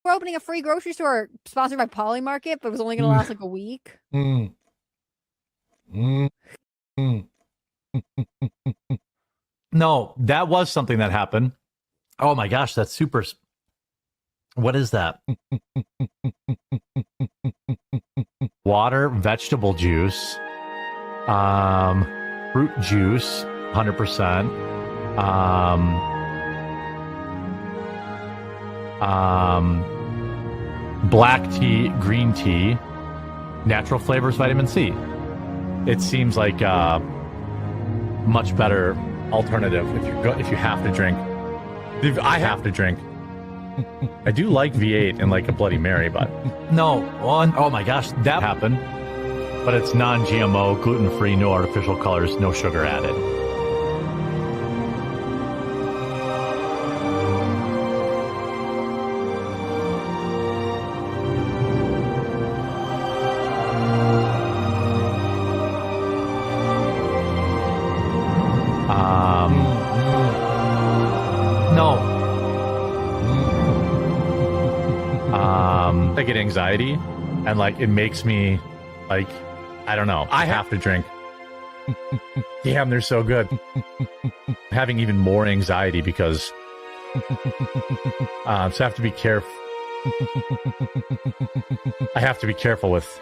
we're opening a free grocery store sponsored by Poly Market, but it was only going to last like a week. No, that was something that happened. Oh my gosh, that's super. What is that? Water, vegetable juice, fruit juice, 100%. Black tea, green tea, natural flavors, vitamin C. It seems like a much better alternative if you have to drink. I have to drink. I do like V8 and like a Bloody Mary, but no. Oh my gosh, that happened. But it's non-GMO, gluten-free, no artificial colors, no sugar added. I get anxiety, and like it makes me like, I don't know. I have to drink. Damn, they're so good. Having even more anxiety because so I have to be careful. I have to be careful with.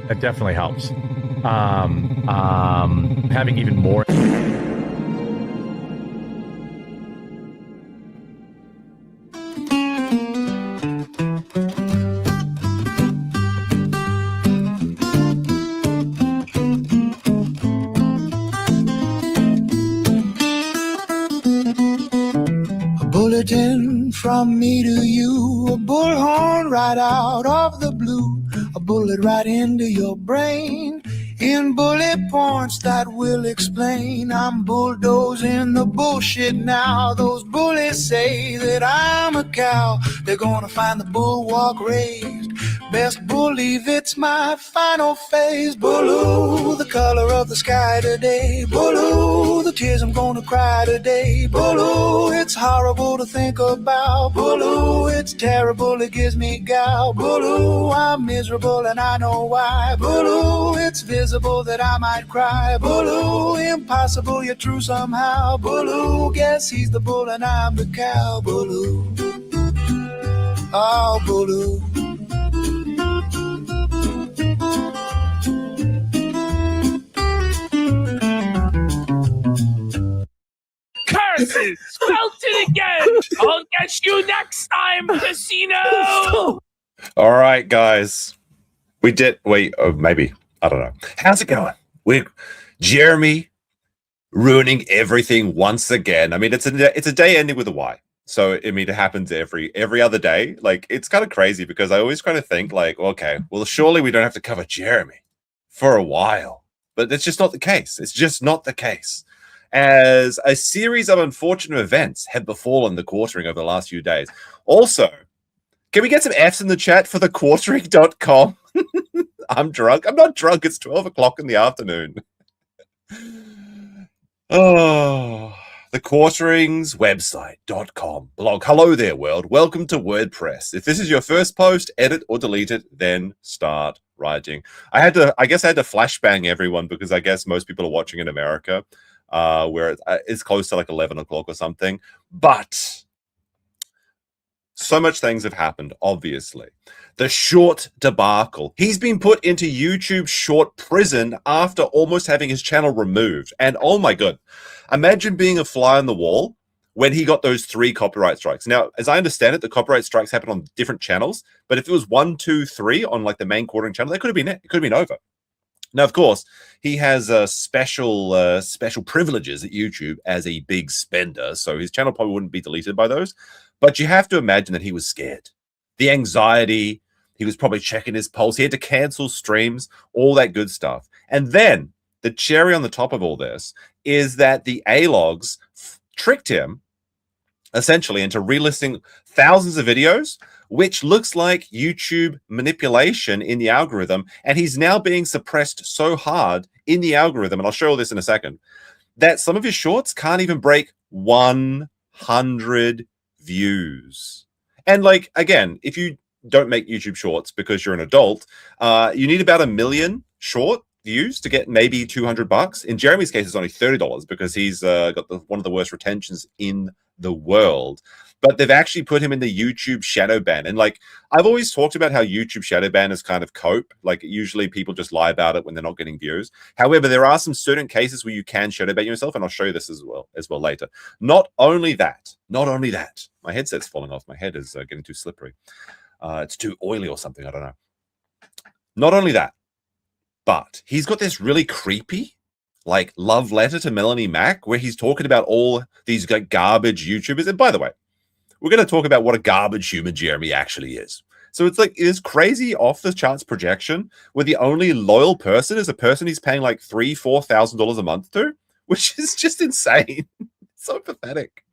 It definitely helps. Having even more. From me to you, a bullhorn right out of the blue, a bullet right into your brain, in bullet points that will explain. I'm bulldozing the bullshit now. Those bullies say that I'm a cow. They're gonna find the bulwark raised. Best believe it's my final phase. Blue, the color of the sky today. Blue, the tears I'm gonna cry today. Blue, it's horrible to think about. Blue, it's terrible, it gives me gout. Blue, I'm miserable and I know why. Blue, it's visible that I might cry. Blue, impossible yet true somehow. Blue, guess he's the bull and I'm the cow. Blue, oh blue. Curses! Spelt it again! I'll get you next time, casino! All right, guys. Maybe. I don't know. How's it going? We're Jeremy ruining everything once again. I mean, it's a day ending with a Y. So, I mean, it happens every other day. Like, it's kind of crazy because I always kind of think like, okay, well, surely we don't have to cover Jeremy for a while. But that's just not the case. It's just not the case. As a series of unfortunate events have befallen the quartering over the last few days. Also, can we get some Fs in the chat for the quartering.com? I'm drunk. I'm not drunk. It's 12 o'clock in the afternoon. Oh, the quarterings website.com blog. Hello there, world. Welcome to WordPress. If this is your first post, edit or delete it, then start writing. I guess I had to flashbang everyone because I guess most people are watching in America. Where it's close to like 11 o'clock or something. But so much things have happened, obviously. The short debacle. He's been put into YouTube short prison after almost having his channel removed. And oh my God, imagine being a fly on the wall when he got those 3 copyright strikes. Now, as I understand it, the copyright strikes happen on different channels. But if it was 1, 2, 3 on like the main quartering channel, that could have been it. It could have been over. Now, of course, he has special privileges at YouTube as a big spender, so his channel probably wouldn't be deleted by those. But you have to imagine that he was scared. The anxiety, he was probably checking his pulse. He had to cancel streams, all that good stuff. And then the cherry on the top of all this is that the A-logs tricked him, essentially, into relisting thousands of videos, which looks like YouTube manipulation in the algorithm. And he's now being suppressed so hard in the algorithm, and I'll show all this in a second, that some of his shorts can't even break 100 views. And like, again, if you don't make YouTube shorts because you're an adult, you need about 1 million short views to get maybe $200. In Jeremy's case, it's only $30 because he's got one of the worst retentions in the world. But they've actually put him in the YouTube shadow ban. And like, I've always talked about how YouTube shadow ban is kind of cope. Like, usually people just lie about it when they're not getting views. However, there are some certain cases where you can shadow ban yourself, and I'll show you this as well later. Not only that, my headset's falling off. My head is getting too slippery. It's too oily or something. I don't know. Not only that, but he's got this really creepy, like, love letter to Melanie Mac, where he's talking about all these like garbage YouTubers. And by the way, we're going to talk about what a garbage human Jeremy actually is. So it's like this crazy off the charts projection where the only loyal person is a person he's paying like $3,000-$4,000 a month to, which is just insane. So pathetic.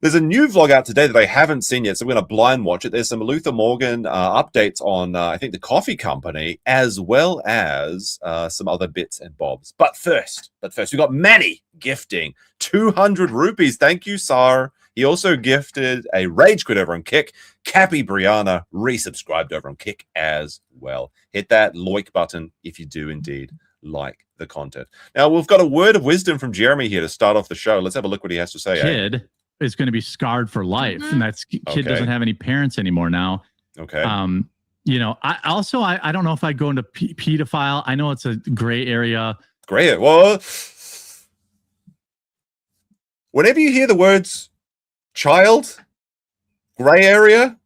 There's a new vlog out today that I haven't seen yet, so we're going to blind watch it. There's some Luther Morgan updates on, I think, the coffee company, as well as some other bits and bobs. But first, we got Manny gifting 200 rupees. Thank you, Sar. He also gifted a rage quit over on Kick. Cappy Brianna resubscribed over on Kick as well. Hit that like button if you do indeed like the content. Now, we've got a word of wisdom from Jeremy here to start off the show. Let's have a look what he has to say. Kid is going to be scarred for life, and that's kid doesn't have any parents anymore now. Okay. You know, I don't know if I'd go into pedophile. I know it's a gray area. Gray. Well, whenever you hear the words child, gray area,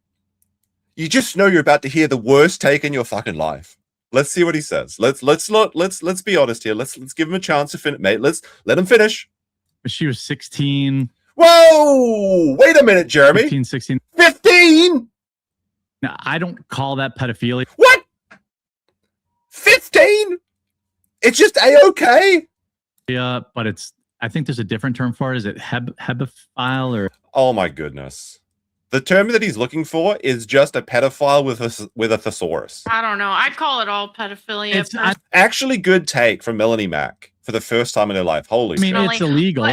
you just know you're about to hear the worst take in your fucking life. Let's see what he says. Let's be honest here. Let's give him a chance to finish, mate. Let's let him finish. She was 16. Whoa! Wait a minute, Jeremy. 15, 16. 15? Now, I don't call that pedophilia. What? 15? It's just A-okay? Yeah, but I think there's a different term for it. Is it hebephile or? Oh my goodness. The term that he's looking for is just a pedophile with a thesaurus. I don't know. I'd call it all pedophilia. Actually, good take from Melanie Mac for the first time in her life. Holy shit. It's illegal.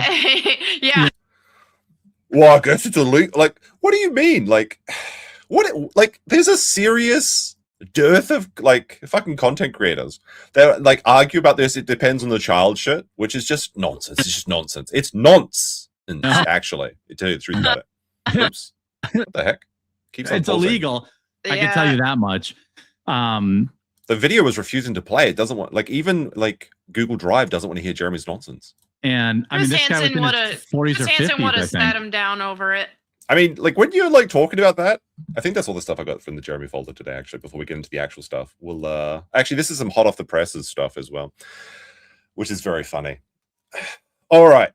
Yeah. Well, I guess it's illegal. Like, what do you mean? Like, like, there's a serious dearth of, like, fucking content creators that, like, argue about this. It depends on the child shit, which is just nonsense. It's just nonsense. It's nonsense, actually. To tell you the truth about it. Oops. What the heck? Keeps on it's pulsing. illegal. I can tell you that much. The video was refusing to play. It doesn't want, like, even, like, Google Drive doesn't want to hear Jeremy's nonsense. And I mean, this guy was in his 40s or 50s. would have sat him down over it. I mean, like, when you're like talking about that, I think that's all the stuff I got from the Jeremy folder today. Actually, before we get into the actual stuff, we'll actually, this is some hot off the presses stuff as well, which is very funny. All right.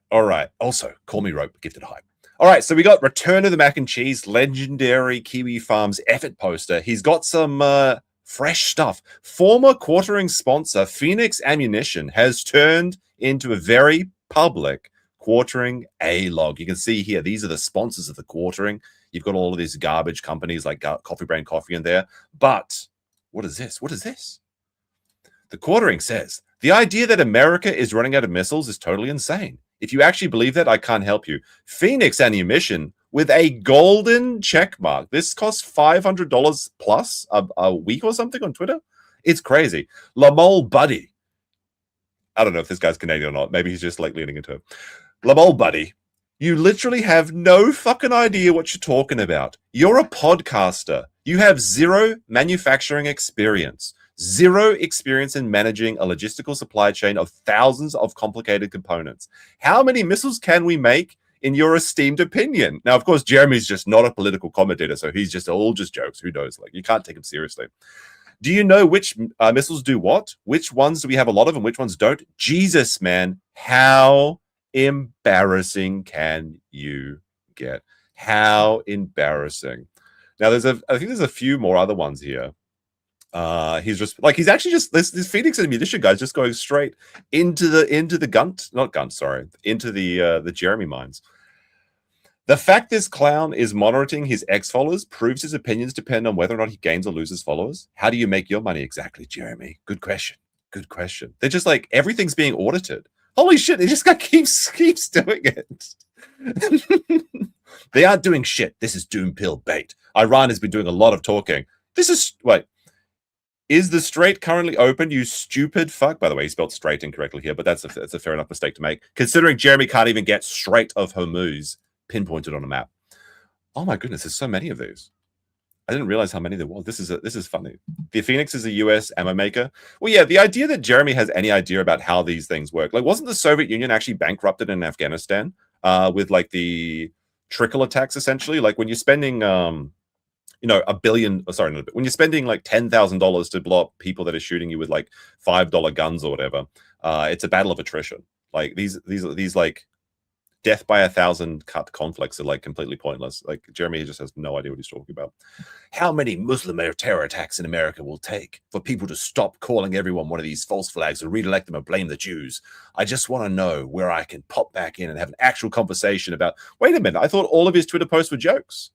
Also, call me rope, gifted hype. All right, so we got Return of the Mac and Cheese, legendary Kiwi Farms effort poster. He's got some fresh stuff. Former quartering sponsor Phoenix Ammunition has turned into a very public quartering A-log. You can see here, these are the sponsors of the quartering. You've got all of these garbage companies like Coffee Brand Coffee in there. But what is this? What is this? The quartering says, the idea that America is running out of missiles is totally insane. If you actually believe that, I can't help you. Phoenix Ammunition with a golden check mark. This costs $500 plus a week or something on Twitter. It's crazy. Lamol Buddy. I don't know if this guy's Canadian or not. Maybe he's just like leaning into it. Lamol Buddy, you literally have no fucking idea what you're talking about. You're a podcaster. You have zero manufacturing experience. Zero experience in managing a logistical supply chain of thousands of complicated components. How many missiles can we make, in your esteemed opinion? Now, of course, Jeremy's just not a political commentator, so he's just all just jokes. Who knows? Like, you can't take him seriously. Do you know which missiles do what? Which ones do we have a lot of and which ones don't? Jesus, man, how embarrassing can you get? How embarrassing. Now, I think there's a few more other ones here. He's actually just this Phoenix Ammunition guy's just going straight into the Jeremy mines. The fact this clown is monitoring his ex-followers proves his opinions depend on whether or not he gains or loses followers. How do you make your money exactly, Jeremy? Good question. They're just like, everything's being audited. Holy shit, this guy keeps doing it. They aren't doing shit. This is doom pill bait. Iran has been doing a lot of talking. This is wait. Is the Strait currently open? You stupid fuck. By the way, he spelled straight incorrectly here, but that's a fair enough mistake to make, considering Jeremy can't even get Strait of Hormuz pinpointed on a map. Oh my goodness, there's so many of these. I didn't realize how many there was. This is funny. The Phoenix is a US ammo maker. Well, yeah, the idea that Jeremy has any idea about how these things work. Like, wasn't the Soviet Union actually bankrupted in Afghanistan with like the trickle attacks, essentially? Like when you're spending you know, when you're spending like $10,000 to blow up people that are shooting you with like $5 guns or whatever, it's a battle of attrition. Like these like death by 1,000 cut conflicts are like completely pointless. Like Jeremy just has no idea what he's talking about. How many Muslim terror attacks in America will take for people to stop calling everyone one of these false flags and reelect them and blame the Jews? I just want to know where I can pop back in and have an actual conversation about, wait a minute, I thought all of his Twitter posts were jokes.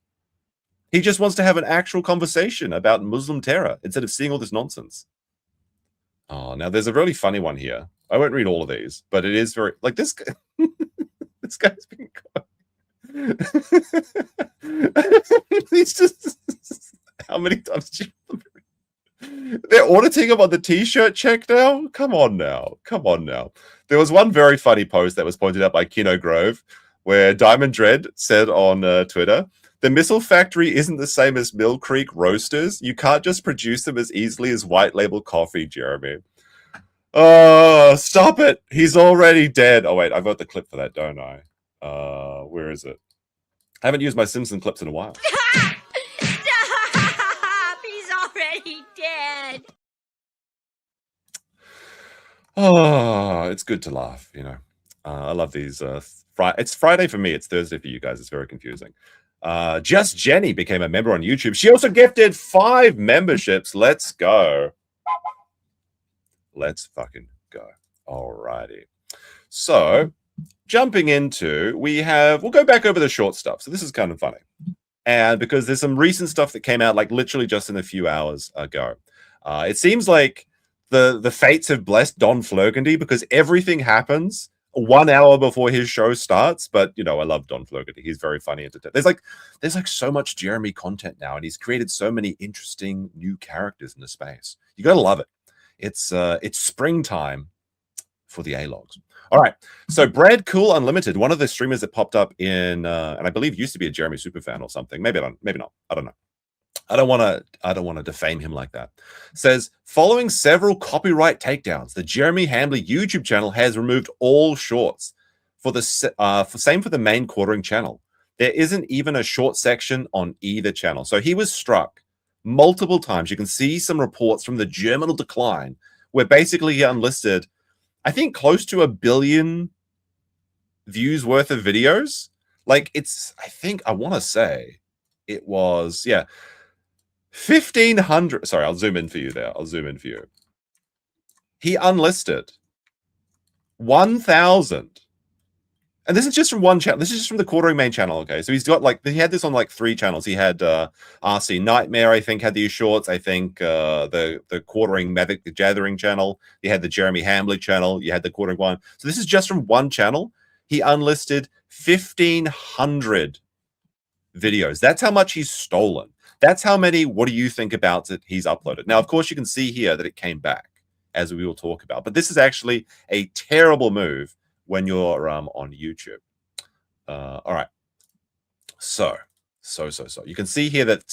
He just wants to have an actual conversation about Muslim terror instead of seeing all this nonsense. Oh, now there's a really funny one here. I won't read all of these, but it is very like this guy. This guy's been he's just how many times did you they're auditing him on the t-shirt check now? Come on now. There was one very funny post that was pointed out by Kino Grove where Diamond Dread said on Twitter, the missile factory isn't the same as Mill Creek Roasters. You can't just produce them as easily as white label coffee, Jeremy. Oh, stop it. He's already dead. Oh, wait, I've got the clip for that, don't I? Where is it? I haven't used my Simpson clips in a while. Stop! He's already dead. Oh, it's good to laugh, you know. I love these. It's Friday for me. It's Thursday for you guys. It's very confusing. Just Jenny became a member on YouTube. She also gifted 5 memberships. Let's go. Let's fucking go. Alrighty. So, jumping into, we'll go back over the short stuff. So this is kind of funny. And because there's some recent stuff that came out like literally just in a few hours ago. It seems like the fates have blessed Don Flurgundy because everything happens 1 hour before his show starts. But you know, I love Don Flurgundy. He's very funny. There's like so much Jeremy content now, and he's created so many interesting new characters in the space. You gotta love it. It's springtime for the A-logs. All right. So Brad Cool Unlimited, one of the streamers that popped up in and I believe used to be a Jeremy superfan or something. Maybe not. I don't know. I don't want to defame him like that. Says, following several copyright takedowns, the Jeremy Hambly YouTube channel has removed all shorts for the same for the main quartering channel. There isn't even a short section on either channel. So he was struck multiple times. You can see some reports from the Germinal Decline where basically he unlisted, I think, close to 1 billion views worth of videos. Like I want to say it was, 1,500. Sorry, I'll zoom in for you there. He unlisted 1,000. And this is just from one channel. This is just from the quartering main channel, okay? So he's got he had this on like 3 channels. He had RC Nightmare, I think, had these shorts. I think the quartering Magic the Gathering channel. He had the Jeremy Hambly channel. You had the quartering one. So this is just from one channel. He unlisted 1,500 videos. That's how much he's stolen. That's how many, what do you think about it, he's uploaded. Now, of course, you can see here that it came back, as we will talk about. But this is actually a terrible move when you're on YouTube. All right. So. You can see here that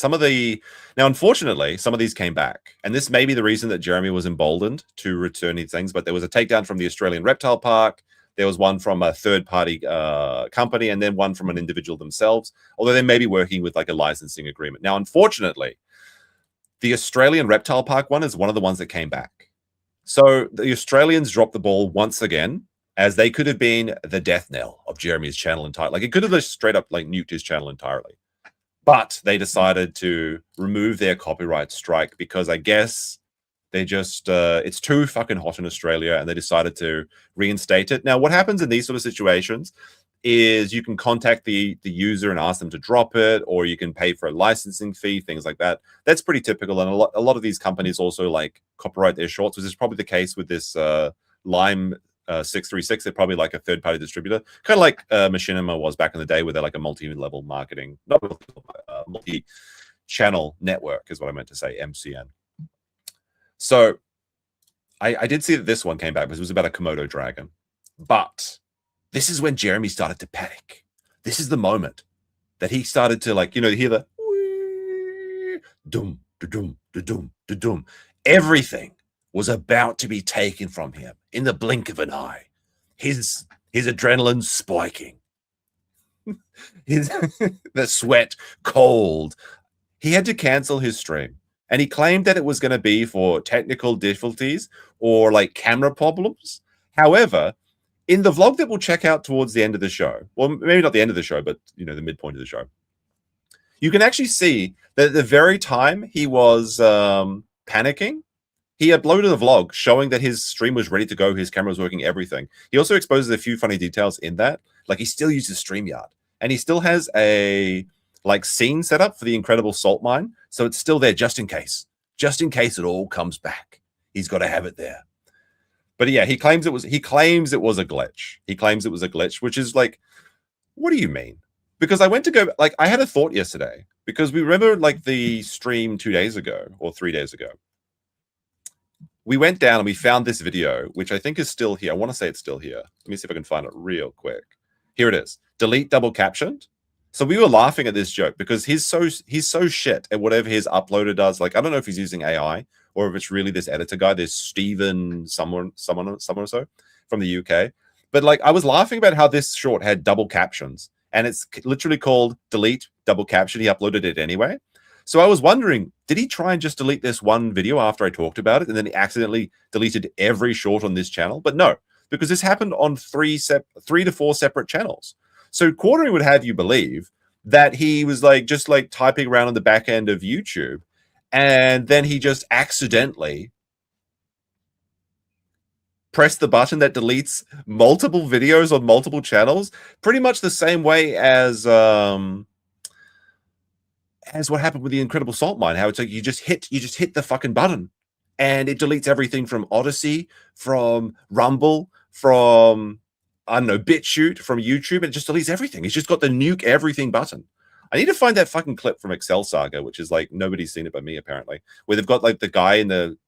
now, unfortunately, some of these came back. And this may be the reason that Jeremy was emboldened to return these things. But there was a takedown from the Australian Reptile Park. There was one from a third-party company, and then one from an individual themselves, although they may be working with like a licensing agreement. Now, unfortunately, the Australian Reptile Park one is one of the ones that came back. So the Australians dropped the ball once again, as they could have been the death knell of Jeremy's channel entirely. Like, it could have just straight up like nuked his channel entirely. But they decided to remove their copyright strike because I guess they just, it's too fucking hot in Australia, and they decided to reinstate it. Now, what happens in these sort of situations is you can contact the user and ask them to drop it, or you can pay for a licensing fee, things like that. That's pretty typical. And a lot of these companies also like copyright their shorts, which is probably the case with this Lime 636. They're probably like a third-party distributor, kind of like Machinima was back in the day, where they're like a multi-level marketing, not multi-channel network is what I meant to say, MCN. So I did see that this one came back because it was about a Komodo dragon. But this is when Jeremy started to panic. This is the moment that he started to, like, hear the doom, da-doom, da-doom, da-doom. Everything was about to be taken from him in the blink of an eye. His adrenaline spiking. The sweat cold. He had to cancel his stream. And he claimed that it was going to be for technical difficulties or like camera problems. However, in the vlog that we'll check out towards the end of the show, well, maybe not the end of the show, but the midpoint of the show, you can actually see that at the very time he was panicking, he uploaded a vlog showing that his stream was ready to go, his camera was working, everything. He also exposes a few funny details in that. Like, he still uses StreamYard, and he still has a scene set up for the incredible salt mine, so it's still there just in case it all comes back. He's got to have it there. But yeah, he claims it was a glitch. He claims it was a glitch, which is like, what do you mean? Because I went to go, I had a thought yesterday, because we remember the stream 2 days ago or 3 days ago. We went down and we found this video, which I think is still here. I want to say it's still here. Let me see if I can find it real quick. Here it is. Delete double captioned. So we were laughing at this joke because he's so shit at whatever his uploader does. I don't know if he's using AI or if it's really this editor guy. There's Steven someone or so from the UK. But I was laughing about how this short had double captions, and it's literally called delete double caption. He uploaded it anyway. So I was wondering, did he try and just delete this one video after I talked about it, and then he accidentally deleted every short on this channel? But no, because this happened on 3 to 4 separate channels. So Quartering would have you believe that he was just typing around on the back end of YouTube, and then he just accidentally pressed the button that deletes multiple videos on multiple channels, pretty much the same way as what happened with the Incredible Salt Mine. How it's like you just hit the fucking button, and it deletes everything from Odyssey, from Rumble, from BitChute, from YouTube. It just deletes everything. It's just got the nuke everything button. I need to find that fucking clip from Excel Saga, which is nobody's seen it but me apparently, where they've got the guy in the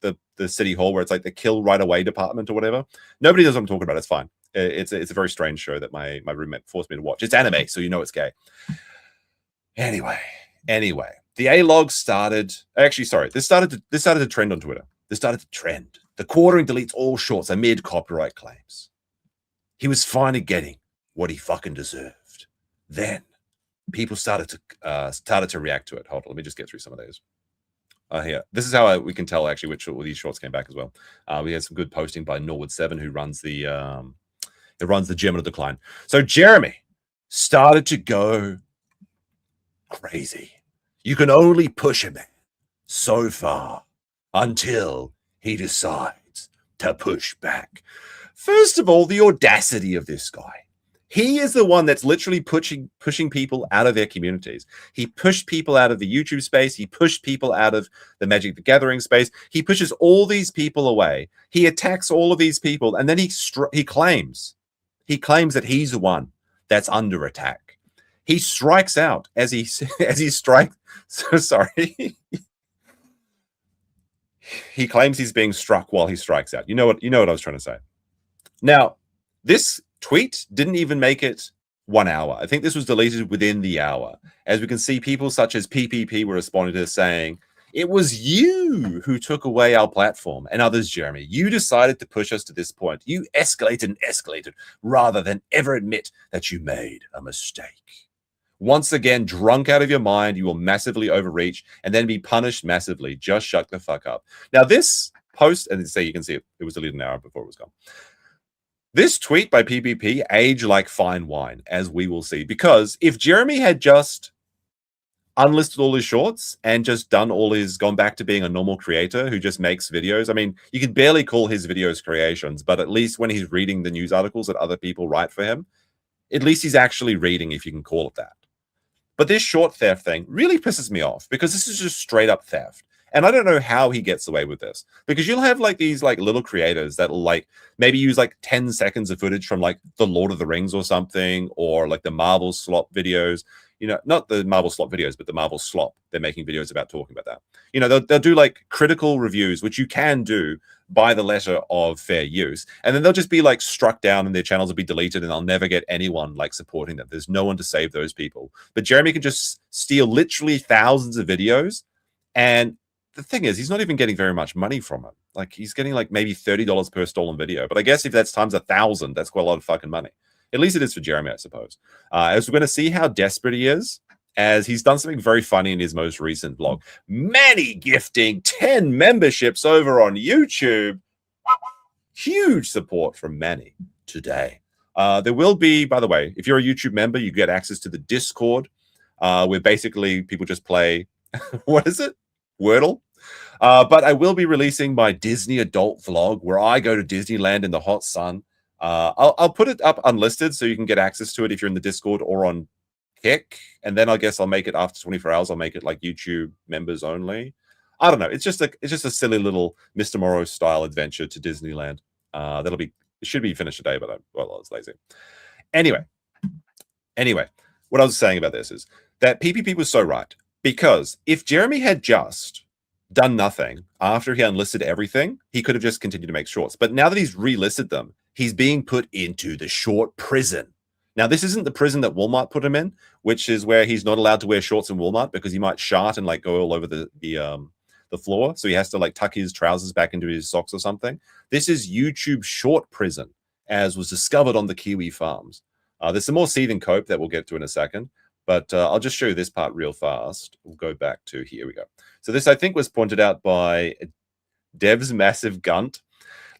city hall where it's the kill right away department or whatever. Nobody knows what I'm talking about. It's fine. It's a very strange show that my roommate forced me to watch. It's anime, so it's gay. Anyway, the A-log started. Actually, sorry, this started to trend on Twitter. This started to trend. The Quartering deletes all shorts amid copyright claims. He was finally getting what he fucking deserved. Then people started to react to it. Hold on, let me just get through some of those. Here, this is how we can tell actually which of these shorts came back as well. We had some good posting by Norwood7, who runs the Gem of Decline. So Jeremy started to go crazy. You can only push a man so far until he decides to push back. First of all, the audacity of this guy. He is the one that's literally pushing people out of their communities. He pushed people out of the YouTube space. He pushed people out of the Magic the Gathering space. He pushes all these people away. He attacks all of these people, and then he claims that he's the one that's under attack. He strikes out as he strikes. So sorry. He claims he's being struck while he strikes out. You know what I was trying to say. Now, this tweet didn't even make it 1 hour. I think this was deleted within the hour. As we can see, people such as PPP were responding to this saying, "It was you who took away our platform," and others, "Jeremy, you decided to push us to this point. You escalated and escalated rather than ever admit that you made a mistake. Once again, drunk out of your mind, you will massively overreach and then be punished massively. Just shut the fuck up." Now, this post, and you can see it was deleted an hour before it was gone. This tweet by PPP aged like fine wine, as we will see, because if Jeremy had just unlisted all his shorts and just gone back to being a normal creator who just makes videos. I mean, you can barely call his videos creations, but at least when he's reading the news articles that other people write for him, at least he's actually reading, if you can call it that. But this short theft thing really pisses me off because this is just straight up theft. And I don't know how he gets away with this, because you'll have like these like little creators that will like maybe use like 10 seconds of footage from like the Lord of the Rings or something, or like the Marvel slop videos, you know, not the Marvel slop videos, but the Marvel slop. They're making videos about talking about that. You know, they'll do like critical reviews, which you can do by the letter of fair use. And then they'll just be like struck down and their channels will be deleted and they'll never get anyone like supporting them. There's no one to save those people. But Jeremy can just steal literally thousands of videos, and the thing is, he's not even getting very much money from it. Like, he's getting like maybe $30 per stolen video. But I guess if that's times 1,000, that's quite a lot of fucking money. At least it is for Jeremy, I suppose. As we're going to see how desperate he is, as he's done something very funny in his most recent vlog. Manny gifting 10 memberships over on YouTube. Huge support from Manny today. There will be, by the way, if you're a YouTube member, you get access to the Discord, where basically people just play, what is it? Wordle. But I will be releasing my Disney adult vlog where I go to Disneyland in the hot sun. I'll put it up unlisted so you can get access to it if you're in the Discord or on Kick. And then I guess I'll make it after 24 hours. I'll make it like YouTube members only. I don't know. It's just a silly little Mr. Morrow style adventure to Disneyland. It should be finished today, but I was lazy. Anyway, what I was saying about this is that PPP was so right. Because if Jeremy had just done nothing after he unlisted everything, he could have just continued to make shorts. But now that he's relisted them, he's being put into the short prison. Now, this isn't the prison that Walmart put him in, which is where he's not allowed to wear shorts in Walmart because he might shart and like go all over the floor. So he has to like tuck his trousers back into his socks or something. This is YouTube short prison, as was discovered on the Kiwi farms. There's some more seething cope that we'll get to in a second. But I'll just show you this part real fast. We'll go back to, here we go. So this, I think, was pointed out by Dev's Massive Gunt.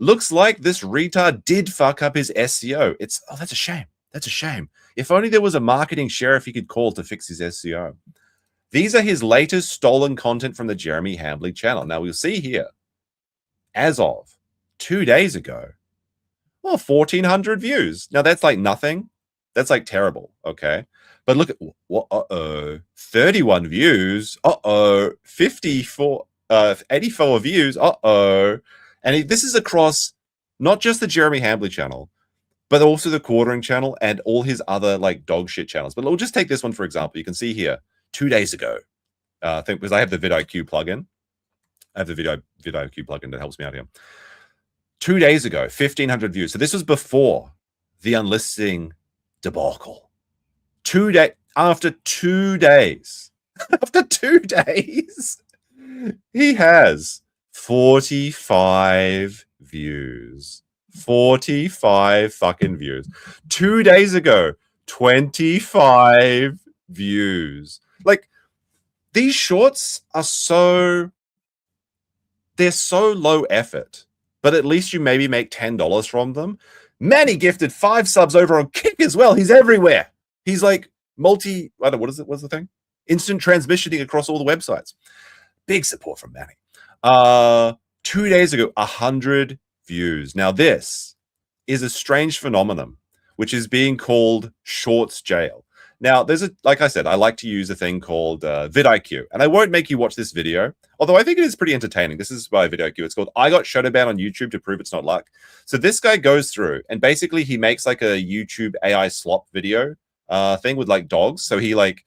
Looks like this retard did fuck up his SEO. Oh, that's a shame. That's a shame. If only there was a marketing sheriff he could call to fix his SEO. These are his latest stolen content from the Jeremy Hambly channel. Now, we'll see here, as of 2 days ago, well, 1,400 views. Now, that's like nothing. That's like terrible, okay? But look at, 31 views, 54, 84 views, and this is across not just the Jeremy Hambly channel, but also the Quartering channel and all his other like dog shit channels. But we'll just take this one for example. You can see here 2 days ago, I think, because I have the vidIQ plugin. I have the vidIQ plugin that helps me out here. 2 days ago, 1,500 views. So this was before the unlisting debacle. After 2 days, he has 45 views. 45 fucking views. 2 days ago, 25 views. Like, these shorts are they're so low effort, but at least you maybe make $10 from them. Manny gifted 5 subs over on Kick as well. He's everywhere. He's like I don't know, what's the thing? Instant transmissioning across all the websites. Big support from Manny. 2 days ago, 100 views. Now, this is a strange phenomenon, which is being called shorts jail. Now, like I said, I like to use a thing called vidIQ, and I won't make you watch this video, although I think it is pretty entertaining. This is by vidIQ. It's called I Got Shadow Banned on YouTube to Prove It's Not Luck. So this guy goes through, and basically he makes like a YouTube AI slop video thing with like dogs. So he like,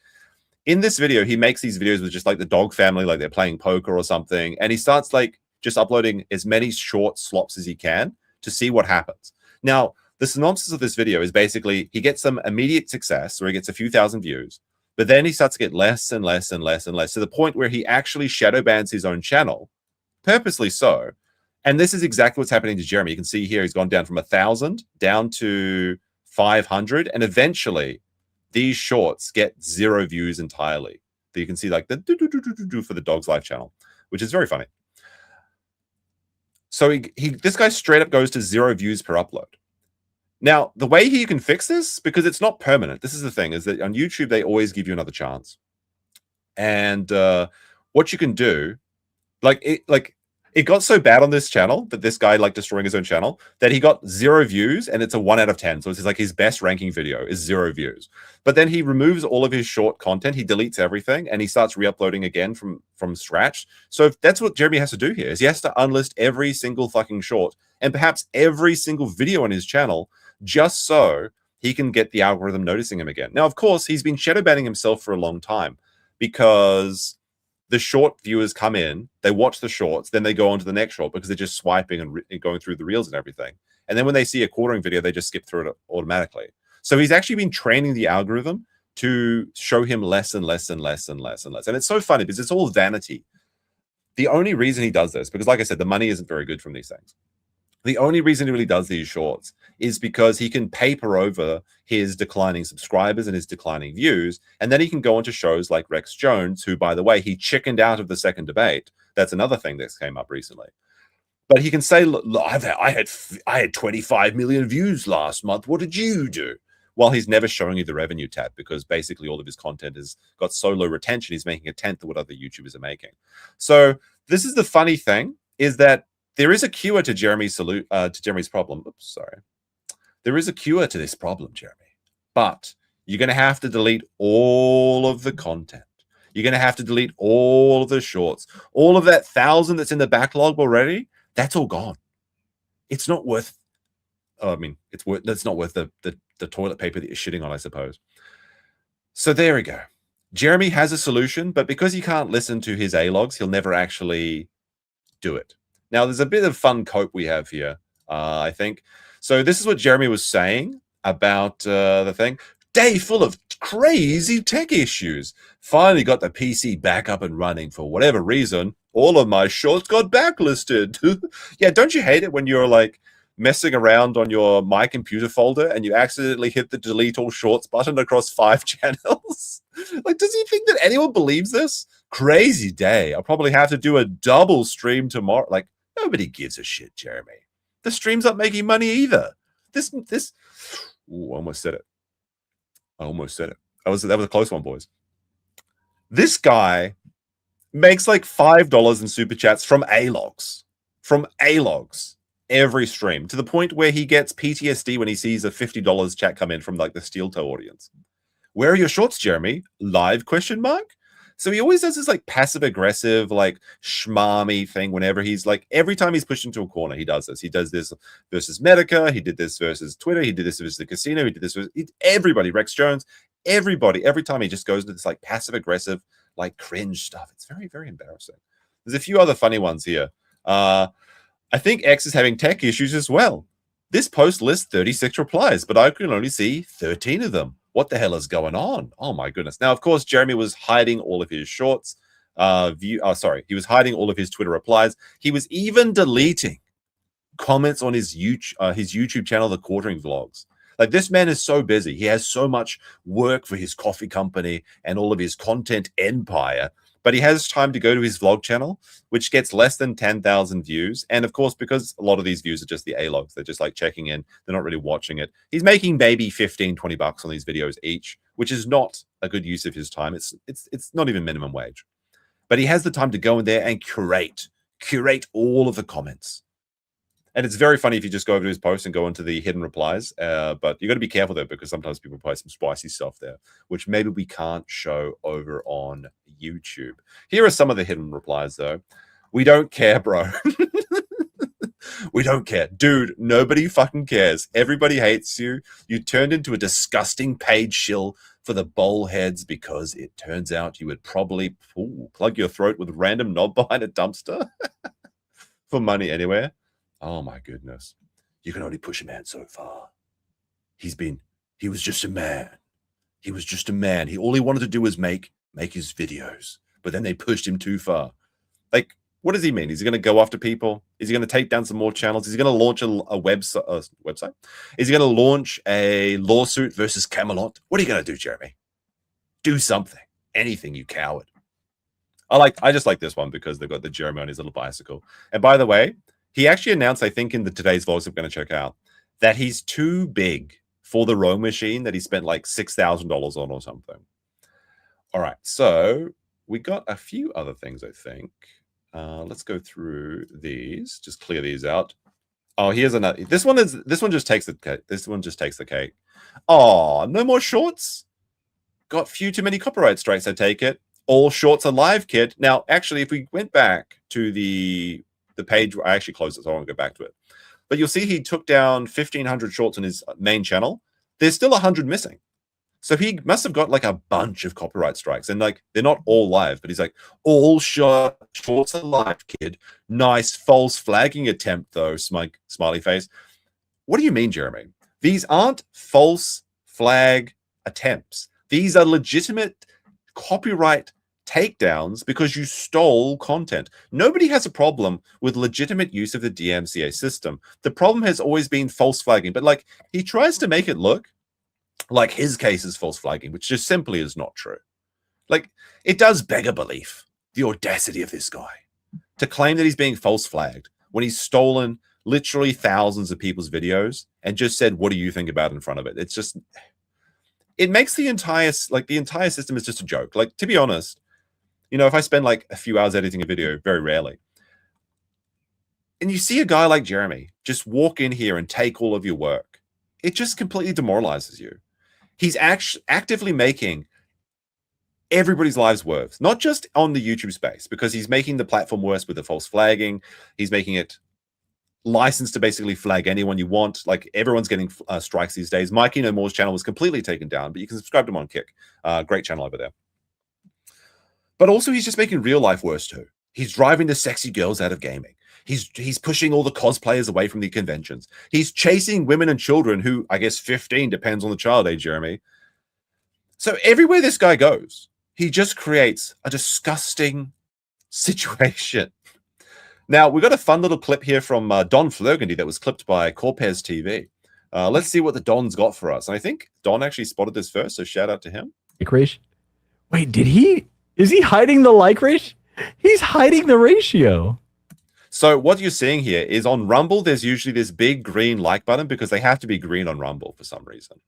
in this video, he makes these videos with just like the dog family, like they're playing poker or something, and he starts like just uploading as many short slops as he can to see what happens. Now, the synopsis of this video is basically he gets some immediate success, or he gets a few thousand views, but then he starts to get less and less and less and less, to the point where he actually shadow bans his own channel, purposely so. And this is exactly what's happening to Jeremy. You can see here he's gone down from 1,000 down to 500, and eventually these shorts get 0 views entirely. You can see like the do for the Dog's Life channel, which is very funny. So this guy straight up goes to 0 views per upload. Now, the way you can fix this, because it's not permanent, this is the thing, is that on YouTube, they always give you another chance. And what you can do, like It got so bad on this channel that this guy like destroying his own channel that he got 0 views, and it's a 1 out of 10. So it's like his best ranking video is 0 views. But then he removes all of his short content. He deletes everything and he starts re-uploading again from scratch. So that's what Jeremy has to do here is he has to unlist every single fucking short and perhaps every single video on his channel just so he can get the algorithm noticing him again. Now, of course, he's been shadow banning himself for a long time because the short viewers come in, they watch the shorts, then they go on to the next short because they're just swiping and going through the reels and everything. And then when they see a quartering video, they just skip through it automatically. So he's actually been training the algorithm to show him less and less and less and less and less. And it's so funny because it's all vanity. The only reason he does this, because like I said, the money isn't very good from these things. The only reason he really does these shorts is because he can paper over his declining subscribers and his declining views. And then he can go onto shows like Rex Jones, who, by the way, he chickened out of the second debate. That's another thing that came up recently. But he can say, look, I had 25 million views last month. What did you do? Well, he's never showing you the revenue tab because basically all of his content has got so low retention. He's making a tenth of what other YouTubers are making. So this is the funny thing is that there is a cure to Jeremy's problem. Oops, sorry. There is a cure to this problem, Jeremy. But you're going to have to delete all of the content. You're going to have to delete all of the shorts. All of that 1,000 that's in the backlog already, that's all gone. It's not worth. Oh, I mean, that's not worth the toilet paper that you're shitting on, I suppose. So there we go. Jeremy has a solution, but because he can't listen to his A-logs, he'll never actually do it. Now, there's a bit of fun cope we have here, I think. So this is what Jeremy was saying about the thing. Day full of crazy tech issues. Finally got the PC back up and running for whatever reason. All of my shorts got backlisted. Yeah, don't you hate it when you're like messing around on your My Computer folder and you accidentally hit the delete all shorts button across 5 channels? Like, does he think that anyone believes this? Crazy day. I'll probably have to do a double stream tomorrow. Like, nobody gives a shit, Jeremy. The stream's not making money either. Ooh, I almost said it. That was a close one, boys. This guy makes like $5 in super chats from A-logs. Every stream, to the point where he gets PTSD when he sees a $50 chat come in from like the Steel Toe audience. Where are your shorts, Jeremy? Live ? So he always does this like passive aggressive, like schmarmy thing whenever he's like, every time he's pushed into a corner, he does this. He does this versus Medica. He did this versus Twitter. He did this versus the casino. He did this versus everybody, Rex Jones, everybody. Every time he just goes into this like passive aggressive, like cringe stuff. It's very, very embarrassing. There's a few other funny ones here. I think X is having tech issues as well. This post lists 36 replies, but I can only see 13 of them. What the hell is going on? Oh my goodness. Now, of course, Jeremy was hiding all of his shorts. He was hiding all of his Twitter replies. He was even deleting comments on his YouTube channel, The Quartering Vlogs. Like, this man is so busy. He has so much work for his coffee company and all of his content empire, but he has time to go to his vlog channel, which gets less than 10,000 views. And of course, because a lot of these views are just the A-logs, they're just like checking in. They're not really watching it. He's making maybe 15, 20 bucks on these videos each, which is not a good use of his time. It's not even minimum wage. But he has the time to go in there and curate all of the comments. And it's very funny if you just go over to his post and go into the hidden replies. But you got to be careful there because sometimes people post some spicy stuff there, which maybe we can't show over on YouTube. Here are some of the hidden replies, though. We don't care, bro. We don't care. Dude, nobody fucking cares. Everybody hates you. You turned into a disgusting paid shill for the bowl heads because it turns out you would probably plug your throat with a random knob behind a dumpster for money anywhere. Oh my goodness. You can only push a man so far. He was just a man. He was just a man. All he wanted to do was make his videos, but then they pushed him too far. Like, what does he mean? Is he going to go after people? Is he going to take down some more channels? Is he going to launch a website? Is he going to launch a lawsuit versus Camelot? What are you going to do, Jeremy? Do something. Anything, you coward. I just like this one because they've got the Jeremy on his little bicycle. And by the way, he actually announced, I think in today's vlogs I'm going to check out, that he's too big for the rowing machine that he spent like $6,000 on or something. All right, so we got a few other things, I think. Let's go through these. Just clear these out. Oh, here's another. This one just takes the cake. This one just takes the cake. Oh, no more shorts. Got few too many copyright strikes, I take it. All shorts are live, kid. Now, actually, if we went back to the page, I actually closed it, so I won't go back to it. But you'll see he took down 1,500 shorts on his main channel. There's still 100 missing. So he must have got like a bunch of copyright strikes. And like, they're not all live, but he's like, all shorts are live, kid. Nice false flagging attempt, though, smiley face. What do you mean, Jeremy? These aren't false flag attempts. These are legitimate copyright takedowns because you stole content. Nobody has a problem with legitimate use of the DMCA system. The problem has always been false flagging, but like he tries to make it look like his case is false flagging, which just simply is not true. Like, it does beg a belief, the audacity of this guy to claim that he's being false flagged when he's stolen literally thousands of people's videos and just said, what do you think about it in front of it? It's just, it makes the entire system is just a joke. Like, to be honest, you know, if I spend like a few hours editing a video, very rarely, and you see a guy like Jeremy just walk in here and take all of your work, it just completely demoralizes you. He's actively making everybody's lives worse, not just on the YouTube space, because he's making the platform worse with the false flagging. He's making it licensed to basically flag anyone you want. Like, everyone's getting strikes these days. Mikey No More's channel was completely taken down, but you can subscribe to him on Kick. Great channel over there. But also, he's just making real life worse too. He's driving the sexy girls out of gaming. He's pushing all the cosplayers away from the conventions. He's chasing women and children who, I guess 15 depends on the child age, Jeremy. So everywhere this guy goes, he just creates a disgusting situation. Now, we've got a fun little clip here from Don Flurgandy that was clipped by Corpez TV. Let's see what the Don's got for us. And I think Don actually spotted this first, so shout out to him. Like ratio. Wait, did he? Is he hiding the like ratio? He's hiding the ratio. So what you're seeing here is on Rumble, there's usually this big green like button because they have to be green on Rumble for some reason.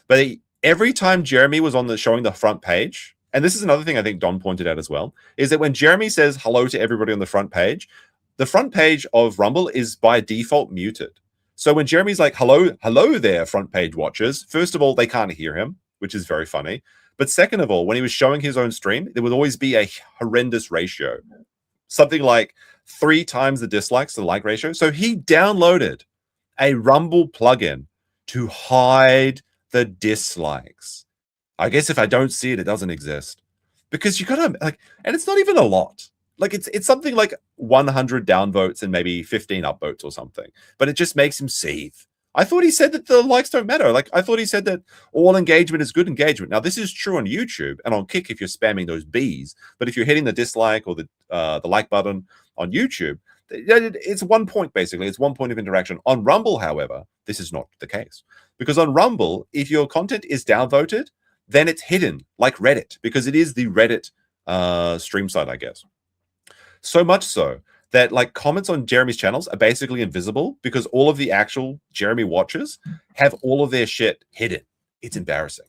But every time Jeremy was on showing the front page, and this is another thing I think Don pointed out as well, is that when Jeremy says hello to everybody on the front page of Rumble is by default muted. So when Jeremy's like, hello there, front page watchers, first of all, they can't hear him, which is very funny. But second of all, when he was showing his own stream, there would always be a horrendous ratio. Something like 3 times the dislikes to the like ratio. So he downloaded a Rumble plugin to hide the dislikes. I guess if I don't see it, it doesn't exist. Because you gotta like, and it's not even a lot. Like it's something like 100 downvotes and maybe 15 upvotes or something. But it just makes him seethe. I thought he said that the likes don't matter. Like, I thought he said that all engagement is good engagement. Now, this is true on YouTube and on Kick if you're spamming those Bs. But if you're hitting the dislike or the like button on YouTube, it's 1 point, basically. It's 1 point of interaction. On Rumble, however, this is not the case. Because on Rumble, if your content is downvoted, then it's hidden, like Reddit, because it is the Reddit stream site, I guess. So much so that like comments on Jeremy's channels are basically invisible because all of the actual Jeremy watchers have all of their shit hidden. It's embarrassing.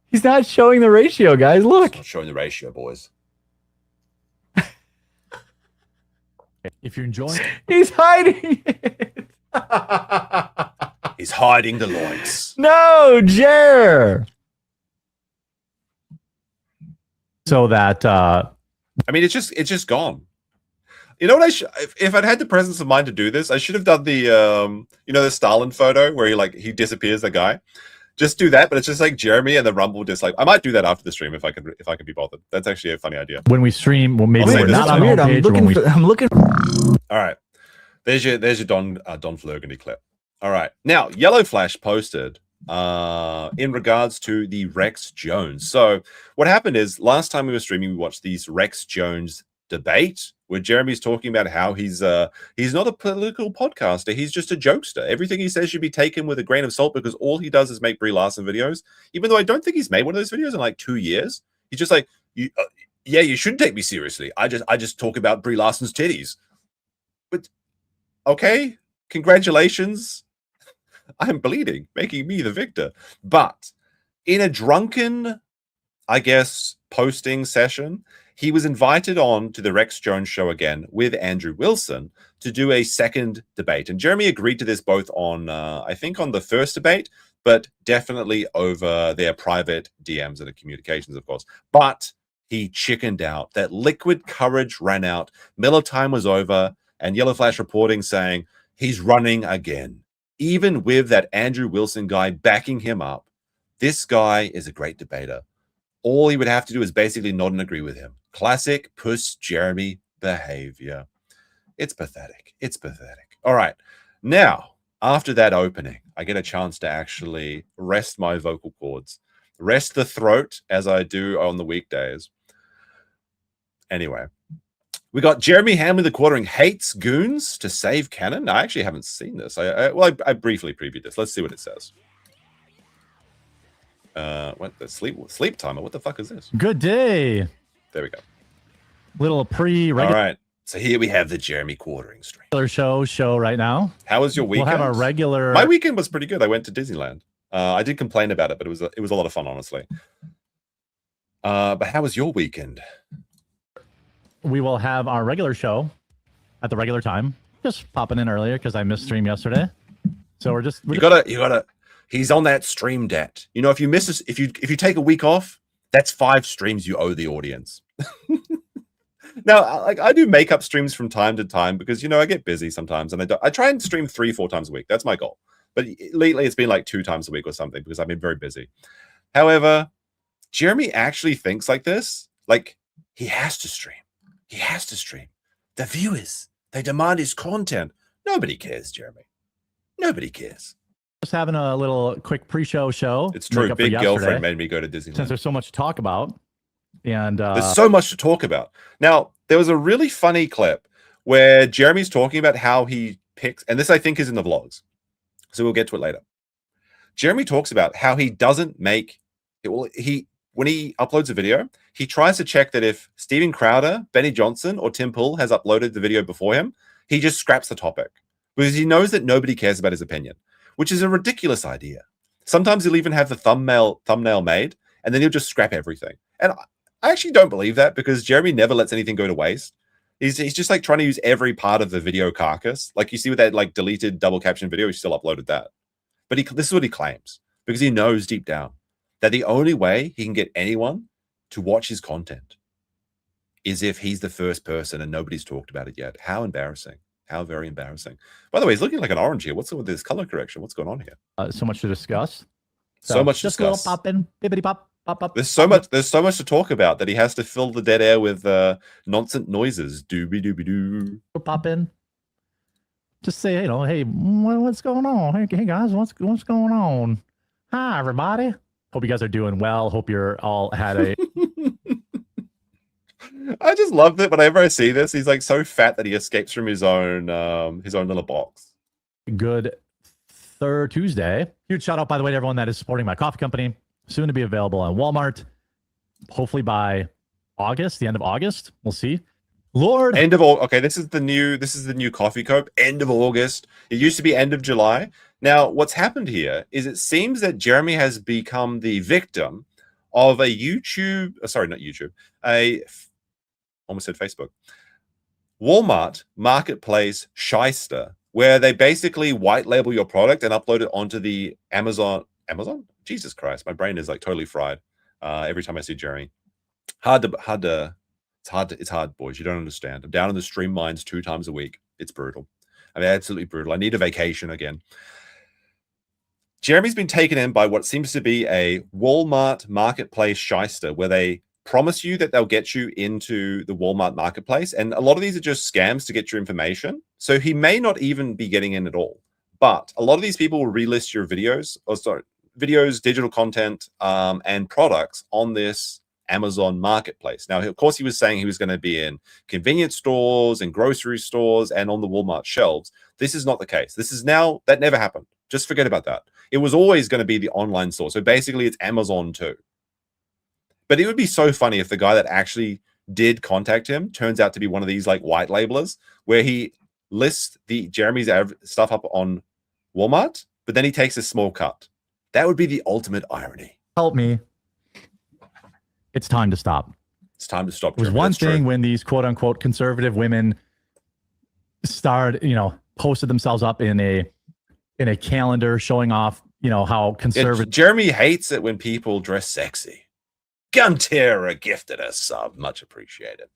He's not showing the ratio, guys. Look. It's not showing the ratio, boys. If you're enjoying, He's hiding it. He's hiding the loins. No, Jer. So that I mean, it's just gone. You know what? If I'd had the presence of mind to do this, I should have done the the Stalin photo where he disappears, the guy. Just do that, but it's just like Jeremy and the Rumble dislike. I might do that after the stream if I can be bothered. That's actually a funny idea. when we stream, well, maybe I'll say we're this not is on the Weird. homepage. But when we I'm looking. All right, there's your Don Flurgandy clip. All right, now Yellow Flash posted in regards to the Rex Jones. So what happened is last time we were streaming, we watched these Rex Jones debate where Jeremy's talking about how he's not a political podcaster. He's just a jokester. Everything he says should be taken with a grain of salt because all he does is make Brie Larson videos. Even though I don't think he's made one of those videos in like 2 years. He's just like, you shouldn't take me seriously. I just talk about Brie Larson's titties. But okay, congratulations. I'm bleeding, making me the victor. But in a drunken, I guess, posting session, he was invited on to the Rex Jones show again with Andrew Wilson to do a second debate. And Jeremy agreed to this both on, I think, on the first debate, but definitely over their private DMs and the communications, of course. But he chickened out. That liquid courage ran out. Miller time was over, and Yellow Flash reporting saying he's running again. Even with that Andrew Wilson guy backing him up, this guy is a great debater. All he would have to do is basically nod and agree with him. Classic Puss Jeremy behavior. It's pathetic. It's pathetic. All right. Now, after that opening, I get a chance to actually rest my vocal cords, rest the throat as I do on the weekdays. Anyway, we got Jeremy Hambly, the quartering, hates goons to save canon. I actually haven't seen this. I briefly previewed this. Let's see what it says. What the sleep timer? What the fuck is this? Good day. There we go. Little pre-regular. All right. So here we have the Jeremy quartering stream. Show right now. How was your weekend? We'll have a regular. My weekend was pretty good. I went to Disneyland. I did complain about it, but it was a lot of fun, honestly. But how was your weekend? We will have our regular show at the regular time. Just popping in earlier because I missed stream yesterday. So we're just you gotta. He's on that stream debt. You know, if you miss this, if you take a week off, that's 5 streams you owe the audience. Now, like I do makeup streams from time to time because I get busy sometimes, and I try and stream 3-4 times a week. That's my goal. But lately, it's been like 2 times a week or something because I've been very busy. However, Jeremy actually thinks like this. Like he has to stream. He has to stream. The viewers, they demand his content. Nobody cares, Jeremy. Nobody cares. Just having a little quick pre-show show. It's true. Big girlfriend made me go to Disneyland. Since there's so much to talk about. And there's so much to talk about. Now, there was a really funny clip where Jeremy's talking about how he picks, and this I think is in the vlogs, so we'll get to it later. Jeremy talks about how he doesn't make it. Well, when he uploads a video, he tries to check that if Steven Crowder, Benny Johnson, or Tim Pool has uploaded the video before him, he just scraps the topic because he knows that nobody cares about his opinion, which is a ridiculous idea. Sometimes he'll even have the thumbnail made, and then he'll just scrap everything. And I actually don't believe that because Jeremy never lets anything go to waste. He's just like trying to use every part of the video carcass. Like you see with that like deleted double caption video, he still uploaded that. But this is what he claims because he knows deep down that the only way he can get anyone to watch his content is if he's the first person and nobody's talked about it yet. How embarrassing. How very embarrassing. By the way, he's looking like an orange here. What's with this color correction? What's going on here? So much to discuss. So much to just discuss. Just a little pop in, bibbity pop, pop, pop. There's so much to talk about that he has to fill the dead air with nonsense noises. Doobie doobie doo. Pop in. Just say, hey, what's going on? Hey guys, what's going on? Hi, everybody. Hope you guys are doing well. Hope you're all had a. I just love that whenever I see this, he's like so fat that he escapes from his own little box. Good third Tuesday. Huge shout out, by the way, to everyone that is supporting my coffee company. Soon to be available on Walmart. Hopefully by August, the end of August. We'll see. Lord. End of all. Okay, this is the new coffee cope. End of August. It used to be end of July. Now, what's happened here is it seems that Jeremy has become the victim of a almost said Facebook. Walmart marketplace shyster, where they basically white label your product and upload it onto the Amazon. Jesus Christ, my brain is like totally fried every time I see Jeremy. It's hard, boys. You don't understand. I'm down in the stream mines 2 times a week. It's brutal. I mean, absolutely brutal. I need a vacation again. Jeremy's been taken in by what seems to be a Walmart marketplace shyster, where they promise you that they'll get you into the Walmart marketplace. And a lot of these are just scams to get your information. So he may not even be getting in at all. But a lot of these people will relist your videos, digital content, and products on this Amazon marketplace. Now, of course, he was saying he was going to be in convenience stores and grocery stores and on the Walmart shelves. This is not the case. That never happened. Just forget about that. It was always going to be the online store. So basically, it's Amazon too. But it would be so funny if the guy that actually did contact him turns out to be one of these like white labelers where he lists Jeremy's stuff up on Walmart, but then he takes a small cut. That would be the ultimate irony. Help me. It's time to stop. It's time to stop. It was Jeremy. one That's thing true. when these quote unquote conservative women started, posted themselves up in a calendar showing off, how Yeah, conservative. Jeremy hates it when people dress sexy. Gunterra gifted a sub. Much appreciated.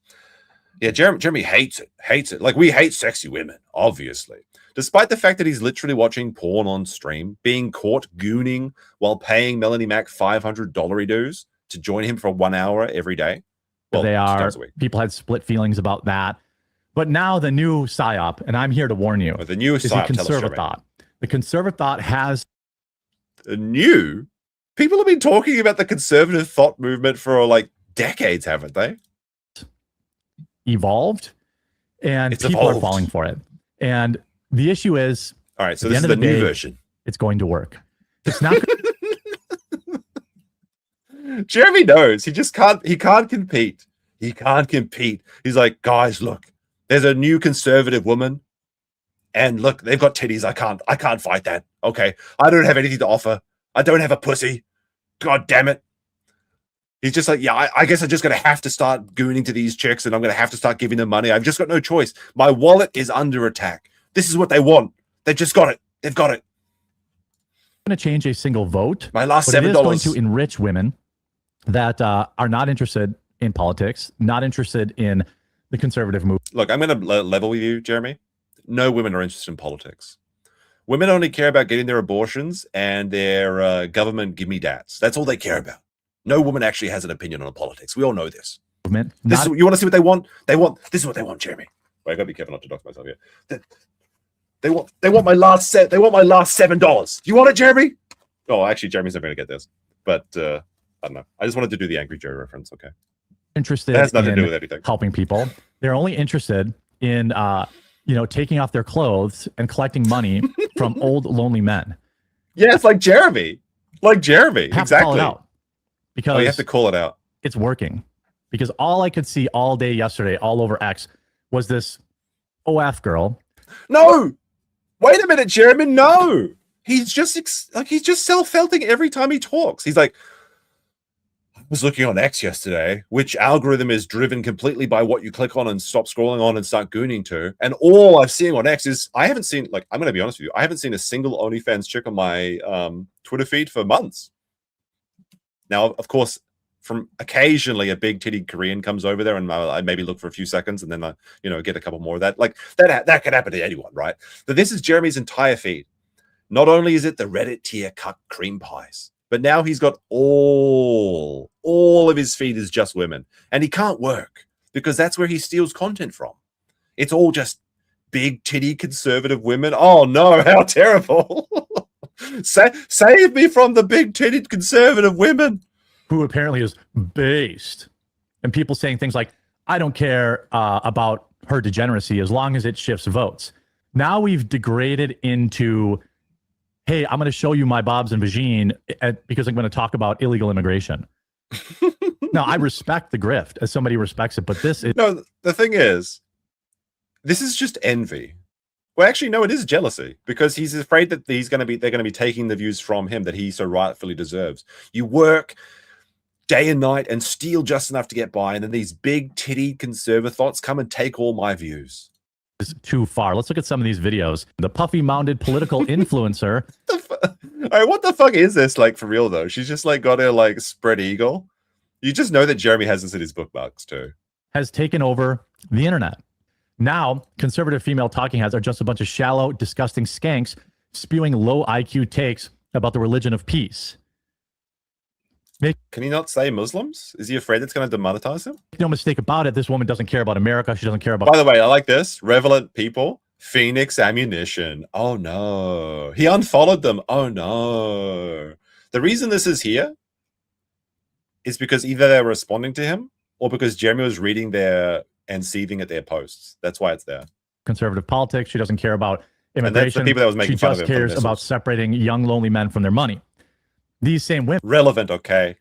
Yeah, Jeremy hates it. Hates it. Like, we hate sexy women, obviously. Despite the fact that he's literally watching porn on stream, being caught gooning while paying Melanie Mac $500 dues to join him for 1 hour every day. Well, they 2 are. times a week. People had split feelings about that. But now the new PSYOP, and I'm here to warn you, Oh, the new is the PSYOP, tell us, Jeremy. conservative thought. The conservative thought has The new? People have been talking about the conservative thought movement for like decades, haven't they? evolved, and It's people are evolved. falling for it. And the issue is, All right, so At the this end is of the the new day- version. it's going to work. It's not. Jeremy knows he can't compete. He can't compete. He's like, guys, look, there's a new conservative woman, and look, they've got titties. I can't fight that. Okay, I don't have anything to offer. I don't have a pussy. God damn it. He's just like, yeah, I guess I'm just gonna have to start gooning to these chicks, and I'm gonna have to start giving them money. I've just got no choice. My wallet is under attack. This is what they want. They've just got it. They've got it. going to change a single vote. My last But it is going $7. to enrich women that are not interested in politics, not interested in the conservative movement. Look, I'm going to level with you, Jeremy. No women are interested in politics. Women only care about getting their abortions and their government give-me-dats. That's all they care about. No woman actually has an opinion on politics. We all know this. You want to see what they want? This is what they want, Jeremy. Wait, I got to be careful not to dox myself here. They want my last $7. Do you want it, Jeremy? Oh, actually, Jeremy's never going to get this. But I don't know. I just wanted to do the Angry Joe reference. Okay. interested It has nothing in to do with anything. helping people. They're only interested in taking off their clothes and collecting money from old lonely men. Yeah, it's like Jeremy. Like Jeremy. I have to call Exactly. it out because Oh, you have to call it out. it's working. Because all I could see all day yesterday, all over X, was this OF girl. No. Wait a minute, Jeremy. No. He's just he's just self-felting every time he talks. He's like, I was looking on X yesterday, which algorithm is driven completely by what you click on and stop scrolling on and start gooning to. And all I'm seeing on X is I haven't seen, I'm going to be honest with you, I haven't seen a single OnlyFans chick on my Twitter feed for months. Now, of course, from occasionally a big titty Korean comes over there and I maybe look for a few seconds and then I, get a couple more of that. Like that could happen to anyone, right? But this is Jeremy's entire feed. Not only is it the Reddit tier cut cream pies, but now he's got all of his feed is just women, and he can't work because that's where he steals content from. It's all just big titty conservative women. Oh no, how terrible! Save me from the big titted conservative women. Who apparently is based, and people saying things like, I don't care about her degeneracy as long as it shifts votes. Now we've degraded into, hey, I'm going to show you my bobs and vagine because I'm going to talk about illegal immigration. Now, I respect the grift as somebody respects it, but this is... No, the thing is, this is just envy. Well, actually, no, it is jealousy because he's afraid that they're going to be taking the views from him that he so rightfully deserves. You work day and night and steal just enough to get by, and then these big titty conservative thoughts come and take all my views. is too far. Let's look at some of these videos. The puffy mounded political influencer All right, what the fuck is this like for real though? She's just like got her spread eagle. You just know that Jeremy has this in his bookmarks too. has taken over the internet. Now, conservative female talking heads are just a bunch of shallow, disgusting skanks spewing low IQ takes about the religion of peace. Can he not say Muslims? Is he afraid it's going to demonetize him? Make no mistake about it, this woman doesn't care about America. She doesn't care about... By the way, I like this. Revelant people. Phoenix Ammunition. Oh no. He unfollowed them. Oh no. The reason this is here is because either they're responding to him or because Jeremy was reading their and seething at their posts. That's why it's there. conservative politics. She doesn't care about And that's immigration. the people that was making She fun of just him for the cares about missiles. separating young, lonely men from their money. These same women... Relevant, okay?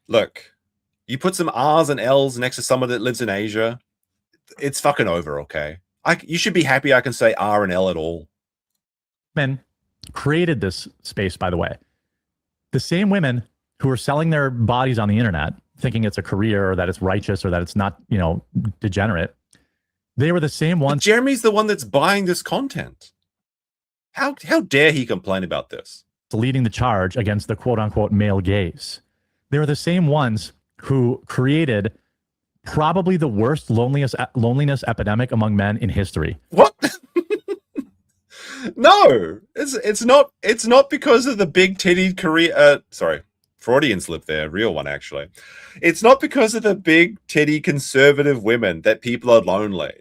Look, you put some R's and L's next to someone that lives in Asia, it's fucking over, okay? You should be happy I can say R and L at all. Women created this space, by the way. The same women who are selling their bodies on the internet, thinking it's a career or that it's righteous or that it's not, degenerate. They were the same ones. But Jeremy's the one that's buying this content. How dare he complain about this? Leading the charge against the quote unquote male gaze. They were the same ones who created probably the worst loneliness epidemic among men in history. What? No, it's not because of the big titty Korea. Sorry, Freudian slip there, real one actually. It's not because of the big titty conservative women that people are lonely.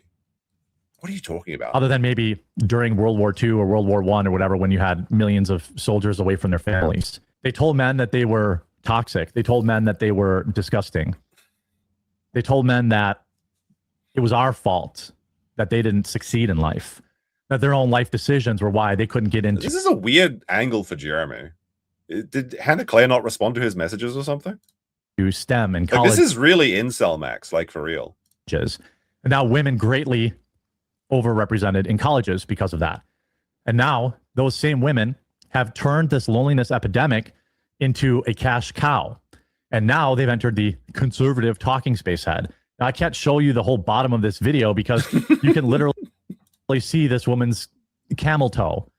What are you talking about? Other than maybe during World War II or World War I or whatever, when you had millions of soldiers away from their families. They told men that they were toxic. They told men that they were disgusting. They told men that it was our fault that they didn't succeed in life, that their own life decisions were why they couldn't get into. This is a weird angle for Jeremy. Did Hannah Claire not respond to his messages or something? To STEM and college. This is really incel max, like for real. And now women greatly overrepresented in colleges because of that. And now those same women have turned this loneliness epidemic into a cash cow. And now they've entered the conservative talking space head. Now, I can't show you the whole bottom of this video because you can literally see this woman's camel toe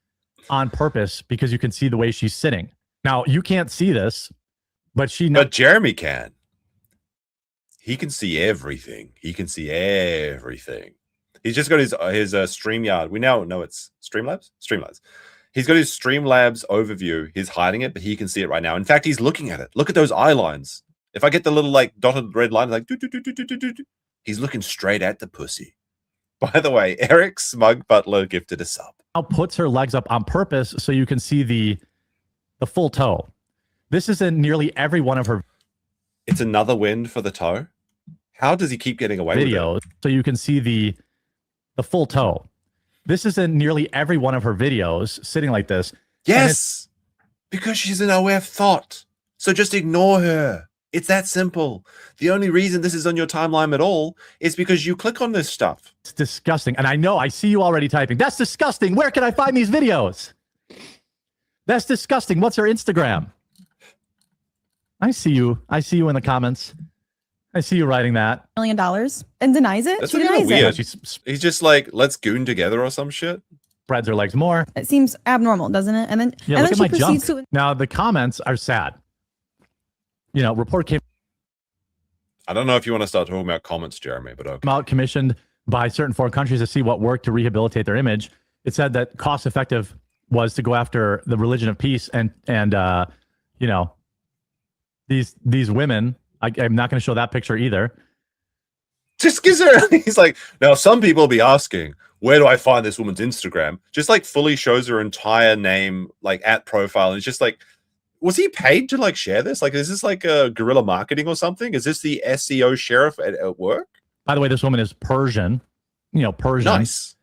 on purpose because you can see the way she's sitting. Now, you can't see this, but But Jeremy can. He can see everything. He can see everything. He's just got his StreamYard. We now know it's Streamlabs? Streamlabs. He's got his Streamlabs overview. He's hiding it, but he can see it right now. In fact, he's looking at it. Look at those eye lines. If I get the little like dotted red line, like he's looking straight at the pussy. By the way, Eric Smug Butler gifted a sub. Now puts her legs up on purpose so you can see the full toe. This is in nearly every one of her. It's another win for the toe. How does he keep getting away with it? So you can see the full toe. This is in nearly every one of her videos, sitting like this. Yes, because she's an OF thought. So just ignore her. It's that simple. The only reason this is on your timeline at all is because you click on this stuff. It's disgusting. And I know, I see you already typing. That's disgusting. Where can I find these videos? That's disgusting. What's her Instagram? I see you. I see you in the comments. I see you writing that. $1 million and denies it. That's She denies weird. it. He's just like, let's goon together or some shit. Spreads her legs more. It seems abnormal, doesn't it? And then, Yeah, and look then at she my proceeds junk. to. Now, the comments are sad. Report came I don't know if you want to start talking about comments, Jeremy, but okay. out commissioned by certain foreign countries to see what worked to rehabilitate their image. It said that cost effective was to go after the religion of peace and these women. I'm not going to show that picture either. Just gives her, he's like, now some people will be asking, where do I find this woman's Instagram? Just like fully shows her entire name, like at profile. And it's just like, was he paid to like share this? Like, is this like a guerrilla marketing or something? Is this the SEO sheriff at work? By the way, this woman is Persian. Persian. Nice.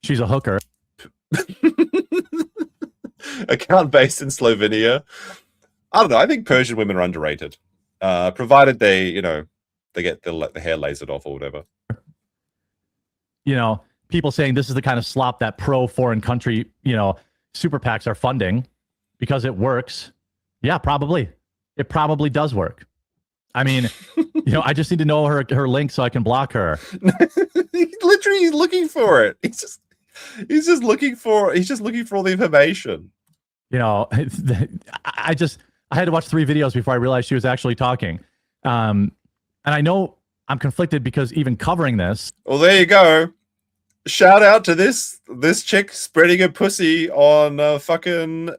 She's a hooker. Account based in Slovenia. I don't know. I think Persian women are underrated. Provided they, they get the hair lasered off or whatever. People saying this is the kind of slop that pro foreign country, super PACs are funding because it works. Yeah, probably. It probably does work. I mean, I just need to know her link so I can block her. He's looking for it. He's just looking for all the information. I had to watch 3 videos before I realized she was actually talking. And I know I'm conflicted because even covering this. Well, there you go. Shout out to this chick spreading her pussy on fucking.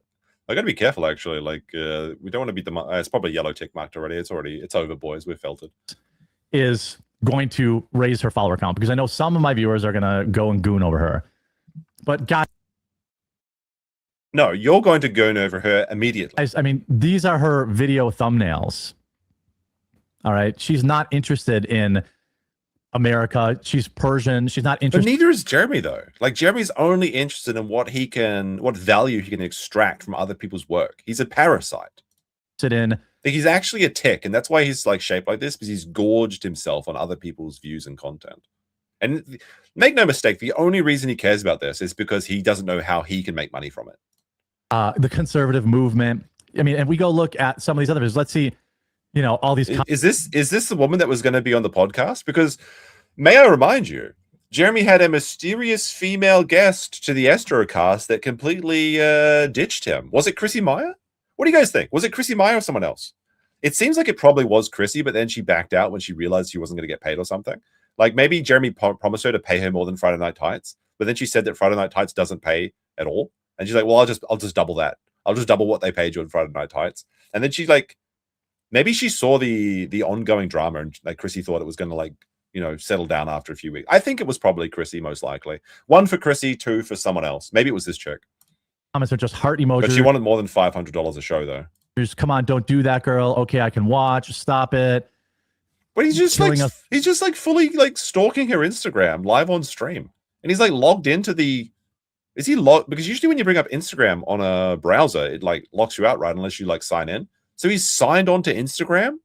I gotta be careful actually. Like we don't want to beat the. It's probably yellow tick marked already. It's over, boys. We've felt it. Is going to raise her follower count because I know some of my viewers are gonna go and goon over her. But God. No, you're going to goon over her immediately. I mean, these are her video thumbnails. All right. She's not interested in America. She's Persian. She's not interested. But neither is Jeremy, though. Like, Jeremy's only interested in what value he can extract from other people's work. He's a parasite. He's actually a tick, and that's why he's like shaped like this, because he's gorged himself on other people's views and content. And make no mistake, the only reason he cares about this is because he doesn't know how he can make money from it. The conservative movement I mean, and we go look at some of these other videos. Let's see, all these. Is this the woman that was going to be on the podcast? Because may I remind you, Jeremy had a mysterious female guest to the Astrocast that completely ditched him. Was it Chrissy Meyer? What do you guys think? Was it Chrissy Meyer or someone else? It seems like it probably was Chrissy, but then she backed out when she realized she wasn't going to get paid or something. Like maybe Jeremy promised her to pay her more than Friday Night Tights, but then she said that Friday Night Tights doesn't pay at all, and she's like, "Well, I'll just double that. I'll just double what they paid you on Friday Night Tights." And then she's like, maybe she saw the ongoing drama, and like Chrissy thought it was going to like settle down after a few weeks. I think it was probably Chrissy, most likely. 1 for Chrissy, 2 for someone else. Maybe it was this chick. Comments are just heart emojis. But she wanted more than $500 a show, though. Just come on, don't do that, girl. Okay, I can watch. Stop it. But he's just like fully like stalking her Instagram live on stream, and he's like logged into the. Is he logged? Because usually when you bring up Instagram on a browser, it like locks you out, right? Unless you like sign in. So he's signed on to Instagram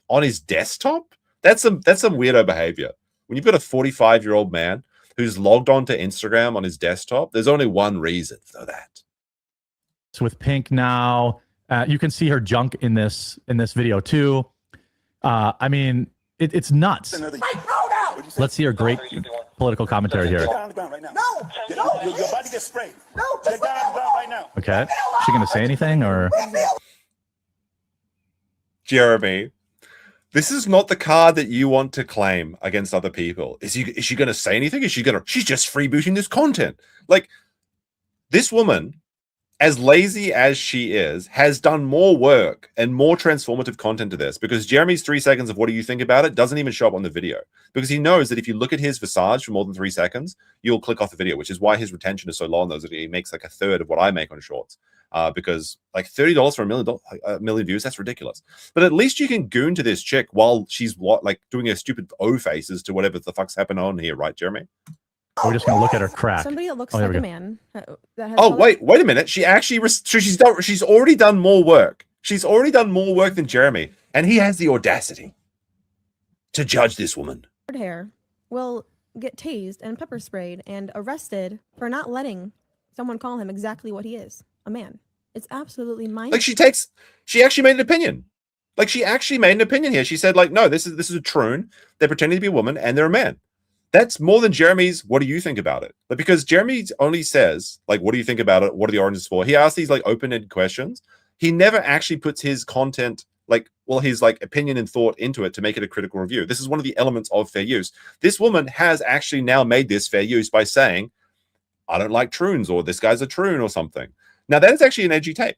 on his desktop. That's some weirdo behavior. When you've got a 45-year-old man who's logged on to Instagram on his desktop, there's only one reason for that. So with Pink now, you can see her junk in this video too. I mean, it's nuts. Let's see her great political commentary here. You're about to get sprayed. Get down on the ground right now. Okay, is she gonna say anything or? Jeremy, this is not the card that you want to claim against other people. Is she going to say anything? She's just freebooting this content. Like, this woman, as lazy as she is, has done more work and more transformative content to this, because Jeremy's 3 seconds of what do you think about it doesn't even show up on the video, because he knows that if you look at his visage for more than 3 seconds, you'll click off the video, which is why his retention is so low on those. He makes like a third of what I make on shorts. Because like $30 for a million views, that's ridiculous. But at least you can goon to this chick while she's like doing her stupid O faces to whatever the fuck's happening on here, right, Jeremy? We're just gonna look at her crack. Somebody that looks like a man. That has wait a minute. She actually she's already done more work. She's already done more work than Jeremy, and he has the audacity to judge this woman. Hair will get tased and pepper sprayed and arrested for not letting someone call him exactly what he is, a man. It's absolutely mindless. Like she actually made an opinion. Like she actually made an opinion here. She said like, no, this is a troon. They're pretending to be a woman and they're a man. That's more than Jeremy's. What do you think about it? But because Jeremy only says like, what do you think about it? What are the oranges for? He asks these like open-ended questions. He never actually puts his content his like opinion and thought into it to make it a critical review. This is one of the elements of fair use. This woman has actually now made this fair use by saying, I don't like troons, or this guy's a troon or something. Now that is actually an edgy take.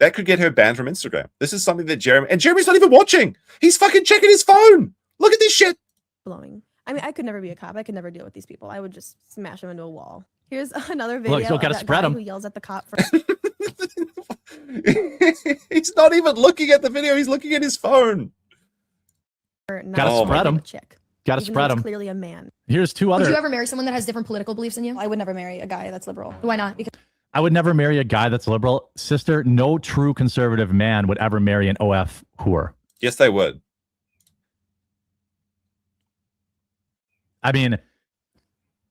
That could get her banned from Instagram. This is something that Jeremy's not even watching. He's fucking checking his phone. Look at this shit. Blowing. I mean, I could never be a cop. I could never deal with these people. I would just smash them into a wall. Here's another video of that guy who yells at the cop for He's not even looking at the video. He's looking at his phone. Gotta spread him. Gotta spread him. Clearly a man. Here's two other. Would you ever marry someone that has different political beliefs than you? I would never marry a guy that's liberal. Why not? Because I would never marry a guy that's liberal. Sister, no true conservative man would ever marry an OF whore. Yes, they would. I mean,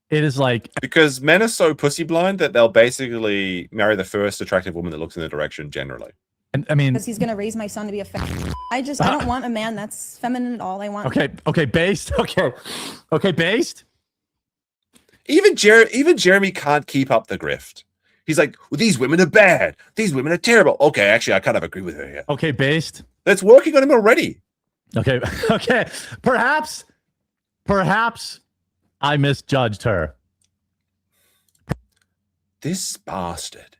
it is like... Because men are so pussy blind that they'll basically marry the first attractive woman that looks in their direction generally. And I mean... Because he's going to raise my son to be a feminine. I don't want a man that's feminine at all. I want... Okay, based. Okay, based. Even Jeremy can't keep up the grift. He's like, well, these women are bad. These women are terrible. Okay, actually, I kind of agree with her here. Okay, based. That's working on him already. Okay. Perhaps I misjudged her. This bastard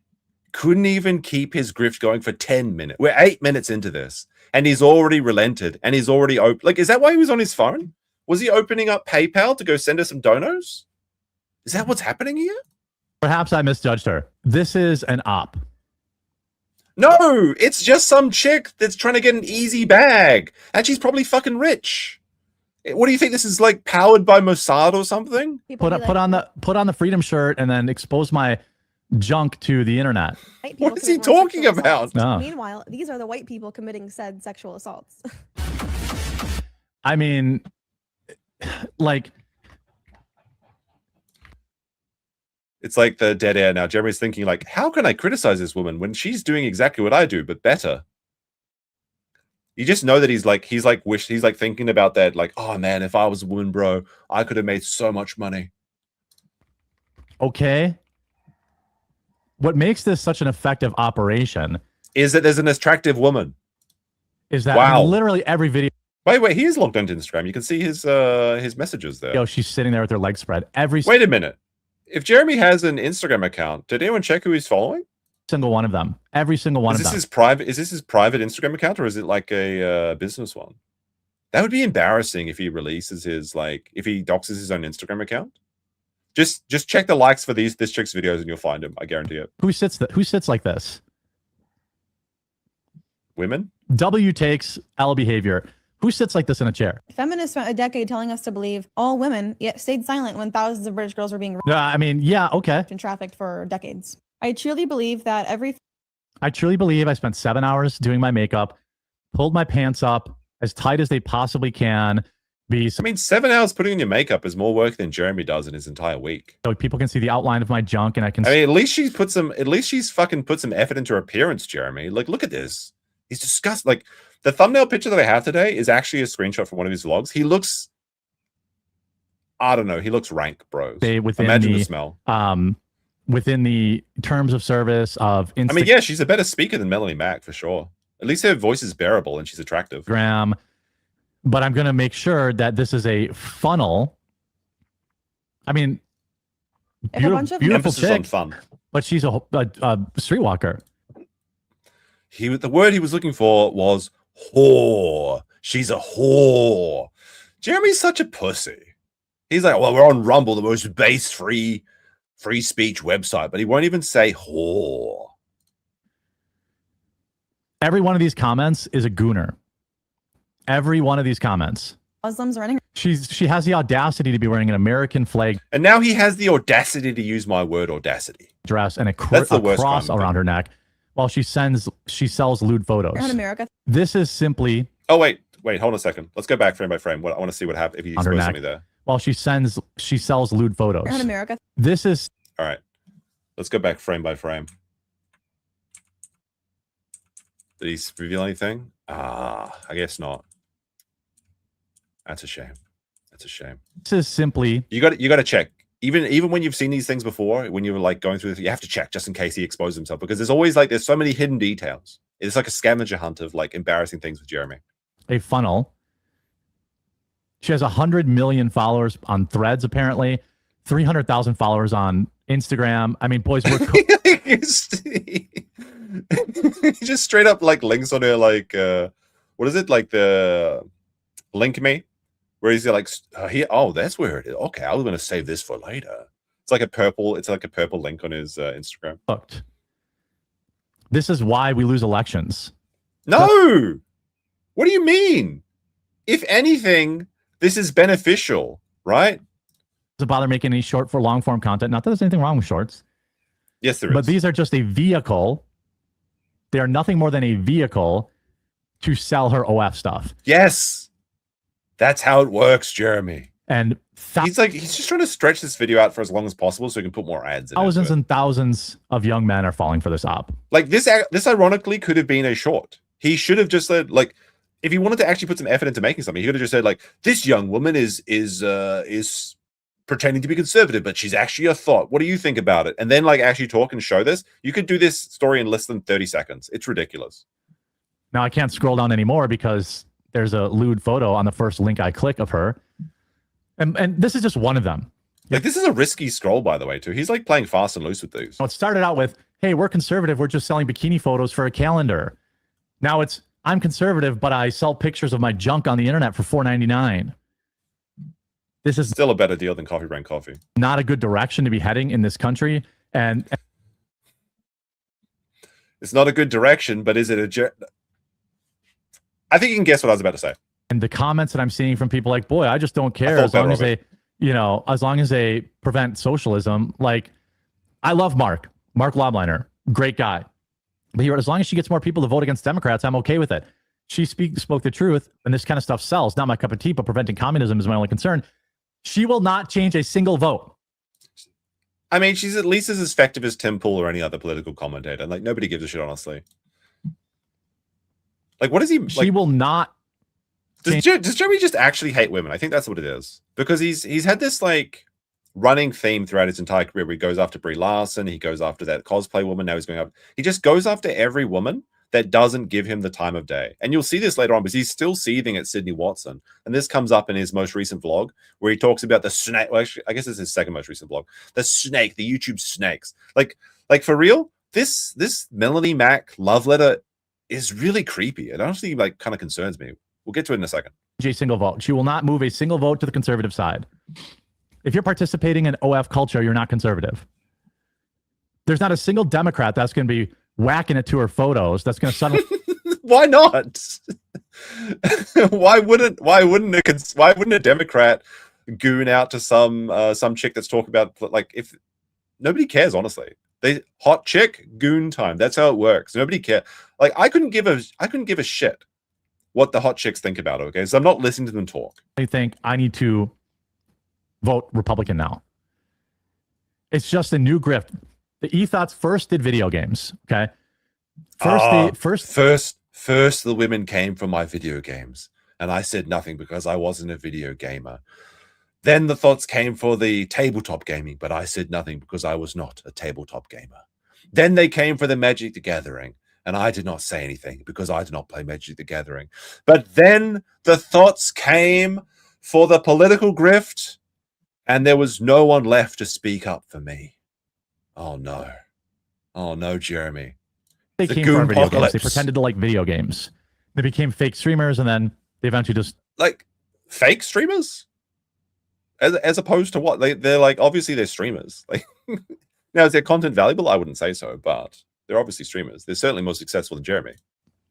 couldn't even keep his grift going for 10 minutes. We're 8 minutes into this, and he's already relented, and he's already open. Like, is that why he was on his phone? Was he opening up PayPal to go send us some donos? Is that what's happening here? Perhaps I misjudged her. This is an op. No, it's just some chick that's trying to get an easy bag, and she's probably fucking rich. What do you think? This is like powered by Mossad or something? Put on the freedom shirt and then expose my junk to the internet. What is he talking about? No. Meanwhile, these are the white people committing said sexual assaults. I mean, like, It's like the dead air now. Jeremy's thinking like, how can I criticize this woman when she's doing exactly what I do, but better? You just know that he's thinking about that, like, oh man, if I was a woman, bro, I could have made so much money. Okay. What makes this such an effective operation is that there's an attractive woman. Is that literally every video? Wait, he is logged into Instagram. You can see his messages there. Yo, she's sitting there with her legs spread. Wait a minute. If Jeremy has an Instagram account, did anyone check who he's following? Single one of them. Every single one of them. Is this his private Instagram account, or is it like a business one? That would be embarrassing if he releases his if he doxes his own Instagram account. Just check the likes for this chick's videos and you'll find him. I guarantee it. Who sits like this? Women? W takes L behavior. Who sits like this in a chair? Feminists spent a decade telling us to believe all women, yet stayed silent when thousands of British girls were being I mean, yeah, okay. and trafficked for decades. I truly believe that I spent 7 hours doing my makeup, pulled my pants up as tight as they possibly can. I mean, 7 hours putting on your makeup is more work than Jeremy does in his entire week. So people can see the outline of my junk, and I can. I mean, at least she's fucking put some effort into her appearance, Jeremy. Like, look at this. He's disgusting. Like, the thumbnail picture that I have today is actually a screenshot from one of his vlogs. He looks, I don't know. He looks rank, bros. Imagine the smell. Within the terms of service of Instagram. I mean, yeah, she's a better speaker than Melanie Mac for sure. At least her voice is bearable and she's attractive. But I'm going to make sure that this is a funnel. I mean, beautiful chick, on fun. But she's a streetwalker. The word he was looking for was whore. She's a whore. Jeremy's such a pussy. He's like, well, we're on Rumble, the most base free speech website, but he won't even say whore. Every one of these comments is a gooner. Every one of these comments. Muslims running. She has the audacity to be wearing an American flag. And now he has the audacity to use my word audacity. Dress and a cross around her neck while she sells lewd photos. In America. This is simply. Oh, wait, hold on a second. Let's go back frame by frame. I want to see what happens if he exposed something there. While she sells lewd photos. In America. This is. All right. Let's go back frame by frame. Did he reveal anything? I guess not. That's a shame. This is simply. You got to check. Even when you've seen these things before, when you're like going through this, you have to check just in case he exposed himself, because there's so many hidden details. It's like a scavenger hunt of like embarrassing things with Jeremy. A funnel. She has 100 million followers on Threads, apparently 300,000 followers on Instagram. I mean, boys, we're he just straight up like links on her what is it, like the link me, where he's like that's where it is. Okay, I was going to save this for later. It's like a purple link on his Instagram. Looked. This is why we lose elections. No, what do you mean? If anything, this is beneficial, right? Doesn't bother making any short for long form content. Not that there's anything wrong with shorts. Yes, there is. But these are just a vehicle. They are nothing more than a vehicle to sell her OF stuff. Yes, that's how it works, Jeremy. And he's just trying to stretch this video out for as long as possible so he can put more ads in. Thousands and thousands of young men are falling for this op. Like this ironically could have been a short. He should have just said, like, if he wanted to actually put some effort into making something, he could have just said, like, this young woman is pretending to be conservative, but she's actually a thought. What do you think about it? And then like actually talk and show this. You could do this story in less than 30 seconds. It's ridiculous. Now I can't scroll down anymore because there's a lewd photo on the first link I click of her. And this is just one of them. Like, this is a risky scroll, by the way, too. He's like playing fast and loose with these. Well, it started out with, hey, we're conservative. We're just selling bikini photos for a calendar. Now it's, I'm conservative, but I sell pictures of my junk on the internet for $4.99. This is still a better deal than Coffee Brand Coffee. Not a good direction to be heading in this country. And it's not a good direction, but is it I think you can guess what I was about to say. And the comments that I'm seeing from people like, boy, I just don't care as long as they prevent socialism. Like, I love Mark Lobliner, great guy. But as long as she gets more people to vote against Democrats, I'm okay with it. She spoke the truth, and this kind of stuff sells. Not my cup of tea, but preventing communism is my only concern. She will not change a single vote. I mean, she's at least as effective as Tim Pool or any other political commentator. Like, nobody gives a shit, honestly. Like, what is he? She will not. Does Jeremy just actually hate women? I think that's what it is. Because he's had this, like, running theme throughout his entire career where he goes after Brie Larson, he goes after that cosplay woman, now he's going up. He just goes after every woman that doesn't give him the time of day. And you'll see this later on because he's still seething at Sydney Watson. And this comes up in his most recent vlog where he talks about the snake. Well, actually, I guess it's his second most recent vlog. The snake, the YouTube snakes. Like for real, this Melanie Mac love letter is really creepy. It honestly like kind of concerns me. We'll get to it in a second. Single vote. She will not move a single vote to the conservative side. If you're participating in OF culture, you're not conservative. There's not a single Democrat that's going to be whacking it to her photos. That's going to suddenly. Why not? why wouldn't a Democrat goon out to some chick that's talking about, like, if nobody cares, honestly. They hot chick goon time. That's how it works. Nobody cares. Like, I couldn't give a shit what the hot chicks think about it. Okay, so I'm not listening to them talk. I think I need to vote Republican now. It's just a new grift. The Ethos first did video games. Okay, first the women came from my video games, and I said nothing because I wasn't a video gamer. Then the thoughts came for the tabletop gaming, but I said nothing because I was not a tabletop gamer. Then they came for the Magic the Gathering, and I did not say anything because I did not play Magic the Gathering. But then the thoughts came for the political grift, and there was no one left to speak up for me. Oh no. Oh no, Jeremy. They came for video games. They pretended to like video games. They became fake streamers, and then they eventually just like fake streamers? As opposed to what? They're like, obviously they're streamers. Like, now, is their content valuable? I wouldn't say so, but they're obviously streamers. They're certainly more successful than Jeremy.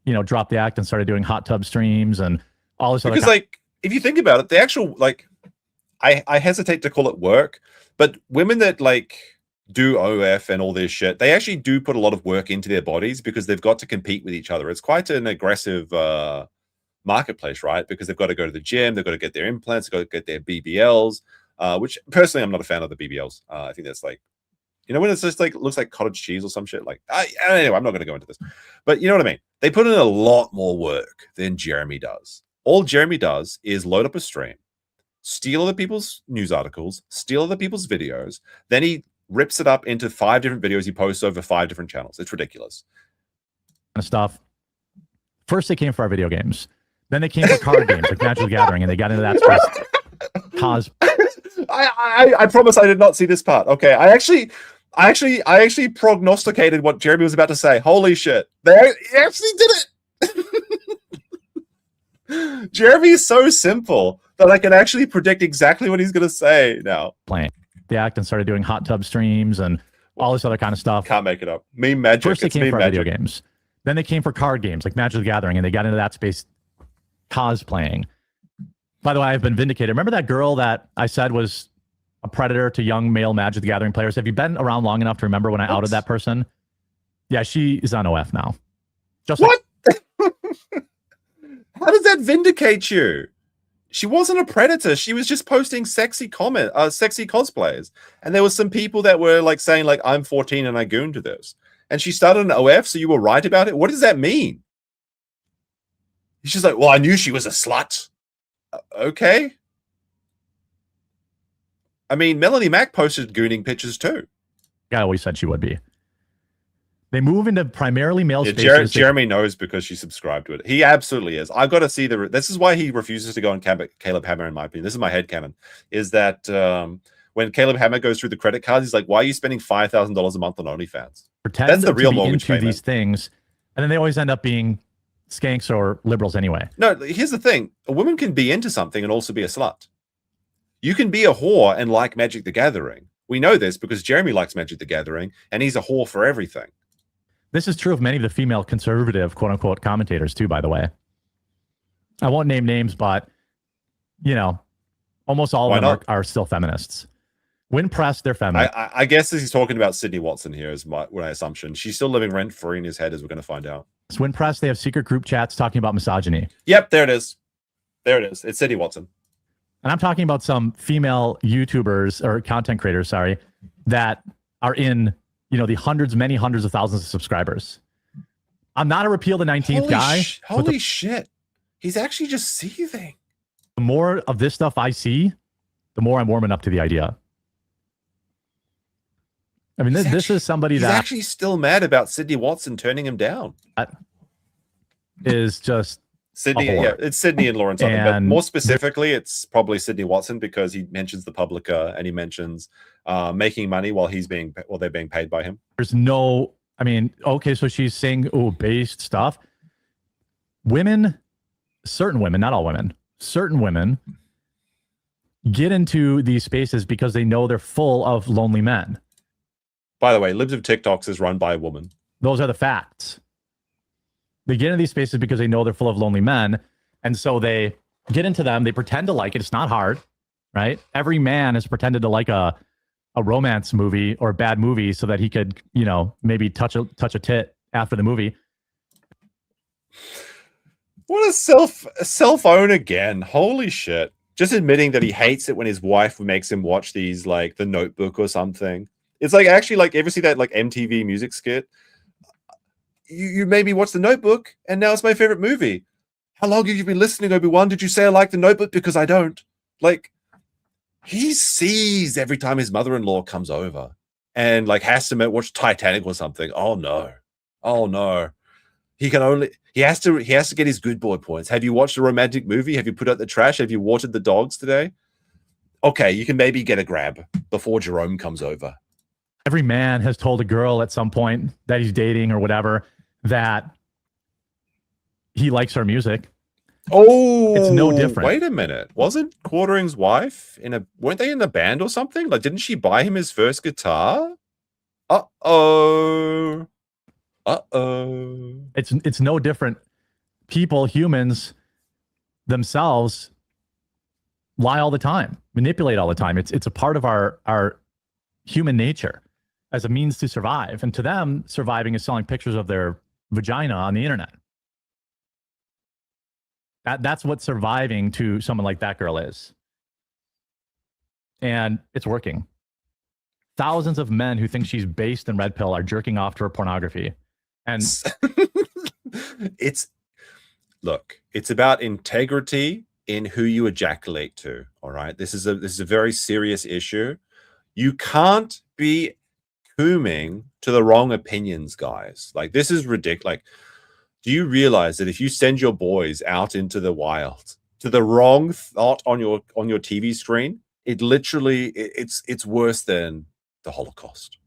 You know, dropped the act and started doing hot tub streams and all this other. Because, like, if you think about it, the actual, like, I hesitate to call it work, but women that like do OF and all this shit, they actually do put a lot of work into their bodies because they've got to compete with each other. It's quite an aggressive marketplace, right? Because they've got to go to the gym, they've got to get their implants, they've got to get their BBLs, which personally I'm not a fan of the BBLs. I think that's like, you know, when it's just like looks like cottage cheese or some shit. Like, anyway, I'm not going to go into this, but you know what I mean. They put in a lot more work than Jeremy does. All Jeremy does is load up a stream, steal other people's news articles, steal other people's videos, then he rips it up into 5 different videos he posts over 5 different channels. It's ridiculous. Stuff. First, they came for our video games. Then they came for card games like Magic the Gathering, and they got into that space. Cause I promise I did not see this part. Okay, I actually prognosticated what Jeremy was about to say. Holy shit. He actually did it. Jeremy is so simple that I can actually predict exactly what he's going to say now. Playing the act and started doing hot tub streams and all this other kind of stuff. Can't make it up. Meme magic. First, they came for video games. Then they came for card games like Magic the Gathering, and they got into that space cosplaying. By the way, I've been vindicated. Remember that girl that I said was a predator to young male Magic the Gathering players? Have you been around long enough to remember when I outed that person? Yeah, she is on OF now. Just what? How does that vindicate you? She wasn't a predator. She was just posting sexy cosplays. And there was some people that were like saying like, I'm 14 and I gooned to this. And she started an OF, so you were right about it? What does that mean? He's just like, well, I knew she was a slut. Okay. I mean, Melanie Mac posted gooning pictures too. I always said she would be. They move into primarily male spaces. Jeremy knows because she subscribed to it. He absolutely is. I've got to see this is why he refuses to go on Caleb Hammer, in my opinion. This is my headcanon. Is that when Caleb Hammer goes through the credit cards, he's like, why are you spending $5,000 a month on OnlyFans? That's the real mortgage payment. These things, and then they always end up being skanks or liberals anyway. No, here's the thing. A woman can be into something and also be a slut. You can be a whore and like Magic the Gathering. We know this because Jeremy likes Magic the Gathering, and he's a whore for everything. This is true of many of the female conservative, quote-unquote, commentators, too, by the way. I won't name names, but, you know, almost all of them are still feminists. When pressed, they're feminist. I guess he's talking about Sydney Watson here is my assumption. She's still living rent-free in his head, as we're going to find out. So when pressed, they have secret group chats talking about misogyny. Yep, there it is. There it is. It's Sydney Watson. And I'm talking about some female YouTubers or content creators, sorry, that are in, the hundreds, many hundreds of thousands of subscribers. I'm not a repeal the 19th guy. Holy shit. He's actually just seething. The more of this stuff I see, the more I'm warming up to the idea. I mean, this is somebody he's that actually still mad about Sydney Watson turning him down. Is just Sydney, yeah, it's Sydney and Lawrence. But more specifically, it's probably Sydney Watson because he mentions the Publica and he mentions making money while they're being paid by him. There's no, I mean, okay, so she's saying based stuff. Women, certain women, not all women, certain women get into these spaces because they know they're full of lonely men. By the way, Libs of TikToks is run by a woman. Those are the facts. They get into these spaces because they know they're full of lonely men. And so they get into them. They pretend to like it. It's not hard, right? Every man has pretended to like a romance movie or a bad movie so that he could, maybe touch a tit after the movie. What a self-own again. Holy shit. Just admitting that he hates it when his wife makes him watch these, like, The Notebook or something. It's like, actually, like, ever see that, like, MTV music skit? You made me watch The Notebook, and now it's my favorite movie. How long have you been listening, Obi-Wan? Did you say I like The Notebook? Because I don't. Like, he sees every time his mother-in-law comes over and, like, has to watch Titanic or something. Oh, no. Oh, no. He has to get his good boy points. Have you watched a romantic movie? Have you put out the trash? Have you watered the dogs today? Okay, you can maybe get a grab before Jerome comes over. Every man has told a girl at some point that he's dating or whatever that he likes her music. Oh, it's no different. Wait a minute. Wasn't Quartering's wife weren't they in the band or something? Like, didn't she buy him his first guitar? Uh-oh. It's no different. Humans themselves lie all the time, manipulate all the time. It's a part of our human nature as a means to survive. And to them, surviving is selling pictures of their vagina on the internet. That's what surviving to someone like that girl is. And it's working. Thousands of men who think she's based in red pill are jerking off to her pornography. And it's about integrity in who you ejaculate to. All right. This is a very serious issue. You can't be cooming to the wrong opinions, guys. Like, this is ridiculous. Like, do you realize that if you send your boys out into the wild to the wrong thought on your TV screen, it literally it's worse than the Holocaust?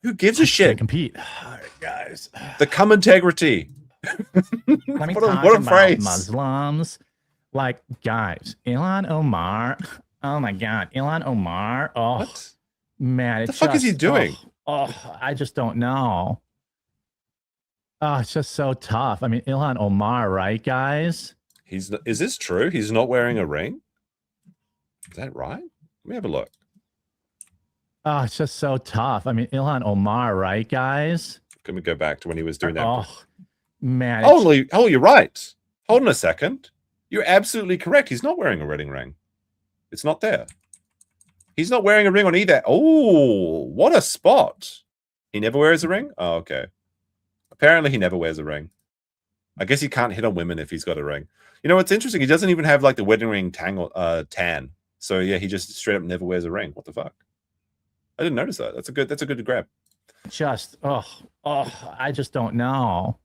Who gives a shit? Compete, guys. The cum integrity. What a phrase. Muslims, like, guys. Ilhan Omar. Oh my God, Ilhan Omar. Oh, what? Man, what the fuck is he doing? I just don't know. Oh, it's just so tough. I mean, Ilhan Omar, right, guys? Is this true? He's not wearing a ring? Is that right? Let me have a look. Oh, it's just so tough. I mean, Ilhan Omar, right, guys? Can we go back to when he was doing that? Oh, man. Oh, you're right. Hold on a second. You're absolutely correct. He's not wearing a wedding ring. It's not there. He's not wearing a ring on either. Oh, what a spot. He never wears a ring? Oh, okay. Apparently he never wears a ring. I guess he can't hit on women if he's got a ring. You know, what's interesting? He doesn't even have, like, the wedding ring tan. So, yeah, he just straight up never wears a ring. What the fuck? I didn't notice that. That's a good grab. Just, I just don't know.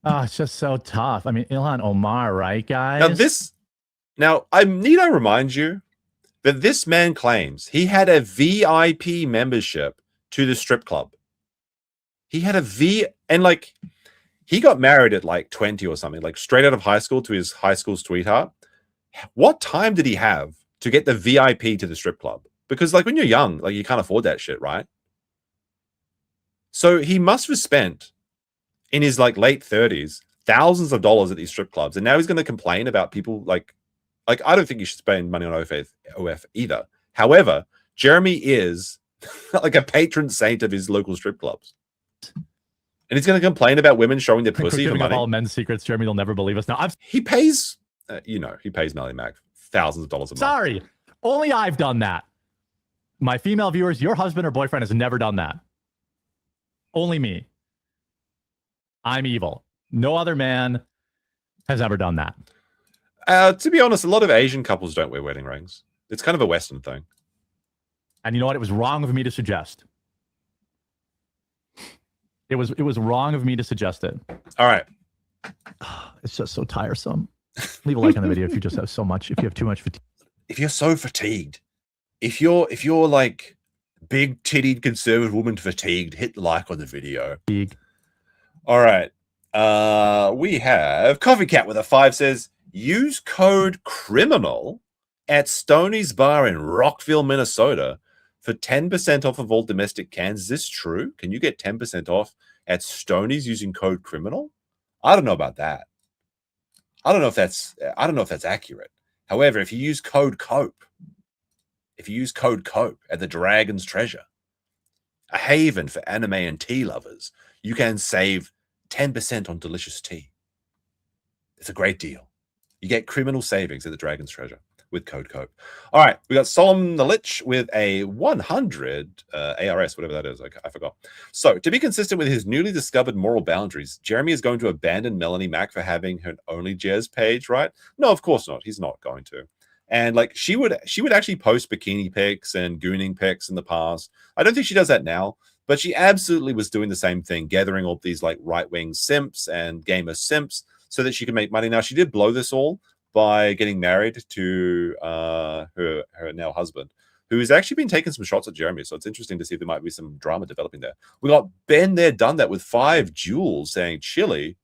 Oh, it's just so tough. I mean, Ilhan Omar, right, guys? Now, I remind you that this man claims he had a VIP membership to the strip club. He had and, like, he got married at, like, 20 or something, like, straight out of high school to his high school sweetheart. What time did he have to get the VIP to the strip club? Because, like, when you're young, like, you can't afford that shit, right? So he must have spent, in his, like, late 30s, thousands of dollars at these strip clubs. And now he's going to complain about people, like, I don't think you should spend money on OF either. However, Jeremy is, like, a patron saint of his local strip clubs. And he's going to complain about women showing their pussy for money. All men's secrets, Jeremy. They'll never believe us. Now, he pays, he pays Melly Mac thousands of dollars a month. Sorry. Only I've done that. My female viewers, your husband or boyfriend has never done that. Only me. I'm evil. No other man has ever done that. To be honest, a lot of Asian couples don't wear wedding rings. It's kind of a Western thing. And you know what? It was wrong of me to suggest. It was wrong of me to suggest it. All right. It's just so tiresome. Leave a like on the video if you just have if you have too much fatigue. If you're so fatigued, if you're like big tittied conservative woman fatigued, hit like on the video. All right. We have Coffee Cat with a 5 says, use code CRIMINAL at Stoney's Bar in Rockville, Minnesota for 10% off of all domestic cans. Is this true? Can you get 10% off at Stoney's using code CRIMINAL? I don't know about that. I don't know if that's accurate. However, if you use code COPE at the Dragon's Treasure, a haven for anime and tea lovers, you can save 10% on delicious tea. It's a great deal. You get criminal savings at the Dragon's Treasure with code COPE. All right, we got Solomon the Lich with a 100 ARS, whatever that is. I forgot. So, to be consistent with his newly discovered moral boundaries, Jeremy is going to abandon Melanie Mack for having her only Jez page, right? No, of course not. He's not going to. And like she would actually post bikini pics and gooning pics in the past. I don't think she does that now, but she absolutely was doing the same thing, gathering all these like right-wing simps and gamer simps so that she could make money. Now, she did blow this all by getting married to her now husband, who has actually been taking some shots at Jeremy. So it's interesting to see if there might be some drama developing there. We got Ben there, done that with 5 jewels saying chili.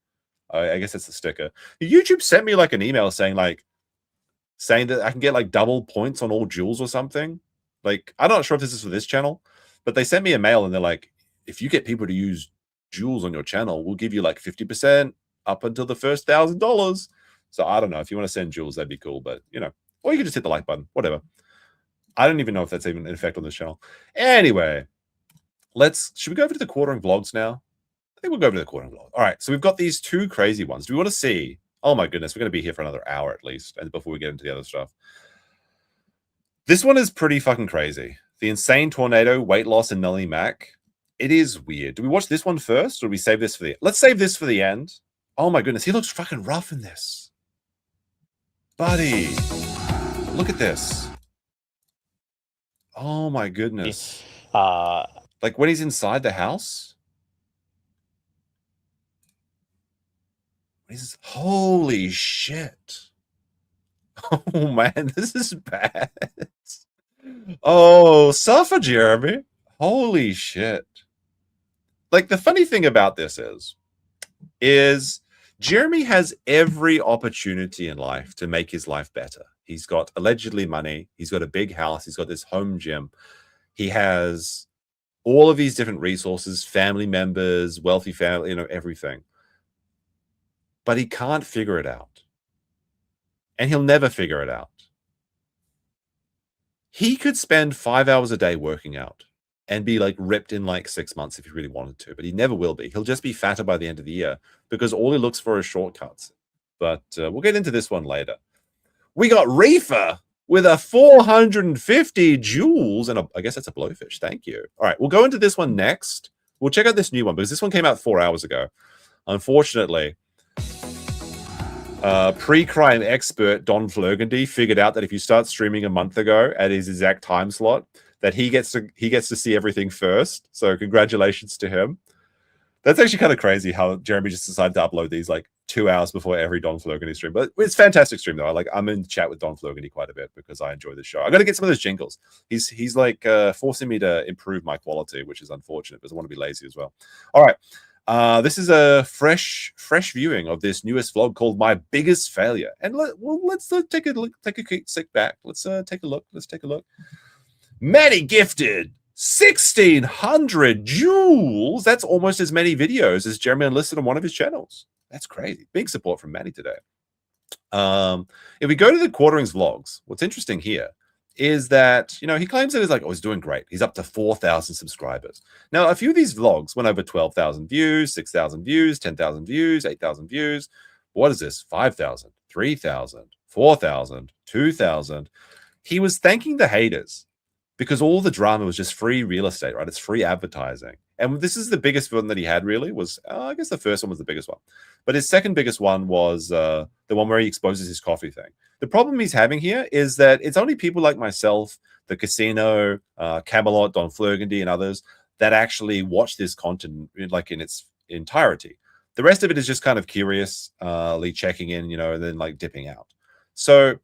I guess that's the sticker. YouTube sent me like an email saying that I can get like double points on all jewels or something. Like, I'm not sure if this is for this channel, but they sent me a mail and they're like, if you get people to use jewels on your channel, we'll give you like 50% up until the first $1,000. So I don't know. If you want to send jewels, that'd be cool. But, you know, or you can just hit the like button, whatever. I don't even know if that's even in effect on this channel. Anyway, should we go over to the quartering vlogs now? I think we'll go over to the quartering vlog. All right. So we've got these 2 crazy ones. Do we want to see? Oh my goodness. We're going to be here for another hour at least. And before we get into the other stuff. This one is pretty fucking crazy. The insane tornado, weight loss, and Melanie Mack. It is weird. Do we watch this one first or do we save this for the... Let's save this for the end. Oh my goodness. He looks fucking rough in this. Buddy, look at this. Oh my goodness. Like when he's inside the house. Holy shit. Oh man, this is bad. Oh, suffer, Jeremy. Holy shit. Like the funny thing about this is Jeremy has every opportunity in life to make his life better. He's got allegedly money. He's got a big house. He's got this home gym. He has all of these different resources, family members, wealthy family, you know, everything. But he can't figure it out. And he'll never figure it out. He could spend 5 hours a day working out and be like ripped in like 6 months if he really wanted to, but he never will be. He'll just be fatter by the end of the year because all he looks for is shortcuts. But we'll get into this one later. We got Reefer with a 450 joules, and I guess that's a blowfish. Thank you. All right, we'll go into this one next. We'll check out this new one because this one came out 4 hours ago. Unfortunately, pre-crime expert Don Flurgandy figured out that if you start streaming a month ago at his exact time slot, that he gets to see everything first. So congratulations to him. That's actually kind of crazy how Jeremy just decided to upload these like 2 hours before every Don Flurgandy stream. But it's fantastic stream though. I'm in chat with Don Flurgandy quite a bit because I enjoy the show. I got to get some of those jingles. He's like forcing me to improve my quality, which is unfortunate because I want to be lazy as well. All right. This is a fresh viewing of this newest vlog called My Biggest Failure. And let's take a look, sit back. Let's take a look. Maddie gifted 1,600 joules. That's almost as many videos as Jeremy enlisted on one of his channels. That's crazy. Big support from Maddie today. If we go to the Quarterings vlogs, what's interesting here is that, you know, he claims that he's doing great. He's up to 4,000 subscribers. Now, a few of these vlogs went over 12,000 views, 6,000 views, 10,000 views, 8,000 views. What is this? 5,000, 3,000, 4,000, 2,000. He was thanking the haters because all the drama was just free real estate, right? It's free advertising. And this is the biggest one that he had, really, was, I guess the first one was the biggest one. But his second biggest one was the one where he exposes his coffee thing. The problem he's having here is that it's only people like myself, the Casino, Camelot, Don Flurgundy, and others that actually watch this content like in its entirety. The rest of it is just kind of curiously checking in, you know, and then like dipping out. So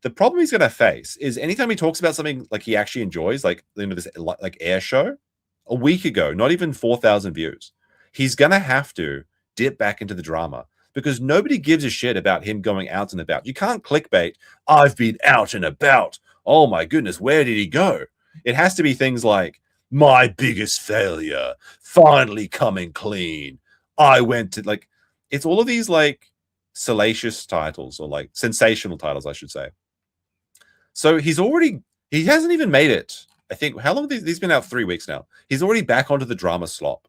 the problem he's going to face is anytime he talks about something like he actually enjoys, like, you know, this like air show, a week ago, not even 4,000 views, he's going to have to dip back into the drama because nobody gives a shit about him going out and about. You can't clickbait, I've been out and about. Oh my goodness, where did he go? It has to be things like, my biggest failure, finally coming clean. I went to, like, it's all of these like salacious titles, or like sensational titles, I should say. So he hasn't even made it. I think, how long have these been out? 3 weeks now. He's already back onto the drama slop.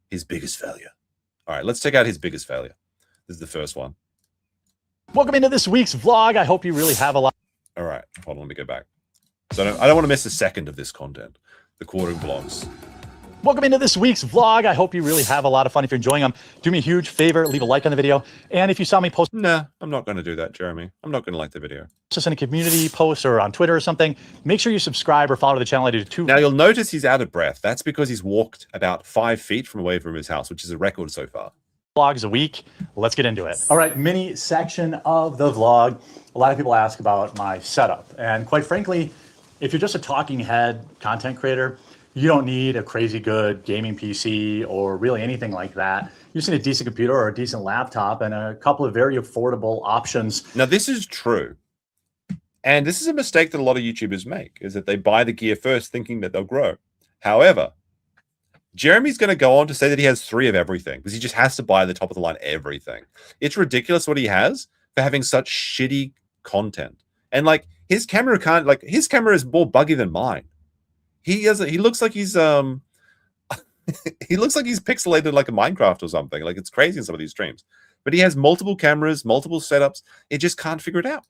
His biggest failure. All right, let's check out his biggest failure. This is the first one. Welcome into this week's vlog. I hope you really have a lot. All right, hold on, let me go back. So I don't want to miss a second of this content. The quartering vlogs. Welcome into this week's vlog. I hope you really have a lot of fun. If you're enjoying them, do me a huge favor, leave a like on the video. And if you saw me post, nah, I'm not going to do that, Jeremy. I'm not going to like the video. Just in a community post or on Twitter or something, make sure you subscribe or follow the channel. I do 2. Now you'll notice he's out of breath. That's because he's walked about 5 feet from away from his house, which is a record so far. Vlogs a week. Let's get into it. All right, mini section of the vlog. A lot of people ask about my setup, and quite frankly, if you're just a talking head content creator, you don't need a crazy good gaming PC or really anything like that. You just need a decent computer or a decent laptop and a couple of very affordable options. Now, this is true. And this is a mistake that a lot of YouTubers make, is that they buy the gear first thinking that they'll grow. However, Jeremy's going to go on to say that he has 3 of everything because he just has to buy the top of the line everything. It's ridiculous what he has for having such shitty content. And like his camera his camera is more buggy than mine. He looks like he's he looks like he's pixelated like a Minecraft or something. Like, it's crazy in some of these streams. But he has multiple cameras, multiple setups. It just can't figure it out.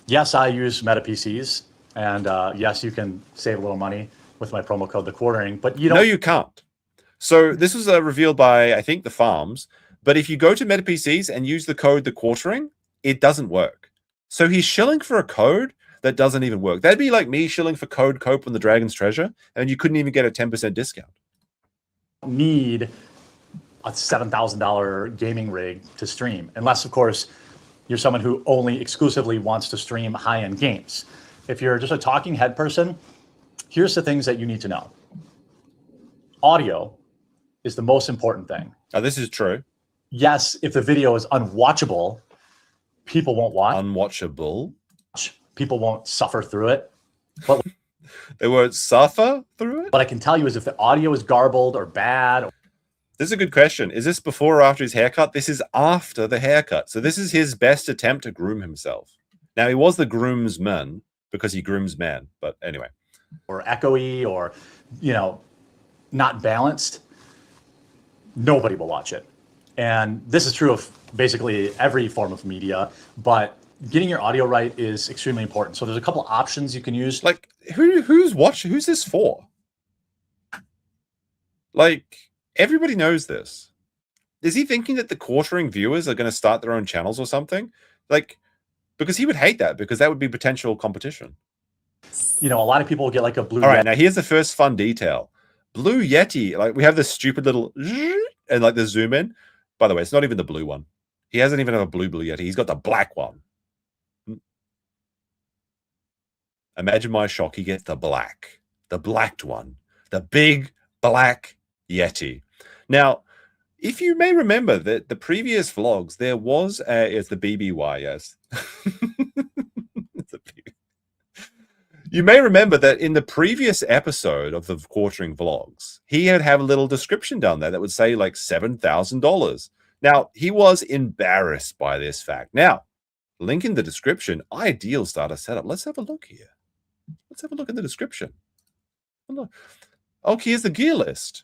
Yes, I use Meta PCs, and yes, you can save a little money with my promo code, The Quartering, but you don't. No, you can't. So this was revealed by, I think, the farms. But if you go to Meta PCs and use the code The Quartering, it doesn't work. So he's shilling for a code that doesn't even work. That'd be like me shilling for code Cope on the Dragon's Treasure, and you couldn't even get a 10% discount. Need a $7,000 gaming rig to stream, unless, of course, you're someone who only exclusively wants to stream high-end games. If you're just a talking head person, here's the things that you need to know. Audio is the most important thing. Now, this is true. Yes, if the video is unwatchable, people won't watch. Unwatchable? People won't suffer through it. But they won't suffer through it? What I can tell you is if the audio is garbled or bad. This is a good question. Is this before or after his haircut? This is after the haircut. So this is his best attempt to groom himself. Now, he was the groomsman because he grooms man. But anyway. Or echoey or, you know, not balanced. Nobody will watch it. And this is true of basically every form of media. But getting your audio right is extremely important. So there's a couple options you can use. Like, who's watching? Who's this for? Like, everybody knows this. Is he thinking that the Quartering viewers are going to start their own channels or something? Like, because he would hate that, because that would be potential competition. You know, a lot of people get like a Blue All right, Yeti. now here's the first fun detail. Blue Yeti, like, we have this stupid little and like the zoom in. By the way, it's not even the blue one. He hasn't even have a blue Yeti. He's got the black one. Imagine my shock. He gets the blacked one, the big black Yeti. Now, if you may remember that the previous vlogs, there was it's the BBY, yes. You may remember that in the previous episode of the Quartering vlogs, he had have a little description down there that would say like $7,000. Now, he was embarrassed by this fact. Now, link in the description, ideal starter setup. Let's have a look here. Let's have a look in the description. Look. Oh, here's the gear list.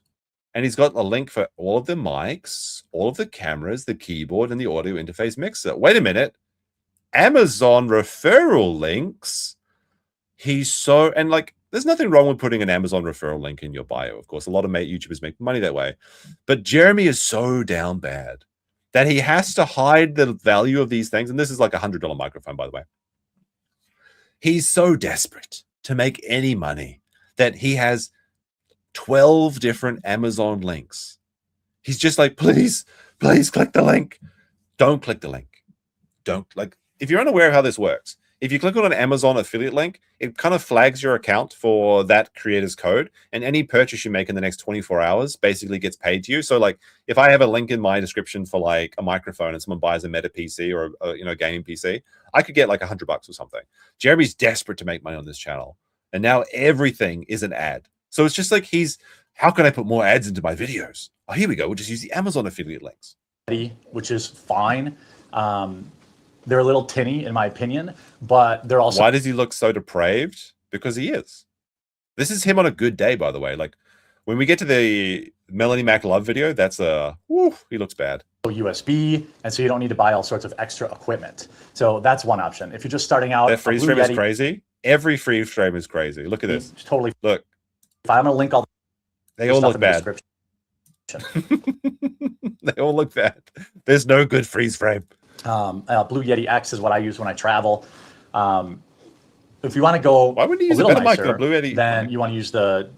And he's got a link for all of the mics, all of the cameras, the keyboard, and the audio interface mixer. Wait a minute. Amazon referral links. he's so, and like, there's nothing wrong with putting an Amazon referral link in your bio. Of course, a lot of YouTubers make money that way, but Jeremy is so down bad that he has to hide the value of these things. And this is like $100 microphone, by the way. He's so desperate to make any money that he has 12 different Amazon links. He's just like, please click the link. Don't click the link. Don't, like, if you're unaware of how this works, if you click on an Amazon affiliate link, it kind of flags your account for that creator's code, and any purchase you make in the next 24 hours basically gets paid to you. So like, if I have a link in my description for like a microphone and someone buys a Meta PC or a gaming PC, I could get like $100 or something. Jeremy's desperate to make money on this channel, and now everything is an ad. So it's just like, how can I put more ads into my videos? Oh, here we go. We'll just use the Amazon affiliate links. Which is fine. They're a little tinny, in my opinion, but they're also... Why does he look so depraved? Because he is. This is him on a good day, by the way. Like, when we get to the Melanie Mac Love video, that's he looks bad. USB, and so you don't need to buy all sorts of extra equipment. So that's one option. If you're just starting out... That freeze frame is crazy. Every freeze frame is crazy. Look at this. Totally. Look. If I'm going to link all... They all look bad. They all look bad. There's no good freeze frame. Blue Yeti X is what I use when I travel. If you want to go why would you use a little better mic than nicer, a Blue Yeti? then you want to use the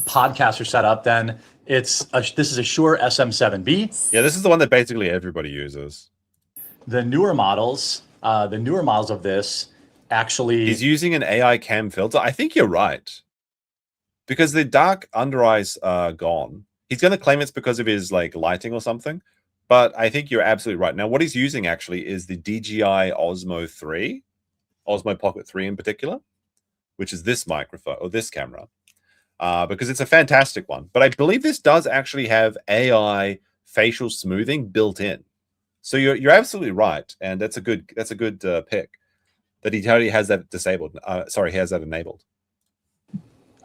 podcaster setup. Then this is a Shure SM7B. Yeah, this is the one that basically everybody uses. The newer models of this actually... He's using an AI cam filter. I think you're right, because the dark under eyes are gone. He's going to claim it's because of his like lighting or something. But I think you're absolutely right. Now, what he's using actually is the DJI Osmo 3, Osmo Pocket 3 in particular, which is this microphone or this camera, because it's a fantastic one. But I believe this does actually have AI facial smoothing built in. So you're absolutely right, and that's a good pick. That he totally has that disabled. He has that enabled.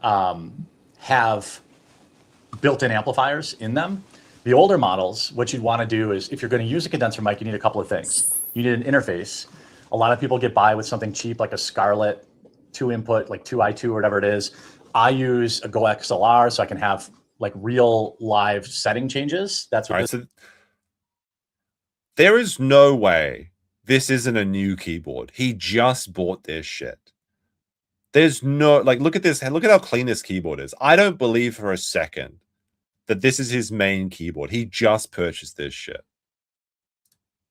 Have built-in amplifiers in them. The older models, what you'd want to do is, if you're going to use a condenser mic, you need a couple of things. You need an interface. A lot of people get by with something cheap like a Scarlett 2-input, like 2i2 or whatever it is. I use a Go XLR so I can have like real live setting changes. That's what. So there is no way this isn't a new keyboard. He just bought this shit. There's no, like, look at this. Look at how clean this keyboard is. I don't believe for a second that this is his main keyboard. He just purchased this shit.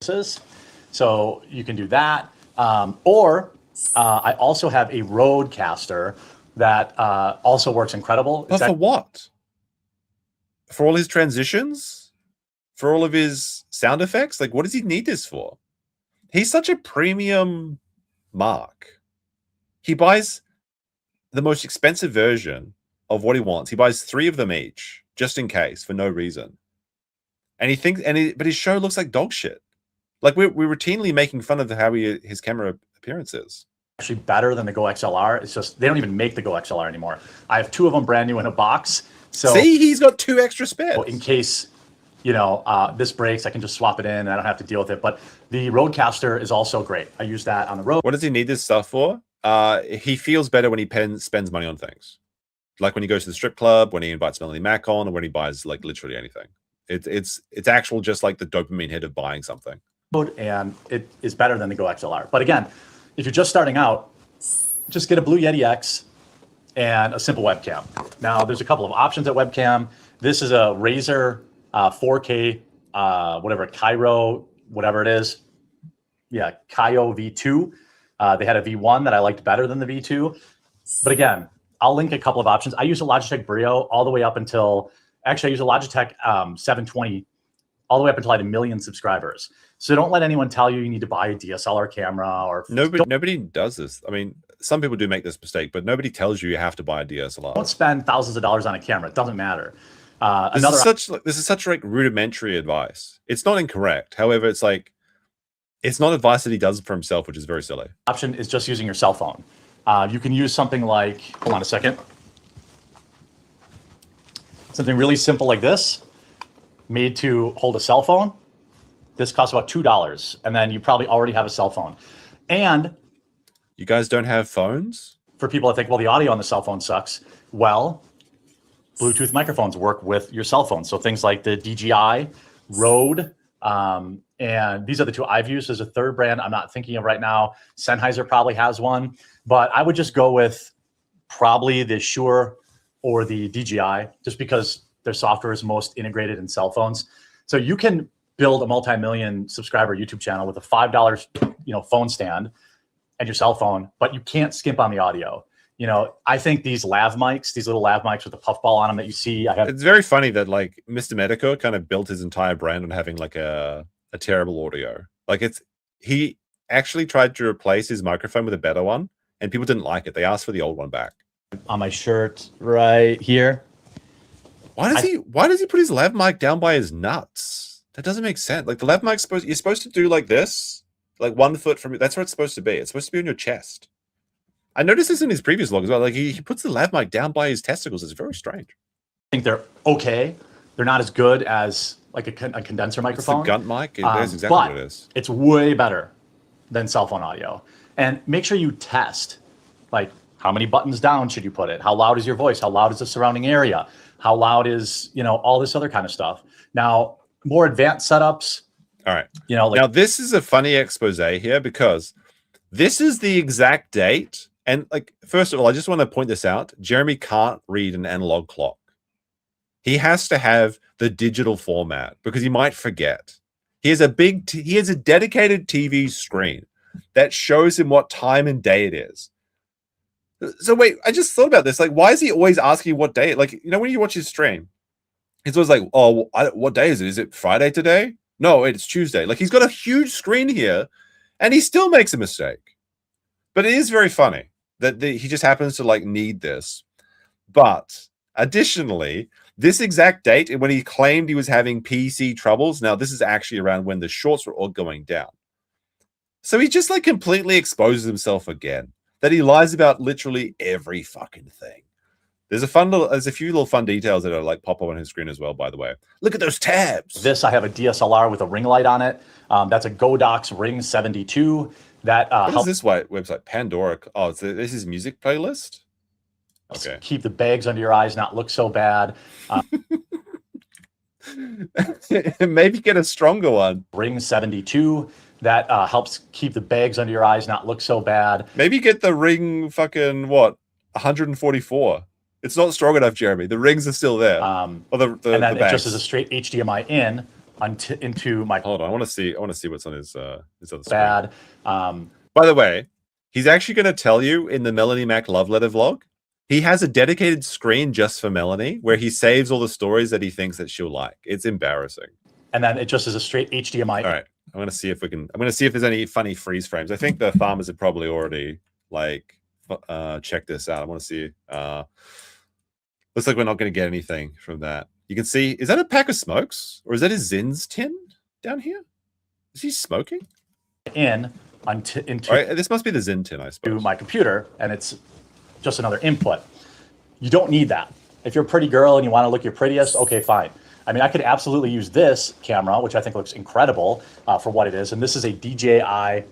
So you can do that. Or I also have a Rodecaster that also works incredible. But for what? For all his transitions? For all of his sound effects? Like, what does he need this for? He's such a premium mark. He buys the most expensive version of what he wants. He buys 3 of them each, just in case, for no reason. And he thinks, but his show looks like dog shit. Like we're routinely making fun of how his camera appearance is. Actually better than the Go XLR. It's just they don't even make the Go XLR anymore. I have 2 of them brand new in a box. So see, he's got 2 extra spares. In case this breaks, I can just swap it in and I don't have to deal with it. But the Rodecaster is also great. I use that on the road. What does he need this stuff for? He feels better when he spends money on things. Like when he goes to the strip club, when he invites Melanie Mac on, or when he buys like literally anything. It's actual just like the dopamine hit of buying something. And it is better than the Go XLR. But again, if you're just starting out, just get a Blue Yeti X and a simple webcam. Now, there's a couple of options at webcam. This is a Razer 4K, Cairo, whatever it is. Yeah, Kaio V2. They had a V1 that I liked better than the V2. But again, I'll link a couple of options. I use a Logitech Brio all the way up until, actually I use a Logitech 720 all the way up until I had 1 million subscribers. So don't let anyone tell you need to buy a DSLR camera or... Nobody does this. I mean, some people do make this mistake, but nobody tells you have to buy a DSLR. Don't spend thousands of dollars on a camera. It doesn't matter. This is such like rudimentary advice. It's not incorrect. However, it's like, it's not advice that he does for himself, which is very silly. Option is just using your cell phone. You can use something like, hold on a second. Something really simple like this, made to hold a cell phone. This costs about $2, and then you probably already have a cell phone. And You guys don't have phones? For people that think, well, the audio on the cell phone sucks. Well, Bluetooth microphones work with your cell phone. So things like the DJI, Rode, and these are the two I've used. There's a third brand I'm not thinking of right now. Sennheiser probably has one, but I would just go with probably the Shure or the DJI, just because their software is most integrated in cell phones. So you can build a multi-million subscriber YouTube channel with a $5, phone stand and your cell phone, but you can't skimp on the audio. I think these lav mics, these little lav mics with the puffball on them that you see, it's very funny that like Mr. Medico kind of built his entire brand on having like a terrible audio. Like he actually tried to replace his microphone with a better one, and people didn't like it. They asked for the old one back. On my shirt right here. Why does he put his lav mic down by his nuts? That doesn't make sense. Like the lav mic you're supposed to do like this, like 1 foot from it. That's where it's supposed to be. It's supposed to be on your chest. I noticed this in his previous vlog as well. Like he puts the lav mic down by his testicles. It's very strange. I think they're okay. They're not as good as like a condenser microphone. It's the gun mic. That's exactly what it is. It's way better than cell phone audio. And make sure you test, like how many buttons down should you put it? How loud is your voice? How loud is the surrounding area? How loud is, all this other kind of stuff. Now, more advanced setups. All right. Now this is a funny expose here because this is the exact date. And like, first of all, I just want to point this out. Jeremy can't read an analog clock. He has to have the digital format because he might forget. He has a dedicated TV screen that shows him what time and day it is. So wait, I just thought about this. Like, why is he always asking what day? Like, when you watch his stream, it's always like, oh, what day is it? Is it Friday today? No, it's Tuesday. Like, he's got a huge screen here, and he still makes a mistake. But it is very funny that he just happens to like need this. But additionally, this exact date when he claimed he was having PC troubles, now this is actually around when the shorts were all going down. So he just like completely exposes himself again. That he lies about literally every fucking thing. There's a few little fun details that are like pop up on his screen as well, by the way. Look at those tabs. This, I have a DSLR with a ring light on it. That's a Godox Ring 72. That what is this website? Pandora. Oh, this is music playlist. Okay. Keep the bags under your eyes, not look so bad. Maybe get a stronger one. Ring 72. That helps keep the bags under your eyes, not look so bad. Maybe get the Ring fucking 144. It's not strong enough, Jeremy. The rings are still there. And then it just is a straight HDMI in into my. Hold on, I want to see what's on his other bad. By the way, he's actually going to tell you in the Melanie Mac love letter vlog. He has a dedicated screen just for Melanie where he saves all the stories that he thinks that she'll like. It's embarrassing. And then it just is a straight HDMI. All right. I'm going to see if there's any funny freeze frames. I think the farmers have probably already like checked this out. I want to see. Looks like we're not going to get anything from that. You can see, is that a pack of smokes or is that his Zins tin down here? Is he smoking? Into right, this must be the Zin tin, I suppose. To my computer, and it's just another input. You don't need that. If you're a pretty girl and you want to look your prettiest, okay, fine. I mean, I could absolutely use this camera, which I think looks incredible for what it is. And this is a DJI,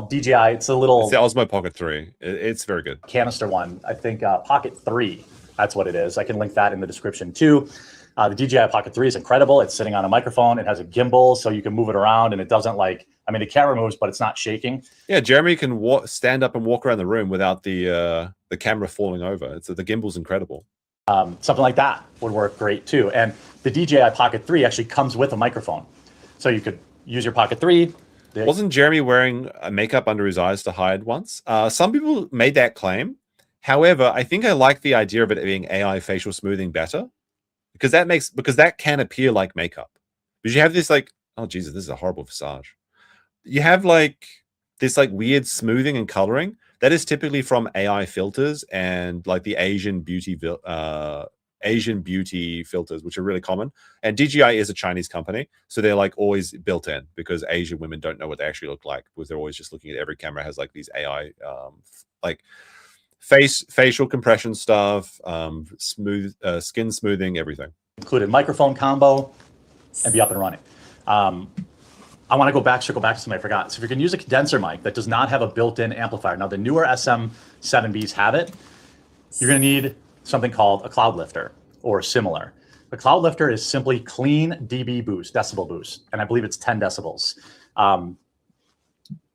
DJI, it's a little... It's the Osmo Pocket 3. It's very good. Canister one. I think Pocket 3, that's what it is. I can link that in the description too. The DJI Pocket 3 is incredible. It's sitting on a microphone. It has a gimbal, so you can move it around, and it doesn't the camera moves, but it's not shaking. Yeah, Jeremy can stand up and walk around the room without the camera falling over. The gimbal's incredible. Something like that would work great too. And the DJI Pocket 3 actually comes with a microphone. So you could use your Pocket 3. Wasn't Jeremy wearing makeup under his eyes to hide once? Some people made that claim. However, I think I like the idea of it being AI facial smoothing better because that can appear like makeup. Because you have this oh Jesus, this is a horrible visage. You have this weird smoothing and coloring that is typically from AI filters and the Asian beauty filters, which are really common. And DJI is a Chinese company, so they're always built in because Asian women don't know what they actually look like because they're always just looking at every camera has these AI facial compression stuff, smooth skin smoothing, everything. Included microphone combo and be up and running. I want to circle back to something I forgot. So if you're going to use a condenser mic that does not have a built-in amplifier, now the newer SM7Bs have it, you're going to need something called a cloud lifter or similar. The cloud lifter is simply clean dB boost, decibel boost, and I believe it's 10 decibels.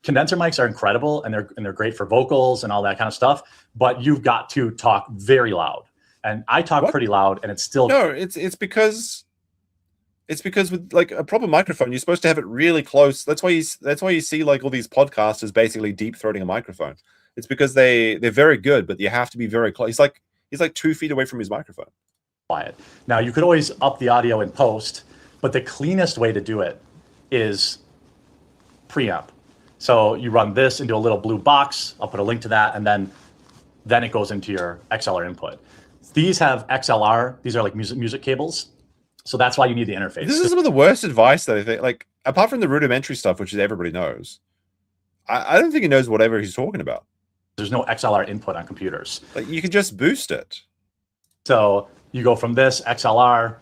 Condenser mics are incredible, and they're great for vocals and all that kind of stuff, but you've got to talk very loud. And I talk pretty loud, and it's still... No, it's because with like a proper microphone, you're supposed to have it really close. That's why you see like all these podcasters basically deep throating a microphone. It's because they're very good, but you have to be very close. He's like 2 feet away from his microphone. Quiet. Now you could always up the audio in post, but the cleanest way to do it is preamp. So you run this into a little blue box. I'll put a link to that, and then it goes into your XLR input. These have XLR. These are like music cables. So that's why you need the interface. This is some of the worst advice that I think, like, apart from the rudimentary stuff, which everybody knows. I don't think he knows whatever he's talking about. There's no XLR input on computers. Like, you can just boost it. So you go from this XLR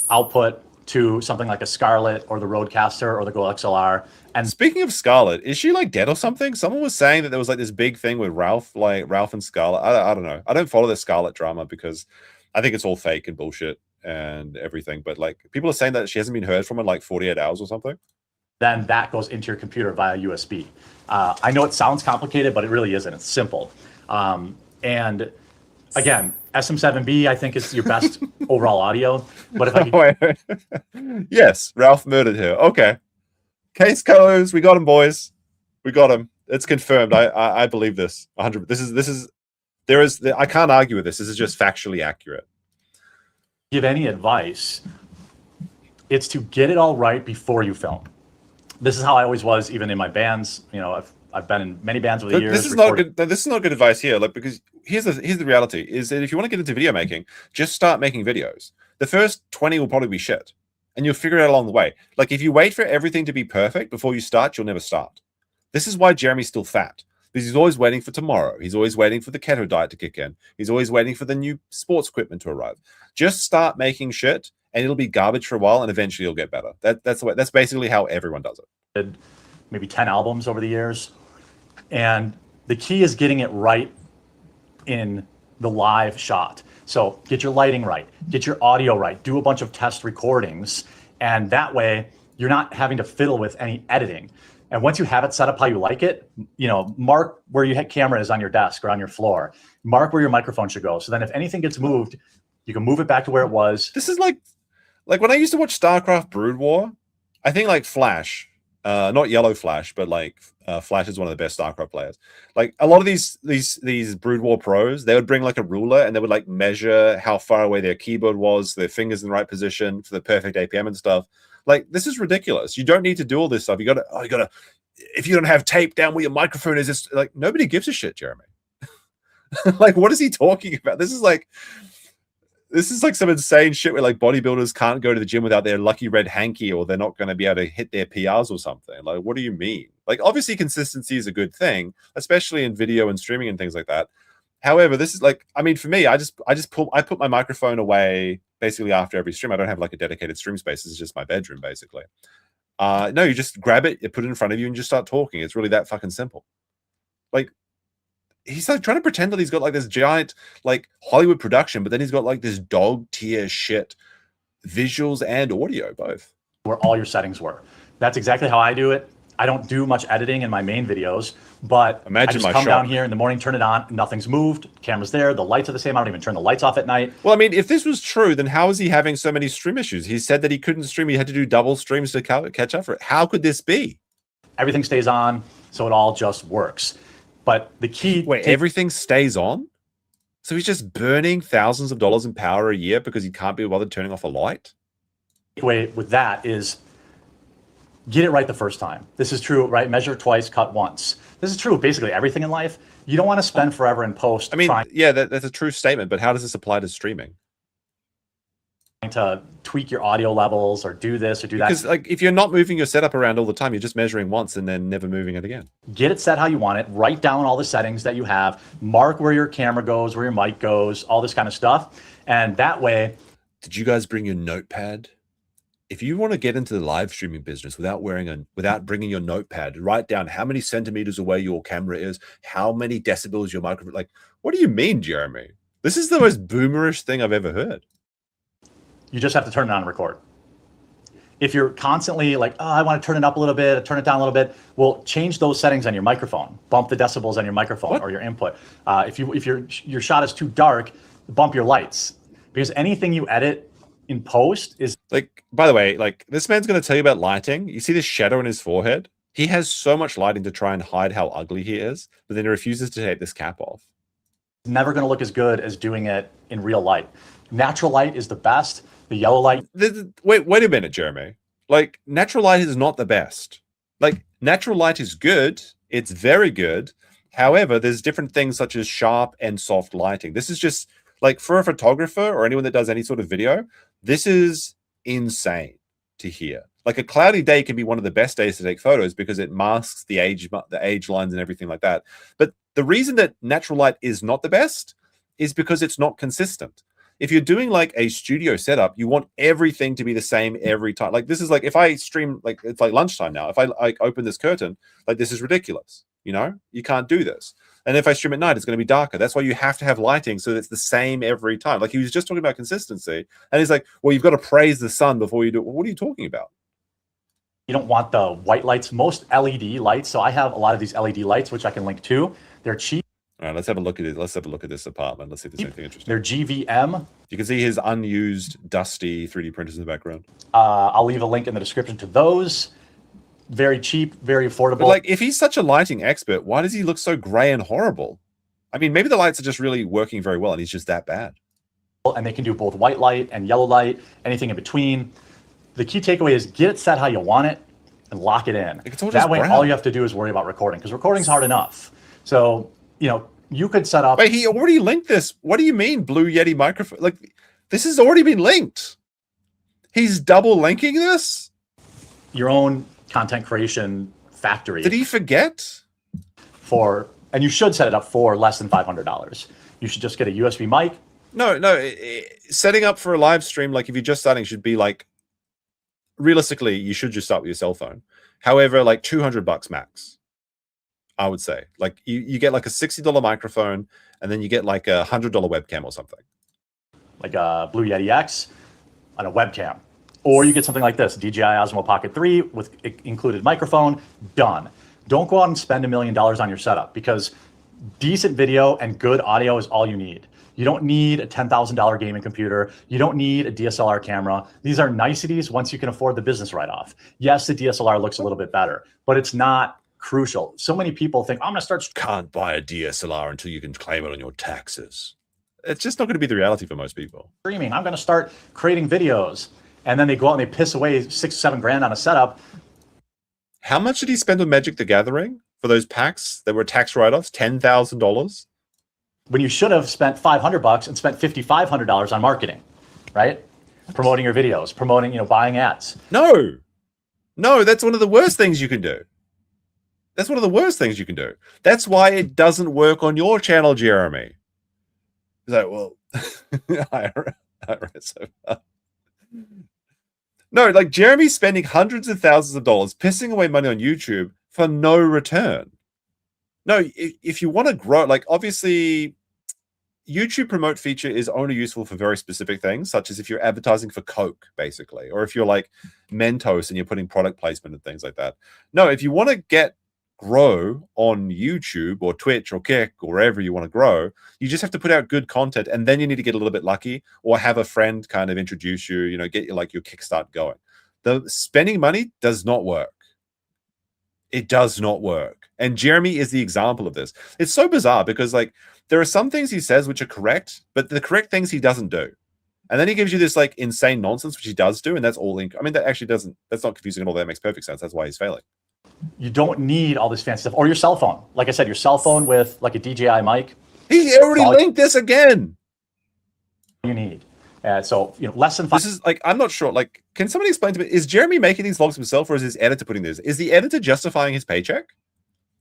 output to something like a Scarlett or the Rodecaster or the Go XLR. And speaking of Scarlett, is she like dead or something? Someone was saying that there was like this big thing with Ralph and Scarlett. I don't know. I don't follow the Scarlett drama because I think it's all fake and bullshit and everything. But like, people are saying that she hasn't been heard from in like 48 hours or something. Then that goes into your computer via USB. I know it sounds complicated, but it really isn't. It's simple. And again, SM7B, I think, is your best overall audio. But if I could... Yes, Ralph murdered her. Okay. Case closed. We got him, boys. We got him. It's confirmed. I believe this. 100. I can't argue with this. This is just factually accurate. Give any advice, it's to get it all right before you film. This is how I always was, even in my bands. You know, I've been in many bands over the years. This is not good. This is not good advice here. Like, because here's the reality: is that if you want to get into video making, just start making videos. The first 20 will probably be shit, and you'll figure it out along the way. Like, if you wait for everything to be perfect before you start, you'll never start. This is why Jeremy's still fat, because he's always waiting for tomorrow. He's always waiting for the keto diet to kick in. He's always waiting for the new sports equipment to arrive. Just start making shit, and it'll be garbage for a while, and eventually you'll get better. That's the way. That's basically how everyone does it. Maybe 10 albums over the years, and the key is getting it right in the live shot. So get your lighting right, get your audio right, do a bunch of test recordings, and that way you're not having to fiddle with any editing. And once you have it set up how you like it, you know, mark where your camera is on your desk or on your floor. Mark where your microphone should go. So then if anything gets moved, you can move it back to where it was. This is like when I used to watch StarCraft Brood War, I think like Flash, not Yellow Flash, but like Flash is one of the best StarCraft players. Like a lot of these Brood War pros, they would bring like a ruler and they would like measure how far away their keyboard was, their fingers in the right position for the perfect APM and stuff. Like, this is ridiculous. You don't need to do all this stuff. You gotta, if you don't have tape down where your microphone is, it's like, nobody gives a shit, Jeremy. Like, what is he talking about? This is like some insane shit where like bodybuilders can't go to the gym without their lucky red hanky, or they're not going to be able to hit their PRs or something. Like, what do you mean? Like, obviously consistency is a good thing, especially in video and streaming and things like that. However, this is like, I mean, for me, I put my microphone away basically after every stream. I don't have like a dedicated stream space. This is just my bedroom, basically. No, you just grab it, you put it in front of you, and just start talking. It's really that fucking simple. Like, he's like trying to pretend that he's got like this giant like Hollywood production, but then he's got like this dog tier shit, visuals and audio both. Where all your settings were. That's exactly how I do it. I don't do much editing in my main videos, but I just come down here in the morning, turn it on, nothing's moved, camera's there, the lights are the same. I don't even turn the lights off at night. Well, I mean, if this was true, then how is he having so many stream issues? He said that he couldn't stream. He had to do double streams to catch up for it. How could this be? Everything stays on, so it all just works. But the key... Wait, everything stays on? So he's just burning thousands of dollars in power a year because he can't be bothered turning off a light? The way with that is get it right the first time. This is true, right? Measure twice, cut once. This is true of basically everything in life. You don't want to spend forever in post. I mean, yeah, that's a true statement, but how does this apply to streaming? To tweak your audio levels or do this or do that. Because like, if you're not moving your setup around all the time, you're just measuring once and then never moving it again. Get it set how you want it. Write down all the settings that you have. Mark where your camera goes, where your mic goes, all this kind of stuff. And that way... Did you guys bring your notepad? if you want to get into the live streaming business without bringing your notepad, write down how many centimeters away your camera is, how many decibels your microphone. Like, what do you mean, Jeremy? This is the most boomerish thing I've ever heard. You just have to turn it on and record. If you're constantly like, oh, I want to turn it up a little bit, turn it down a little bit, well, change those settings on your microphone. Bump the decibels on your microphone or your input. If your shot is too dark, bump your lights, because anything you edit in post is like, by the way, like this man's going to tell you about lighting. You see this shadow in his forehead? He has so much lighting to try and hide how ugly he is, but then he refuses to take this cap off. Never going to look as good as doing it in real light. Natural light is the best. The yellow light. Wait a minute, Jeremy. Like, natural light is not the best. Like, natural light is good. It's very good. However, there's different things such as sharp and soft lighting. This is just like, for a photographer or anyone that does any sort of video, this is insane to hear. Like, a cloudy day can be one of the best days to take photos because it masks the age lines and everything like that. But the reason that natural light is not the best is because it's not consistent. If you're doing like a studio setup, you want everything to be the same every time. Like, this is like, if I stream, like, it's like lunchtime now. If I like open this curtain, like, this is ridiculous. You know, you can't do this. And if I stream at night, it's going to be darker. That's why you have to have lighting so that it's the same every time. Like, he was just talking about consistency, and he's like, well, you've got to praise the sun before you do it. Well, what are you talking about? You don't want the white lights. Most LED lights. So I have a lot of these LED lights, which I can link to. They're cheap. All right, let's have a look at it. Let's have a look at this apartment. Let's see if there's anything interesting. They're GVM. You can see his unused, dusty 3D printers in the background. I'll leave a link in the description to those. Very cheap, very affordable. But like, if he's such a lighting expert, why does he look so gray and horrible? I mean, maybe the lights are just really working very well, and he's just that bad. And they can do both white light and yellow light, anything in between. The key takeaway is get it set how you want it and lock it in. That way, all you have to do is worry about recording, because recording's hard enough. So, you know, you could set up. Wait, he already linked this. What do you mean, Blue Yeti microphone? Like, this has already been linked. He's double linking this? Your own content creation factory. Did he forget? And you should set it up for less than $500. You should just get a USB mic. No. Setting up for a live stream, like if you're just starting, should be like, realistically, you should just start with your cell phone. However, like $200 max, I would say. Like you get like a $60 microphone, and then you get like a $100 webcam or something. Like a Blue Yeti X on a webcam. Or you get something like this, DJI Osmo Pocket 3 with included microphone, done. Don't go out and spend $1 million on your setup, because decent video and good audio is all you need. You don't need a $10,000 gaming computer. You don't need a DSLR camera. These are niceties once you can afford the business write-off. Yes, the DSLR looks a little bit better, but it's not crucial. So many people think, I'm going to start. Can't buy a DSLR until you can claim it on your taxes. It's just not going to be the reality for most people. Streaming, I'm going to start creating videos. And then they go out and they piss away $6-7 on a setup. How much did he spend on Magic the Gathering for those packs that were tax write-offs? $10,000? When you should have spent $500 and spent $5,500 on marketing, right? Promoting your videos, promoting, you know, buying ads. No, that's one of the worst things you can do. That's one of the worst things you can do. That's why it doesn't work on your channel, Jeremy. He's like, well, I read so far. No, like Jeremy's spending hundreds of thousands of dollars pissing away money on YouTube for no return. No, if you want to grow, like obviously YouTube promote feature is only useful for very specific things, such as if you're advertising for Coke, basically, or if you're like Mentos and you're putting product placement and things like that. No, if you want to grow on YouTube or Twitch or Kick or wherever you want to grow, you just have to put out good content, and then you need to get a little bit lucky or have a friend kind of introduce you, you know, get your kickstart going. The spending money does not work. It does not work. And Jeremy is the example of this. It's so bizarre because like there are some things he says which are correct, but the correct things he doesn't do. And then he gives you this like insane nonsense, which he does do. And that's all I mean, that actually that's not confusing at all. That makes perfect sense. That's why he's failing. You don't need all this fancy stuff. Or your cell phone. Like I said, your cell phone with like a DJI mic. He already linked this again. You need. So, you know, less than 5. This is like, I'm not sure. Like, can somebody explain to me, is Jeremy making these vlogs himself, or is his editor putting this? Is the editor justifying his paycheck?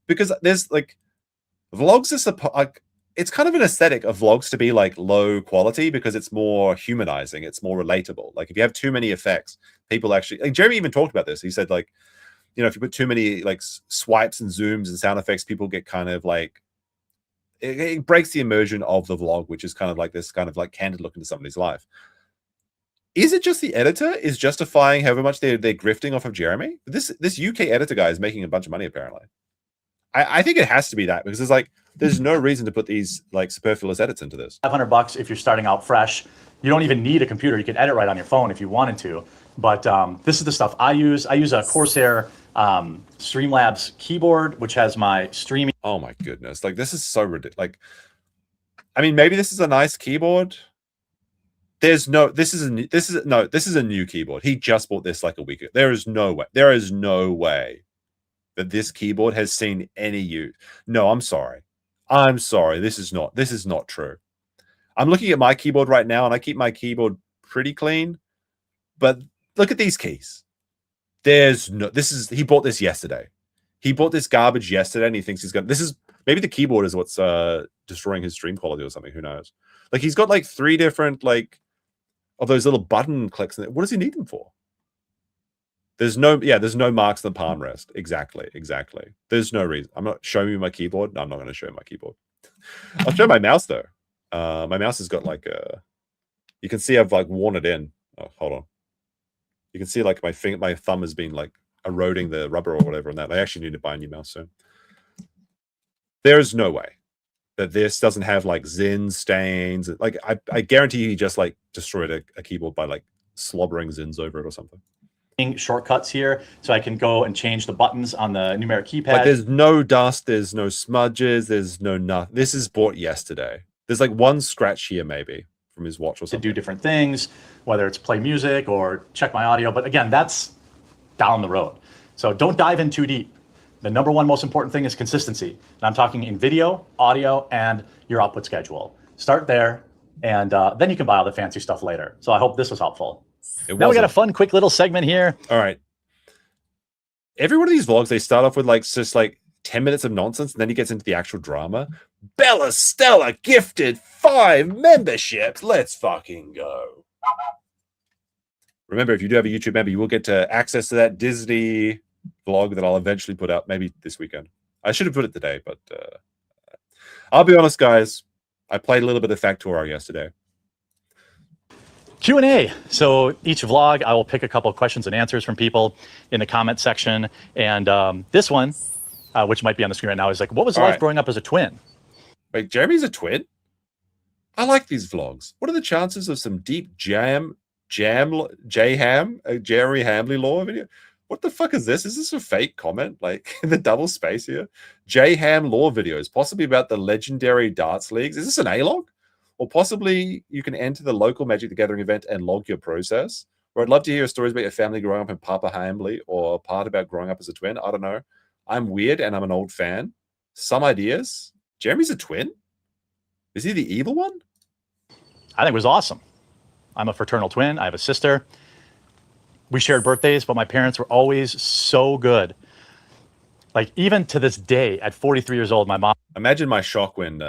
Because there's like, vlogs are like, it's kind of an aesthetic of vlogs to be like low quality because it's more humanizing. It's more relatable. Like if you have too many effects, People actually, like Jeremy even talked about this. He said like, you know, if you put too many like swipes and zooms and sound effects, people get kind of like, it breaks the immersion of the vlog, which is kind of like this kind of like candid look into somebody's life. Is it just the editor is justifying however much they're grifting off of Jeremy? This UK editor guy is making a bunch of money apparently. I think it has to be that, because it's like there's no reason to put these like superfluous edits into this. $500 if you're starting out fresh. You don't even need a computer. You can edit right on your phone if you wanted to. But this is the stuff I use. I use a Corsair Streamlabs keyboard, which has my streaming. Oh my goodness! Like this is so ridiculous. Like, I mean, maybe this is a nice keyboard. There's no. This is a new keyboard. He just bought this like a week ago. There is no way. There is no way that this keyboard has seen any use. No, I'm sorry. I'm sorry. This is not true. I'm looking at my keyboard right now, and I keep my keyboard pretty clean. But look at these keys. There's no. He bought this yesterday. He bought this garbage yesterday, and he thinks he's going. This is maybe the keyboard is what's destroying his stream quality or something. Who knows? Like he's got like 3 different like of those little button clicks. What does he need them for? There's no marks on the palm rest. Exactly. There's no reason. I'm not showing you my keyboard. No, I'm not going to show you my keyboard. I'll show my mouse though. My mouse has got like a. You can see I've like worn it in. Oh, hold on. You can see like my thumb has been like eroding the rubber or whatever on that. I actually need to buy a new mouse soon. There is no way that this doesn't have like zin stains. Like I guarantee he just like destroyed a keyboard by like slobbering zins over it or something. Shortcuts here, so I can go and change the buttons on the numeric keypad. Like there's no dust, there's no smudges, there's no nothing. This is bought yesterday. There's like one scratch here maybe from his watch or something. To do different things, whether it's play music or check my audio. But again, that's down the road. So don't dive in too deep. The number one most important thing is consistency. And I'm talking in video, audio, and your output schedule. Start there, and then you can buy all the fancy stuff later. So I hope this was helpful. Now we got a fun, quick little segment here. All right. Every one of these vlogs, they start off with like just like 10 minutes of nonsense, and then he gets into the actual drama. Bella Stella gifted 5 memberships. Let's fucking go. Remember, if you do have a YouTube member, you will get access to that Disney vlog that I'll eventually put out, maybe this weekend. I should have put it today, but I'll be honest, guys. I played a little bit of Factorial yesterday. Q&A. So each vlog, I will pick a couple of questions and answers from people in the comment section. And this one, which might be on the screen right now, is like, what was it like growing up as a twin? Wait, Jeremy's a twin? I like these vlogs. What are the chances of some deep Jerry Hambly lore video? What the fuck is this? Is this a fake comment? Like the double space here? J-Ham lore videos, possibly about the legendary darts leagues. Is this an A-log? Or possibly you can enter the local Magic the Gathering event and log your process. Or I'd love to hear stories about your family growing up in Papa Hambly, or a part about growing up as a twin. I don't know. I'm weird and I'm an old fan. Some ideas. Jeremy's a twin? Is he the evil one? I think it was awesome. I'm a fraternal twin. I have a sister. We shared birthdays, but my parents were always so good. Like even to this day, at 43 years old, my mom. Imagine my shock when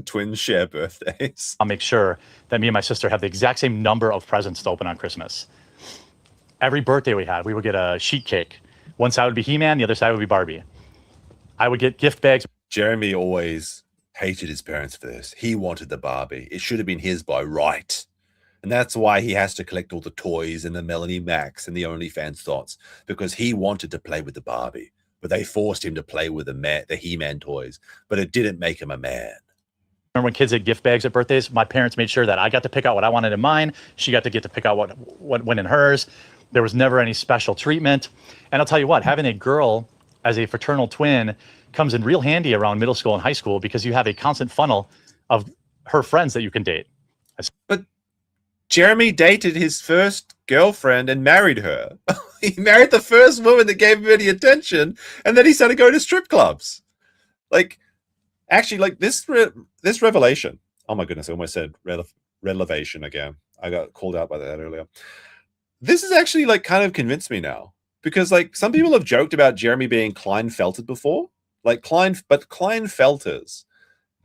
twins share birthdays. I'll make sure that me and my sister have the exact same number of presents to open on Christmas. Every birthday we had, we would get a sheet cake. One side would be He-Man, the other side would be Barbie. I would get gift bags. Jeremy always hated his parents for this. He wanted the Barbie. It should have been his by right. And that's why he has to collect all the toys and the Melanie Max and the OnlyFans thoughts, because he wanted to play with the Barbie, but they forced him to play with the He-Man toys, but it didn't make him a man. Remember when kids had gift bags at birthdays? My parents made sure that I got to pick out what I wanted in mine. She got to get to pick out what went in hers. There was never any special treatment. And I'll tell you what, having a girl as a fraternal twin comes in real handy around middle school and high school, because you have a constant funnel of her friends that you can date. But Jeremy dated his first girlfriend and married her. He married the first woman that gave him any attention, and then he started going to strip clubs. Like, actually, like this revelation. Oh my goodness, I almost said revelation again. I got called out by that earlier. This is actually like kind of convinced me now, because like some people have joked about Jeremy being Klinefeltered before, like but Klinefelters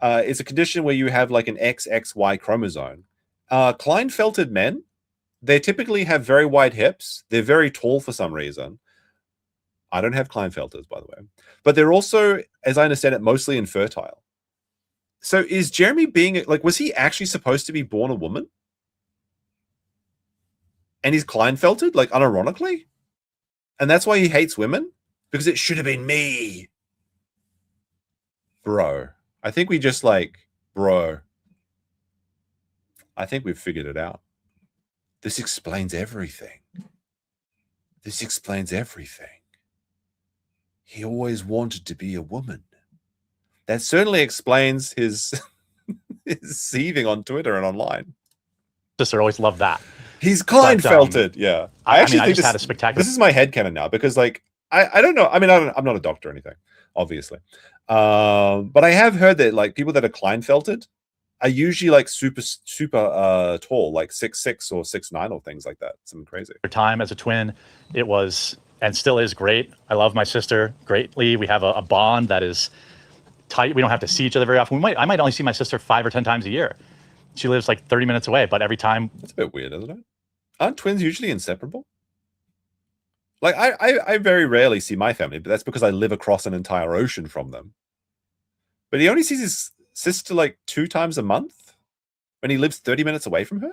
is a condition where you have like an XXY chromosome. Klinefeltered men they typically have very wide hips. They're very tall for some reason. I don't have Klinefelters, by the way. But they're also, as I understand it, mostly infertile. So is Jeremy being, like, was he actually supposed to be born a woman? And he's Klinefelted, like, unironically? And that's why he hates women? Because it should have been me. Bro. I think we just, like, bro. I think we've figured it out. This explains everything. This explains everything. He always wanted to be a woman. That certainly explains his, his seething on Twitter and online. Sister always loved that. He's Klinefelted, yeah. I actually mean, I think just had a spectacular. This is my headcanon now because, like, I don't know. I mean, I'm not a doctor or anything, obviously. But I have heard that, like, people that are Klinefelted are usually, like, super tall, like 6'6" or 6'9" or things like that. Something crazy. Time as a twin, it was and still is great. I love my sister greatly. We have a bond that is tight. We don't have to see each other very often. I might only see my sister 5 or 10 times a year. She lives like 30 minutes away, but every time. It's a bit weird, isn't it? Aren't twins usually inseparable? Like, I very rarely see my family, but that's because I live across an entire ocean from them. But he only sees his sister like 2 times a month when he lives 30 minutes away from her?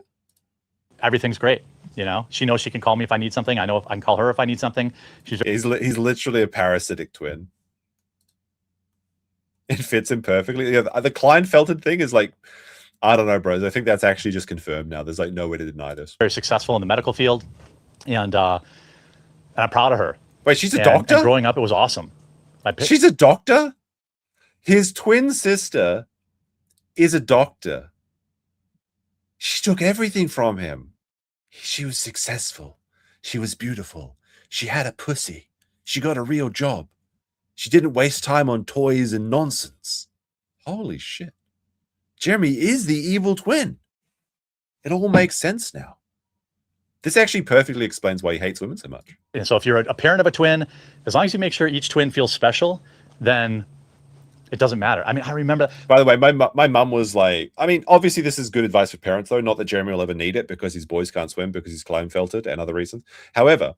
Everything's great. You know, she knows she can call me if I need something. I know if I can call her if I need something. He's literally a parasitic twin. It fits him perfectly. Yeah, the Klinefelted thing is like, I don't know, bros. I think that's actually just confirmed now. There's like no way to deny this. Very successful in the medical field, and I'm proud of her. Wait, she's a doctor? And growing up, it was awesome. She's a doctor? His twin sister is a doctor. She took everything from him. She was successful. She was beautiful. She had a pussy. She got a real job. She didn't waste time on toys and nonsense. Holy shit. Jeremy is the evil twin. It all makes sense now. This actually perfectly explains why he hates women so much. And so if you're a parent of a twin, as long as you make sure each twin feels special, then it doesn't matter. I mean, I remember. By the way, my mum was like, I mean, obviously this is good advice for parents, though. Not that Jeremy will ever need it because his boys can't swim because he's Klinefelted and other reasons. However,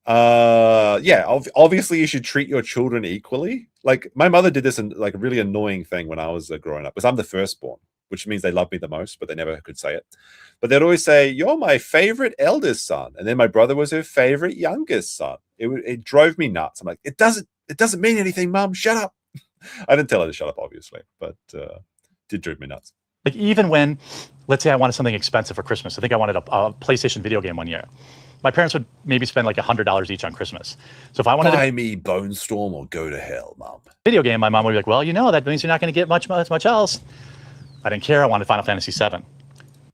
yeah, obviously you should treat your children equally. Like, my mother did this, like, a really annoying thing when I was growing up, because I'm the firstborn, which means they love me the most, but they never could say it. But they'd always say, "You're my favorite eldest son," and then my brother was her favorite youngest son. It drove me nuts. I'm like, it doesn't mean anything, Mum. Shut up. I didn't tell her to shut up, obviously, but did drive me nuts. Like, even when, let's say I wanted something expensive for Christmas. I think I wanted a PlayStation video game one year. My parents would maybe spend like $100 each on Christmas. So if I wanted buy me Bone Storm or go to hell, Mom. Video game, my mom would be like, well, you know, that means you're not going to get much else. I didn't care. I wanted Final Fantasy VII.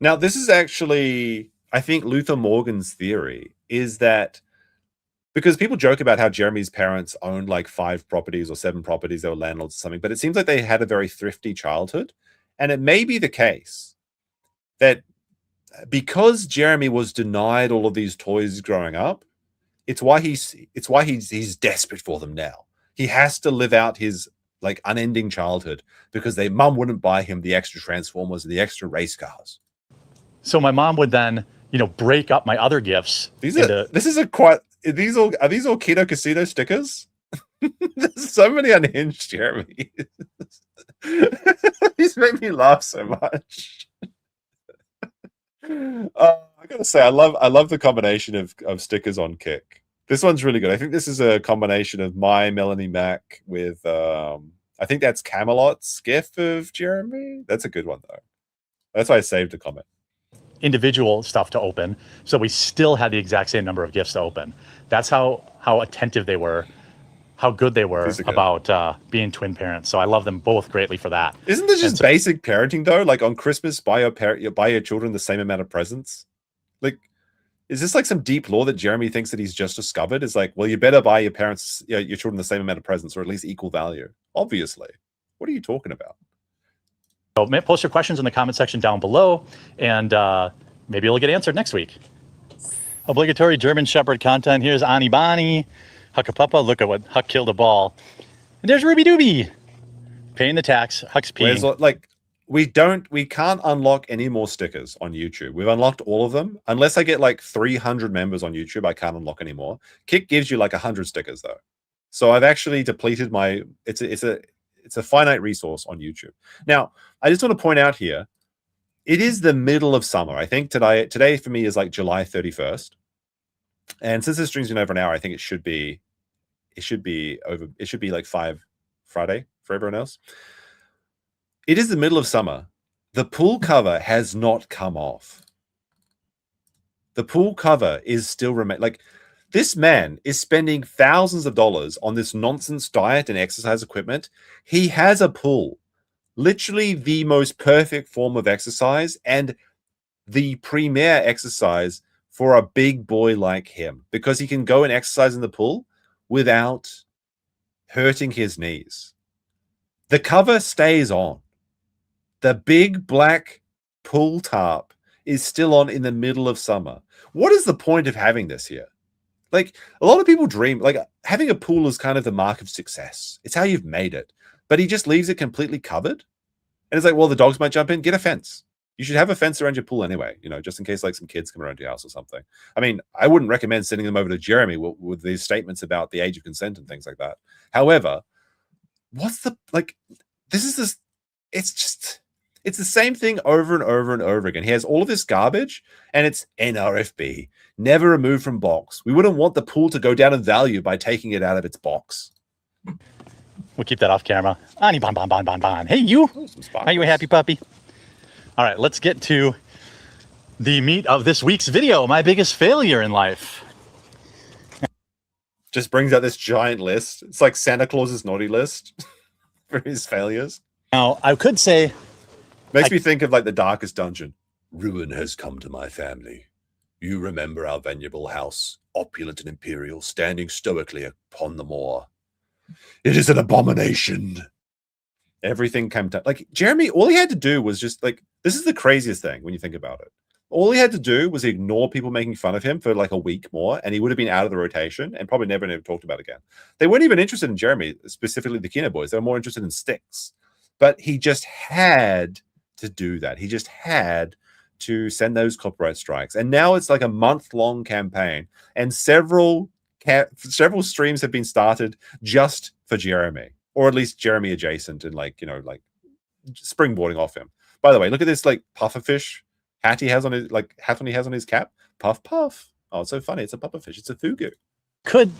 Now, this is actually, I think, Luther Morgan's theory is that because people joke about how Jeremy's parents owned like 5 properties or 7 properties, they were landlords or something, but it seems like they had a very thrifty childhood. And it may be the case that because Jeremy was denied all of these toys growing up, it's why he's desperate for them now. He has to live out his like unending childhood because their mum wouldn't buy him the extra Transformers and the extra race cars. So my mom would then, you know, break up my other gifts. Are these all Keto Casino stickers? There's so many unhinged Jeremy. These make me laugh so much. I gotta say, I love the combination of stickers on Kick. This one's really good. I think this is a combination of my Melanie Mac with I think that's Camelot's GIF of Jeremy. That's a good one though. That's why I saved a comment. Individual stuff to open, so we still had the exact same number of gifts to open. That's how attentive they were, how good they were about being twin parents. So I love them both greatly for that. Isn't this just basic parenting though? Like on Christmas, buy your children the same amount of presents. Like, is this like some deep law that Jeremy thinks that he's just discovered? Is like, well, you better buy your children the same amount of presents or at least equal value. Obviously, what are you talking about? So post your questions in the comment section down below, and maybe it'll get answered next week. Obligatory German Shepherd content. Here's Ani Bani. Huckapuppa, look at what Huck killed a ball. And there's Ruby Dooby. Paying the tax. Huck's peeing. Like, we can't unlock any more stickers on YouTube. We've unlocked all of them. Unless I get like 300 members on YouTube, I can't unlock anymore. Kick gives you like 100 stickers though. So I've actually depleted my, it's a finite resource on YouTube. Now, I just want to point out here, it is the middle of summer. I think today for me is like July 31st. And since this stream's been over an hour, I think it should be like 5 Friday for everyone else. It is the middle of summer. The pool cover has not come off. The pool cover is still like this man is spending thousands of dollars on this nonsense diet and exercise equipment. He has a pool, literally the most perfect form of exercise and the premier exercise for a big boy like him, because he can go and exercise in the pool without hurting his knees. The cover stays on. The big black pool tarp is still on in the middle of summer. What is the point of having this here? Like, a lot of people dream, like, having a pool is kind of the mark of success. It's how you've made it. But he just leaves it completely covered. And it's like, well, the dogs might jump in. Get a fence. You should have a fence around your pool anyway, you know, just in case like some kids come around your house or something. I mean, I wouldn't recommend sending them over to Jeremy with these statements about the age of consent and things like that. However, what's the, like, it's the same thing over and over and over again. He has all of this garbage and it's NRFB, never removed from box. We wouldn't want the pool to go down in value by taking it out of its box. We'll keep that off camera. Ani bon bon bon bon bon. Hey, you. Are you a happy puppy? All right, let's get to the meat of this week's video. My biggest failure in life. Just brings out this giant list. It's like Santa Claus's naughty list for his failures. Now, I could say... Makes me think of like the Darkest Dungeon. Ruin has come to my family. You remember our venerable house, opulent and imperial, standing stoically upon the moor. It is an abomination. Everything came to, like, Jeremy, all he had to do was just like, this is the craziest thing when you think about it. All he had to do was ignore people making fun of him for like a week more, and he would have been out of the rotation and probably never talked about it again. They weren't even interested in Jeremy, specifically the Kino boys. They were more interested in Styx. But he just had to do that. He just had to send those copyright strikes. And now it's like a month-long campaign, and several streams have been started just for Jeremy, or at least Jeremy adjacent, and like, you know, like springboarding off him. By the way, look at this like pufferfish hat he has on his, like, hat he has on his cap. Puff puff. Oh, it's so funny. It's a pufferfish. It's a fugu. Could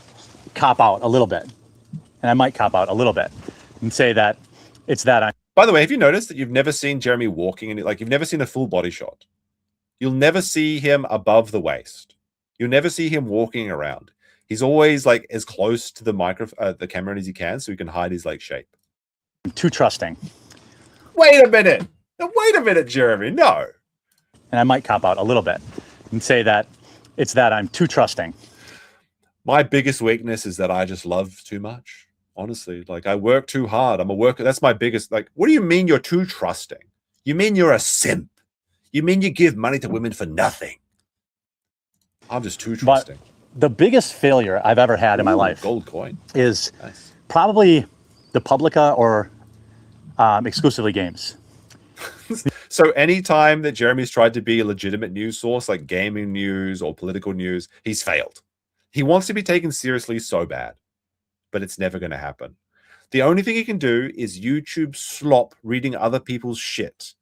cop out a little bit, and I might cop out a little bit and say that it's that. By the way, have you noticed that you've never seen Jeremy walking in it? Like, you've never seen a full body shot. You'll never see him above the waist. You'll never see him walking around. He's always like as close to the camera as he can, so he can hide his like shape. I'm too trusting. Wait a minute. Wait a minute, Jeremy. No. And I might cop out a little bit and say that it's that I'm too trusting. My biggest weakness is that I just love too much. Honestly, like, I work too hard. I'm a worker. That's my biggest, like, what do you mean you're too trusting? You mean you're a simp? You mean you give money to women for nothing? I'm just too trusting. But the biggest failure I've ever had in my life, gold coin, is probably the Publica or exclusively games. So anytime that Jeremy's tried to be a legitimate news source, like gaming news or political news, he's failed. He wants to be taken seriously so bad, but it's never going to happen. The only thing he can do is YouTube slop reading other people's shit.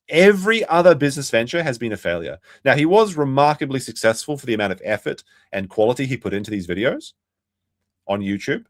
Every other business venture has been a failure. Now, he was remarkably successful for the amount of effort and quality he put into these videos on YouTube,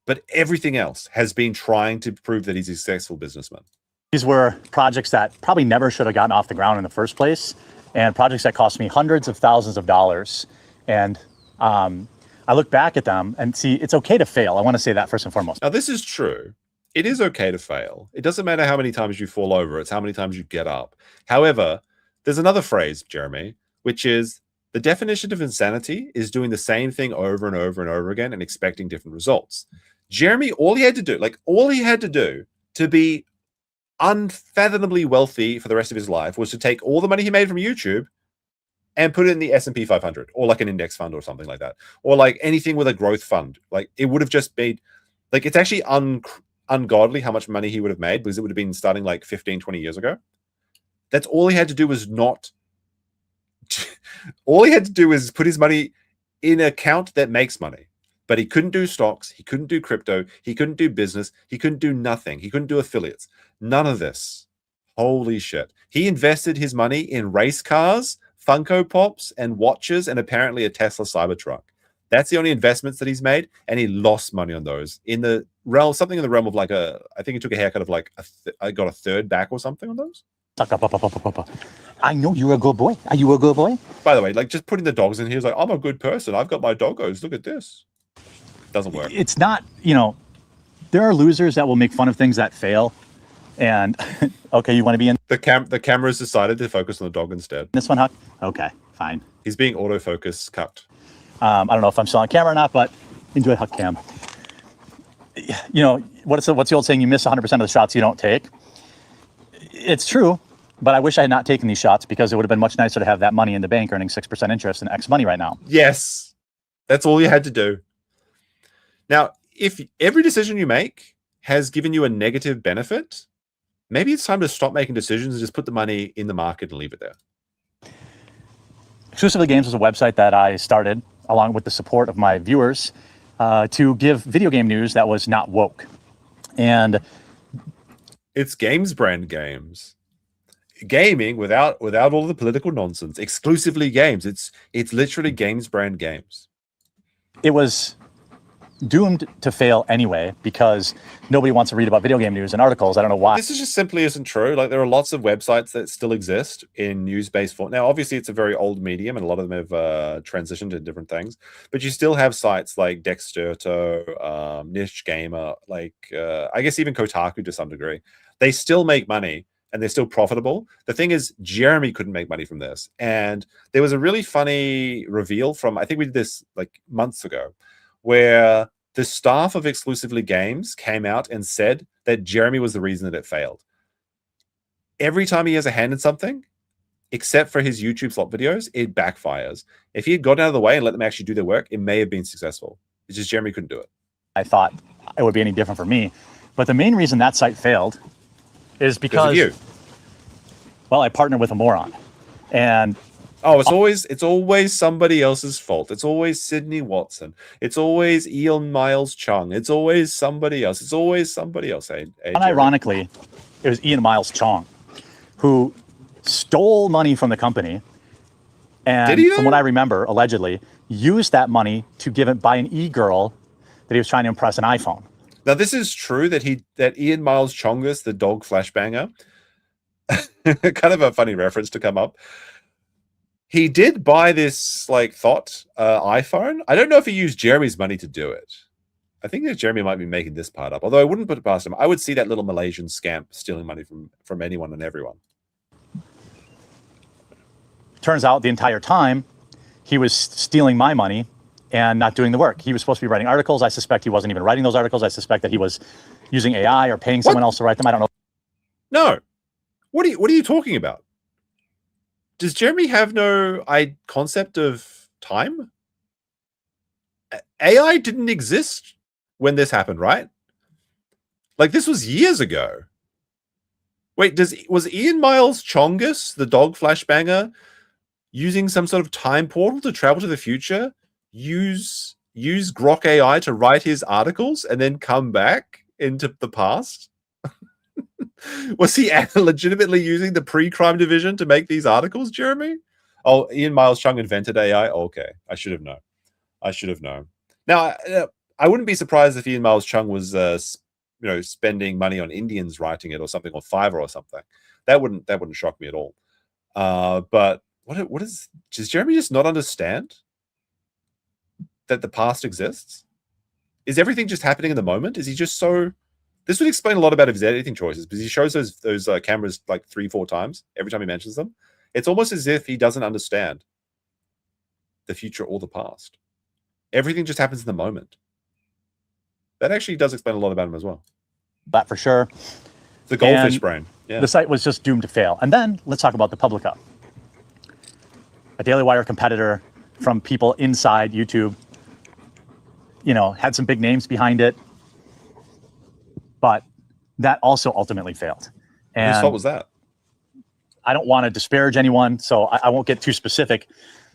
but everything else has been trying to prove that he's a successful businessman. These were projects that probably never should have gotten off the ground in the first place, and projects that cost me hundreds of thousands of dollars. And I look back at them and see it's okay to fail. I want to say that first and foremost. Now, this is true. It is okay to fail. It doesn't matter how many times you fall over. It's how many times you get up. However, there's another phrase, Jeremy, which is the definition of insanity is doing the same thing over and over and over again and expecting different results. Jeremy, all he had to do to be unfathomably wealthy for the rest of his life was to take all the money he made from YouTube and put it in the S&P 500 or like an index fund or something like that, or like anything with a growth fund. Like, it would have just made, like, it's actually ungodly how much money he would have made because it would have been starting like 15, 20 years ago. That's all he had to do was not. All he had to do was put his money in an account that makes money. But he couldn't do stocks. He couldn't do crypto. He couldn't do business. He couldn't do nothing. He couldn't do affiliates. None of this. Holy shit. He invested his money in race cars, Funko Pops, and watches, and apparently a Tesla Cybertruck. That's the only investments that he's made, and he lost money on those. In the realm, something in the realm of like I think he took a haircut of like, I got a third back or something on those. I know you're a good boy. Are you a good boy? By the way, like just putting the dogs in here is like, I'm a good person. I've got my doggos. Look at this. Doesn't work. It's not, there are losers that will make fun of things that fail. And okay, you want to be in the camera's decided to focus on the dog instead. This one, Huck? Okay, fine. He's being autofocus cucked. I don't know if I'm still on camera or not, but enjoy Huck Cam. What's the old saying? You miss 100% of the shots you don't take. It's true, but I wish I had not taken these shots because it would have been much nicer to have that money in the bank earning 6% interest in X money right now. Yes, that's all you had to do. Now, if every decision you make has given you a negative benefit, maybe it's time to stop making decisions and just put the money in the market and leave it there. Exclusively Games was a website that I started along with the support of my viewers to give video game news that was not woke. And it's games brand games. Gaming without all the political nonsense. Exclusively games. It's literally games brand games. It was doomed to fail anyway because nobody wants to read about video game news and articles. I don't know why. This is just simply isn't true. Like there are lots of websites that still exist in news-based form. Now, obviously, it's a very old medium, and a lot of them have transitioned to different things. But you still have sites like Dexerto, Niche Gamer, like I guess even Kotaku to some degree. They still make money and they're still profitable. The thing is, Jeremy couldn't make money from this, and there was a really funny reveal from I think we did this like months ago, where the staff of Exclusively Games came out and said that Jeremy was the reason that it failed. Every time he has a hand in something, except for his YouTube slot videos, it backfires. If he had gotten out of the way and let them actually do their work, it may have been successful. It's just Jeremy couldn't do it. I thought it would be any different for me. But the main reason that site failed is because of you. Well, I partnered with a moron. And it's always somebody else's fault. It's always Sydney Watson. It's always Ian Miles Chung. It's always somebody else. It's always somebody else. Unironically, it was Ian Miles Chung who stole money from the company. And did he, though? From what I remember, allegedly, used that money to buy an e-girl that he was trying to impress an iPhone. Now, this is true that Ian Miles Chongus, the dog flashbanger, kind of a funny reference to come up. He did buy this iPhone. I don't know if he used Jeremy's money to do it. I think that Jeremy might be making this part up, although I wouldn't put it past him. I would see that little Malaysian scamp stealing money from anyone and everyone. Turns out the entire time he was stealing my money and not doing the work. He was supposed to be writing articles. I suspect he wasn't even writing those articles. I suspect that he was using AI or paying someone else to write them. I don't know. No. What are you talking about? Does Jeremy have no concept of time? AI didn't exist when this happened, right? Like this was years ago. Wait, was Ian Miles Chongus, the dog flashbanger, using some sort of time portal to travel to the future, use Grok AI to write his articles, and then come back into the past? Was he legitimately using the pre-crime division to make these articles, Jeremy? Oh, Ian Miles Chung invented AI? Okay, I should have known. Now, I wouldn't be surprised if Ian Miles Chung was, spending money on Indians writing it or something, or Fiverr or something. That wouldn't shock me at all. But does Jeremy just not understand that the past exists? Is everything just happening in the moment? Is he just so? This would explain a lot about his editing choices, because he shows those cameras like 3-4 times every time he mentions them. It's almost as if he doesn't understand the future or the past. Everything just happens in the moment. That actually does explain a lot about him as well. That for sure. The goldfish brain. Yeah. The site was just doomed to fail. And then let's talk about the Publica, a Daily Wire competitor from people inside YouTube. Had some big names behind it. but that also ultimately failed. And Whose fault was that? I don't want to disparage anyone, so I won't get too specific.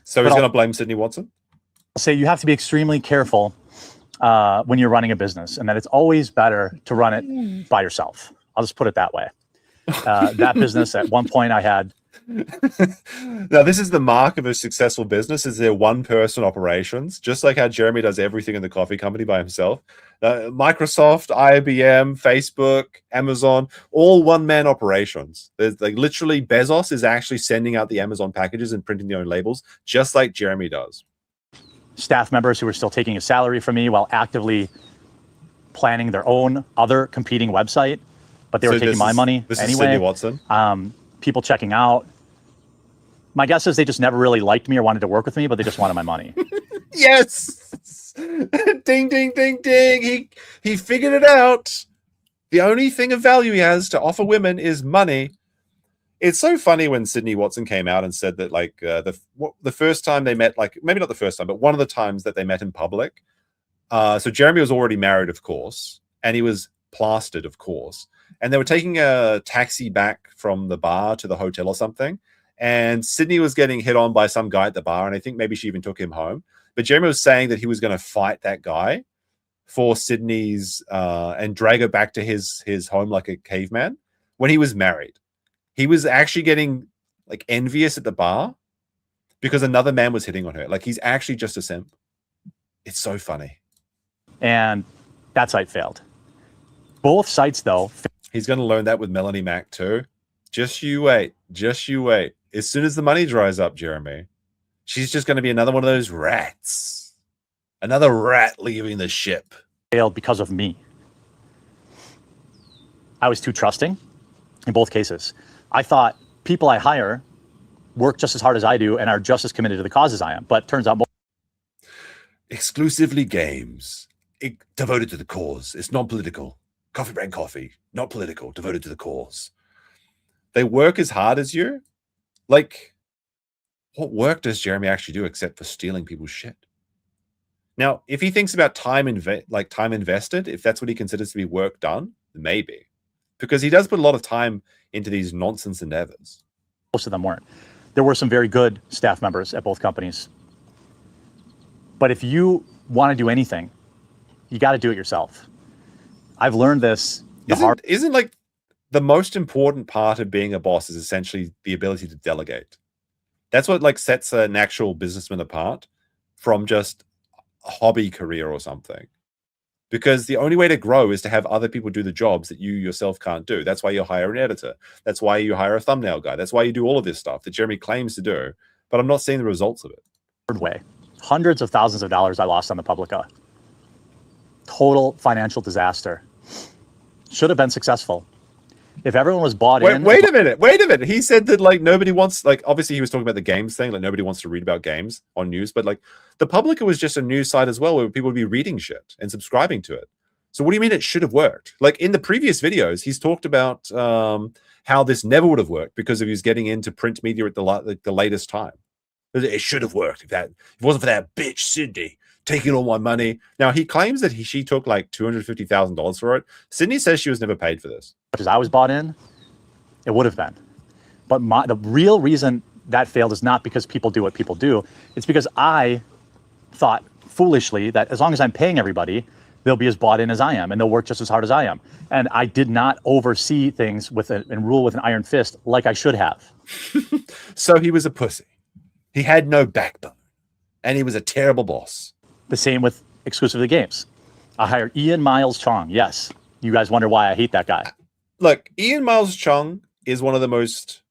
So he's going to blame Sydney Watson? I'll say you have to be extremely careful when you're running a business, and that it's always better to run it by yourself. I'll just put it that way. That business, at one point I had. Now, this is the mark of a successful business, is their one-person operations, just like how Jeremy does everything in the coffee company by himself. Microsoft, IBM, Facebook, Amazon, all one-man operations. There's like literally Bezos is actually sending out the Amazon packages and printing their own labels, just like Jeremy does. Staff members who were still taking a salary from me while actively planning their own other competing website, but they were taking my money this anyway. Is Sydney Watson. People checking out. My guess is they just never really liked me or wanted to work with me, but they just wanted my money. Yes. Ding, ding, ding, ding. He figured it out. The only thing of value he has to offer women is money. It's so funny when Sydney Watson came out and said that, like, the first time they met, like, maybe not the first time, but one of the times that they met in public. So Jeremy was already married, of course, and he was plastered, of course. And they were taking a taxi back from the bar to the hotel or something. And Sydney was getting hit on by some guy at the bar, and I think maybe she even took him home. But Jeremy was saying that he was going to fight that guy for Sydney's and drag her back to his home like a caveman when he was married. He was actually getting like envious at the bar because another man was hitting on her. Like, he's actually just a simp. It's so funny. And that site failed. Both sites, though. He's going to learn that with Melanie Mac too. Just you wait. Just you wait. As soon as the money dries up, Jeremy, she's just going to be another one of those rats. Another rat leaving the ship. Failed because of me. I was too trusting in both cases. I thought people I hire work just as hard as I do and are just as committed to the cause as I am. But turns out exclusively games. Devoted to the cause. It's non-political. Coffee Brand Coffee. Not political. Devoted to the cause. They work as hard as you. Like, what work does Jeremy actually do except for stealing people's shit? Now, if he thinks about time invested, if that's what he considers to be work done, maybe. Because he does put a lot of time into these nonsense endeavors. Most of them weren't. There were some very good staff members at both companies. But if you want to do anything, you got to do it yourself. I've learned this. Isn't like the most important part of being a boss is essentially the ability to delegate. That's what like sets an actual businessman apart from just a hobby career or something. Because the only way to grow is to have other people do the jobs that you yourself can't do. That's why you hire an editor. That's why you hire a thumbnail guy. That's why you do all of this stuff that Jeremy claims to do, but I'm not seeing the results of it. Third way. Hundreds of thousands of dollars I lost on the Publica. Total financial disaster. Should have been successful. If everyone was bought in. Wait a minute. He said that like nobody wants, like obviously he was talking about the games thing, like nobody wants to read about games on news, but like the Publica was just a news site as well where people would be reading shit and subscribing to it. So what do you mean it should have worked? Like in the previous videos, he's talked about how this never would have worked because of he was getting into print media at the latest time. It should have worked if it wasn't for that bitch Sydney taking all my money. Now he claims that she took like $250,000 for it. Sydney says she was never paid for this. As I was bought in, it would have been. But the real reason that failed is not because people do what people do. It's because I thought foolishly that as long as I'm paying everybody, they'll be as bought in as I am and they'll work just as hard as I am. And I did not oversee things and rule with an iron fist like I should have. So he was a pussy. He had no backbone. And he was a terrible boss. The same with exclusively games. I hired Ian Miles Chong. Yes. You guys wonder why I hate that guy. Look, Ian Miles Chong is one of the most...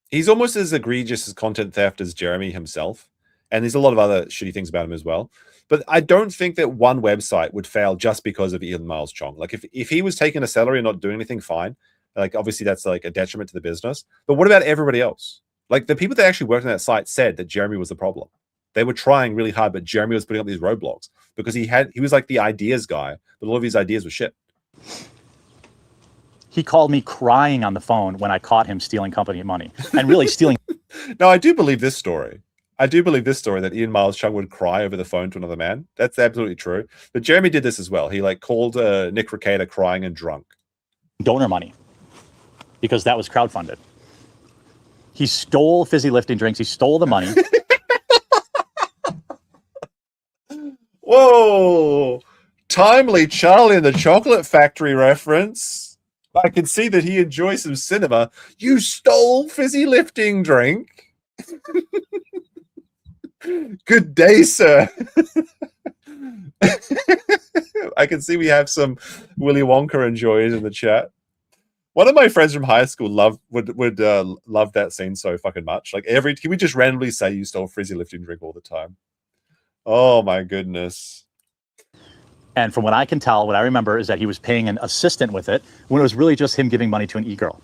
He's almost as egregious as content theft as Jeremy himself. And there's a lot of other shitty things about him as well. But I don't think that one website would fail just because of Ian Miles Chong. Like if he was taking a salary and not doing anything, fine. Like obviously that's like a detriment to the business. But what about everybody else? Like the people that actually worked on that site said that Jeremy was the problem. They were trying really hard, but Jeremy was putting up these roadblocks because he was like the ideas guy, but a lot of his ideas were shit. He called me crying on the phone when I caught him stealing company money and really stealing. No, I do believe this story. I do believe this story that Ian Miles Chung would cry over the phone to another man. That's absolutely true. But Jeremy did this as well. He like called Nick Recator crying and drunk. Donor money, because that was crowdfunded. He stole fizzy lifting drinks. He stole the money. Whoa! Timely Charlie and the Chocolate Factory reference. I can see that he enjoys some cinema. You stole fizzy lifting drink. Good day, sir. I can see we have some Willy Wonka enjoyers in the chat. One of my friends from high school would love that scene so fucking much. Like can we just randomly say you stole fizzy lifting drink all the time? Oh my goodness. And from what I can tell, what I remember is that he was paying an assistant with it when it was really just him giving money to an e-girl.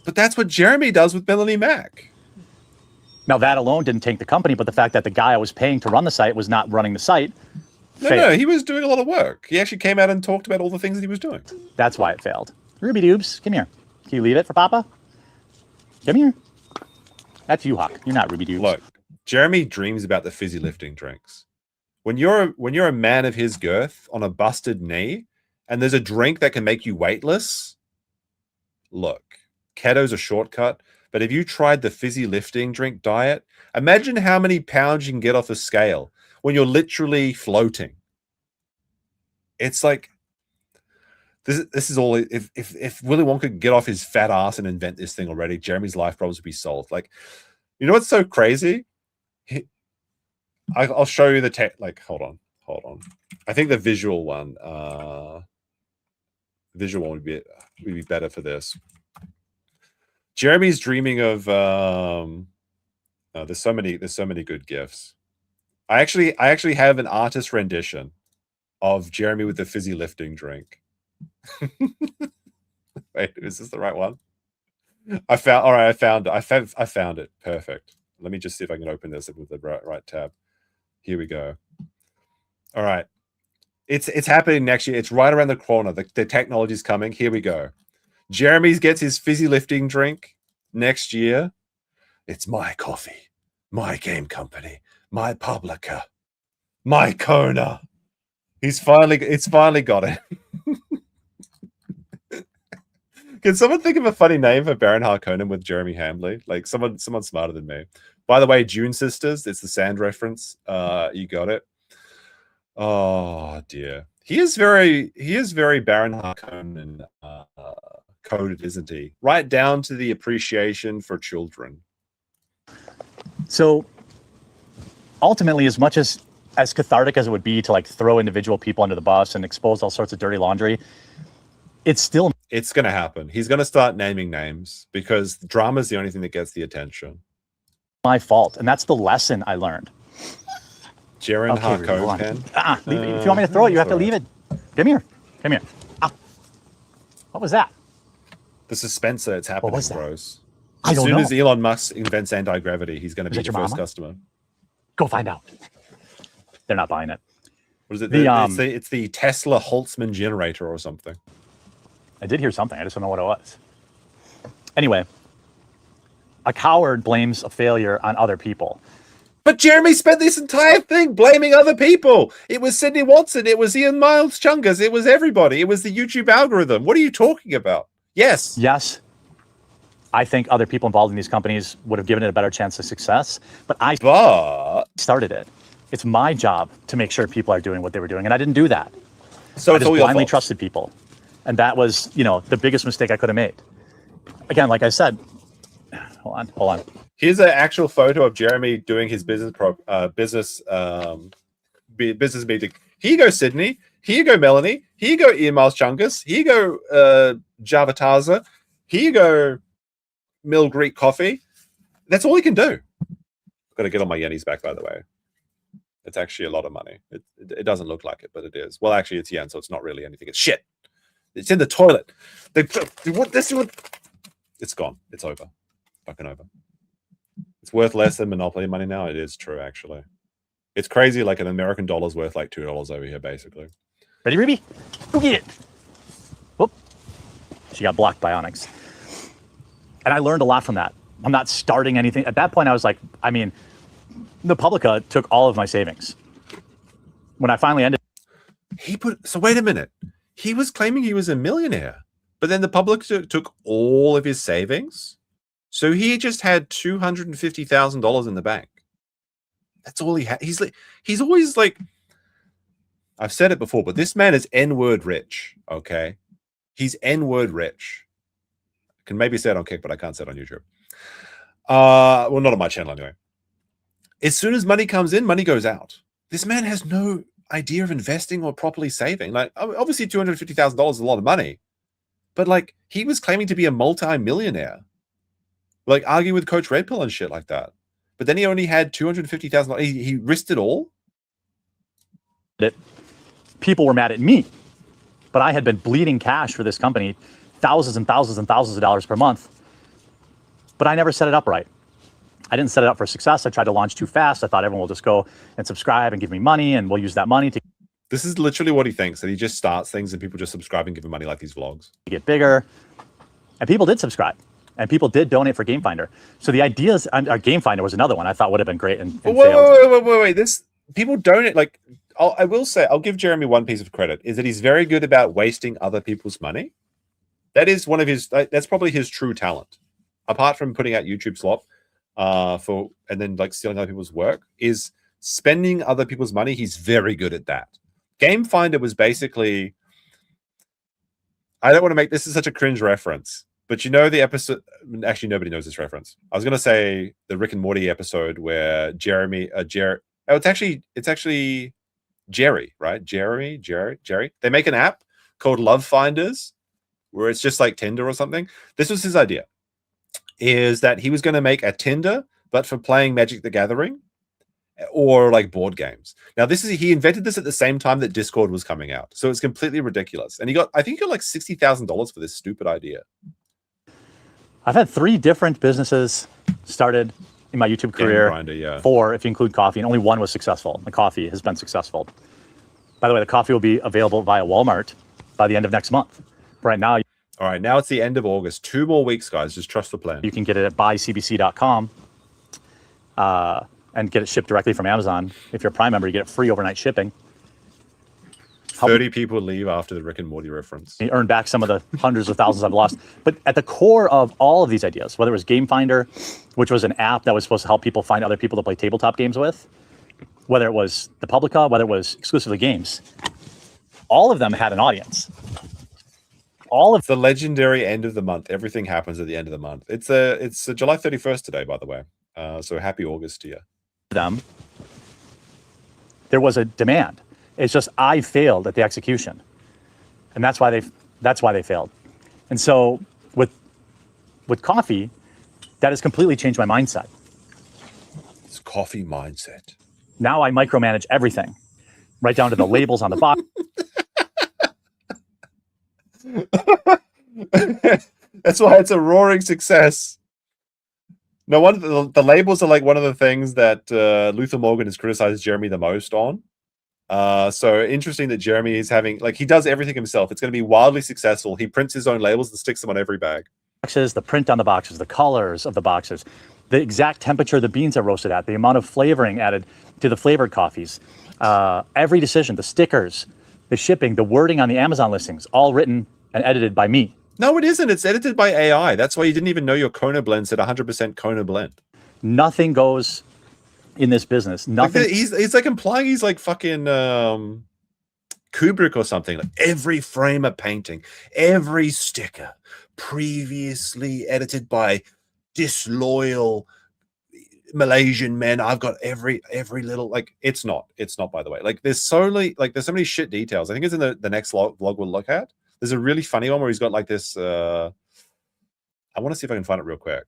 But that's what Jeremy does with Melanie Mack. Now that alone didn't tank the company, but the fact that the guy I was paying to run the site was not running the site. No, he was doing a lot of work. He actually came out and talked about all the things that he was doing. That's why it failed. Ruby Dubes, come here. Can you leave it for Papa? Come here. That's you, Hawk. You're not Ruby Dubes. Look, Jeremy dreams about the fizzy lifting drinks. When you're a man of his girth on a busted knee, and there's a drink that can make you weightless, look, keto's a shortcut. But if you tried the fizzy lifting drink diet, imagine how many pounds you can get off a scale when you're literally floating. It's like this is all. If Willy Wonka could get off his fat ass and invent this thing already, Jeremy's life problems would be solved. Like, you know what's so crazy? I'll show you the tech. Like, hold on. I think the visual one would be better for this. Jeremy's dreaming of there's so many good gifts. I actually have an artist rendition of Jeremy with the fizzy lifting drink. Wait, is this the right one? I found it. Perfect. Let me just see if I can open this with the right tab. Here we go. All right. It's happening next year. It's right around the corner. The technology's coming. Here we go. Jeremy gets his fizzy lifting drink next year. It's my coffee, my game company, my publica, my Kona. It's finally got it. Can someone think of a funny name for Baron Harkonnen with Jeremy Hambly? Like someone smarter than me. By the way, June Sisters, it's the sand reference. You got it. Oh dear. He is very Baron Harkonnen coded, isn't he? Right down to the appreciation for children. So ultimately, as much as cathartic as it would be to like throw individual people under the bus and expose all sorts of dirty laundry, it's going to happen. He's going to start naming names because drama is the only thing that gets the attention. My fault. And that's the lesson I learned. Jaren Harkonnen. If you want me to throw it, you have to leave it. Come here. Ah. What was that? The suspense that's happening, bros. As soon as Elon Musk invents anti-gravity, he's going to be the first customer. Go find out. They're not buying it. What is it? It's the Tesla Holtzman generator or something. I did hear something. I just don't know what it was. Anyway, a coward blames a failure on other people. But Jeremy spent this entire thing blaming other people. It was Sydney Watson. It was Ian Miles Chungus. It was everybody. It was the YouTube algorithm. What are you talking about? Yes. I think other people involved in these companies would have given it a better chance of success. But I started it. It's my job to make sure people are doing what they were doing. And I didn't do that. So I just blindly trusted people. And that was, the biggest mistake I could have made. Again, like I said, hold on. Here's an actual photo of Jeremy doing his business meeting. Here you go, Sydney. Here you go, Melanie. Here you go, Ian Miles Chungus. Here you go, Javataza. Here you go, Mill Greek Coffee. That's all he can do. Got to get all my yennies back, by the way. It's actually a lot of money. It doesn't look like it, but it is. Well, actually, it's yen, so it's not really anything. It's shit. It's in the toilet. It's gone. It's over. Fucking over. It's worth less than Monopoly money now. It is true, actually. It's crazy. Like an American dollar's worth like $2 over here, basically. Ready, Ruby? Go get it. Whoop. She got blocked by Onyx. And I learned a lot from that. I'm not starting anything. At that point, I was like, I mean, the Publica took all of my savings. When I finally ended, so wait a minute. He was claiming he was a millionaire, but then the Publica took all of his savings. So he just had $250,000 in the bank. That's all he had. He's always like, I've said it before, but this man is N-word rich. Okay, he's N-word rich. I can maybe say it on Kick, but I can't say it on YouTube. Well, not on my channel anyway. As soon as money comes in, money goes out. This man has no idea of investing or properly saving. Like, obviously, $250,000 is a lot of money, but like, he was claiming to be a multi-millionaire, like arguing with Coach Red Pill and shit like that. But then he only had $250,000. He risked it all. People were mad at me, but I had been bleeding cash for this company, thousands and thousands and thousands of dollars per month. But I never set it up right. I didn't set it up for success. I tried to launch too fast. I thought everyone will just go and subscribe and give me money, and we'll use that money to. This is literally what he thinks, that he just starts things and people just subscribe and give him money like these vlogs. Get bigger. And people did subscribe. And people did donate for Game Finder. So the ideas, Game Finder was another one I thought would have been great and failed. Wait. This people donate, like, I will say, I'll give Jeremy one piece of credit, is that he's very good about wasting other people's money. That is one of his, that's probably his true talent. Apart from putting out YouTube slop and then like stealing other people's work, is spending other people's money. He's very good at that. Game Finder was basically, I don't want to make this is such a cringe reference, but you know the episode, actually nobody knows this reference. I was going to say the Rick and Morty episode where it's actually Jerry, right? Jerry. They make an app called Love Finders where it's just like Tinder or something. This was his idea, is that he was going to make a Tinder, but for playing Magic the Gathering or like board games. Now he invented this at the same time that Discord was coming out. So it's completely ridiculous. And I think he got like $60,000 for this stupid idea. I've had 3 different businesses started in my YouTube career. Grinder, yeah. 4, if you include coffee, and only 1 was successful. The coffee has been successful. By the way, the coffee will be available via Walmart by the end of next month. Right now. All right, now it's the end of August. 2 more weeks, guys. Just trust the plan. You can get it at buycbc.com and get it shipped directly from Amazon. If you're a Prime member, you get it free overnight shipping. 30 people leave after the Rick and Morty reference. You earn back some of the hundreds of thousands I've lost. But at the core of all of these ideas, whether it was Game Finder, which was an app that was supposed to help people find other people to play tabletop games with, whether it was the Publica, whether it was exclusively games, all of them had an audience. All of the legendary end of the month. Everything happens at the end of the month. It's July 31st today, by the way. So happy August to you. Them, there was a demand. It's just I failed at the execution, and that's why they failed. And so with coffee, that has completely changed my mindset. It's coffee mindset. Now I micromanage everything, right down to the labels on the box. That's why it's a roaring success. No wonder the labels are like one of the things that Luther Morgan has criticized Jeremy the most on. So interesting that Jeremy is having, like, he does everything himself. It's going to be wildly successful. He prints his own labels and sticks them on every bag. Boxes, the print on the boxes, the colors of the boxes, the exact temperature the beans are roasted at, the amount of flavoring added to the flavored coffees, every decision, the stickers, the shipping, the wording on the Amazon listings, all written and edited by me. No, it isn't. It's edited by AI. That's why you didn't even know your Kona blend said 100% Kona blend. Nothing goes in this business. Nothing. Like he's like implying he's like fucking Kubrick or something. Like every frame of painting, every sticker, previously edited by disloyal Malaysian men. I've got every little, like, it's not, by the way. Like there's so many shit details. I think it's in the next vlog we'll look at. There's a really funny one where he's got like this, I want to see if I can find it real quick.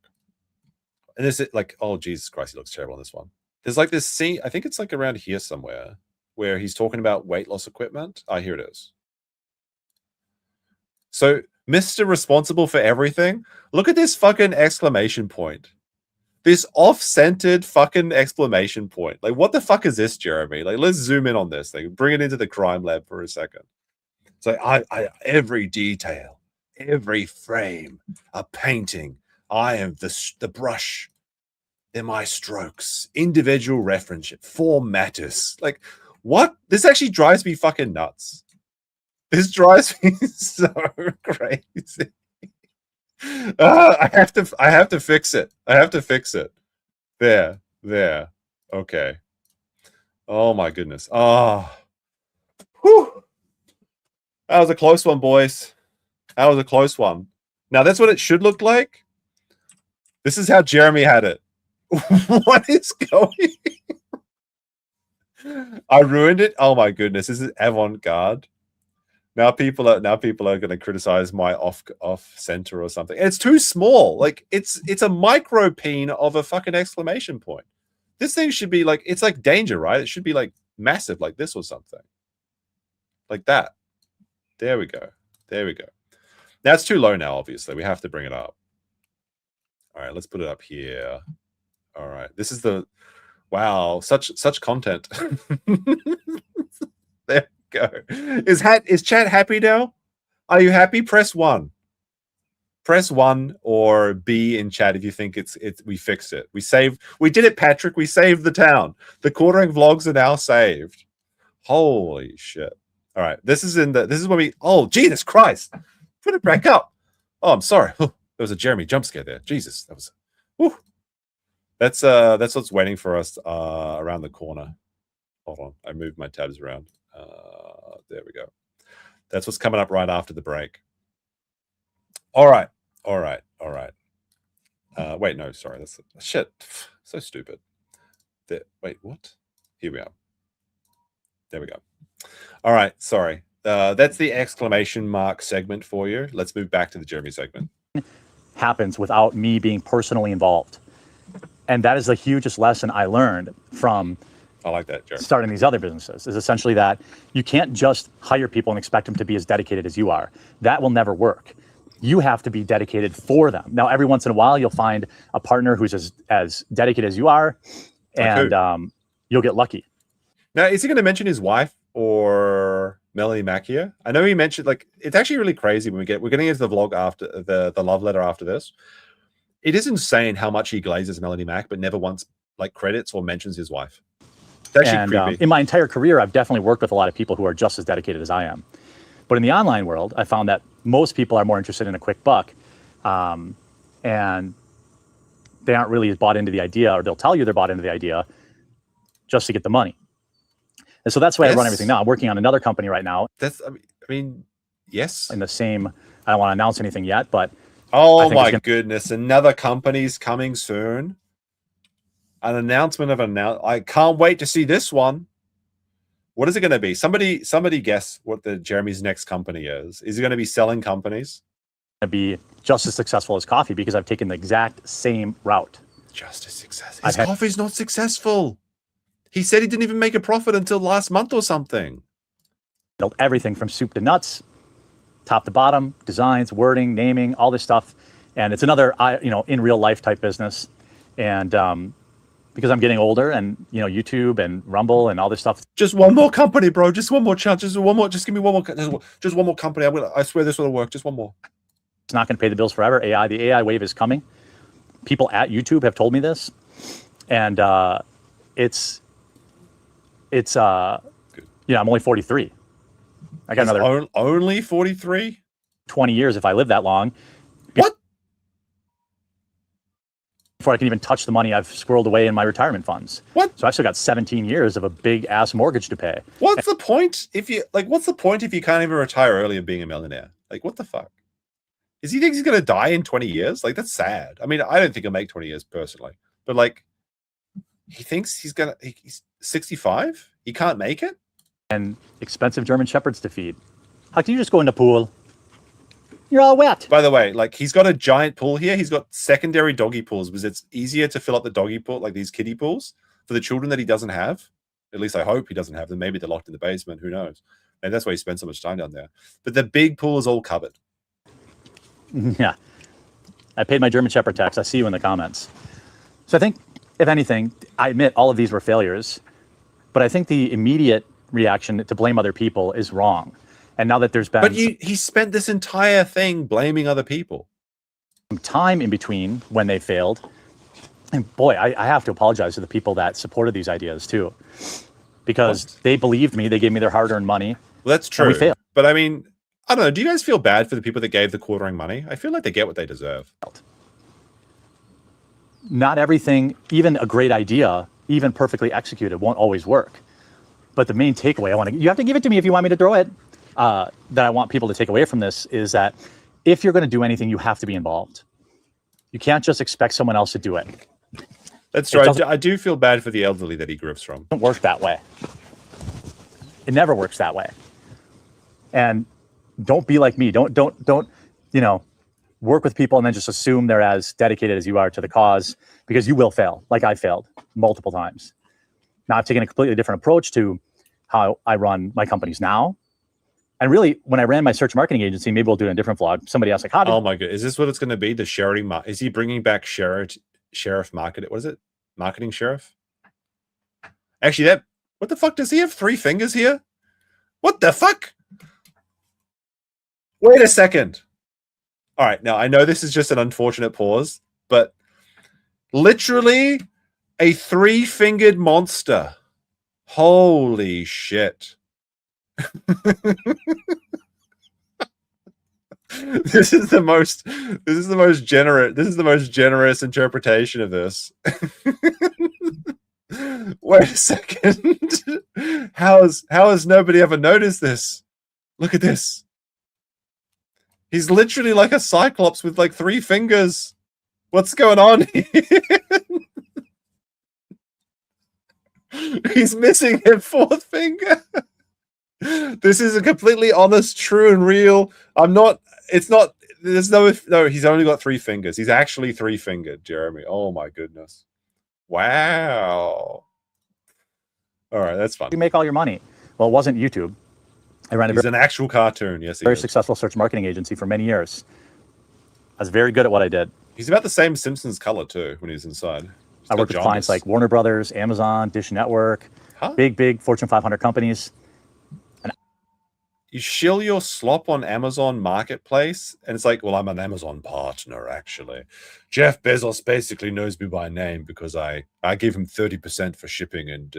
And this is like, oh Jesus Christ, he looks terrible on this one. There's like this scene, I think it's like around here somewhere, where he's talking about weight loss equipment. Ah, here it is. So Mr. Responsible for Everything, look at this fucking exclamation point. This off-centered fucking exclamation point. Like, what the fuck is this, Jeremy? Like, let's zoom in on this thing. Bring it into the crime lab for a second. It's like, I every detail, every frame, a painting, I am the brush. They're my strokes. Individual reference. Form matters. Like, what? This actually drives me fucking nuts. This drives me so crazy. I have to fix it. I have to fix it. There. Okay. Oh my goodness. Oh. Whew. That was a close one, boys. That was a close one. Now that's what it should look like. This is how Jeremy had it. What is going? I ruined it. Oh my goodness. This is avant-garde. Now people are going to criticize my off center or something. It's too small. Like it's a micro peen of a fucking exclamation point. This thing should be like, it's like danger, right? It should be like massive like this or something. Like that. There we go. Now it's too low now, obviously. We have to bring it up. All right, let's put it up here. All right. This is the wow, such content. There we go. Is chat happy now? Are you happy? Press 1. Press 1 or B in chat if you think it's we fixed it. We did it, Patrick. We saved the town. The quartering vlogs are now saved. Holy shit. All right. This is when we oh Jesus Christ. Put it back up. Oh, I'm sorry. There was a Jeremy jump scare there. Jesus. That was whew. That's what's waiting for us around the corner. Hold on. I moved my tabs around. There we go. That's what's coming up right after the break. All right. Wait, no, sorry. That's shit. So stupid. Wait, what? Here we are. There we go. All right, sorry. That's the exclamation mark segment for you. Let's move back to the Jeremy segment. Happens without me being personally involved. And that is the hugest lesson I learned from I like that, Jeremy. Starting these other businesses is essentially that you can't just hire people and expect them to be as dedicated as you are. That will never work. You have to be dedicated for them. Now, every once in a while, you'll find a partner who's as dedicated as you are, and you'll get lucky. Now, is he going to mention his wife or Melanie Mack here? I know he mentioned, like, it's actually really crazy when we're getting into the vlog after the love letter after this. It is insane how much he glazes Melanie Mack, but never once like credits or mentions his wife. It's actually creepy. In my entire career, I've definitely worked with a lot of people who are just as dedicated as I am. But in the online world, I found that most people are more interested in a quick buck, and they aren't really bought into the idea, or they'll tell you they're bought into the idea just to get the money. And so that's why I run everything now. I'm working on another company right now. That's, I mean, yes. In the same, I don't want to announce anything yet, but oh my goodness, another company's coming soon. An announcement of I can't wait to see this one. What is it going to be? Somebody guess what the Jeremy's next company is. Is it going to be selling companies? To be just as successful as coffee because I've taken the exact same route. Just as successful. His coffee's not successful. He said he didn't even make a profit until last month or something. Built everything from soup to nuts, top to bottom, designs, wording, naming, all this stuff. And it's another, in real life type business. And because I'm getting older and, YouTube and Rumble and all this stuff. Just one more company, bro. Just one more chance. Just one more. Just give me one more. Just one more company. I swear this will work. Just one more. It's not going to pay the bills forever. The AI wave is coming. People at YouTube have told me this. And it's I'm only 43. I got another only 43? 20 years if I live that long. What? Before I can even touch the money I've squirreled away in my retirement funds. What? So I've still got 17 years of a big ass mortgage to pay. What's the point if you can't even retire early and being a millionaire? Like, what the fuck? Is he think he's gonna die in 20 years? Like, that's sad. I mean, I don't think he'll make 20 years personally, but like, he thinks he's 65. He can't make it. And expensive German Shepherds to feed. How can you just go in the pool? You're all wet. By the way, like, he's got a giant pool here. He's got secondary doggy pools because it's easier to fill up the doggy pool, like these kiddie pools, for the children that he doesn't have. At least I hope he doesn't have them. Maybe they're locked in the basement. Who knows? And that's why he spends so much time down there. But the big pool is all covered. Yeah. I paid my German Shepherd tax. I see you in the comments. So I think, if anything, I admit all of these were failures, but I think the immediate reaction to blame other people is wrong. And now that there's been... But he spent this entire thing blaming other people. time in between when they failed. And boy, I have to apologize to the people that supported these ideas too, because they believed me. They gave me their hard-earned money. Well, that's true. We failed. But I mean, I don't know. Do you guys feel bad for the people that gave the quartering money? I feel like they get what they deserve. Not everything, even a great idea, even perfectly executed, won't always work. But the main takeaway you have to give it to me if you want me to throw it, that I want people to take away from this is that if you're going to do anything, you have to be involved. You can't just expect someone else to do it. That's true. I do feel bad for the elderly that he grifts from. It doesn't work that way. It never works that way. And don't be like me. Don't, work with people and then just assume they're as dedicated as you are to the cause, because you will fail, like I failed multiple times. Now I've taken a completely different approach to how I run my companies now. And really, when I ran my search marketing agency, maybe we'll do it in a different vlog. Somebody asked, like, how did... Oh my God. Is this what it's going to be? The sheriff? Is he bringing back sheriff market? What is it? Marketing sheriff? Actually, what the fuck? Does he have 3 fingers here? What the fuck? Wait a second. All right. Now, I know this is just an unfortunate pause, but literally a 3-fingered monster. Holy shit. This is the most generous interpretation of this. Wait a second. How has nobody ever noticed this? Look at this. He's literally like a cyclops with like 3 fingers. What's going on here? He's missing a 4th finger. This is a completely honest, true, and real. He's only got 3 fingers. He's actually 3-fingered, Jeremy. Oh my goodness. Wow. All right, that's fun. You make all your money. Well, it wasn't YouTube. I ran an actual cartoon. Yes, very successful search marketing agency for many years. I was very good at what I did. He's about the same Simpsons color too when he's inside. I worked with clients like Warner Brothers, Amazon, Dish Network, big Fortune 500 companies. And you shill your slop on Amazon Marketplace, and it's like, well, I'm an Amazon partner, actually. Jeff Bezos basically knows me by name because I gave him 30% for shipping and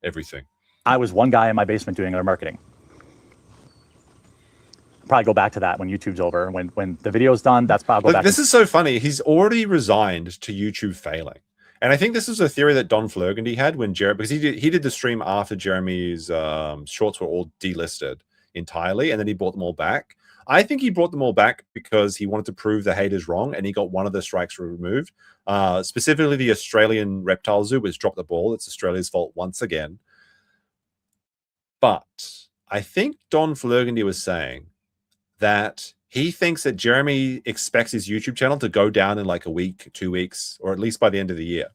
everything. I was one guy in my basement doing their marketing. Probably go back to that when YouTube's over. When the video's done, that's probably back. This is so funny. He's already resigned to YouTube failing. And I think this is a theory that Don Flurgandy had when because he did the stream after Jeremy's shorts were all delisted entirely, and then he brought them all back. I think he brought them all back because he wanted to prove the haters wrong, and he got one of the strikes removed. Specifically, the Australian reptile zoo was dropped the ball. It's Australia's fault once again. But I think Don Flurgandy was saying that he thinks that Jeremy expects his YouTube channel to go down in like a week, 2 weeks, or at least by the end of the year.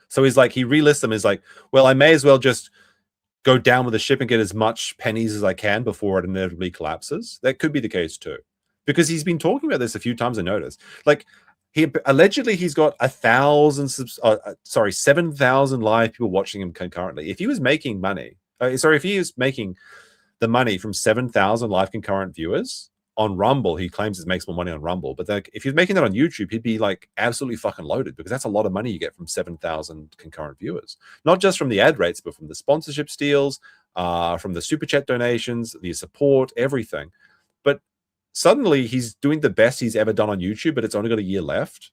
So he's like, he relists them as like, well, I may as well just go down with the ship and get as much pennies as I can before it inevitably collapses. That could be the case too, because he's been talking about this a few times. I noticed, like, allegedly he's got 7,000 live people watching him concurrently. If he was making money, if he was making the money from 7,000 live concurrent viewers on Rumble, he claims it makes more money on Rumble. But like, if he was making that on YouTube, he'd be like absolutely fucking loaded, because that's a lot of money you get from 7,000 concurrent viewers. Not just from the ad rates, but from the sponsorship deals, from the super chat donations, the support, everything. But suddenly he's doing the best he's ever done on YouTube, but it's only got a year left.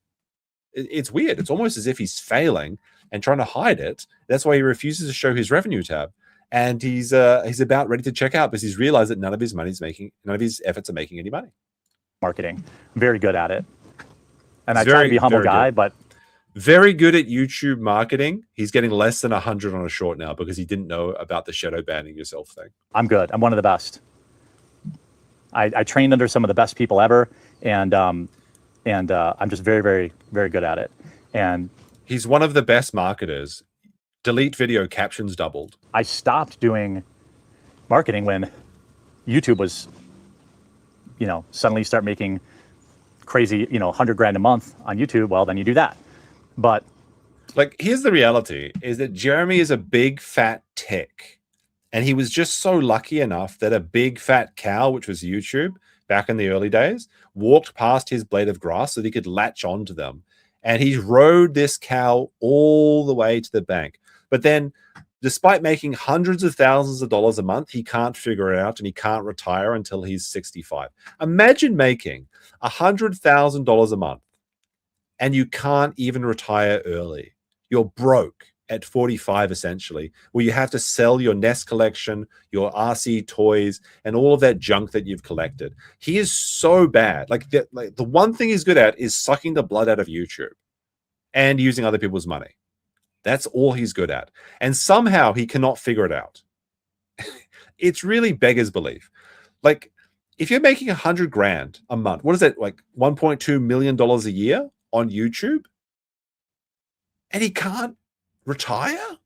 It's weird. It's almost as if he's failing and trying to hide it. That's why he refuses to show his revenue tab. And he's about ready to check out because he's realized that none of his efforts are making any money. Marketing, very good at it, and I try to be a humble guy, but very good at YouTube marketing. He's getting less than 100 on a short now because he didn't know about the shadow banning yourself thing. I'm good. I'm one of the best. I trained under some of the best people ever, and I'm just very, very, very good at it. And he's one of the best marketers. Delete video captions doubled. I stopped doing marketing when YouTube was, suddenly start making crazy, 100 grand a month on YouTube. Well, then you do that. But like, here's the reality is that Jeremy is a big fat tick. And he was just so lucky enough that a big fat cow, which was YouTube, back in the early days, walked past his blade of grass so that he could latch onto them. And he rode this cow all the way to the bank. But then, despite making hundreds of thousands of dollars a month, he can't figure it out and he can't retire until he's 65. Imagine making $100,000 a month and you can't even retire early. You're broke at 45, essentially, where you have to sell your Nest collection, your RC toys, and all of that junk that you've collected. He is so bad. Like the one thing he's good at is sucking the blood out of YouTube and using other people's money. That's all he's good at. And somehow he cannot figure it out. It's really beggars belief. Like, if you're making $100,000 a month, what is that, like $1.2 million a year on YouTube? And he can't retire?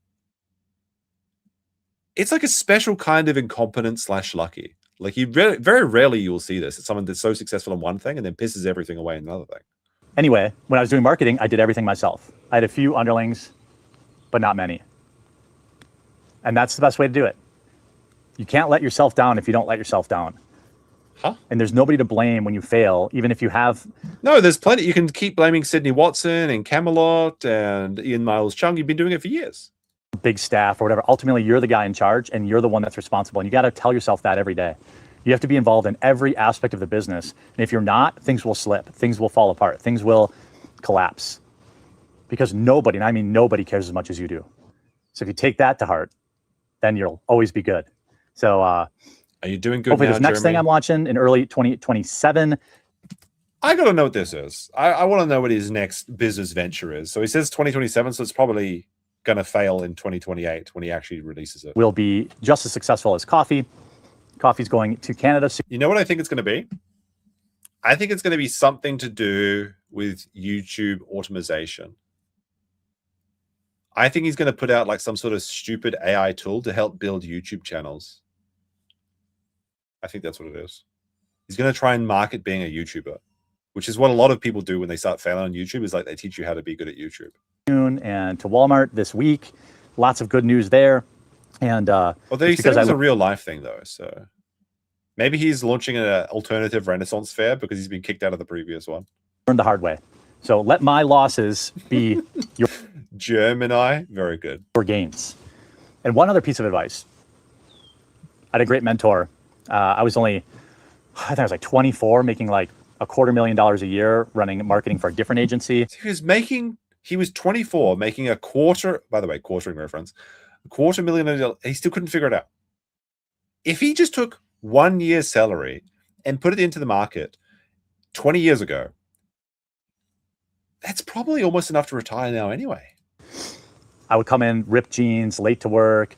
It's like a special kind of incompetent / lucky. Like, very rarely you will see this. It's someone that's so successful in one thing and then pisses everything away in another thing. Anyway, when I was doing marketing, I did everything myself. I had a few underlings, but not many. And that's the best way to do it. You can't let yourself down if you don't let yourself down. Huh? And there's nobody to blame when you fail, even if you have... No, there's plenty. You can keep blaming Sydney Watson and Camelot and Ian Miles Chung. You've been doing it for years. Big staff or whatever. Ultimately, you're the guy in charge and you're the one that's responsible. And you got to tell yourself that every day. You have to be involved in every aspect of the business. And if you're not, things will slip. Things will fall apart. Things will collapse. Because nobody, and I mean nobody, cares as much as you do. So if you take that to heart, then you'll always be good. So are you doing good hopefully now, this next Jeremy? thing I'm launching in early 2027. I got to know what this is. I want to know what his next business venture is. So he says 2027, so it's probably going to fail in 2028 when he actually releases it. Will be just as successful as coffee. Coffee's going to Canada soon. You know what I think it's going to be? I think it's going to be something to do with YouTube automation. I think he's going to put out like some sort of stupid AI tool to help build YouTube channels. I think that's what it is. He's going to try and market being a YouTuber, which is what a lot of people do when they start failing on YouTube, is like they teach you how to be good at YouTube. And to Walmart this week. Lots of good news there. And well, they said it was a real life thing though, so maybe he's launching an alternative Renaissance fair because he's been kicked out of the previous one. Learned the hard way. So let my losses be your Gemini, very good. Your gains. And one other piece of advice. I had a great mentor. I think I was like 24, making like $250,000 a year running marketing for a different agency. He was 24, making a quarter, by the way, quartering reference, $250,000. He still couldn't figure it out. If he just took 1 year's salary and put it into the market 20 years ago, that's probably almost enough to retire now anyway. I would come in, rip jeans, late to work.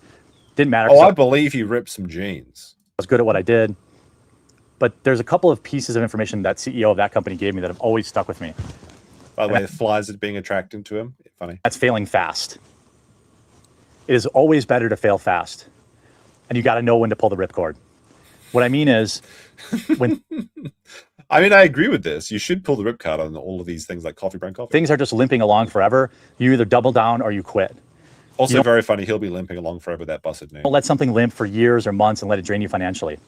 Didn't matter. Oh, I believe he ripped some jeans. I was good at what I did. But there's a couple of pieces of information that CEO of that company gave me that have always stuck with me. By the way, the flies are being attracted to him. Funny. That's failing fast. It is always better to fail fast. And you got to know when to pull the ripcord. What I mean is, when I mean, I agree with this. You should pull the ripcord on all of these things like coffee brand coffee. Things are just limping along forever. You either double down or you quit. Also, very funny. He'll be limping along forever. That busted name. Don't let something limp for years or months and let it drain you financially.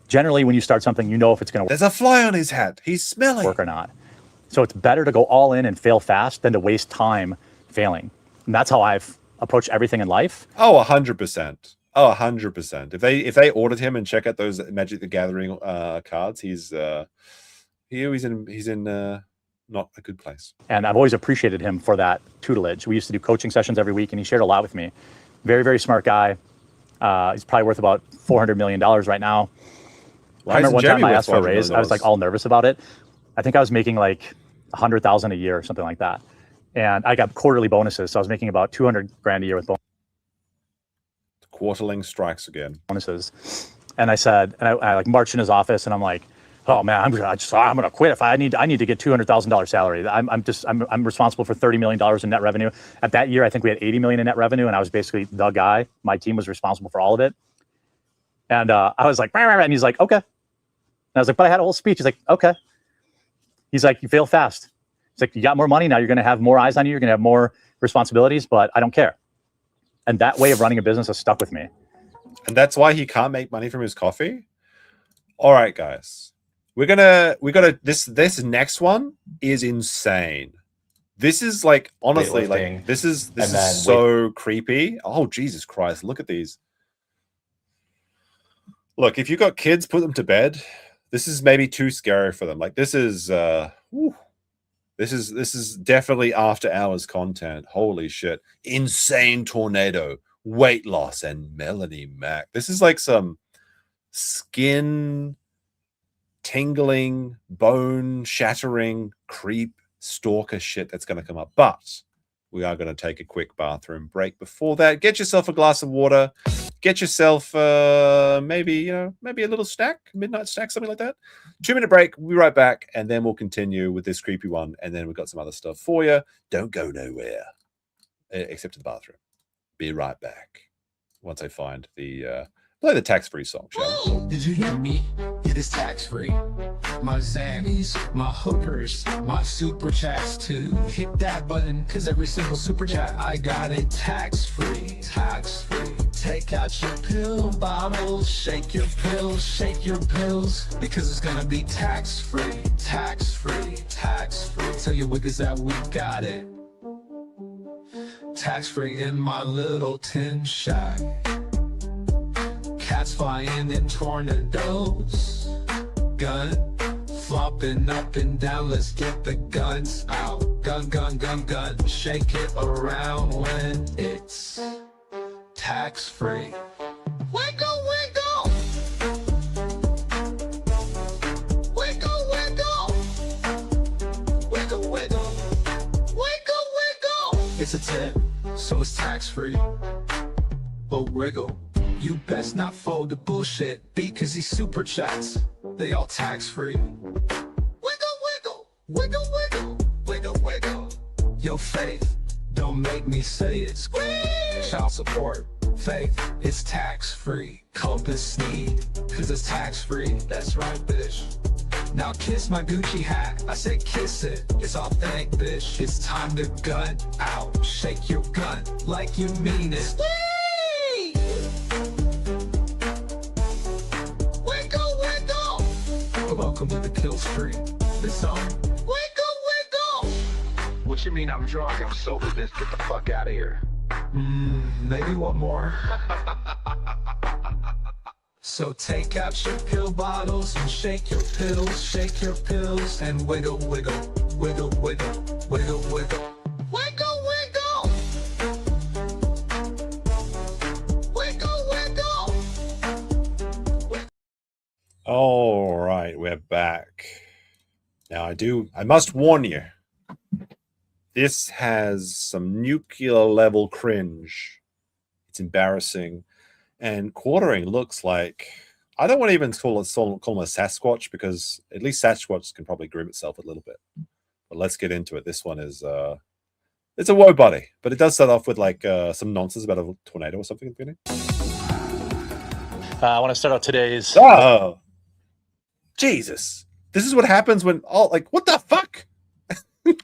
Generally, when you start something, you know if it's going to work. There's a fly on his hat. He's smelling. Work or not. So it's better to go all in and fail fast than to waste time failing. And that's how I've approached everything in life. Oh, 100%. Oh, 100%. If they audit him and check out those Magic the Gathering cards, he's in not a good place. And I've always appreciated him for that tutelage. We used to do coaching sessions every week, and he shared a lot with me. Very, very smart guy. He's probably worth about $400 million right now. I remember one time I asked for a raise. I was like all nervous about it. I think I was making like $100,000 a year or something like that. And I got quarterly bonuses. So I was making about $200,000 a year with Quarterling strikes again. Bonuses. And I said, and I like marched in his office and I'm like, oh man, I'm gonna quit if I need to get $200,000 salary. I'm responsible for $30 million in net revenue. At that year, I think we had $80 million in net revenue, and I was basically the guy. My team was responsible for all of it. And I was like, rah, rah, rah. And he's like, okay. And I was like, but I had a whole speech. He's like, okay. He's like, you fail fast. He's like, you got more money now. You're gonna have more eyes on you. You're gonna have more responsibilities, but I don't care. And that way of running a business has stuck with me. And that's why he can't make money from his coffee. All right, guys. we gotta this next one is insane. This is like honestly like this is so creepy. Oh Jesus Christ, look at these. Look, if you got kids, put them to bed. This is maybe too scary for them. Like this is this is definitely after hours content. Holy shit. Insane tornado, weight loss, and Melanie Mac. This is like some skin tingling, bone shattering, creep stalker shit that's going to come up. But we are going to take a quick bathroom break before that. Get yourself a glass of water. Get yourself maybe a little snack, midnight snack, something like that. 2-minute break. We'll be right back, and then we'll continue with this creepy one, and then we've got some other stuff for you. Don't go nowhere, except to the bathroom. Be right back once I find the play the tax-free song, shall we? Did you hear me? It is tax-free. My Zannies, my hookers, my super chats too. Hit that button, cause every single super chat I got it tax-free. Tax-free. Take out your pill bottles, shake your pills, shake your pills, because it's gonna be tax-free. Tax-free. Tax-free. Tell your wiggas that we got it. Tax-free in my little tin shack. Cats flying in tornadoes. Gun flopping up and down. Let's get the guns out. Gun, gun, gun, gun. Shake it around when it's tax-free. Wiggle, wiggle. Wiggle, wiggle. Wiggle, wiggle. Wiggle, wiggle. It's a tip, so it's tax-free. But wiggle. You best not fold the bullshit, because these super chats, they all tax-free. Wiggle, wiggle, wiggle, wiggle, wiggle, wiggle. Yo, Faith, don't make me say it. Squeeze. Child support, Faith, it's tax-free. Compass Sneed, cause it's tax-free. That's right, bitch. Now kiss my Gucci hat. I said kiss it. It's authentic, bitch. It's time to gun out. Shake your gun like you mean it. Squeeze. Welcome to the kill street. This song. Wiggle, wiggle. What you mean I'm drunk? I'm sober, bitch. Get the fuck out of here. Maybe one more. So take out your pill bottles and shake your pills, and wiggle, wiggle, wiggle, wiggle, wiggle, wiggle. Wiggle, wiggle. Wiggle, wiggle. All right, we're back. Now I must warn you. This has some nuclear level cringe. It's embarrassing. And Quartering looks like, I don't want to even call him a Sasquatch, because at least Sasquatch can probably groom itself a little bit. But let's get into it. This one is it's a woe buddy, but it does start off with like some nonsense about a tornado or something at the beginning. I want to start out today's Jesus. This is what happens when like what the fuck? We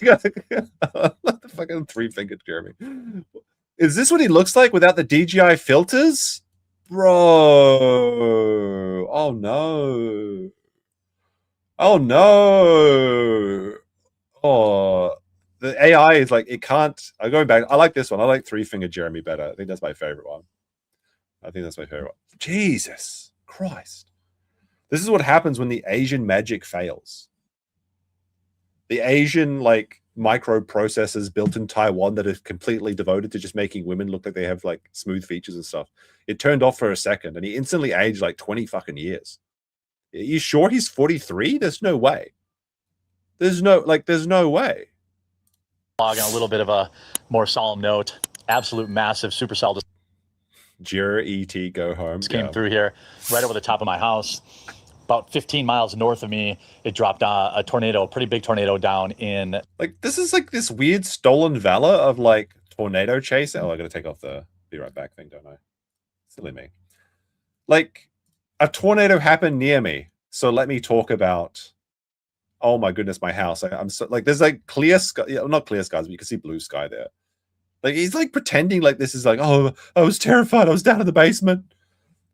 got the fucking 3-fingered Jeremy. Is this what he looks like without the DJI filters? Bro. Oh no. Oh no. Oh, the AI is like, it can't. I'm going back. I like this one. I like 3-fingered Jeremy better. I think that's my favorite one. Jesus Christ. This is what happens when the Asian magic fails. The Asian like microprocessors built in Taiwan that are completely devoted to just making women look like they have like smooth features and stuff. It turned off for a second and he instantly aged like 20 fucking years. Are you sure he's 43? There's no way. There's no way. On a little bit of a more solemn note, absolute massive supercell Jira ET go home. Came through here right over the top of my house. About 15 miles north of me, it dropped a tornado, a pretty big tornado down in... Like, this is like this weird stolen valor of like tornado chase. Oh, I gotta take off the be right back thing, don't I? Silly me. Like, a tornado happened near me, so let me talk about, oh my goodness, my house. I'm so, like, there's like clear sky, not clear skies, but you can see blue sky there. Like, he's like pretending like this is like, oh, I was terrified, I was down in the basement.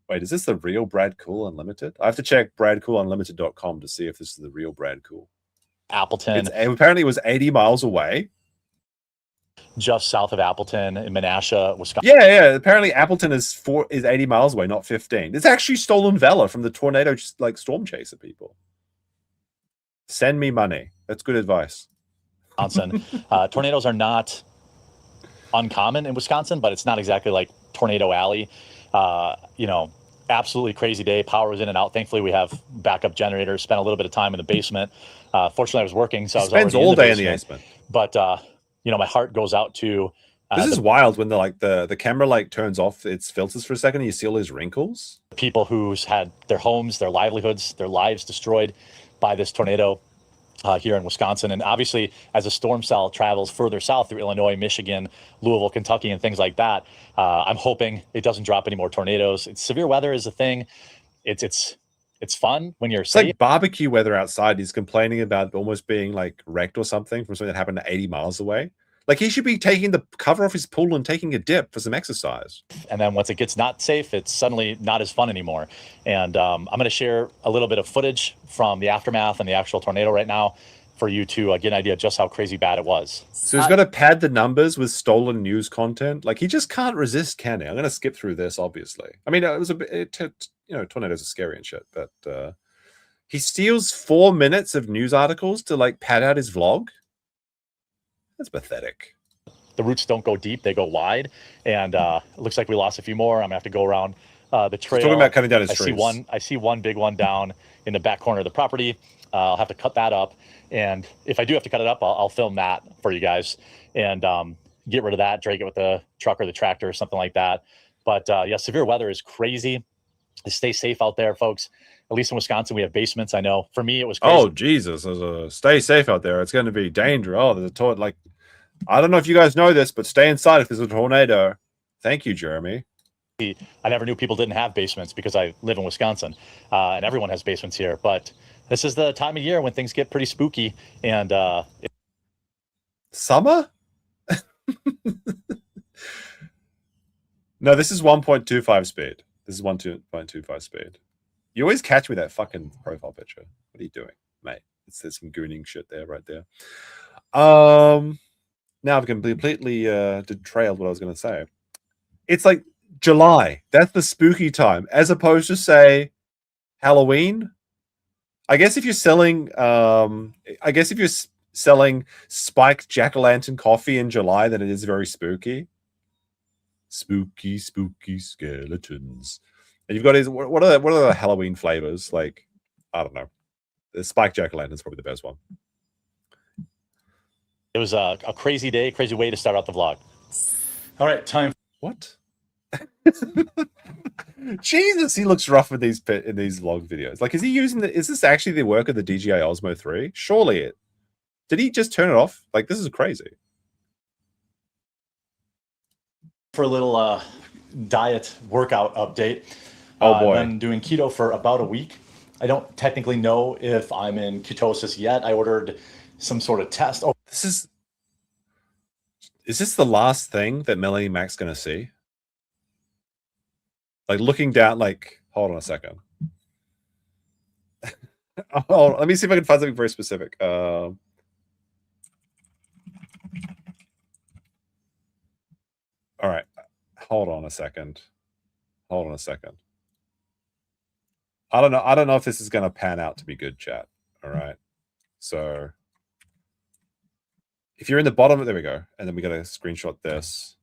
Wait, is this the real Brad Cool Unlimited? I have to check bradcoolunlimited.com to see if this is the real Brad Cool. Appleton. Apparently it was 80 miles away. Just south of Appleton in Menasha, Wisconsin. Yeah. Apparently Appleton is 80 miles away, not 15. It's actually stolen valor from the tornado, like storm chaser people. Send me money. That's good advice. Tornadoes are not uncommon in Wisconsin, but it's not exactly like Tornado Alley. Absolutely crazy day. Power was in and out. Thankfully, we have backup generators. Spent a little bit of time in the basement. Fortunately, I was working, so I was spends already all in the day basement. in the basement. But my heart goes out to. This is wild when the camera like turns off its filters for a second and you see all these wrinkles. People who's had their homes, their livelihoods, their lives destroyed by this tornado here in Wisconsin. And obviously, as a storm cell travels further south through Illinois, Michigan, Louisville, Kentucky, and things like that, I'm hoping it doesn't drop any more tornadoes. Severe weather is a thing. It's fun when you're safe. Like barbecue weather outside. He's complaining about almost being like wrecked or something from something that happened 80 miles away. Like he should be taking the cover off his pool and taking a dip for some exercise. And then once it gets not safe, it's suddenly not as fun anymore. And I'm going to share a little bit of footage from the aftermath and the actual tornado right now for you to get an idea of just how crazy bad it was. So he's got to pad the numbers with stolen news content. Like he just can't resist, can he? I'm going to skip through this, obviously. I mean, it was tornadoes are scary and shit, but he steals 4 minutes of news articles to like pad out his vlog. That's pathetic. The roots don't go deep, they go wide. And it looks like we lost a few more. I'm going to have to go around the trail. Talking about cutting down his trees. I see one big one down in the back corner of the property. I'll have to cut that up. And if I do have to cut it up, I'll film that for you guys and get rid of that, drag it with the truck or the tractor or something like that. But severe weather is crazy. Stay safe out there, folks. At least in Wisconsin, we have basements. I know. For me, it was crazy. Oh, Jesus. Stay safe out there. It's going to be dangerous. Oh, there's a tornado. Like, I don't know if you guys know this, but stay inside if there's a tornado. Thank you, Jeremy. I never knew people didn't have basements because I live in Wisconsin, and everyone has basements here. But this is the time of year when things get pretty spooky. And summer? No, this is 1.25 speed. This is 1.25 speed. You always catch me that fucking profile picture. What are you doing, mate? There's some gooning shit there, right there. Now I've completely derailed what I was going to say. It's like July. That's the spooky time, as opposed to say Halloween. I guess if you're selling, spiked jack-o'-lantern coffee in July, then it is very spooky. Spooky, spooky skeletons. And you've got these. What are the Halloween flavors? Like, I don't know. The spiked jack-o'-lantern is probably the best one. It was a crazy day, crazy way to start out the vlog. All right, time. What? Jesus, he looks rough in these vlog videos. Like, is he using is this actually the work of the DJI Osmo 3? Surely it. Did he just turn it off? Like, this is crazy. For a little diet workout update. Oh boy. I've been doing keto for about a week. I don't technically know if I'm in ketosis yet. I ordered some sort of test. Oh, is this the last thing that Melanie Mac's gonna see? Like looking down, like, hold on a second. Oh, let me see if I can find something very specific. All right. Hold on a second. I don't know if this is going to pan out to be good, chat. All right. So if you're in the bottom, there we go. And then we got to screenshot this.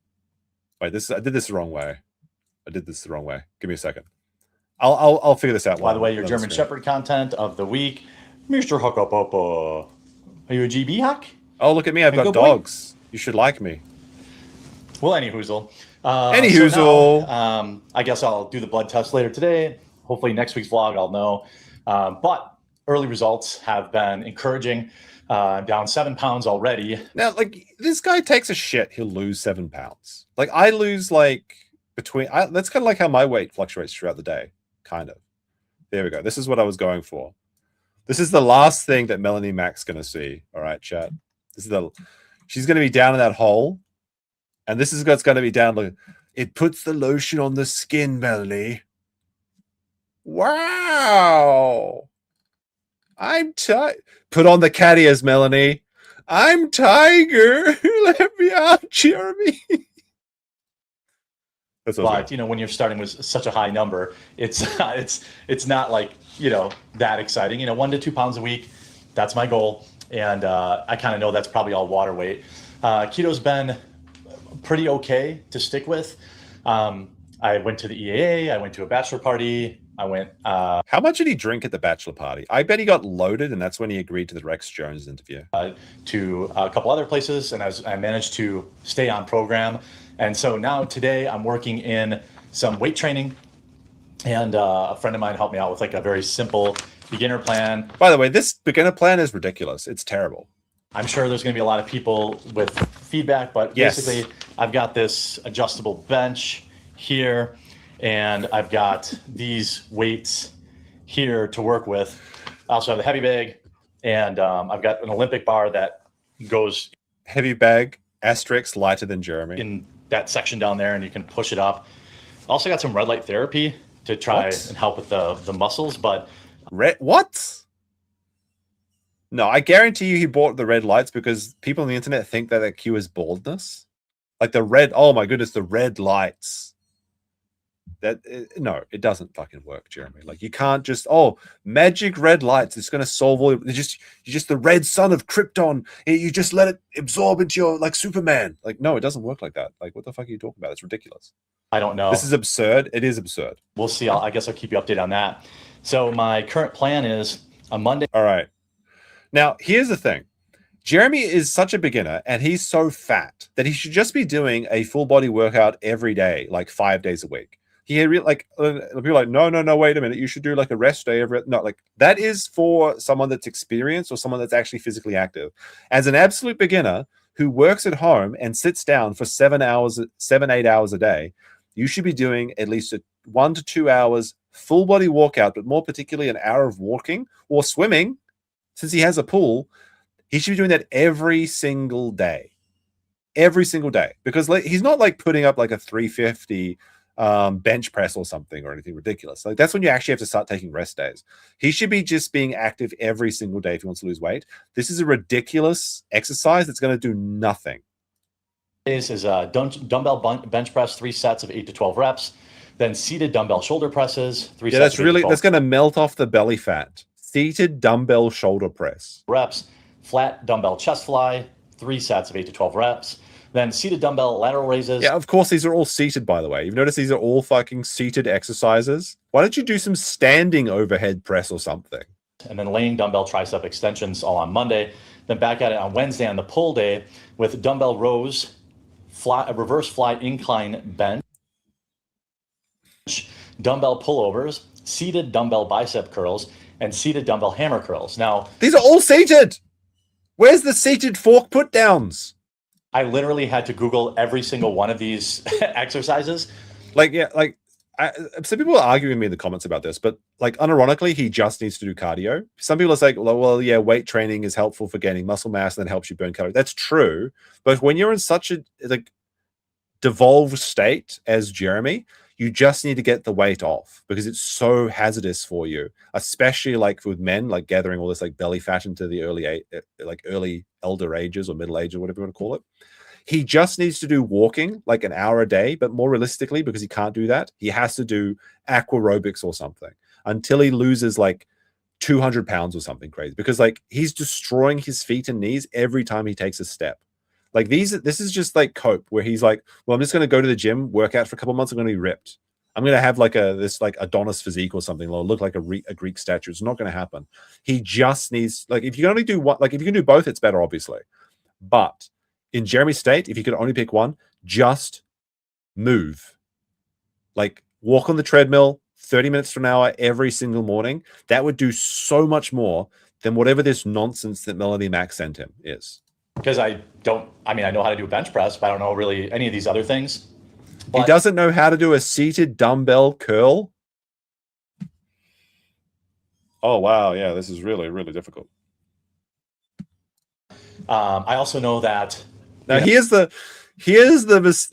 Wait, I did this the wrong way. Give me a second. I'll figure this out. By the way, your German Shepherd content of the week, Mr. Huckapapa. Are you a GB Huck? Oh, look at me. I've got dogs. You should like me. Well, any hoozle. I guess I'll do the blood test later today. Hopefully next week's vlog I'll know. But early results have been encouraging. Down 7 pounds already. Now, like, this guy takes a shit, he'll lose 7 pounds. Like, I lose, like, that's kind of like how my weight fluctuates throughout the day. Kind of. There we go. This is what I was going for. This is the last thing that Melanie Mac's going to see. All right, chat. She's going to be down in that hole. And this is what's going to be down. Look, it puts the lotion on the skin, Melanie. Wow. I'm tired. Put on the cat ears, Melanie. I'm Tiger. Let me out, Jeremy. That's what But when you're starting with such a high number, it's not like that exciting. 1 to 2 pounds a week, that's my goal, and I kind of know that's probably all water weight. Keto's been pretty okay to stick with. I went to the EAA. I went to a bachelor party. I went. How much did he drink at the bachelor party? I bet he got loaded, and that's when he agreed to the Rex Jones interview. To a couple other places, and I managed to stay on program. And so now today I'm working in some weight training, and a friend of mine helped me out with like a very simple beginner plan. By the way, this beginner plan is ridiculous. It's terrible. I'm sure there's going to be a lot of people with feedback, but basically I've got this adjustable bench here, and I've got these weights here to work with. I also have the heavy bag, and I've got an Olympic bar that goes heavy bag, asterisk, lighter than Jeremy. In that section down there, and you can push it up. Also got some red light therapy to try and help with the muscles, but what? No, I guarantee you he bought the red lights because people on the internet think that cures baldness. Like the red, oh my goodness, the red lights. No, it doesn't fucking work, Jeremy. Like you can't just magic red lights. It's going to solve all. You're just the red sun of Krypton. You just let it absorb into your like Superman. Like no, it doesn't work like that. Like what the fuck are you talking about? It's ridiculous. I don't know. This is absurd. It is absurd. We'll see. I guess I'll keep you updated on that. So my current plan is on Monday. All right. Now here's the thing. Jeremy is such a beginner, and he's so fat that he should just be doing a full body workout every day, like 5 days a week. People like, no, wait a minute. You should do like a rest day that is for someone that's experienced or someone that's actually physically active. As an absolute beginner who works at home and sits down for 8 hours a day, you should be doing at least 1 to 2 hours full body workout, but more particularly an hour of walking or swimming. Since he has a pool, he should be doing that every single day, because he's not like putting up like a 350 bench press or something or anything ridiculous. Like that's when you actually have to start taking rest days. He should be just being active every single day if he wants to lose weight. This is a ridiculous exercise that's going to do nothing. This is a dumbbell bench press, 3 sets of 8 to 12 reps. Then seated dumbbell shoulder presses, 3 sets. That's going to melt off the belly fat. Seated dumbbell shoulder press reps. Flat dumbbell chest fly, 3 sets of 8 to 12 reps. Then seated dumbbell lateral raises. Yeah, of course, these are all seated, by the way. You've noticed these are all fucking seated exercises. Why don't you do some standing overhead press or something? And then laying dumbbell tricep extensions all on Monday. Then back at it on Wednesday on the pull day with dumbbell rows, reverse fly incline bench, dumbbell pullovers, seated dumbbell bicep curls, and seated dumbbell hammer curls. Now, these are all seated. Where's the seated fork put downs? I literally had to Google every single one of these exercises. Some people are arguing with me in the comments about this, but like unironically, he just needs to do cardio. Some people are saying, well, yeah, weight training is helpful for gaining muscle mass and then helps you burn calories. That's true. But when you're in such a devolved state as Jeremy, you just need to get the weight off because it's so hazardous for you, especially like with men, like gathering all this like belly fat into the early elder ages or middle age or whatever you want to call it. He just needs to do walking like an hour a day, but more realistically, because he can't do that, he has to do aquarobics or something until he loses like 200 pounds or something crazy, because like he's destroying his feet and knees every time he takes a step. Like this is just like cope, where he's like, well, I'm just going to go to the gym, work out for a couple of months. I'm going to be ripped. I'm going to have like this Adonis physique or something, or look like a Greek statue. It's not going to happen. He just needs, like, if you can only do one, like if you can do both, it's better, obviously. But in Jeremy's state, if you could only pick one, just move. Like walk on the treadmill 30 minutes to an hour every single morning. That would do so much more than whatever this nonsense that Melanie Mack sent him is. Because I know how to do a bench press, but I don't know really any of these other things. But he doesn't know how to do a seated dumbbell curl. Oh, wow. Yeah, this is really, really difficult. I also know that. Now, here's the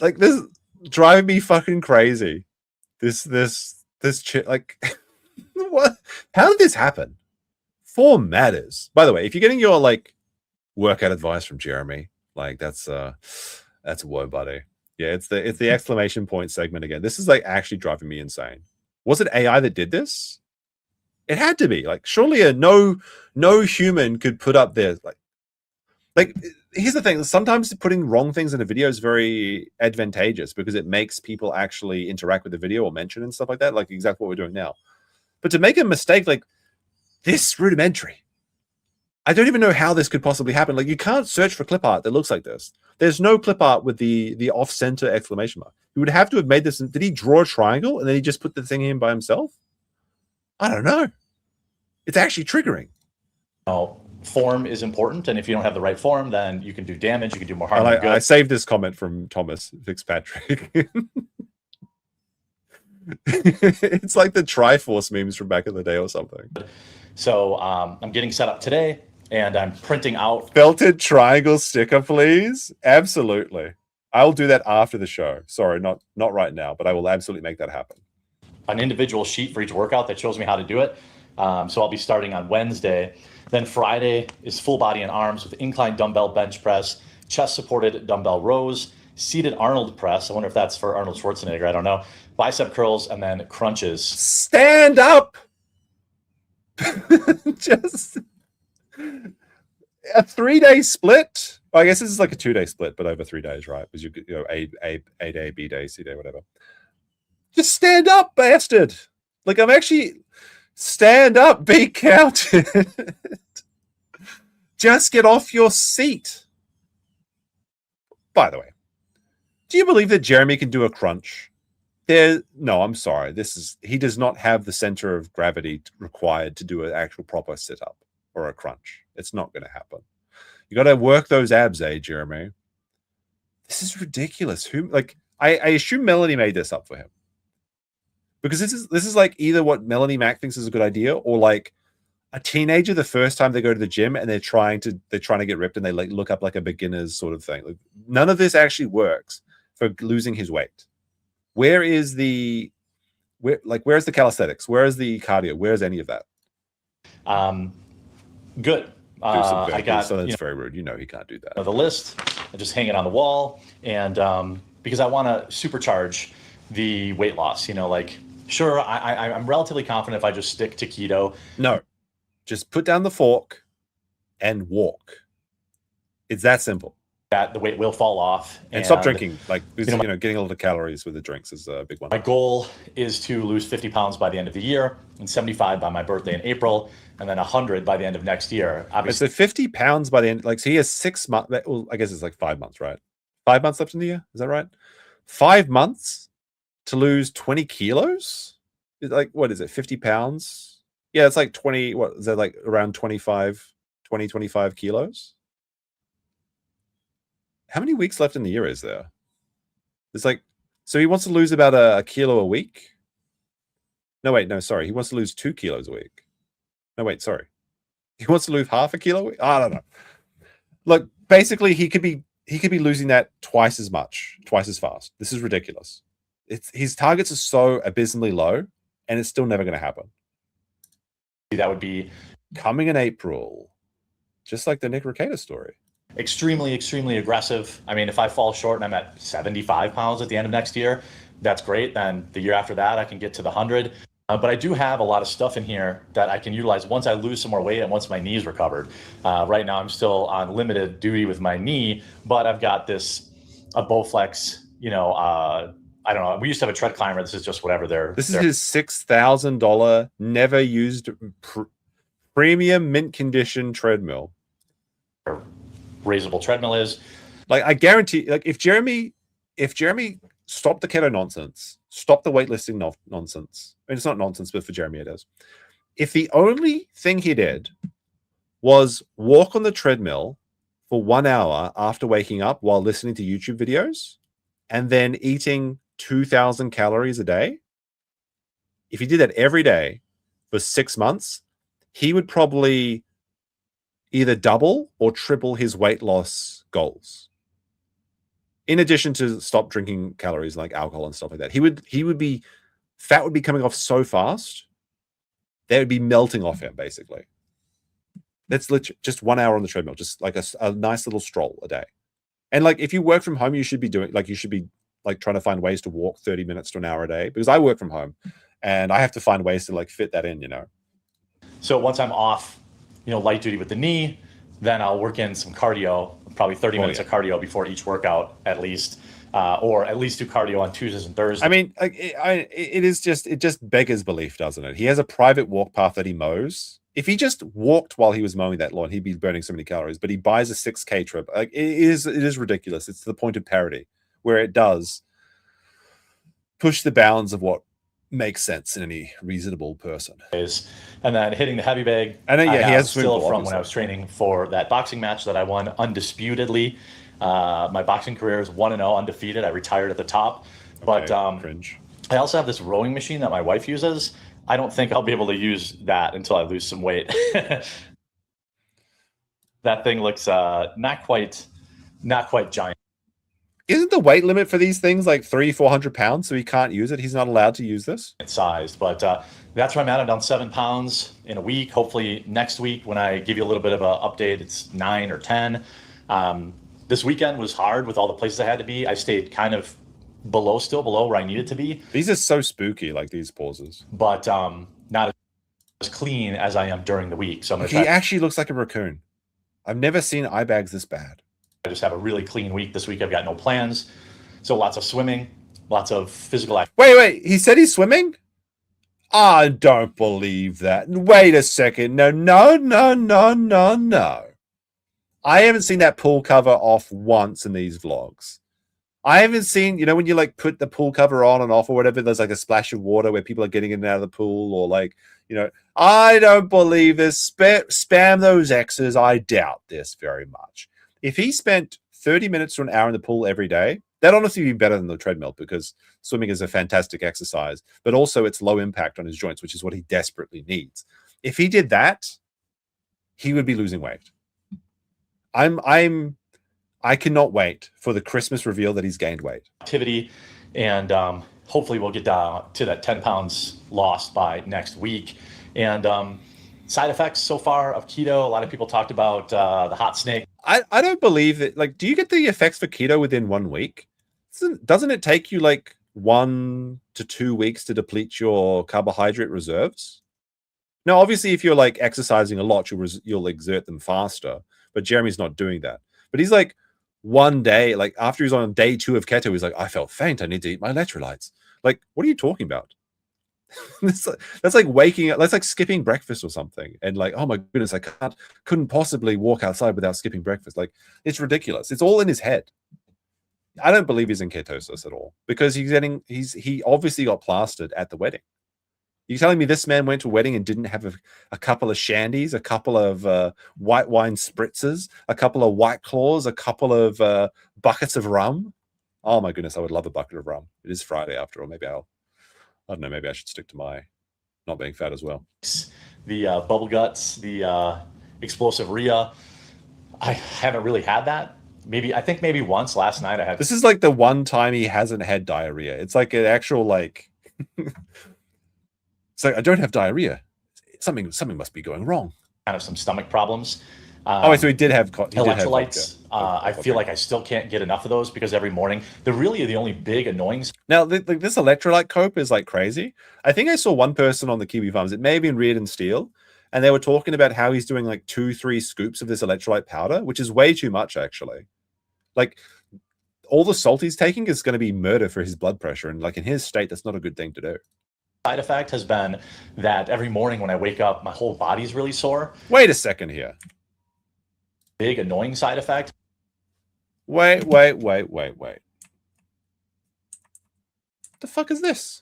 like, this driving me fucking crazy. This chick, like, What? How did this happen? Form matters. By the way, if you're getting your like workout advice from Jeremy, like that's a whoa, buddy. Yeah, it's the exclamation point segment again. This is like actually driving me insane. Was it AI that did this? It had to be. Like, surely no human could put up there like here's the thing. Sometimes putting wrong things in a video is very advantageous because it makes people actually interact with the video or mention and stuff like that, like exactly what we're doing now. But to make a mistake like this rudimentary, I don't even know how this could possibly happen. Like, you can't search for clip art that looks like this. There's no clip art with the off-center exclamation mark. You would have to have made this. Did he draw a triangle and then he just put the thing in by himself? I don't know. It's actually triggering. Oh, form is important, and if you don't have the right form, then you can do damage. You can do more harm than good. I saved this comment from Thomas Fitzpatrick. It's like the Triforce memes from back in the day or something. So I'm getting set up today, and I'm printing out felted triangle sticker, please. Absolutely, I'll do that after the show. Sorry, not right now, but I will absolutely make that happen. An individual sheet for each workout that shows me how to do it. So I'll be starting on Wednesday. Then Friday is full body and arms with incline dumbbell bench press, chest supported dumbbell rows, seated Arnold press. I wonder if that's for Arnold Schwarzenegger. I don't know. Bicep curls, and then crunches. Stand up. Just a 3-day split. Well, I guess this is like a 2-day split, but over 3 days, right? Because you know, A day, B day, C day, whatever. Just stand up, bastard. Like, I'm actually stand up, be counted. Just get off your seat. By the way, do you believe that Jeremy can do a crunch? No, I'm sorry. He does not have the center of gravity required to do an actual proper sit-up or a crunch. It's not going to happen. You got to work those abs, Jeremy. This is ridiculous. I assume Melanie made this up for him. Because this is like either what Melanie Mack thinks is a good idea, or like a teenager the first time they go to the gym and they're trying to get ripped and they like look up like a beginner's sort of thing. Like, none of this actually works for losing his weight. Where's the calisthenics? Where is the cardio? Where's any of that? Good. I got. So that's very rude. You know he can't do that. The list. I just hang it on the wall, and because I want to supercharge the weight loss. Sure, I'm relatively confident if I just stick to keto. No, just put down the fork and walk. It's that simple. That the weight will fall off. And stop drinking. Getting a lot of calories with the drinks is a big one. My goal is to lose 50 pounds by the end of the year, and 75 by my birthday in April, and then 100 by the end of next year. Obviously, so 50 pounds by the end. So he has 6 months. Well, I guess it's like 5 months, right? 5 months left in the year. Is that right? 5 months to lose 20 kilos? What is it? 50 pounds? Yeah, it's like 20. What is that, like around 25 kilos? How many weeks left in the year is there? It's so he wants to lose about a kilo a week. No, sorry. He wants to lose 2 kilos a week. No, wait, sorry. He wants to lose half a kilo a week? I don't know. Look, basically he could be losing that twice as fast. This is ridiculous. His targets are so abysmally low, and it's still never going to happen. That would be coming in April, just like the Nick Recato story. Extremely, extremely aggressive. I mean, if I fall short and I'm at 75 pounds at the end of next year, that's great. Then the year after that, I can get to the 100. But I do have a lot of stuff in here that I can utilize once I lose some more weight and once my knee's recovered. Right now, I'm still on limited duty with my knee, but I've got a Bowflex, I don't know. We used to have a tread climber. This is just whatever This is his $6,000 never used premium mint condition treadmill. Raisable treadmill is. I guarantee, if Jeremy stopped the keto nonsense, stopped the weightlifting nonsense, and it's not nonsense, but for Jeremy it is. If the only thing he did was walk on the treadmill for 1 hour after waking up while listening to YouTube videos, and then eating 2,000 calories a day, if he did that every day for 6 months, he would probably either double or triple his weight loss goals. In addition to stop drinking calories like alcohol and stuff like that, fat would be coming off so fast. they would be melting off him, basically. That's literally just 1 hour on the treadmill, just like a nice little stroll a day. And like, if you work from home, you should be trying to find ways to walk 30 minutes to an hour a day, because I work from home and I have to find ways to like fit that in, you know? So once I'm off, light duty with the knee, then I'll work in some cardio, probably 30 minutes of cardio before each workout at least, or at least do cardio on Tuesdays and Thursdays. I mean, it just beggars belief, doesn't it? He has a private walk path that he mows. If he just walked while he was mowing that lawn, he'd be burning so many calories, but he buys a 6K trip. Like, it is ridiculous. It's to the point of parody where it does push the bounds of what makes sense in any reasonable person. And then hitting the heavy bag. And then, he has still from when I was training for that boxing match that I won undisputedly. My boxing career is 1-0 undefeated. I retired at the top. Okay, but cringe. I also have this rowing machine that my wife uses. I don't think I'll be able to use that until I lose some weight. That thing looks not quite giant. Isn't the weight limit for these things like 300-400 pounds? So he can't use it. He's not allowed to use this. It's sized, but that's where I'm at. I'm down 7 pounds in a week. Hopefully next week, when I give you a little bit of an update, it's 9 or 10. This weekend was hard with all the places I had to be. I stayed kind of still below where I needed to be. These are so spooky, like these pauses. But not as clean as I am during the week. So he actually looks like a raccoon. I've never seen eye bags this bad. I just have a really clean week this week. I've got no plans. So lots of swimming, lots of physical activity. Wait. He said he's swimming? I don't believe that. Wait a second. No. I haven't seen that pool cover off once in these vlogs. I haven't seen, when you like put the pool cover on and off or whatever, there's like a splash of water where people are getting in and out of the pool, or like, I don't believe this. Spam those X's. I doubt this very much. If he spent 30 minutes to an hour in the pool every day, that'd honestly be better than the treadmill, because swimming is a fantastic exercise, but also it's low impact on his joints, which is what he desperately needs. If he did that, he would be losing weight. I cannot wait for the Christmas reveal that he's gained weight. Activity, and hopefully we'll get to that 10 pounds lost by next week. And side effects so far of keto, a lot of people talked about the hot snake. I don't believe that. Like, do you get the effects for keto within 1 week? Doesn't it take you like 1 to 2 weeks to deplete your carbohydrate reserves? Now, obviously, if you're like exercising a lot, you'll exert them faster. But Jeremy's not doing that. But he's like, one day, like after he's on day 2 of keto, he's like, I felt faint. I need to eat my electrolytes. Like, what are you talking about? That's like waking up. That's like skipping breakfast or something. And like, oh my goodness, I couldn't possibly walk outside without skipping breakfast. Like, it's ridiculous. It's all in his head. I don't believe he's in ketosis at all, because he obviously got plastered at the wedding. You're telling me this man went to a wedding and didn't have a couple of shandies, a couple of white wine spritzers, a couple of White Claws, a couple of buckets of rum? Oh my goodness, I would love a bucket of rum. It is Friday after all. Maybe I don't know, maybe I should stick to my not being fat as well. The bubble guts, the explosive rhea. I haven't really had that. I think maybe once last night I had. This is like the one time he hasn't had diarrhea. It's like an actual like... It's like, I don't have diarrhea. Something must be going wrong. Kind of some stomach problems. So he did have electrolytes. I feel like I still can't get enough of those, because every morning they're really the only big annoying. Now, this electrolyte cope is like crazy. I think I saw one person on the Kiwi Farms. It may have been Reardon Steele, and they were talking about how he's doing like 2-3 scoops of this electrolyte powder, which is way too much actually. Like, all the salt he's taking is going to be murder for his blood pressure, and like in his state, that's not a good thing to do. Side effect has been that every morning when I wake up, my whole body's really sore. Wait a second here. Big annoying side effect. Wait. What the fuck is this?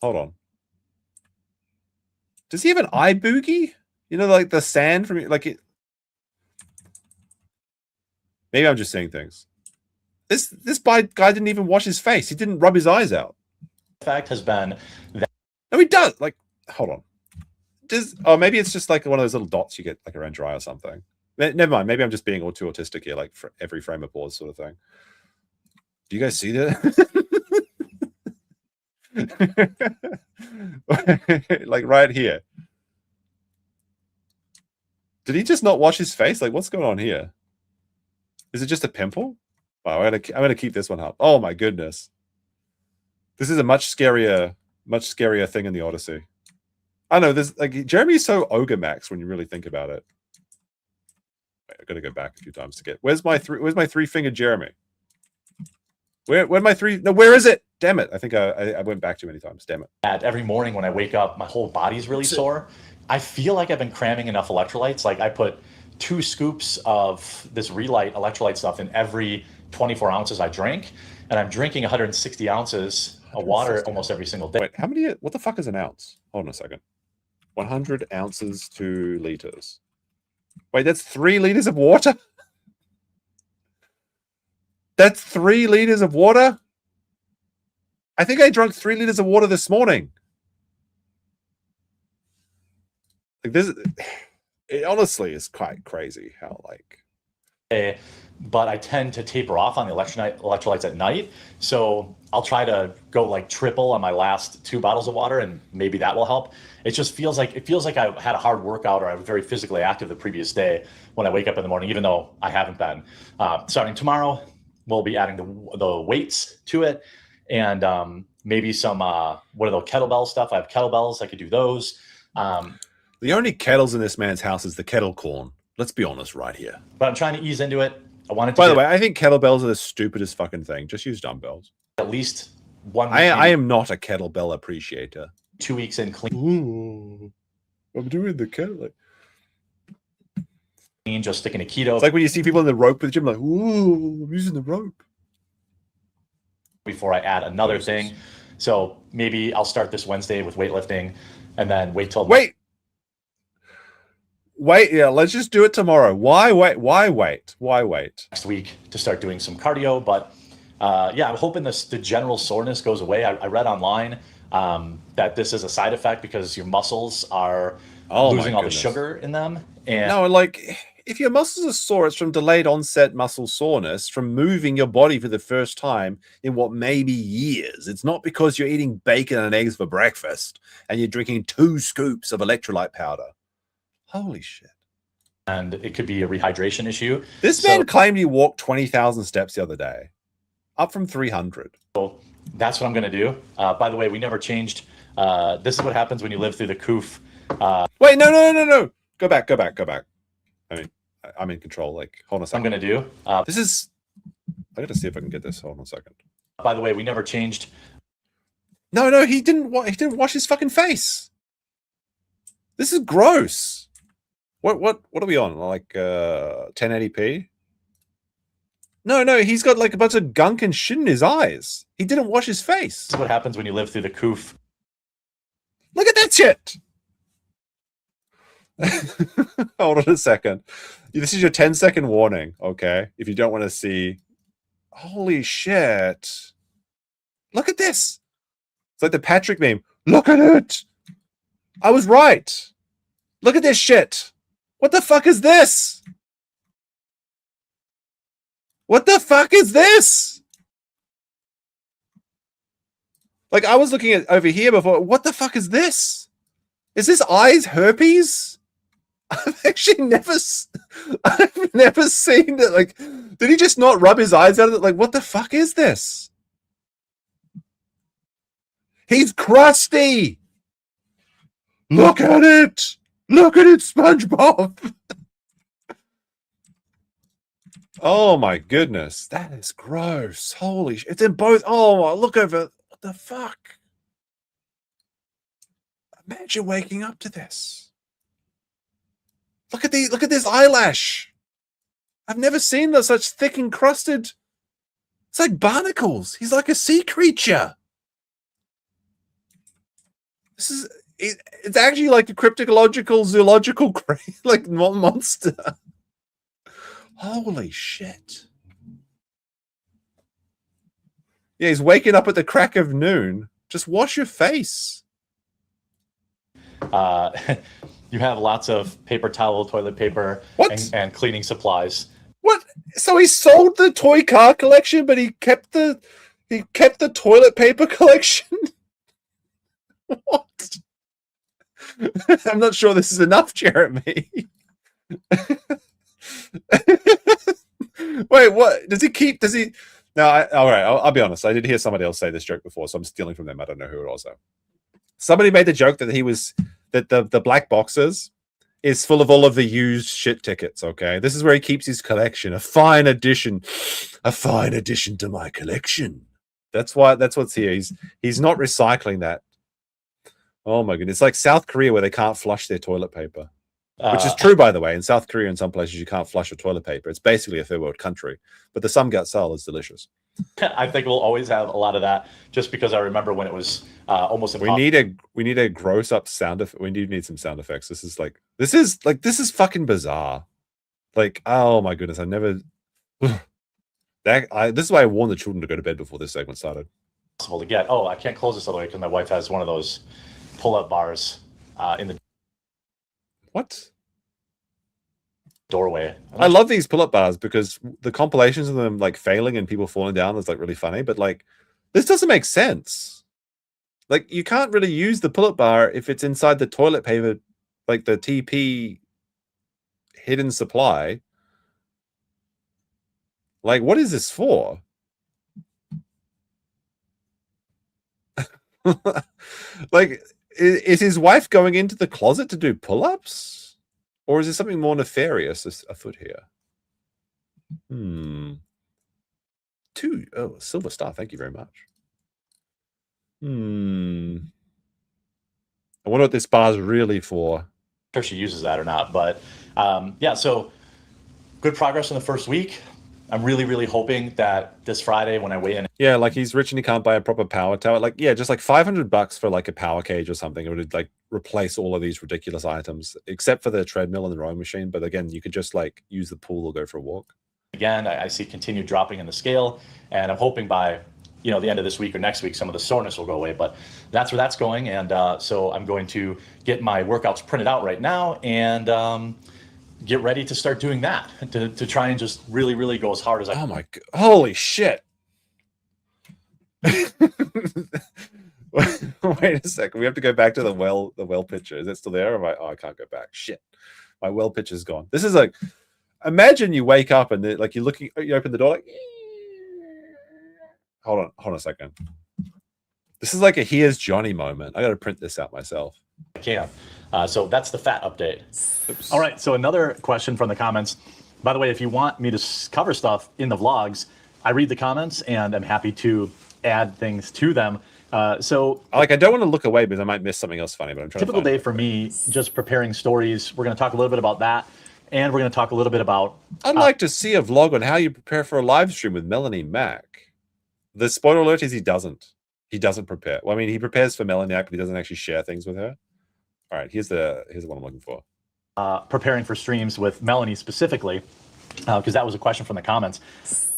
Hold on. Does he have an eye boogie? Like the sand from like it. Maybe I'm just seeing things. This guy didn't even wash his face. He didn't rub his eyes out. The fact has been that. No, he does. Like, hold on. Maybe it's just like one of those little dots you get like around your eye or something. Never mind. Maybe I'm just being all too autistic here, like for every frame of pause sort of thing. Do you guys see that? Like right here. Did he just not wash his face? Like, what's going on here? Is it just a pimple? Wow, I'm gonna keep this one up. Oh my goodness. This is a much scarier thing in the Odyssey. I know this, like, Jeremy's so ogre max when you really think about it. Wait, I've got to go back a few times to get. Where's my three-fingered Jeremy? Where'd my three? No, where is it? Damn it! I think I went back too many times. Damn it! Every morning when I wake up, my whole body's really sore. I feel like I've been cramming enough electrolytes. Like I put 2 scoops of this Relight electrolyte stuff in every 24 ounces I drink, and I'm drinking 160 ounces of water almost every single day. Wait, how many? What the fuck is an ounce? Hold on a second. 100 ounces to liters. Wait, that's 3 liters of water? That's 3 liters of water? I think I drank 3 liters of water this morning. Like this, it honestly is quite crazy how like. But I tend to taper off on the electrolytes at night. So I'll try to go like triple on my last 2 bottles of water, and maybe that will help. It just feels like I had a hard workout or I was very physically active the previous day when I wake up in the morning, even though I haven't been. Starting tomorrow, we'll be adding the weights to it, and maybe some what are those kettlebell stuff? I have kettlebells. I could do those. The only kettles in this man's house is the kettle corn. Let's be honest right here. But I'm trying to ease into it. I wanted to. By the way, I think kettlebells are the stupidest fucking thing. Just use dumbbells. At least 1 week. I am not a kettlebell appreciator. 2 weeks in clean. Ooh, I'm doing the kettle. Just sticking to keto. It's like when you see people in the rope with the gym, like, ooh, I'm using the rope. Before I add another thing. So maybe I'll start this Wednesday with weightlifting and then wait till. Wait, yeah, let's just do it tomorrow. Why wait? Next week to start doing some cardio. But yeah, I'm hoping the general soreness goes away. I read online that this is a side effect because your muscles are losing all the sugar in them. And no, like if your muscles are sore, it's from delayed onset muscle soreness from moving your body for the first time in what may be years. It's not because you're eating bacon and eggs for breakfast and you're drinking 2 scoops of electrolyte powder. Holy shit. And it could be a rehydration issue. This man claimed he walked 20,000 steps the other day, up from 300. So that's what I'm going to do. By the way, we never changed. This is what happens when you live through the coof. Wait, no. Go back. I mean, I'm in control. Like, hold on a second. I'm going to do. This is. I got to see if I can get this. Hold on a second. By the way, we never changed. No, he didn't wash his fucking face. This is gross. What are we on? Like 1080p? No, he's got like a bunch of gunk and shit in his eyes. He didn't wash his face. This is what happens when you live through the coof. Look at that shit. Hold on a second. This is your 10-second warning, okay? If you don't want to see. Holy shit. Look at this. It's like the Patrick meme. Look at it. I was right. Look at this shit. What the fuck is this? What the fuck is this? Like, I was looking at over here before. What the fuck is this? Is this eyes herpes? I've never seen it. Like, did he just not rub his eyes out of it? Like, what the fuck is this? He's crusty. Look at it. Look at it, SpongeBob. Oh my goodness. That is gross. Holy shit. It's in both. Oh, look over. What the fuck? Imagine waking up to this. Look at this eyelash. I've never seen such thick encrusted. It's like barnacles. He's like a sea creature. This is. It's actually like a cryptological, zoological, like monster. Holy shit. Yeah, he's waking up at the crack of noon. Just wash your face. You have lots of paper towel, toilet paper, and cleaning supplies. What? So he sold the toy car collection, but he kept the toilet paper collection? What? I'm not sure this is enough, Jeremy. Wait, what? Does he? No, all right, I'll be honest. I did hear somebody else say this joke before, so I'm stealing from them. I don't know who it was, though. Somebody made the joke that the black boxes is full of all of the used shit tickets, okay? This is where he keeps his collection. A fine addition to my collection. That's what's here. He's not recycling that. Oh my goodness. It's like South Korea where they can't flush their toilet paper. Which is true, by the way. In South Korea, in some places, you can't flush your toilet paper. It's basically a third world country. But the samgyeopsal is delicious. I think we'll always have a lot of that, just because I remember when it was almost impossible. We need a gross up sound effect. We need some sound effects. This is fucking bizarre. Like, oh my goodness, I never. This is why I warned the children to go to bed before this segment started. Possible to get. Oh, I can't close this all the way because my wife has one of those pull-up bars in the what? Doorway. I love these pull-up bars because the compilations of them like failing and people falling down is like really funny, but like this doesn't make sense. Like you can't really use the pull-up bar if it's inside the toilet paper, like the TP hidden supply. Like, what is this for? Like, is his wife going into the closet to do pull-ups? Or is there something more nefarious afoot here? Silver star. Thank you very much. I wonder what this bar's really for. I'm sure she uses that or not, but yeah, so good progress in the first week. I'm really, really hoping that this Friday when I weigh in. Yeah, like he's rich and he can't buy a proper power tower. Like, yeah, just like $500 for like a power cage or something. It would like replace all of these ridiculous items, except for the treadmill and the rowing machine. But again, you could just like use the pool or go for a walk. Again, I see continued dropping in the scale, and I'm hoping by the end of this week or next week, some of the soreness will go away. But that's where that's going, and so I'm going to get my workouts printed out right now and get ready to start doing that to try and just really, really go as hard as I can. Oh my god! Holy shit! Wait a second. We have to go back to the well picture. Is it still there? Or I can't go back. Shit. My well picture's gone. This is like, imagine you wake up and like you open the door like, hold on a second. This is like a Here's Johnny moment. I got to print this out myself. I can. So that's the fat update. Oops. All right. So another question from the comments. By the way, if you want me to cover stuff in the vlogs, I read the comments and I'm happy to add things to them. So I don't want to look away because I might miss something else funny, but I'm trying typical to day for me, just preparing stories. We're going to talk a little bit about that. And we're going to talk a little bit about... I'd like to see a vlog on how you prepare for a live stream with Melanie Mac. The spoiler alert is he doesn't. He doesn't prepare. Well, I mean, he prepares for Melanie Mac, but he doesn't actually share things with her. All right, here's the one I'm looking for. Preparing for streams with Melanie specifically, because that was a question from the comments.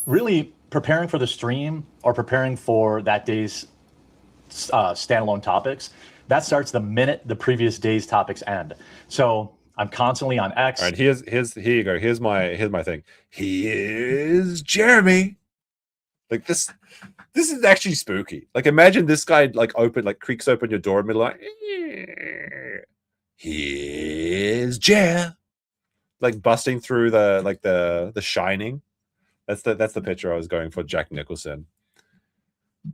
Really preparing for the stream or preparing for that day's standalone topics, that starts the minute the previous day's topics end. So I'm constantly on X. All right, here you go. Here's my thing. Here's Jeremy. Like this is actually spooky. Like imagine this guy creaks open your door in the middle like here's Jer. Like busting through the Shining. That's the picture I was going for, Jack Nicholson.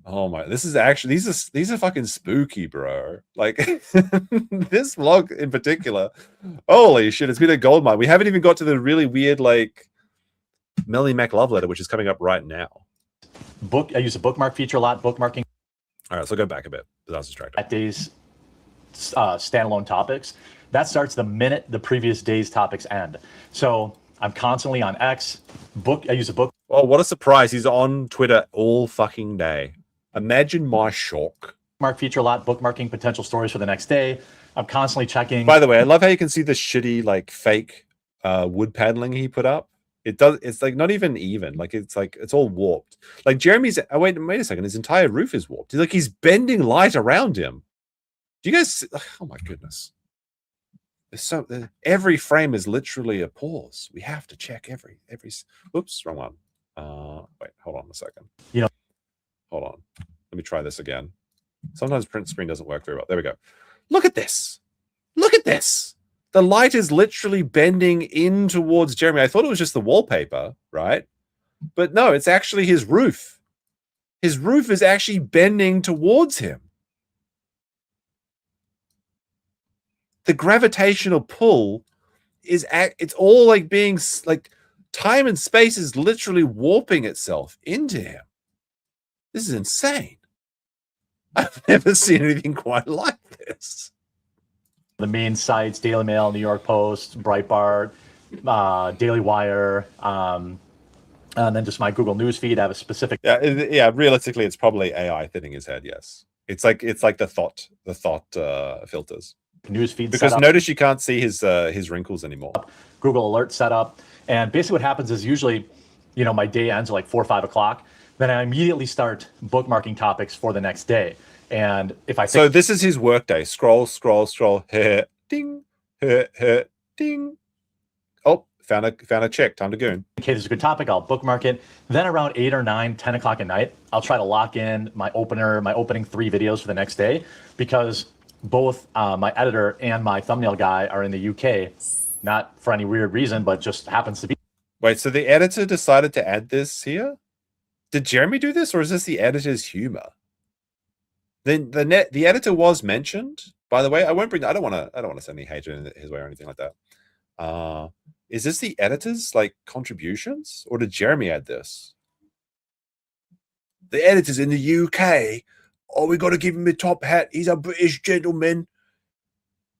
Oh my, this is actually these are fucking spooky, bro. Like this vlog in particular. Holy shit, it's been a goldmine. We haven't even got to the really weird like Melanie Mac love letter, which is coming up right now. I use a bookmark feature a lot, bookmarking. All right, so go back a bit because I was distracted. That day's standalone topics, that starts the minute the previous day's topics end. So I'm constantly on X. I use a book. Oh, what a surprise. He's on Twitter all fucking day. Imagine my shock. Bookmark feature a lot, bookmarking potential stories for the next day. I'm constantly checking. By the way, I love how you can see the shitty like fake wood paneling he put up. It's like not even like it's all warped. Like Jeremy's wait a second, his entire roof is warped. He's bending light around him. Do you guys oh my goodness. Every frame is literally a pause. We have to check every oops, wrong one. Wait, hold on a second. You know, hold on. Let me try this again. Sometimes print screen doesn't work very well. There we go. Look at this. Look at this. The light is literally bending in towards Jeremy. I thought it was just the wallpaper, right? But no, it's actually his roof. His roof is actually bending towards him. The gravitational pull is it's all like being like time and space is literally warping itself into him. This is insane. I've never seen anything quite like this. The main sites, Daily Mail, New York Post, Breitbart, Daily Wire, and then just my Google News feed. I have a specific. Yeah. Realistically, it's probably AI thinning his head. Yes, it's like the thought filters. News feed. Because notice you can't see his wrinkles anymore. Google Alert setup, and basically what happens is usually, my day ends at like 4 or 5 o'clock. Then I immediately start bookmarking topics for the next day. And if I so this is his work day. Scroll, ding, ding. Oh, found a check. Time to go. Okay, this is a good topic. I'll bookmark it. Then around 8 or 9, 10 o'clock at night, I'll try to lock in my opening 3 videos for the next day, because both my editor and my thumbnail guy are in the UK, not for any weird reason, but just happens to be. Wait, so the editor decided to add this here? Did Jeremy do this, or is this the editor's humor? Then the editor was mentioned. By the way, I don't want to send any hate in his way or anything like that. Is this the editor's like contributions, or did Jeremy add this? The editor's in the UK. Oh, we got to give him a top hat. He's a British gentleman.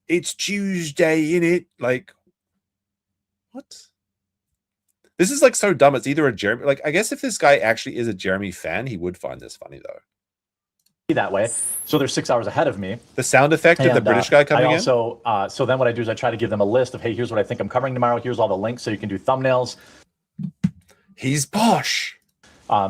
It's Tuesday, innit? Like, what? This is like so dumb. It's either a Jeremy. Like, I guess if this guy actually is a Jeremy fan, he would find this funny though. That way, so they're 6 hours ahead of me. The sound effect of the British guy coming in. So then what I do is I try to give them a list of, hey, here's what I think I'm covering tomorrow. Here's all the links so you can do thumbnails. He's posh.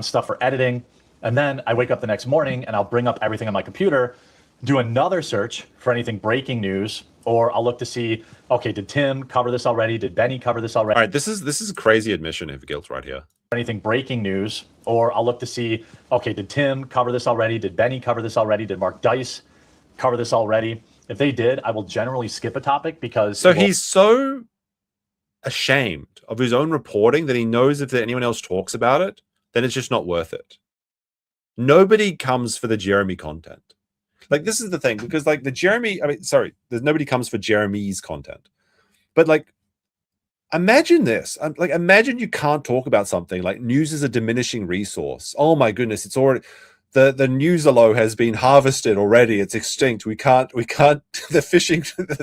Stuff for editing. And then I wake up the next morning and I'll bring up everything on my computer, do another search for anything breaking news, or I'll look to see, okay, did Tim cover this already? Did Benny cover this already? All right, this is a crazy admission of guilt right here. Anything breaking news, or I'll look to see, okay, did Tim cover this already? Did Benny cover this already? Did Mark Dice cover this already? If they did, I will generally skip a topic because... So he's so ashamed of his own reporting that he knows if anyone else talks about it, then it's just not worth it. Nobody comes for the Jeremy content. Like, this is the thing, because like there's nobody comes for Jeremy's content. But like, imagine this. Like, imagine you can't talk about something like news is a diminishing resource. Oh my goodness, it's already the newsalo has been harvested already. It's extinct. We can't. The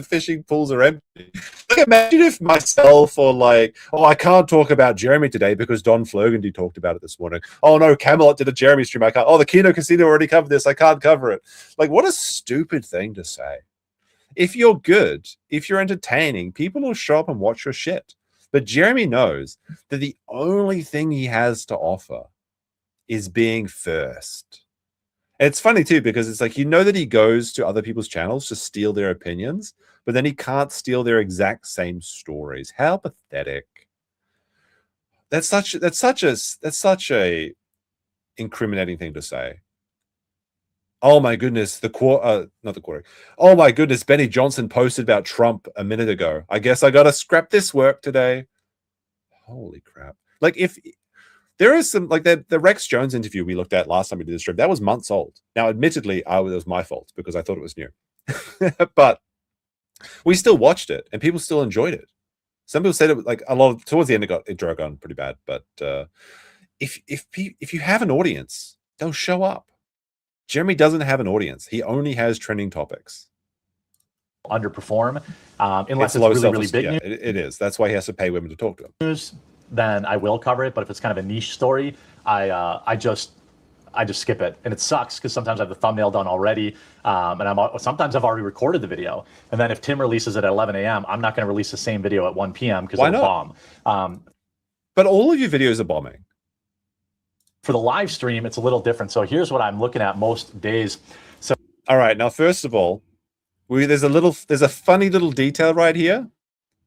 fishing pools are empty. Like, imagine if myself or like, oh, I can't talk about Jeremy today because Don Flogandy talked about it this morning. Oh no, Camelot did a Jeremy stream. I can't. Oh, the Kino Casino already covered this. I can't cover it. Like, what a stupid thing to say. If you're good, if you're entertaining, people will show up and watch your shit. But Jeremy knows that the only thing he has to offer is being first. And it's funny too, because it's like, that he goes to other people's channels to steal their opinions, but then he can't steal their exact same stories. How pathetic. That's such a incriminating thing to say. Oh my goodness, oh my goodness, Benny Johnson posted about Trump a minute ago. I guess I gotta scrap this work today. Holy crap. Like, if there is some, like the Rex Jones interview we looked at last time we did this stream, that was months old. Now, admittedly, it was my fault because I thought it was new. But we still watched it and people still enjoyed it. Some people said it was like towards the end it drug on pretty bad. But if you have an audience, they'll show up. Jeremy doesn't have an audience. He only has trending topics. Underperform unless it's really, really big news. It is. That's why he has to pay women to talk to him. Then I will cover it. But if it's kind of a niche story, I just skip it, and it sucks because sometimes I have the thumbnail done already, and sometimes I've already recorded the video. And then if Tim releases it at 11 a.m., I'm not going to release the same video at 1 p.m. because it'll bomb. But all of your videos are bombing. For the live stream, it's a little different. So here's what I'm looking at most days. So all right, now first of all, there's a funny little detail right here.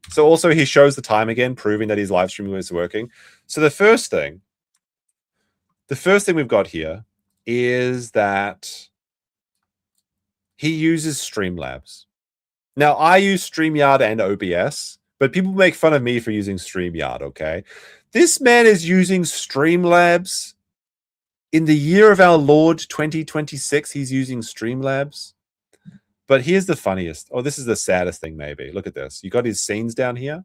So also he shows the time again, proving that his live streaming is working. So the first thing we've got here is that he uses Streamlabs. Now, I use StreamYard and OBS, but people make fun of me for using StreamYard, okay? This man is using Streamlabs. In the year of our Lord 2026, he's using Streamlabs. But here's the funniest. Oh, this is the saddest thing, maybe. Look at this. You got his scenes down here.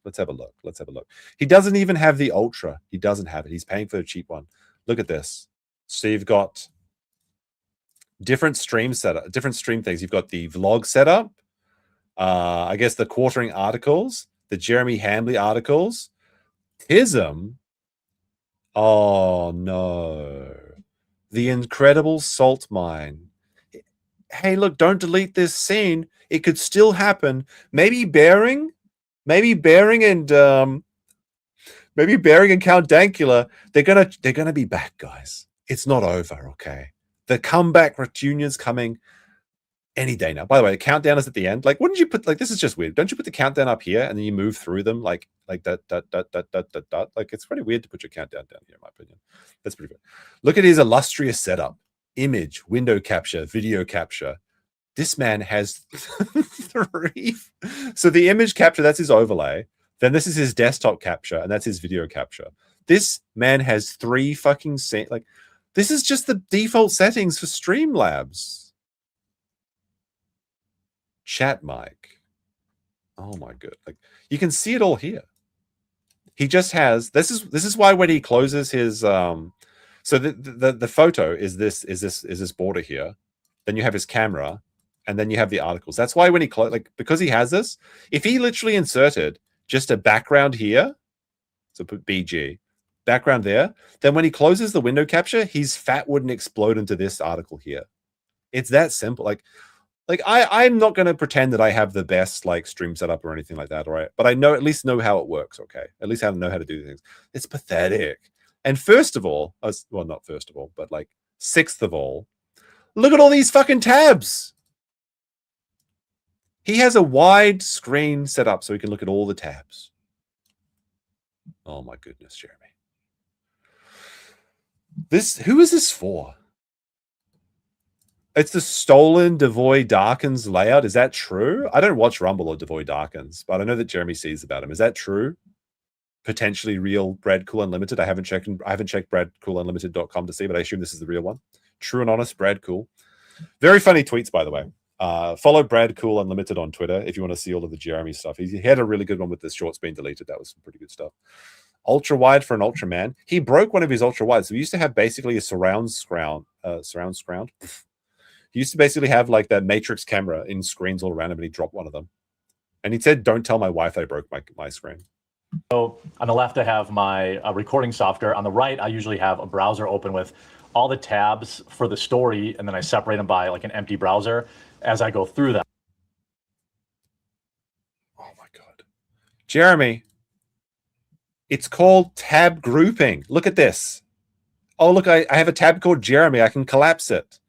Let's have a look. Let's have a look. He doesn't even have the Ultra. He doesn't have it. He's paying for the cheap one. Look at this. So you've got different stream setup, different stream things. You've got the vlog setup. I guess the quartering articles, the Jeremy Hambly articles. Tism. Oh, no. The Incredible Salt Mine. Hey, look, don't delete this scene. It could still happen. Maybe Bearing and Count Dankula, they're gonna be back, guys. It's not over, okay? The comeback reunion's coming any day now. By the way, the countdown is at the end. Like, wouldn't you put, like, this is just weird. Don't you put the countdown up here and then you move through them like that. Like, it's pretty weird to put your countdown down here, in my opinion. That's pretty good. Look at his illustrious setup. Image, window capture, video capture. This man has 3. So the image capture, that's his overlay. Then this is his desktop capture, and that's his video capture. This man has 3 fucking like, this is just the default settings for Streamlabs. Chat mic. Oh my god. Like, you can see it all here. He just has, this is why when he closes his so the photo is this border here. Then you have his camera, and then you have the articles. That's why when he because he has this, if he literally inserted just a background here, so put BG, background there, then when he closes the window capture, his fat wouldn't explode into this article here. It's that simple. Like I'm not going to pretend that I have the best like stream setup or anything like that, all right? But I at least know how it works, okay? At least I know how to do things. It's pathetic. And first of all, well, not first of all, but like sixth of all, look at all these fucking tabs. He has a wide screen set up so he can look at all the tabs. Oh my goodness, Jeremy. Who is this for? It's the stolen Devoy Darkins layout. Is that true? I don't watch Rumble or Devoy Darkins, but I know that Jeremy sees about him. Is that true? Potentially real Brad Cool Unlimited. I haven't checked bradcoolunlimited.com to see, but I assume this is the real one. True and honest Brad Cool. Very funny tweets, by the way. Follow Brad Cool Unlimited on Twitter if you want to see all of the Jeremy stuff. He had a really good one with the shorts being deleted. That was some pretty good stuff. Ultra wide for an Ultraman. He broke one of his ultra wides. So we used to have basically a surround scround. He used to basically have like that matrix camera in screens all around him, and he dropped one of them. And he said, "Don't tell my wife I broke my screen." So on the left, I have my recording software. On the right, I usually have a browser open with all the tabs for the story, and then I separate them by like an empty browser as I go through them. Oh my god, Jeremy! It's called tab grouping. Look at this. Oh look, I have a tab called Jeremy. I can collapse it.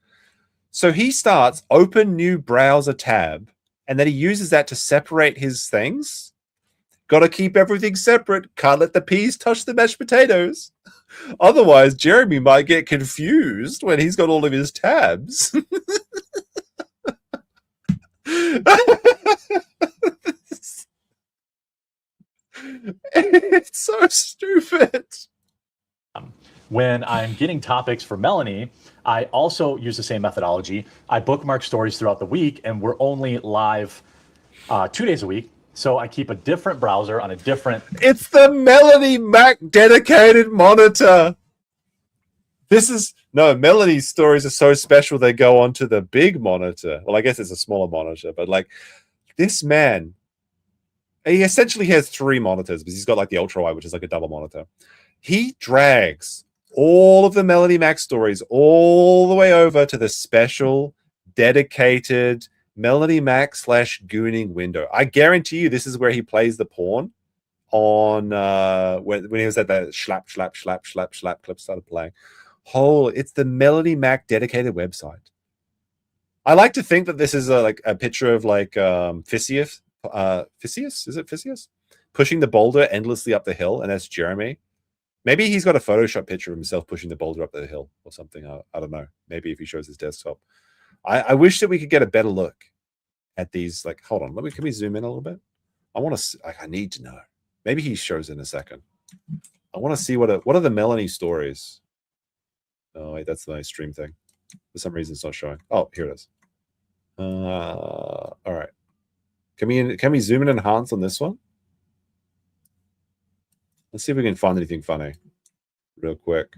So he starts open new browser tab, and then he uses that to separate his things. Got to keep everything separate. Can't let the peas touch the mashed potatoes. Otherwise, Jeremy might get confused when he's got all of his tabs. It's so stupid. When I'm getting topics for Melanie, I also use the same methodology. I bookmark stories throughout the week, and we're only live 2 days a week. So I keep a different browser on a different... It's the Melanie Mac dedicated monitor. Melanie's stories are so special they go onto the big monitor. Well, I guess it's a smaller monitor, but like this man, he essentially has 3 monitors because he's got like the ultra wide, which is like a double monitor. He drags all of the Melanie Mac stories all the way over to the special dedicated Melanie Mac /gooning window. I guarantee you this is where he plays the porn on when he was at that slap clip started playing. It's the Melanie Mac dedicated website. I like to think that this is a picture of like Theseus. Is it Theseus? Pushing the boulder endlessly up the hill, and that's Jeremy. Maybe he's got a Photoshop picture of himself pushing the boulder up the hill or something. I don't know. Maybe if he shows his desktop. I wish that we could get a better look at these. Like, hold on, can we zoom in a little bit? I want to. Like, I need to know. Maybe he shows in a second. I want to see what are the Melanie stories. Oh wait, that's the stream thing. For some reason, it's not showing. Oh, here it is. All right. Can we zoom in and enhance on this one? Let's see if we can find anything funny real quick.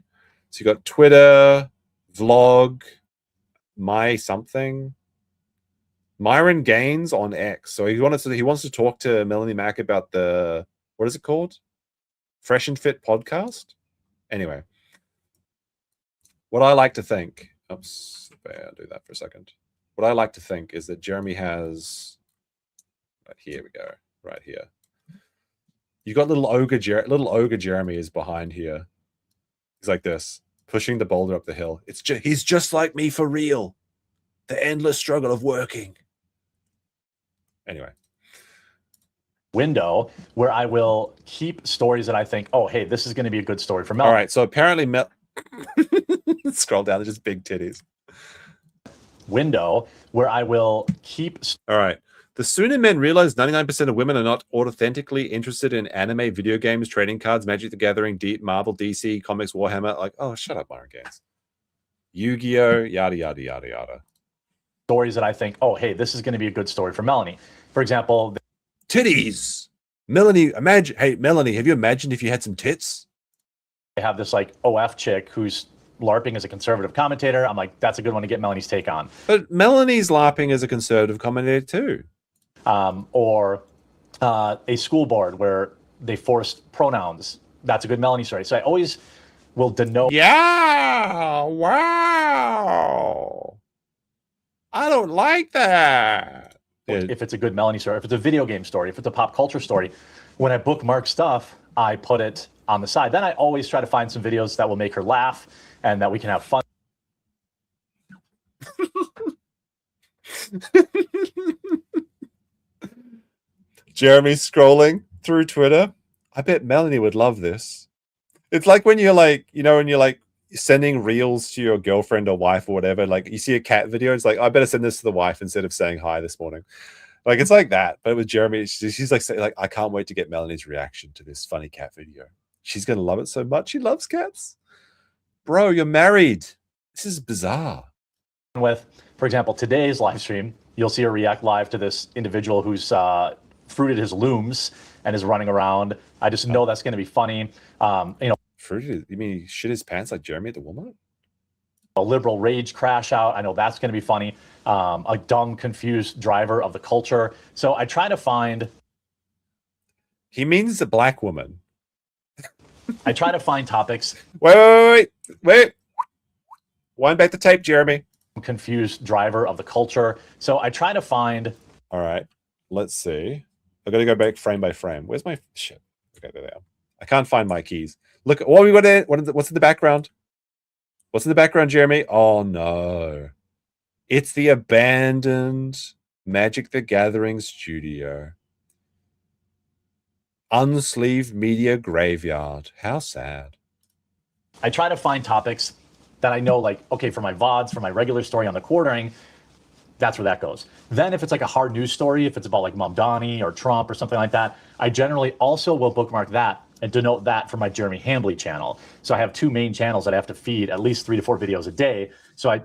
So you got Twitter, vlog, my something. Myron Gaines on X. So he wants to talk to Melanie Mack about the, what is it called? Fresh and Fit podcast? Anyway. What I like to think, oops, I'll do that for a second. What I like to think is that Jeremy has, right here we go, right here. You got little ogre Jeremy is behind here. He's like this, pushing the boulder up the hill. He's just like me for real. The endless struggle of working. Anyway. Window where I will keep stories that I think, oh, hey, this is going to be a good story for Mel. All right, so apparently scroll down, they're just big titties. Window where I will keep. All right. The sooner men realize 99% of women are not authentically interested in anime, video games, trading cards, Magic the Gathering, Marvel, DC, comics, Warhammer. Like, oh, shut up, Myron Gaines. Yu-Gi-Oh, yada, yada, yada, yada. Stories that I think, oh, hey, this is going to be a good story for Melanie. For example, titties. Melanie, Melanie, have you imagined if you had some tits? I have this like OF chick who's LARPing as a conservative commentator. I'm like, that's a good one to get Melanie's take on. But Melanie's LARPing as a conservative commentator too. Or a school board where they forced pronouns. That's a good Melanie story. So I always will denote. Yeah, wow. I don't like that. If it's a good Melanie story, if it's a video game story, if it's a pop culture story, when I bookmark stuff, I put it on the side. Then I always try to find some videos that will make her laugh and that we can have fun. Jeremy's scrolling through Twitter. I bet Melanie would love this. It's like when you're like, when you're like sending reels to your girlfriend or wife or whatever, like you see a cat video, it's like, I better send this to the wife instead of saying hi this morning. Like, it's like that. But with Jeremy, she's like, I can't wait to get Melanie's reaction to this funny cat video. She's going to love it so much. She loves cats. Bro, you're married. This is bizarre. With, for example, today's live stream, you'll see her react live to this individual who's fruited his looms and is running around. I just know that's going to be funny. Fruited? You mean he shit his pants like Jeremy at the Walmart? A liberal rage crash out. I know that's going to be funny. A dumb, confused driver of the culture. So I try to find. He means a black woman. I try to find topics. Wait. Wind back the tape, Jeremy. Confused driver of the culture. So I try to find. All right. Let's see. I've got to go back frame by frame. Where's my shit? Okay, there they are. I can't find my keys. Look, what we got there? What's in the background? What's in the background, Jeremy? Oh no. It's the abandoned Magic the Gathering studio. Unsleeved media graveyard. How sad. I try to find topics that I know, like, okay, for my VODs, for my regular story on the quartering, that's where that goes. Then if it's like a hard news story, if it's about like Mamdani or Trump or something like that, I generally also will bookmark that and denote that for my Jeremy Hambly channel. So I have two main channels that I have to feed at least 3 to 4 videos a day. So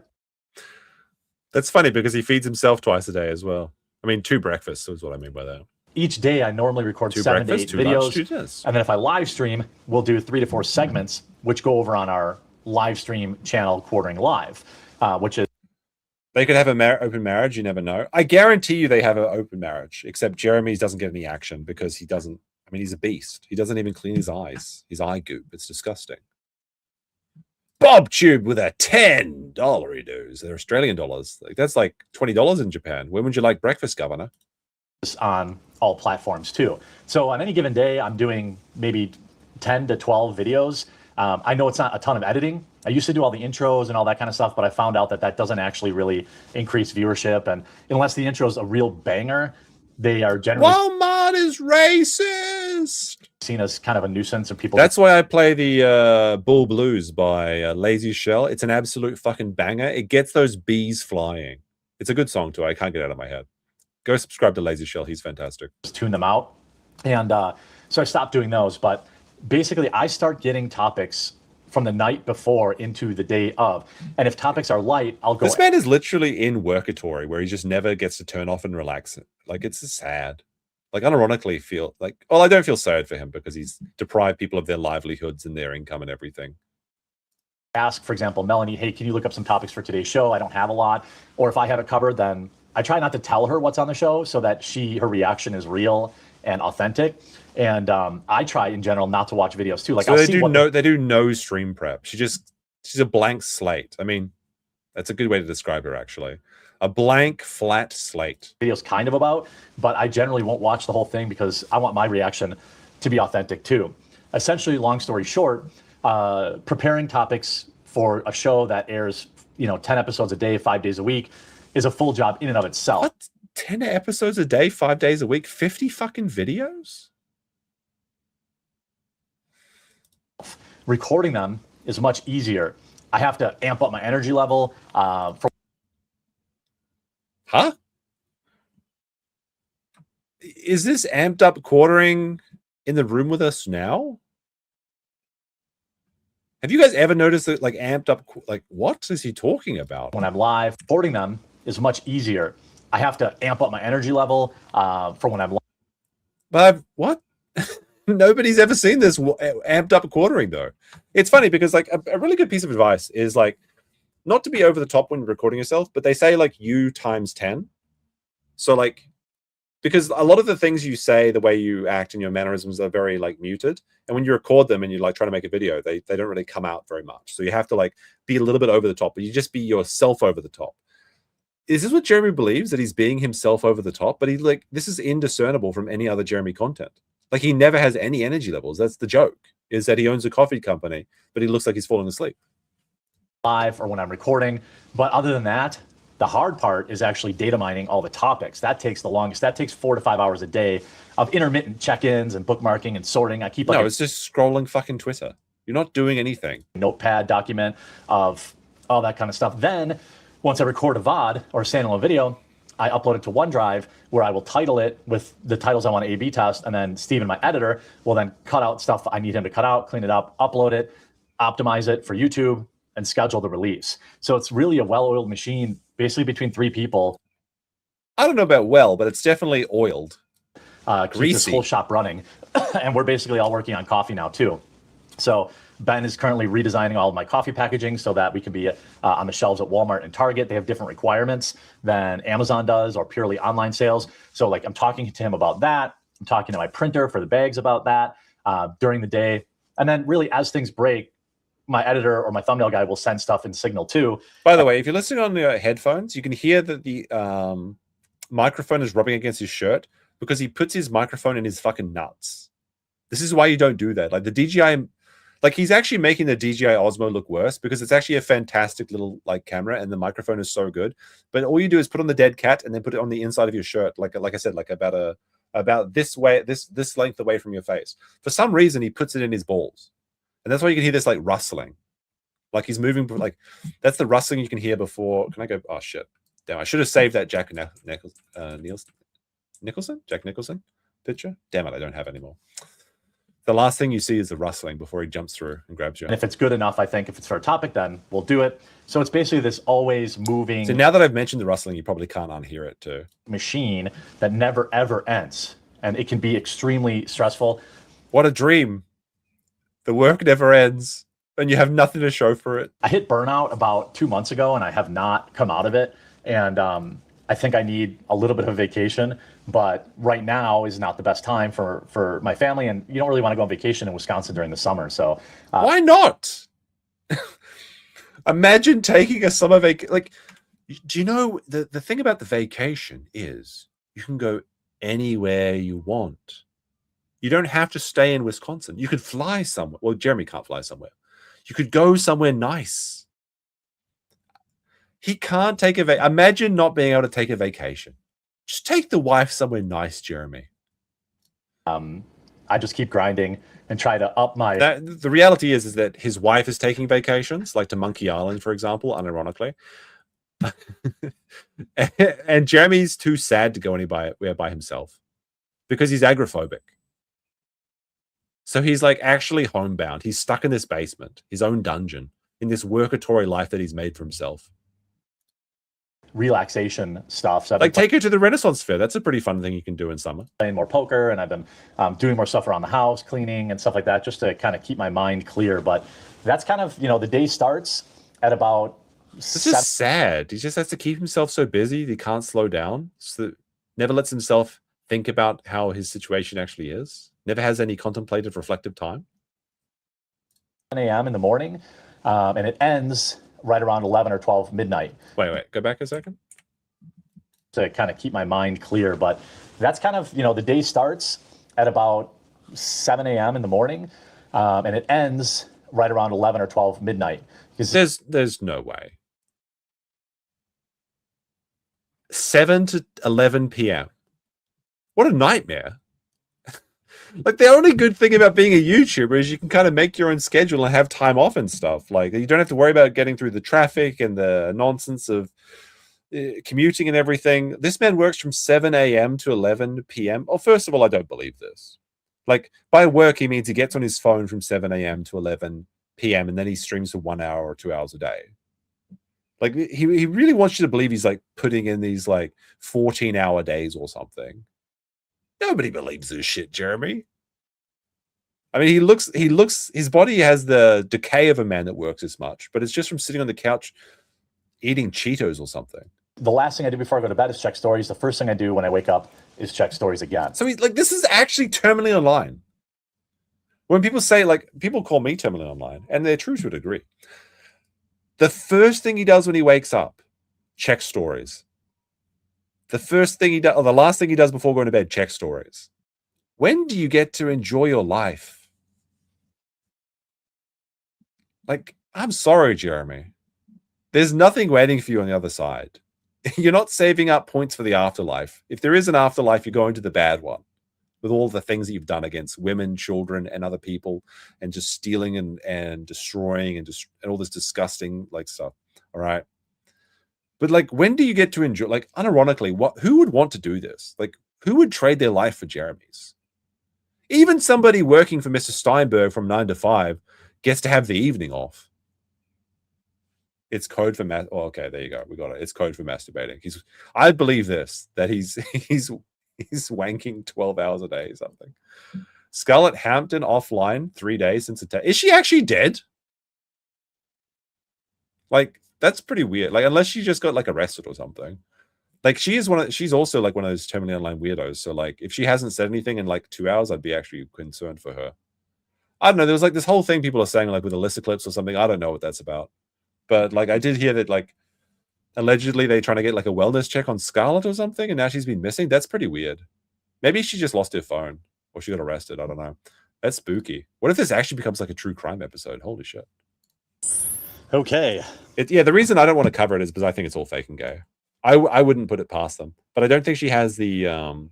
That's funny because he feeds himself twice a day as well. I mean, 2 breakfasts is what I mean by that. Each day I normally record 7 to 8 videos. And then if I live stream, we'll do 3 to 4 segments, which go over on our live stream channel Quartering Live, which is. They could have an open marriage. You never know. I guarantee you they have an open marriage, except Jeremy's doesn't get any action because he doesn't. I mean, he's a beast. He doesn't even clean his eyes. His eye goop. It's disgusting. Bob Tube with a $10 dues. They're Australian dollars. Like, that's like $20 in Japan. When would you like breakfast, Governor? On all platforms too. So on any given day, I'm doing maybe 10 to 12 videos. I know it's not a ton of editing. I used to do all the intros and all that kind of stuff, but I found out that that doesn't actually really increase viewership. And unless the intro is a real banger, they are generally Walmart is racist. Seen as kind of a nuisance, and people. That's why I play the Bull Blues by Lazy Shell. It's an absolute fucking banger. It gets those bees flying. It's a good song too. I can't get it out of my head. Go subscribe to Lazy Shell. He's fantastic. Just tune them out. And so I stopped doing those. But basically, I start getting topics from the night before into the day of. And if topics are light, I'll go. This man is literally in workatory where he just never gets to turn off and relax. Like, it's just sad. Like, unironically feel like, well, I don't feel sad for him because he's deprived people of their livelihoods and their income and everything. Ask, for example, Melanie, hey, can you look up some topics for today's show? I don't have a lot. Or if I have it covered, then I try not to tell her what's on the show so that her reaction is real and authentic. And I try in general not to watch videos too. Like, so I'll they do no stream prep. She's a blank slate. I mean, that's a good way to describe her, actually. A blank, flat slate. Videos kind of about, but I generally won't watch the whole thing because I want my reaction to be authentic too. Essentially, long story short, preparing topics for a show that airs, 10 episodes a day, 5 days a week is a full job in and of itself. What? 10 episodes a day, 5 days a week, 50 fucking videos? Recording them is much easier. I have to amp up my energy level Huh? Is this amped up quartering in the room with us now? Have you guys ever noticed that, like, amped up, like, what is he talking about? When I'm live, recording them is much easier. I have to amp up my energy level for when I'm live. But what? Nobody's ever seen this amped up quartering, though. It's funny because, like, a really good piece of advice is, like, not to be over the top when you're recording yourself, but they say, like, you times 10. So, like, because a lot of the things you say, the way you act and your mannerisms are very, like, muted. And when you record them and you're, like, trying to make a video, they don't really come out very much. So you have to, like, be a little bit over the top, but you just be yourself over the top. Is this what Jeremy believes, that he's being himself over the top? But this is indiscernible from any other Jeremy content. Like, he never has any energy levels. That's the joke, is that he owns a coffee company, but he looks like he's falling asleep. Live or when I'm recording. But other than that, the hard part is actually data mining all the topics. That takes the longest. That takes 4 to 5 hours a day of intermittent check-ins and bookmarking and sorting. I keep like it's just scrolling fucking Twitter. You're not doing anything. Notepad document of all that kind of stuff. Then once I record a VOD or a standalone video, I upload it to OneDrive where I will title it with the titles I want to A/B test, and then Steven, my editor, will then cut out stuff I need him to cut out, clean it up, upload it, optimize it for YouTube, and schedule the release. So it's really a well-oiled machine, basically between 3 people. I don't know about well, but it's definitely oiled. Keep this whole shop running. And we're basically all working on coffee now too. So Ben is currently redesigning all of my coffee packaging so that we can be on the shelves at Walmart and Target. They have different requirements than Amazon does or purely online sales. So, like, I'm talking to him about that. I'm talking to my printer for the bags about that during the day. And then really as things break, my editor or my thumbnail guy will send stuff in Signal too. By the way, if you're listening on the headphones, you can hear that the microphone is rubbing against his shirt because he puts his microphone in his fucking nuts. This is why you don't do that. Like, the DJI, like, he's actually making the DJI Osmo look worse because it's actually a fantastic little, like, camera and the microphone is so good. But all you do is put on the dead cat and then put it on the inside of your shirt, like I said, like about this way, this length away from your face. For some reason, he puts it in his balls. And that's why you can hear this, like, rustling. Like, he's moving, like, that's the rustling you can hear before. Can I go? Oh, shit. Damn, I should have saved that Jack Nicholson picture. Damn it, I don't have anymore. The last thing you see is the rustling before he jumps through and grabs you. And if it's good enough, I think if it's for a topic, then we'll do it. So it's basically this always moving. So now that I've mentioned the rustling, you probably can't unhear it too. Machine that never, ever ends. And it can be extremely stressful. What a dream. The work never ends and you have nothing to show for it. I hit burnout about 2 months ago and I have not come out of it. And I think I need a little bit of a vacation, but right now is not the best time for my family. And you don't really want to go on vacation in Wisconsin during the summer. So why not? Imagine taking a summer vacation. Like, do you know the thing about the vacation is you can go anywhere you want. You don't have to stay in Wisconsin. You could fly somewhere. Well, Jeremy can't fly somewhere. You could go somewhere nice. He can't take a vacation. Imagine not being able to take a vacation. Just take the wife somewhere nice, Jeremy. I just keep grinding and try to up my... The reality is that his wife is taking vacations, like to Monkey Island, for example, unironically. And Jeremy's too sad to go anywhere by himself because he's agoraphobic. So he's like actually homebound. He's stuck in this basement, his own dungeon, in this workatory life that he's made for himself. Relaxation stuff. So like take her to the Renaissance Fair. That's a pretty fun thing you can do in summer. Playing more poker, and I've been doing more stuff around the house, cleaning and stuff like that, just to kind of keep my mind clear. But that's kind of, the day starts at about. This is sad. He just has to keep himself so busy that he can't slow down. So never lets himself think about how his situation actually is. Never has any contemplative, reflective time. 10 a.m. in the morning, and it ends right around 11 or 12 midnight. Wait, go back a second. To kind of keep my mind clear, but that's kind of, the day starts at about 7 a.m. in the morning, and it ends right around 11 or 12 midnight. There's no way. 7 to 11 p.m. What a nightmare. Like, the only good thing about being a YouTuber is you can kind of make your own schedule and have time off and stuff. Like, you don't have to worry about getting through the traffic and the nonsense of commuting and everything. This man works from 7 a.m. to 11 p.m. Oh, first of all, I don't believe this. Like, by work, he means he gets on his phone from 7 a.m. to 11 p.m. and then he streams for 1 hour or 2 hours a day. Like, he really wants you to believe he's like putting in these like 14-hour days or something. Nobody believes this shit, Jeremy. I mean, he looks, his body has the decay of a man that works as much, but it's just from sitting on the couch eating Cheetos or something. The last thing I do before I go to bed is check stories. The first thing I do when I wake up is check stories again. So he's like, this is actually terminally online. When people say, like, people call me terminally online, and they're true to a degree. The first thing he does when he wakes up, check stories. The first thing he does, or the last thing he does before going to bed, check stories. When do you get to enjoy your life? Like, I'm sorry, Jeremy. There's nothing waiting for you on the other side. You're not saving up points for the afterlife. If there is an afterlife, you're going to the bad one with all the things that you've done against women, children, and other people, and just stealing and destroying and all this disgusting like stuff. All right. But like, when do you get to enjoy, like, unironically, who would want to do this? Like, who would trade their life for Jeremy's? Even somebody working for Mr. Steinberg from 9 to 5 gets to have the evening off. It's code for oh, okay, there you go. We got it. It's code for masturbating. I believe this, that he's wanking 12 hours a day or something. Scarlett Hampton offline 3 days since attack. Is she actually dead? Like, that's pretty weird. Like, unless she just got like arrested or something. Like, she's also like one of those terminally online weirdos. So like, if she hasn't said anything in like 2 hours, I'd be actually concerned for her. I don't know. There was like this whole thing people are saying like with Alyssa clips or something. I don't know what that's about. But like, I did hear that like allegedly they're trying to get like a wellness check on Scarlett or something, and now she's been missing. That's pretty weird. Maybe she just lost her phone or she got arrested. I don't know. That's spooky. What if this actually becomes like a true crime episode? Holy shit. Okay. Yeah, the reason I don't want to cover it is because I think it's all fake and gay. I wouldn't put it past them, but I don't think she has the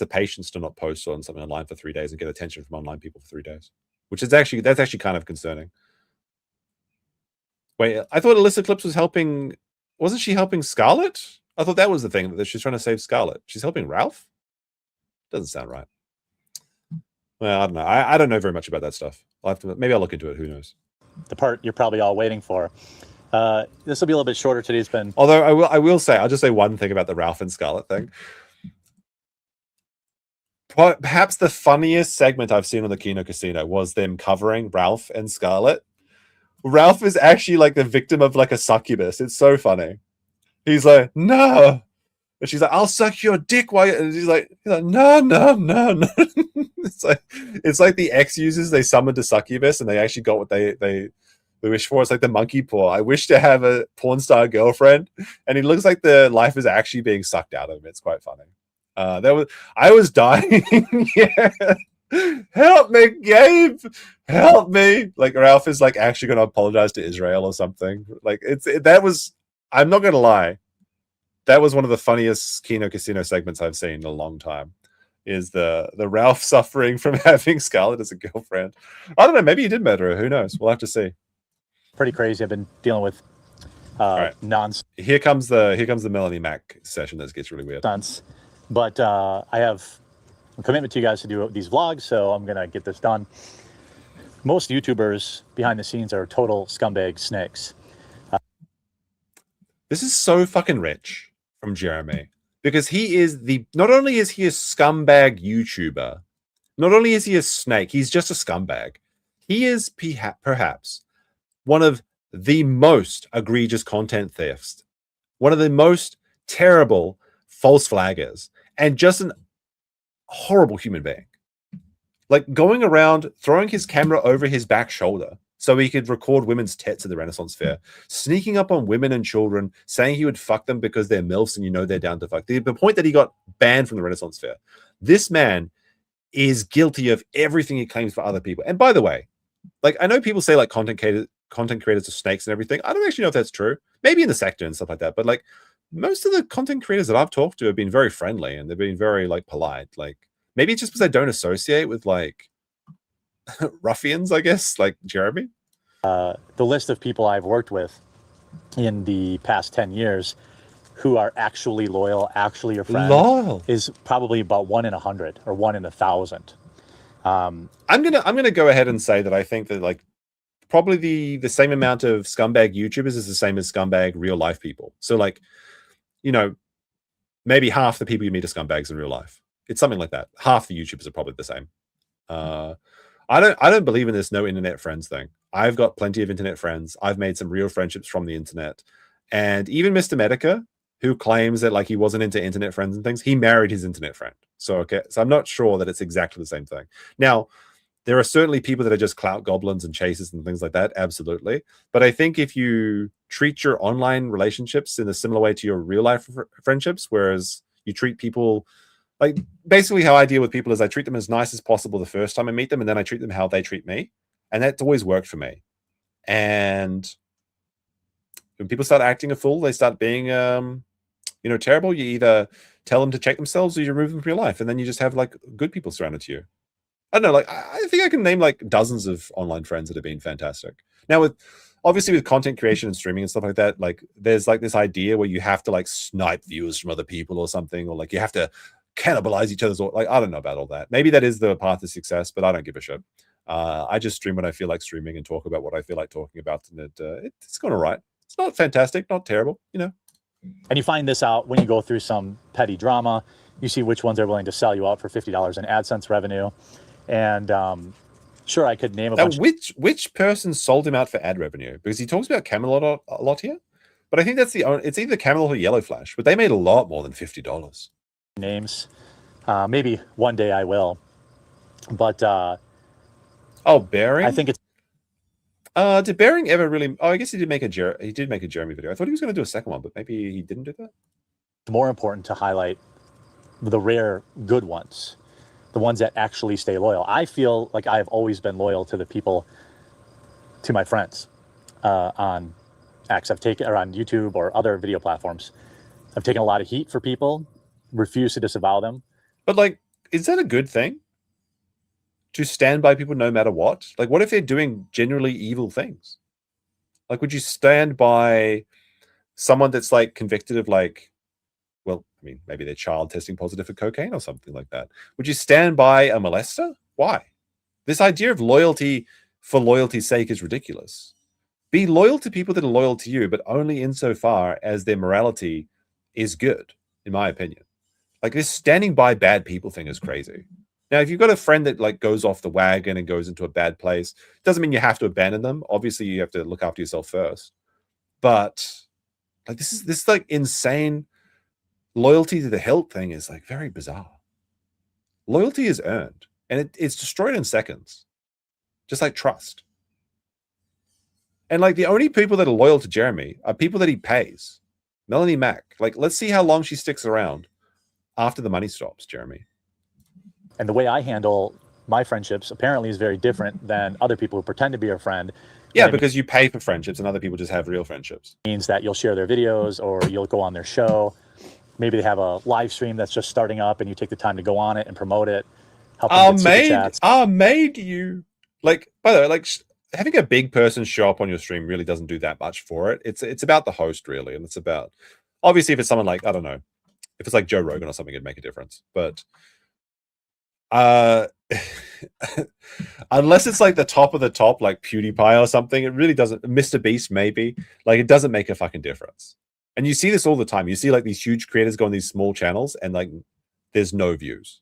patience to not post on something online for 3 days and get attention from online people for 3 days, which is actually kind of concerning. Wait, I thought Alyssa Clips was helping. Wasn't she helping Scarlett? I thought that was the thing, that she's trying to save Scarlett. She's helping Ralph? Doesn't sound right. Well, I don't know. I don't know very much about that stuff. Maybe I'll look into it. Who knows? The part you're probably all waiting for. This will be a little bit shorter. Today's been. Although I will say, I'll just say one thing about the Ralph and Scarlett thing. Perhaps the funniest segment I've seen on the Kino Casino was them covering Ralph and Scarlett. Ralph is actually like the victim of like a succubus. It's so funny. He's like, no. And she's like, I'll suck your dick while you... And he's like, no. It's like the X users, they summoned a succubus and they actually got what they wish for. It's like the monkey paw. I wish to have a porn star girlfriend. And it looks like the life is actually being sucked out of him. It's quite funny. I was dying. Yeah. Help me, Gabe. Help me. Like, Ralph is like actually going to apologize to Israel or something. Like, I'm not going to lie. That was one of the funniest Kino Casino segments I've seen in a long time. Is the Ralph suffering from having Scarlett as a girlfriend. I don't know. Maybe he did murder her. Who knows? We'll have to see. Pretty crazy. I've been dealing with right. nonsense. Here comes the Melanie Mac session that gets really weird. But I have a commitment to you guys to do these vlogs, so I'm gonna get this done. Most YouTubers behind the scenes are total scumbag snakes. This is so fucking rich from Jeremy, because he is not only is he a scumbag YouTuber, not only is he a snake, he's just a scumbag. He is perhaps one of the most egregious content thefts, one of the most terrible false flaggers, and just an horrible human being. Like going around throwing his camera over his back shoulder so he could record women's tits at the Renaissance Fair, sneaking up on women and children, saying he would fuck them because they're MILFs and you know they're down to fuck. The point that he got banned from the Renaissance Fair. This man is guilty of everything he claims for other people. And by the way, like I know people say like content creators are snakes and everything. I don't actually know if that's true. Maybe in the sector and stuff like that. But like most of the content creators that I've talked to have been very friendly and they've been very like polite. Like maybe it's just because I don't associate with like ruffians, I guess, like Jeremy. The list of people I've worked with in the past 10 years who are actually loyal, actually your friend, is probably about 1 in 100 or 1 in 1,000. I'm gonna go ahead and say that I think that like probably the same amount of scumbag YouTubers is the same as scumbag real life people. So like, you know, maybe half the people you meet are scumbags in real life. It's something like that. Half the YouTubers are probably the same. I don't believe in this no internet friends thing. I've got plenty of internet friends. I've made some real friendships from the internet. And even Mr. Medica, who claims that like he wasn't into internet friends and things, he married his internet friend. So okay, so I'm not sure that it's exactly the same thing. Now, there are certainly people that are just clout goblins and chasers and things like that, absolutely. But I think if you treat your online relationships in a similar way to your real life friendships, whereas you treat people like basically how I deal with people is I treat them as nice as possible the first time I meet them, and then I treat them how they treat me. And that's always worked for me. And when people start acting a fool, they start being, you know, terrible. You either tell them to check themselves or you remove them from your life. And then you just have like good people surrounded to you. I don't know. Like, I think I can name like dozens of online friends that have been fantastic. Now obviously with content creation and streaming and stuff like that, like there's like this idea where you have to like snipe viewers from other people or something, or like you have to cannibalize each other's, like, I don't know about all that. Maybe that is the path to success, but I don't give a shit. I just stream when I feel like streaming and talk about what I feel like talking about, and it's gone all right. It's not fantastic, not terrible, you know. And you find this out when you go through some petty drama. You see which ones are willing to sell you out for $50 in AdSense revenue. And sure, I could name a bunch. Which person sold him out for ad revenue? Because he talks about Camelot a lot here, but I think that's it's either Camelot or Yellow Flash, but they made a lot more than $50. Names, maybe one day I will, but Bearing. I think it's. Did Bearing ever really? Oh, I guess he did make a Jeremy video. I thought he was going to do a second one, but maybe he didn't do that. More important to highlight the rare good ones, the ones that actually stay loyal. I feel like I've always been loyal to the people, to my friends, on X. I've taken, or on YouTube or other video platforms. I've taken a lot of heat for people, refuse to disavow them. But like, is that a good thing? To stand by people no matter what? Like, what if they're doing generally evil things? Like, would you stand by someone that's like convicted of like, well, I mean, maybe their child testing positive for cocaine or something like that? Would you stand by a molester? Why? This idea of loyalty for loyalty's sake is ridiculous. Be loyal to people that are loyal to you, but only insofar as their morality is good, in my opinion. Like, this standing by bad people thing is crazy. Now, if you've got a friend that like goes off the wagon and goes into a bad place, doesn't mean you have to abandon them. Obviously, you have to look after yourself first. But like this like insane loyalty to the hilt thing is like very bizarre. Loyalty is earned, and it's destroyed in seconds, just like trust. And like the only people that are loyal to Jeremy are people that he pays. Melanie Mac. Like, let's see how long she sticks around after the money stops, Jeremy. And the way I handle my friendships apparently is very different than other people who pretend to be your friend. Yeah, because you pay for friendships and other people just have real friendships. Means that you'll share their videos or you'll go on their show. Maybe they have a live stream that's just starting up and you take the time to go on it and promote it. Help them get super chats. Made you. Like, by the way, like, having a big person show up on your stream really doesn't do that much for it. It's about the host really, and it's about obviously if it's someone like, I don't know, if it's like Joe Rogan or something, it'd make a difference. But unless it's like the top of the top, like PewDiePie or something, it really doesn't. Mr. Beast maybe, like it doesn't make a fucking difference. And you see this all the time. You see like these huge creators go on these small channels and like there's no views.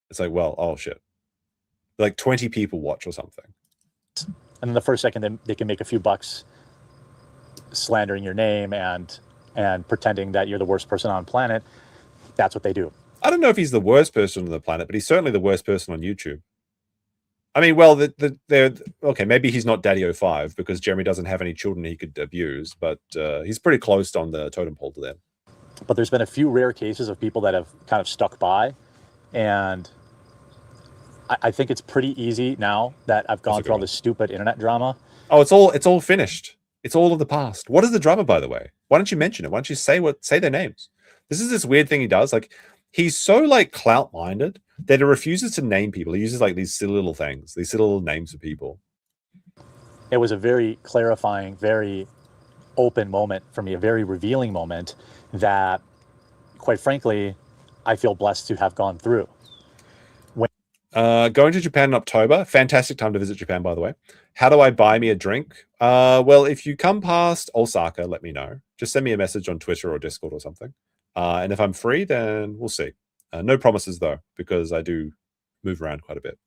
It's like, well, oh shit, like 20 people watch or something. And then the first second they can make a few bucks slandering your name and pretending that you're the worst person on the planet. That's what they do. I don't know if he's the worst person on the planet, but he's certainly the worst person on YouTube. I mean, well, they're okay. Maybe he's not Daddy 05 because Jeremy doesn't have any children he could abuse, but he's pretty close on the totem pole to them. But there's been a few rare cases of people that have kind of stuck by, and I think it's pretty easy now that I've gone through all this stupid internet drama. Oh, it's all finished. It's all of the past. What is the drama, by the way? Why don't you mention it? Why don't you say their names? This is this weird thing he does. Like, he's so like clout minded that he refuses to name people. He uses like these silly little things, these silly little names of people. It was a very clarifying, very open moment for me, a very revealing moment that, quite frankly, I feel blessed to have gone through. Going to Japan in October. Fantastic time to visit Japan, by the way. How do I buy me a drink? Well, if you come past Osaka, let me know. Just send me a message on Twitter or Discord or something. And if I'm free, then we'll see. No promises, though, because I do move around quite a bit.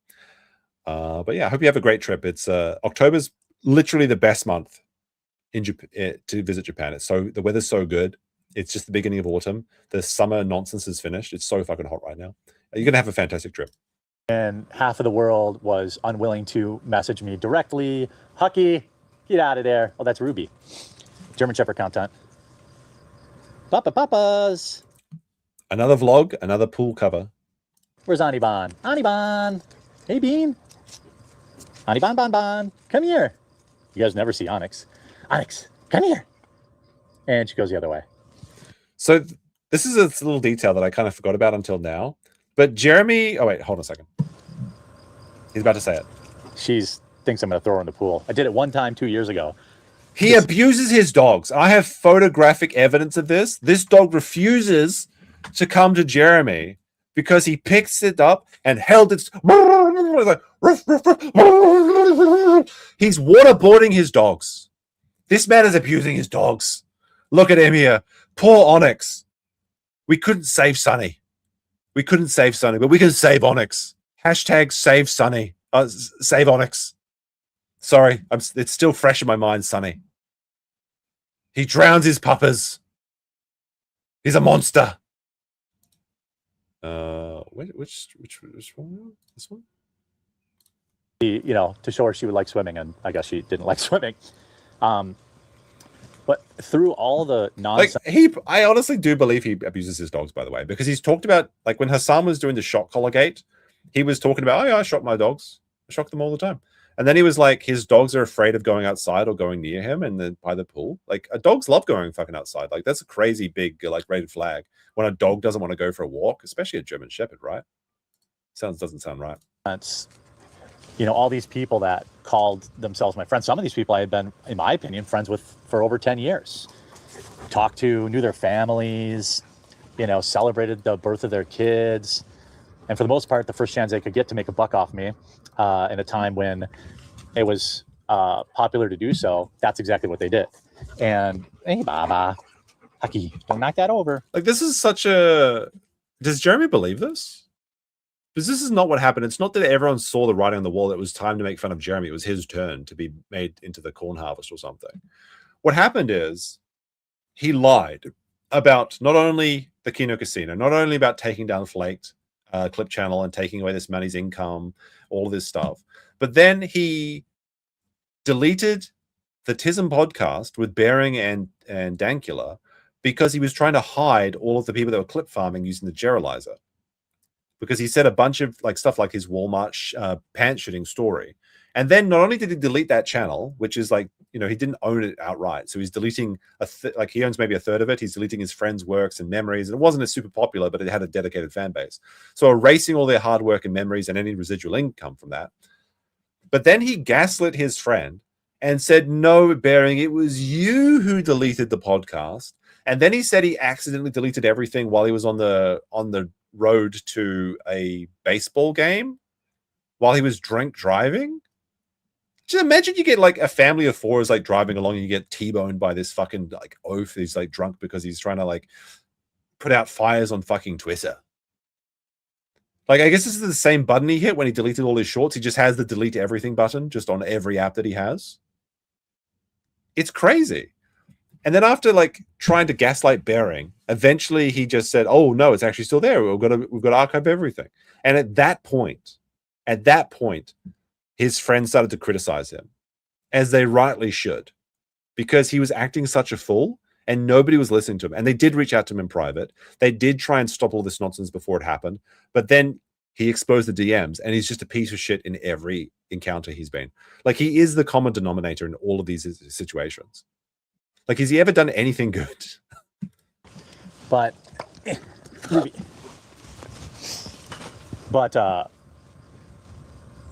But yeah, I hope you have a great trip. It's October's literally the best month in to visit Japan. It's the weather's so good. It's just the beginning of autumn. The summer nonsense is finished. It's so fucking hot right now. You're going to have a fantastic trip. And half of the world was unwilling to message me directly. Hucky, get out of there. Oh, that's Ruby. German Shepherd content. Papas. Another vlog, another pool cover. Where's Aniban? Aniban. Hey, Bean. Aniban, Ban. Come here. You guys never see Onyx. Onyx, come here. And she goes the other way. So this is a little detail that I kind of forgot about until now. But Jeremy, oh wait, hold on a second. He's about to say it. She thinks I'm going to throw her in the pool. I did it one time 2 years ago. He abuses his dogs. I have photographic evidence of this. This dog refuses to come to Jeremy because he picks it up and held its... He's waterboarding his dogs. This man is abusing his dogs. Look at him here. Poor Onyx. We couldn't save Sunny. We couldn't save Sunny, but we can save Onyx. Hashtag save Sunny. Save Onyx. Sorry, it's still fresh in my mind, Sunny. He drowns his puppers. He's a monster. Which one? This one? You know, to show her she would like swimming, and I guess she didn't like swimming. But through all the nonsense, I honestly do believe he abuses his dogs, by the way, because he's talked about, like, when Hassan was doing the shock collar gate, he was talking about, oh yeah, I shock my dogs. I shock them all the time. And then he was like, his dogs are afraid of going outside or going near him and then by the pool. Like, dogs love going fucking outside. Like, that's a crazy big, like, rated flag when a dog doesn't want to go for a walk, especially a German Shepherd, right? Doesn't sound right. That's, you know, all these people that called themselves my friends. Some of these people I had been, in my opinion, friends with for over 10 years. Talked to, knew their families, you know, celebrated the birth of their kids. And for the most part, the first chance they could get to make a buck off me in a time when it was popular to do so, that's exactly what they did. And, hey, Baba, Hucky, don't knock that over. Like, this is such a... Does Jeremy believe this? Because this is not what happened. It's not that everyone saw the writing on the wall that it was time to make fun of Jeremy. It was his turn to be made into the corn harvest or something. What happened is he lied about not only the Kino Casino, not only about taking down Flaked Clip Channel and taking away this money's income, all of this stuff, but then he deleted the Tism podcast with Bering and Dankula because he was trying to hide all of the people that were clip farming using the Geralizer. Because he said a bunch of like stuff like his Walmart pants shooting story. And then not only did he delete that channel, which is like, you know, he didn't own it outright. So he's deleting like he owns maybe a third of it. He's deleting his friends' works and memories. And it wasn't as super popular, but it had a dedicated fan base. So erasing all their hard work and memories and any residual income from that. But then he gaslit his friend and said, no, Bearing, it was you who deleted the podcast. And then he said he accidentally deleted everything while he was on the road to a baseball game while he was drunk driving. Just imagine you get like a family of four is like driving along and you get T-boned by this fucking like oaf. He's like drunk because he's trying to like put out fires on fucking Twitter. Like, I guess this is the same button he hit when he deleted all his shorts. He just has the delete everything button just on every app that he has. It's crazy. And then after like trying to gaslight Bearing, eventually he just said, oh no, it's actually still there. We've got to archive everything. And at that point, his friends started to criticize him, as they rightly should, because he was acting such a fool and nobody was listening to him. And they did reach out to him in private. They did try and stop all this nonsense before it happened. But then he exposed the DMs and he's just a piece of shit in every encounter he's been. Like, he is the common denominator in all of these situations. Like, has he ever done anything good? But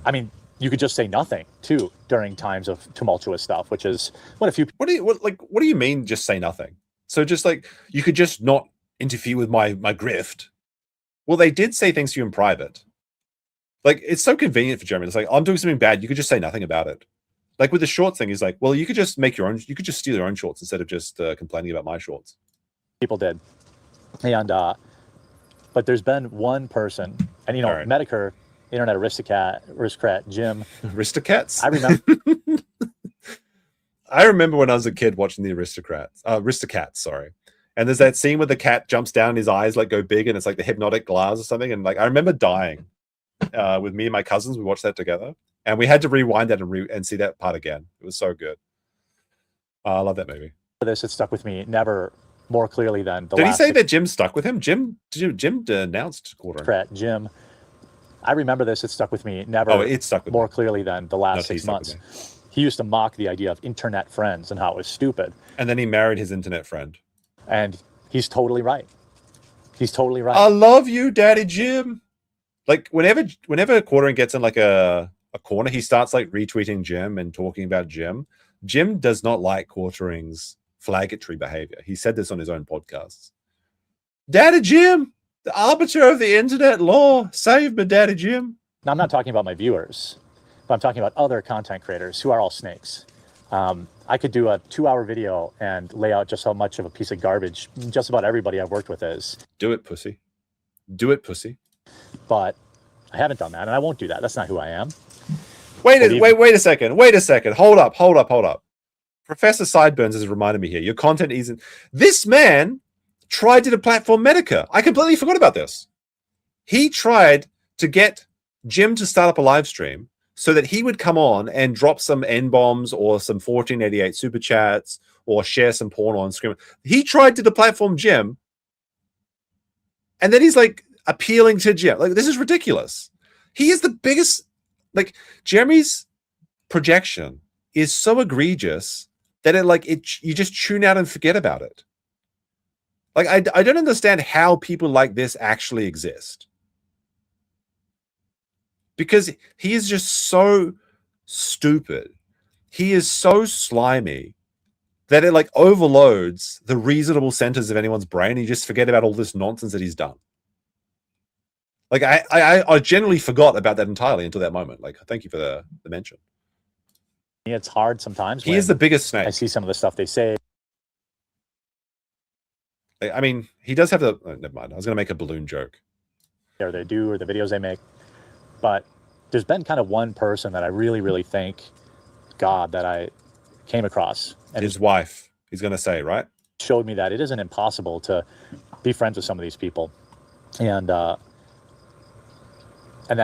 I mean, you could just say nothing too during times of tumultuous stuff, which is what a few. What do you mean? Just say nothing? So just like you could just not interfere with my grift. Well, they did say things to you in private. Like, it's so convenient for Jeremy. It's like, I'm doing something bad. You could just say nothing about it. Like with the shorts thing, he's like, well, you could just make your own. You could just steal your own shorts instead of just complaining about my shorts. People did, and but there's been one person, and you know, Right. Medicare, internet aristocrat, Jim. Aristocats? I remember. I remember when I was a kid watching the Aristocats, sorry. And there's that scene where the cat jumps down and his eyes like go big and it's like the hypnotic glass or something. And like, I remember dying with me and my cousins. We watched that together and we had to rewind that and see that part again. It was so good. I love that movie. This, it stuck with me never more clearly than the Did he last say that Jim stuck with him? Jim denounced quarter. Jim. I remember this. It stuck with me never it stuck with more clearly than the last Not 6 he stuck with months. He used to mock the idea of internet friends and how it was stupid. And then he married his internet friend. And he's totally right. He's totally right. I love you, Daddy Jim. Like whenever Quartering gets in like a corner, he starts like retweeting Jim and talking about Jim. Jim does not like Quartering's flagatory behavior. He said this on his own podcasts. Daddy Jim, the arbiter of the internet law, save me, Daddy Jim. Now, I'm not talking about my viewers, but I'm talking about other content creators who are all snakes. I could do a 2-hour video and lay out just how much of a piece of garbage just about everybody I've worked with is. Do it, pussy. Do it, pussy. But I haven't done that, and I won't do that. That's not who I am. Wait a second. Hold up. Professor Sideburns has reminded me here. Your content isn't... This man tried to platform Medica. I completely forgot about this. He tried to get Jim to start up a live stream so that he would come on and drop some N-bombs or some 1488 super chats or share some porn on screen. He tried to deplatform Jim, and then he's like appealing to Jim. Like, this is ridiculous. He is the biggest... Like, Jeremy's projection is so egregious that you just tune out and forget about it. Like, I don't understand how people like this actually exist. Because he is just so stupid. He is so slimy that it like overloads the reasonable centers of anyone's brain. And you just forget about all this nonsense that he's done. Like, I generally forgot about that entirely until that moment. Like, thank you for the mention. It's hard sometimes. He is the biggest snake. I see some of the stuff they say. I mean, he does have the... Oh, never mind. I was going to make a balloon joke. Or they do, or the videos they make. But there's been kind of one person that I really, really thank God that I came across. And his wife, he's going to say, right? Showed me that it isn't impossible to be friends with some of these people. And that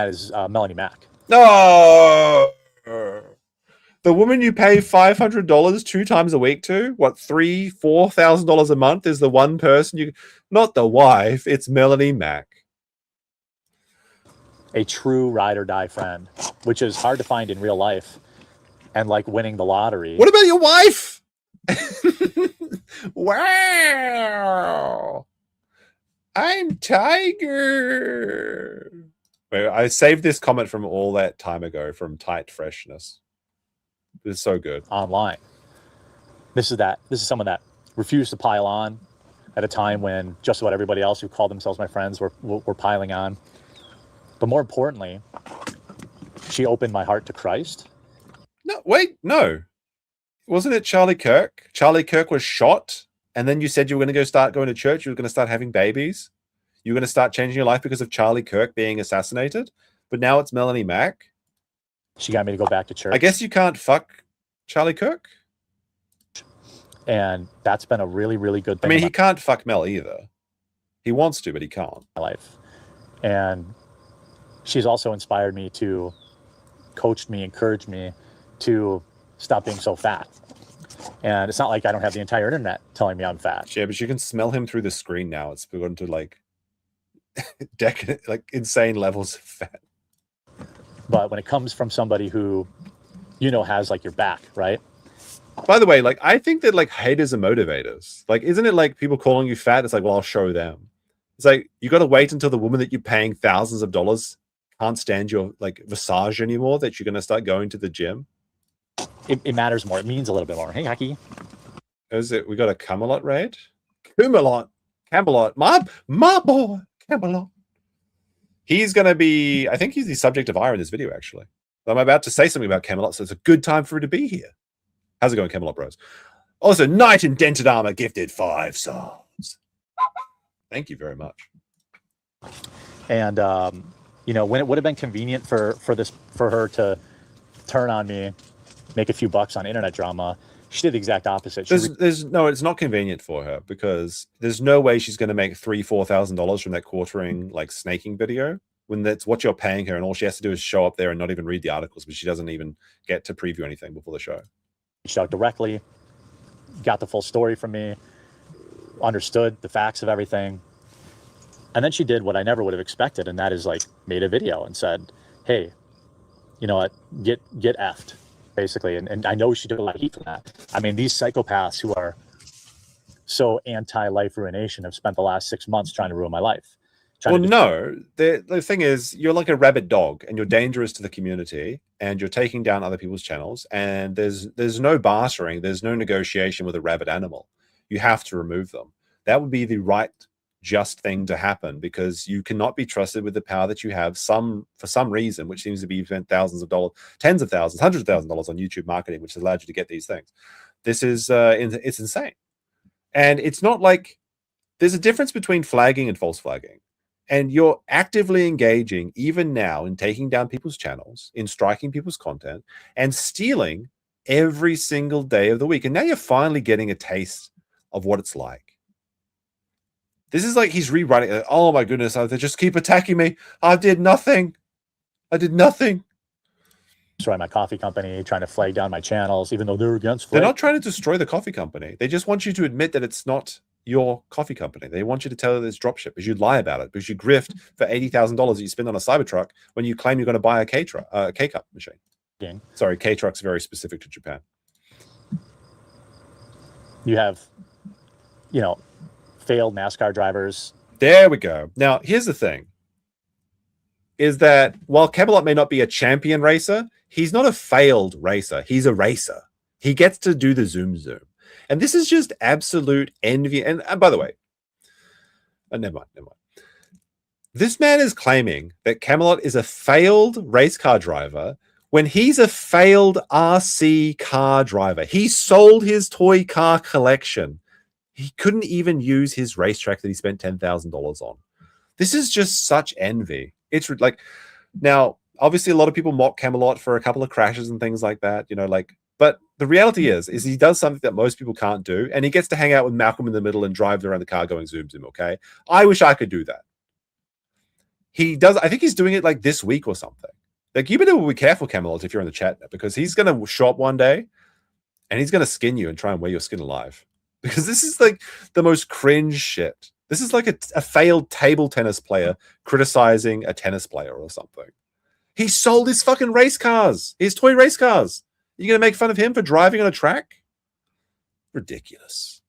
is Melanie Mack. No! The woman you pay $500 2 times a week to, what, $4,000 a month is the one person you... Not the wife, it's Melanie Mack. A true ride or die friend, which is hard to find in real life, and like winning the lottery. What about your wife? Wow. I'm Tiger. Wait, I saved this comment from all that time ago from Tight Freshness. This is so good. Online. This is someone that refused to pile on at a time when just about everybody else who called themselves my friends were piling on. But more importantly, she opened my heart to Christ. No, wait, no. Wasn't it Charlie Kirk? Charlie Kirk was shot, and then you said you were going to start going to church. You were going to start having babies. You were going to start changing your life because of Charlie Kirk being assassinated. But now it's Melanie Mack. She got me to go back to church. I guess you can't fuck Charlie Kirk. And that's been a really, really good thing. I mean, he can't fuck Mel either. He wants to, but he can't. My life. And she's also inspired me to, coached me, encouraged me to stop being so fat. And it's not like I don't have the entire internet telling me I'm fat. Yeah, but you can smell him through the screen now. It's gone to like decadent, like insane levels of fat. But when it comes from somebody who, has like your back, right? By the way, like, I think that like haters are motivators. Like, isn't it like people calling you fat? It's like, well, I'll show them. It's like, you got to wait until the woman that you're paying thousands of dollars can't stand your like visage anymore that you're going to start going to the gym. It matters more. It means a little bit more. Hey, Haki. Is it? We got a Camelot raid. Camelot, my boy, Camelot. He's going to be. I think he's the subject of ire in this video. Actually, I'm about to say something about Camelot, so it's a good time for him to be here. How's it going, Camelot Bros? Also, Knight in Dented Armor gifted 5 stars. Thank you very much. And when it would have been convenient for her to turn on me, make a few bucks on internet drama, she did the exact opposite. No, it's not convenient for her because there's no way she's going to make $3,000-$4,000 from that quartering like snaking video when that's what you're paying her, and all she has to do is show up there and not even read the articles, but she doesn't even get to preview anything before the show. Reached out directly, got the full story from me, understood the facts of everything, and then she did what I never would have expected, and that is like made a video and said, "Hey, you know what? Get effed." Basically, and I know she took a lot of heat from that. I mean, these psychopaths who are so anti-life ruination have spent the last 6 months trying to ruin my life. Well, no, the thing is, you're like a rabid dog, and you're dangerous to the community, and you're taking down other people's channels, and there's no bartering, there's no negotiation with a rabid animal. You have to remove them. That would be the right, just thing to happen, because you cannot be trusted with the power that you have for some reason, which seems to be spent thousands of dollars, tens of thousands, hundreds of thousands of dollars on YouTube marketing, which has allowed you to get these things. This is it's insane. And it's not like there's a difference between flagging and false flagging. And you're actively engaging even now in taking down people's channels, in striking people's content, and stealing every single day of the week. And now you're finally getting a taste of what it's like. This is like he's rewriting it. Oh my goodness, they just keep attacking me. I did nothing. I did nothing. Destroy my coffee company, trying to flag down my channels, even though they're against They're not trying to destroy the coffee company. They just want you to admit that it's not your coffee company. They want you to tell them it's dropship, because you lie about it, because you grift for $80,000 that you spend on a Cybertruck when you claim you're going to buy a K-Cup machine. Yeah. Sorry, K-Truck's very specific to Japan. You have, failed NASCAR drivers. There we go. Now, here's the thing, is that while Camelot may not be a champion racer, he's not a failed racer. He's a racer. He gets to do the zoom. And this is just absolute envy. And by the way, never mind. This man is claiming that Camelot is a failed race car driver when he's a failed RC car driver. He sold his toy car collection. He couldn't even use his racetrack that he spent $10,000 on. This is just such envy. It's like, now, obviously a lot of people mock Camelot for a couple of crashes and things like that, but the reality is he does something that most people can't do, and he gets to hang out with Malcolm in the middle and drive around the car going zoom, okay? I wish I could do that. He does. I think he's doing it like this week or something. Like, you better be careful, Camelot, if you're in the chat, because he's going to show up one day and he's going to skin you and try and wear your skin alive. Because this is like the most cringe shit. This is like a failed table tennis player criticizing a tennis player or something. He sold his fucking race cars, his toy race cars. You're going to make fun of him for driving on a track? Ridiculous.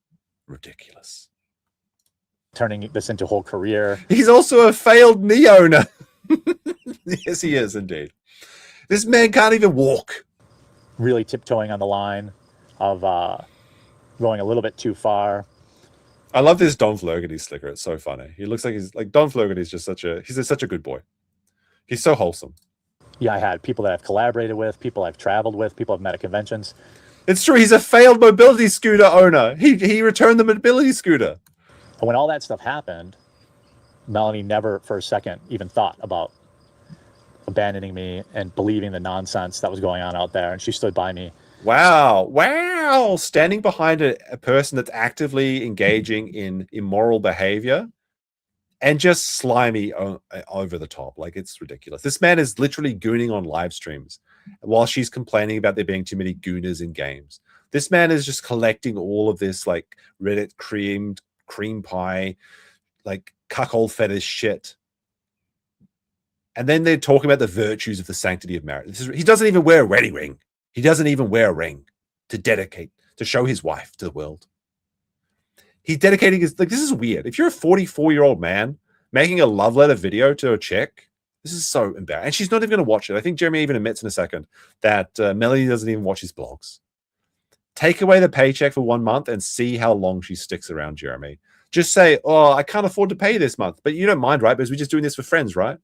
Turning this into a whole career. He's also a failed knee owner. Yes, he is indeed. This man can't even walk. really tiptoeing on the line of going a little bit too far. I love this Don Flogerty slicker. It's so funny. He looks like Don Flogerty is just such a good boy. He's so wholesome. Yeah, I had people that I've collaborated with, people I've traveled with, people I've met at conventions. It's true. He's a failed mobility scooter owner. He returned the mobility scooter. And when all that stuff happened, Melanie never for a second even thought about abandoning me and believing the nonsense that was going on out there. And she stood by me. Wow. Standing behind a person that's actively engaging in immoral behavior and just slimy over the top. Like, it's ridiculous. This man is literally gooning on live streams while she's complaining about there being too many gooners in games. This man is just collecting all of this like Reddit cream pie, like cuckold fetish shit. And then they're talking about the virtues of the sanctity of marriage. He doesn't even wear a wedding ring. He doesn't even wear a ring to show his wife to the world. He's dedicating his, like, this is weird. If you're a 44-year-old man making a love letter video to a chick, this is so embarrassing. And she's not even going to watch it. I think Jeremy even admits in a second that Melanie doesn't even watch his blogs. Take away the paycheck for 1 month and see how long she sticks around, Jeremy. Just say, oh, I can't afford to pay this month. But you don't mind, right? Because we're just doing this for friends, right?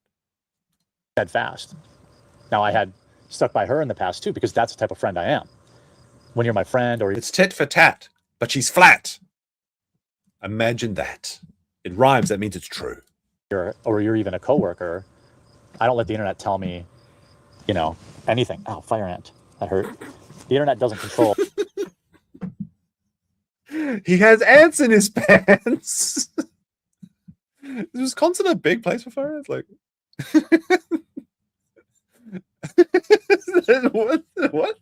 Dead fast. Now, I had stuck by her in the past too, because that's the type of friend I am. When you're my friend, or it's tit for tat, but she's flat. Imagine that. It rhymes. That means it's true. You're even a coworker. I don't let the internet tell me, anything. Oh, fire ant. That hurt. The internet doesn't control. He has ants in his pants. Is Wisconsin a big place for fire ants? Like, what?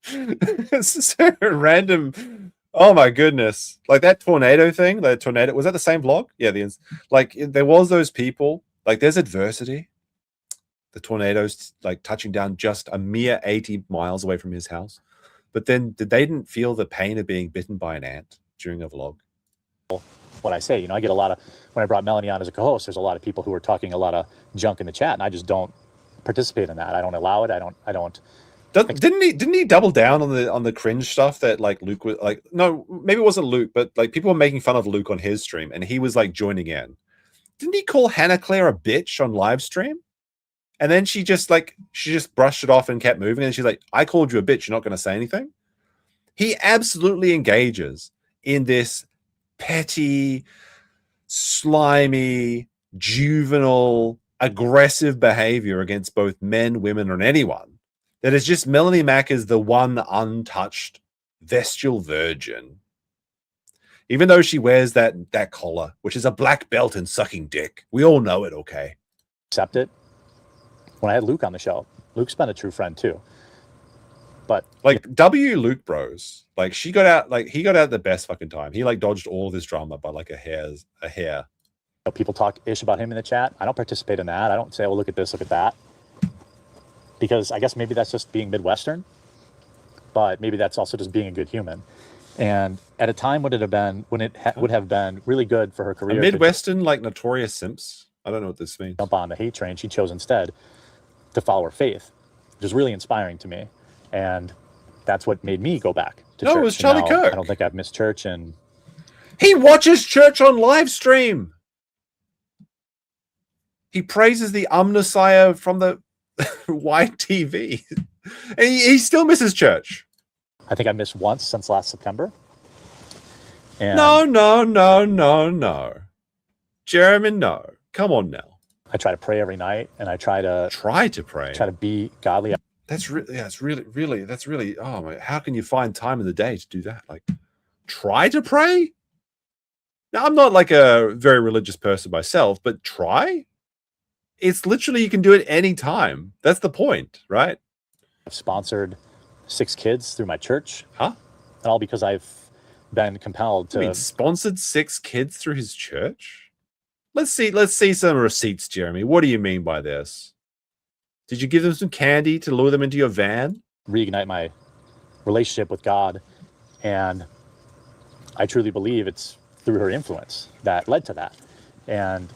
It's so random. Oh my goodness! Like that tornado thing. The tornado, was that the same vlog? Yeah, there was those people. Like, there's adversity. The tornado's like touching down just a mere 80 miles away from his house. But then they didn't feel the pain of being bitten by an ant during a vlog. What I say, I get a lot of, when I brought Melanie on as a co-host, there's a lot of people who are talking a lot of junk in the chat, and I just don't participate in that. I don't allow it. I don't. Didn't he double down on the cringe stuff that like Luke was like? No, maybe it wasn't Luke, but like people were making fun of Luke on his stream, and he was like joining in. Didn't he call Hannah Claire a bitch on live stream? And then she just brushed it off and kept moving. And she's like, I called you a bitch. You're not going to say anything. He absolutely engages in this petty, slimy, juvenile, aggressive behavior against both men, women, and anyone. That is just Melanie Mack is the one untouched vestal virgin. Even though she wears that collar, which is a black belt in sucking dick. We all know it, okay? Accept it. When I had Luke on the show, Luke's been a true friend too. But like Luke bros, like he got out the best fucking time. He like dodged all this drama by like a hair. People talk ish about him in the chat. I don't participate in that. I don't say, well, look at this, look at that. Because I guess maybe that's just being Midwestern, but maybe that's also just being a good human. And at a time when it would have been really good for her career. A Midwestern, like Notorious Simps. I don't know what this means. Jump on the hate train. She chose instead to follow her faith, which is really inspiring to me. And that's what made me go back to church. No, it was Charlie Kirk. I don't think I've missed church. And he watches church on live stream. He praises the Messiah from the white TV. And he still misses church. I think I missed once since last September. And No. Jeremy, no. Come on now. I try to pray every night, and I try to pray. Try to be godly. That's really. Oh my! How can you find time in the day to do that? Like, try to pray. Now, I'm not like a very religious person myself, but try. It's literally you can do it anytime. That's the point, right? I've sponsored 6 kids through my church. Huh? And all because I've been compelled to. I mean, sponsored 6 kids through his church? Let's see some receipts, Jeremy. What do you mean by this? Did you give them some candy to lure them into your van? Reignite my relationship with God. And I truly believe it's through her influence that led to that. And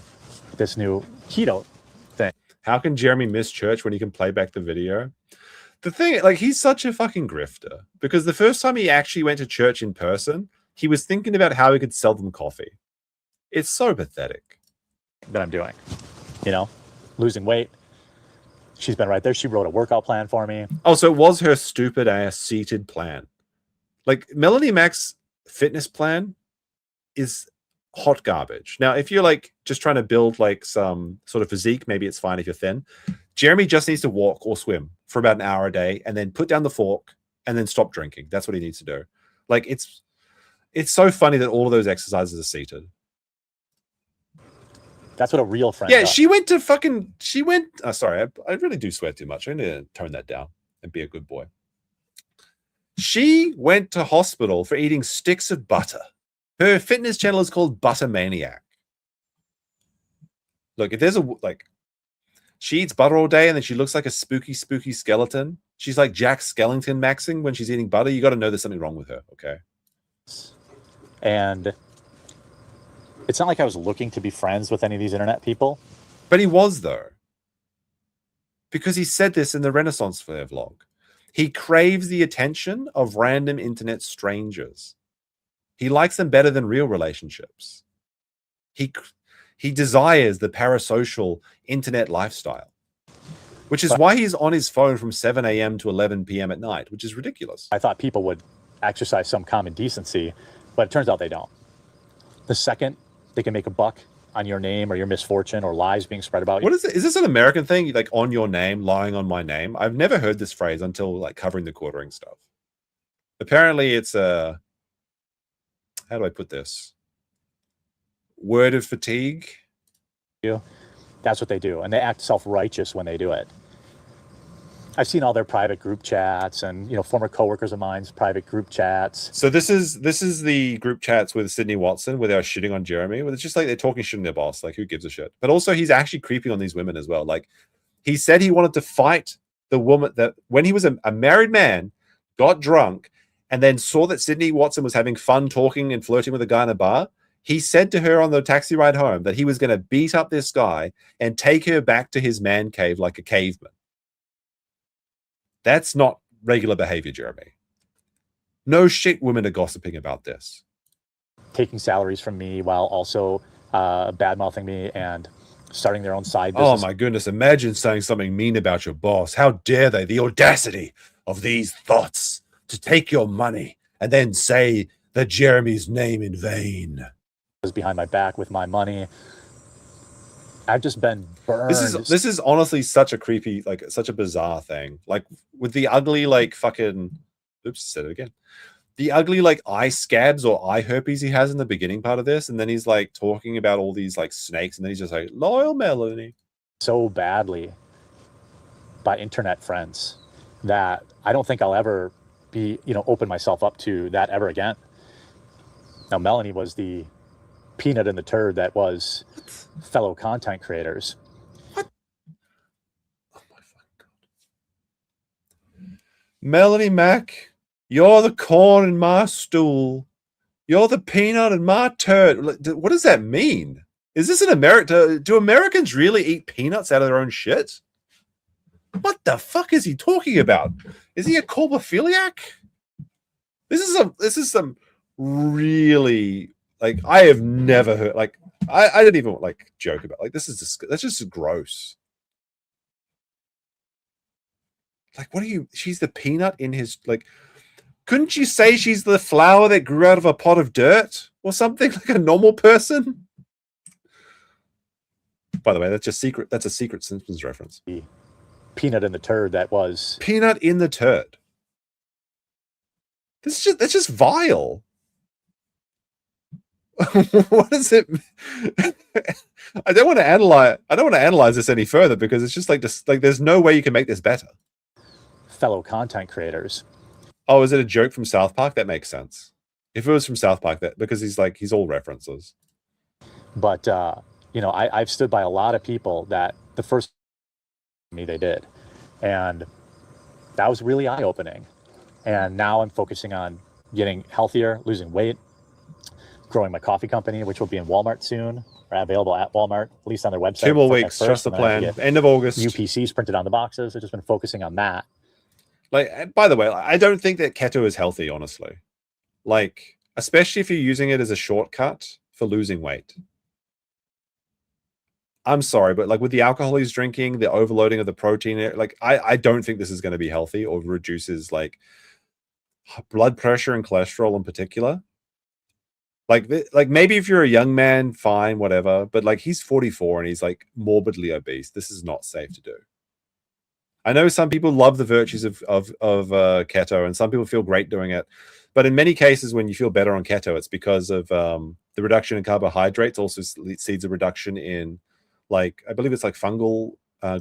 this new keto thing. How can Jeremy miss church when he can play back the video? The thing, like, he's such a fucking grifter because the first time he actually went to church in person, he was thinking about how he could sell them coffee. It's so pathetic. That I'm doing, you know, losing weight. She's been right there. She wrote a workout plan for me. Oh, so it was her stupid ass seated plan. Like, Melanie Mack's fitness plan is hot garbage. Now, if you're like just trying to build like some sort of physique, maybe it's fine if you're thin. Jeremy just needs to walk or swim for about an hour a day and then put down the fork and then stop drinking. That's what he needs to do. Like, it's so funny that all of those exercises are seated. That's what a real friend Yeah, does. she went. Sorry, I really do swear too much. I need to tone that down and be a good boy. She went to hospital for eating sticks of butter. Her fitness channel is called Butter Maniac. Look, if there's she eats butter all day and then she looks like a spooky skeleton. She's like Jack Skellington maxing when she's eating butter. You got to know there's something wrong with her, okay? And it's not like I was looking to be friends with any of these internet people. But he was, though. Because he said this in the Renaissance Fair vlog. He craves the attention of random internet strangers. He likes them better than real relationships. He desires the parasocial internet lifestyle, which is why he's on his phone from 7 a.m. to 11 p.m. at night, which is ridiculous. I thought people would exercise some common decency, but it turns out they don't. The second they can make a buck on your name or your misfortune or lies being spread about you. What is it? Is this an American thing? Like, on your name, lying on my name? I've never heard this phrase until like covering the quartering stuff. Apparently it's a, how do I put this? Word of fatigue. That's what they do. And they act self-righteous when they do it. I've seen all their private group chats and, you know, former coworkers of mine's private group chats. So this is the group chats with Sydney Watson where they're shitting on Jeremy. Where it's just like they're talking shit on their boss. Like, who gives a shit? But also he's actually creeping on these women as well. Like, he said he wanted to fight the woman that when he was a married man, got drunk, and then saw that Sydney Watson was having fun talking and flirting with a guy in a bar. He said to her on the taxi ride home that he was going to beat up this guy and take her back to his man cave like a caveman. That's not regular behavior, Jeremy. No shit women are gossiping about this. Taking salaries from me while also bad-mouthing me and starting their own side business. Oh my goodness, imagine saying something mean about your boss. How dare they? The audacity of these thoughts to take your money and then say that Jeremy's name in vain. Was behind my back with my money. I've just been burned. This is honestly such a creepy, like, such a bizarre thing. Like, with the ugly, like, fucking, oops, said it again. The ugly, like, eye scabs or eye herpes he has in the beginning part of this, and then he's like talking about all these like snakes, and then he's just like, loyal Melanie. So badly by internet friends that I don't think I'll ever be, you know, open myself up to that ever again. Now, Melanie was the peanut in the turd that was fellow content creators. What? Oh my fucking God. Melanie Mack, you're the corn in my stool. You're the peanut in my turd. What does that mean? Is this an America? Do Americans really eat peanuts out of their own shit? What the fuck is he talking about? Is he a colbophiliac? This is some really, like, I have never heard, like, I didn't even like joke about, like, that's just gross. Like, what are you, she's the peanut in his, like, couldn't you say she's the flower that grew out of a pot of dirt or something, like a normal person? By the way, that's a secret Simpsons reference. The peanut in the turd that was peanut in the turd. That's just vile. What is it? I don't want to analyze this any further because it's just like there's no way you can make this better. Fellow content creators. Oh, is it a joke from South Park? That makes sense. If it was from South Park, that because he's all references. But you know, I've stood by a lot of people that the first me they did, and that was really eye-opening. And now I'm focusing on getting healthier, losing weight, growing my coffee company, which will be in Walmart soon, or available at Walmart, at least on their website. 2 more weeks, trust the plan. End of August. UPCs printed on the boxes. I've just been focusing on that. Like, by the way, I don't think that keto is healthy, honestly. Like, especially if you're using it as a shortcut for losing weight. I'm sorry, but like with the alcohol he's drinking, the overloading of the protein, like I don't think this is going to be healthy or reduces like blood pressure and cholesterol in particular. Like maybe if you're a young man, fine, whatever. But like he's 44 and he's like morbidly obese. This is not safe to do. I know some people love the virtues of keto, and some people feel great doing it. But in many cases, when you feel better on keto, it's because of the reduction in carbohydrates. Also sees a reduction in, like, I believe it's like fungal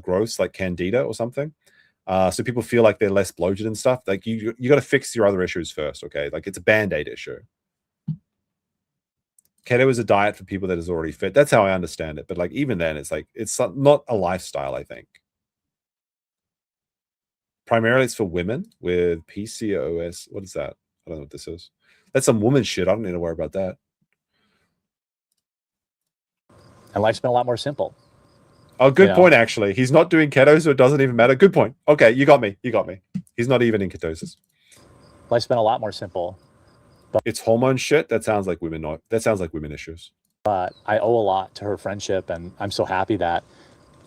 growths, like candida or something. So people feel like they're less bloated and stuff. Like you got to fix your other issues first, okay? Like it's a band-aid issue. Keto is a diet for people that is already fit. That's how I understand it. But like even then, it's like it's not a lifestyle, I think. Primarily, it's for women with PCOS. What is that? I don't know what this is. That's some woman shit. I don't need to worry about that. And life's been a lot more simple. Oh, good point, actually. He's not doing keto, so it doesn't even matter. Good point. Okay, you got me. You got me. He's not even in ketosis. Life's been a lot more simple. But it's hormone shit. That sounds like women. That sounds like women issues. But I owe a lot to her friendship, and I'm so happy that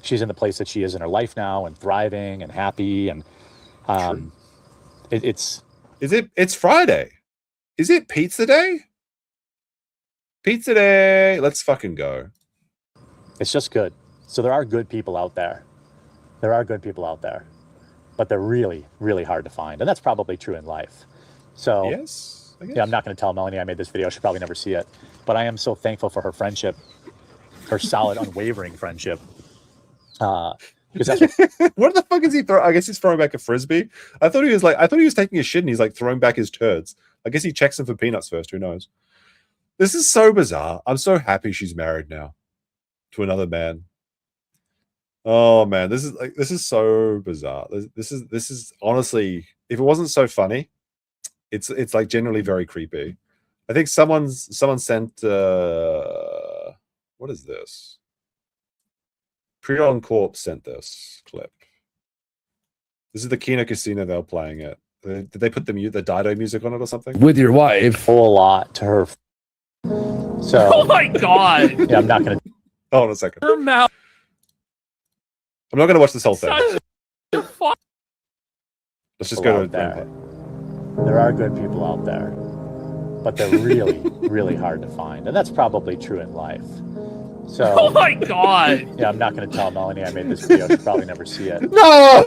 she's in the place that she is in her life now, and thriving and happy. And it's Friday. Is it pizza day? Pizza day. Let's fucking go. It's just good. So there are good people out there. There are good people out there, but they're really, really hard to find. And that's probably true in life. So yes. Yeah, I'm not going to tell Melanie I made this video. She'll probably never see it. But I am so thankful for her friendship, her solid, unwavering friendship. Because that's what the fuck is he throwing? I guess he's throwing back a frisbee. I thought he was taking a shit and he's like throwing back his turds. I guess he checks them for peanuts first. Who knows? This is so bizarre. I'm so happy she's married now to another man. Oh man, this is so bizarre. This is honestly, if it wasn't so funny, it's like generally very creepy. I think someone sent what is this? Pre-on Corp sent this clip. This is the Kino Casino they're playing it. Did they put the Dido music on it or something? With your wife. a lot to her. So Oh my god! yeah, I'm not going to. Hold on a second. Her mouth. I'm not going to watch this whole thing. Such Let's just go to there. There are good people out there, but they're really, really hard to find. And that's probably true in life. So, Oh my god! yeah, I'm not going to tell Melanie I made this video. She'll probably never see it. No.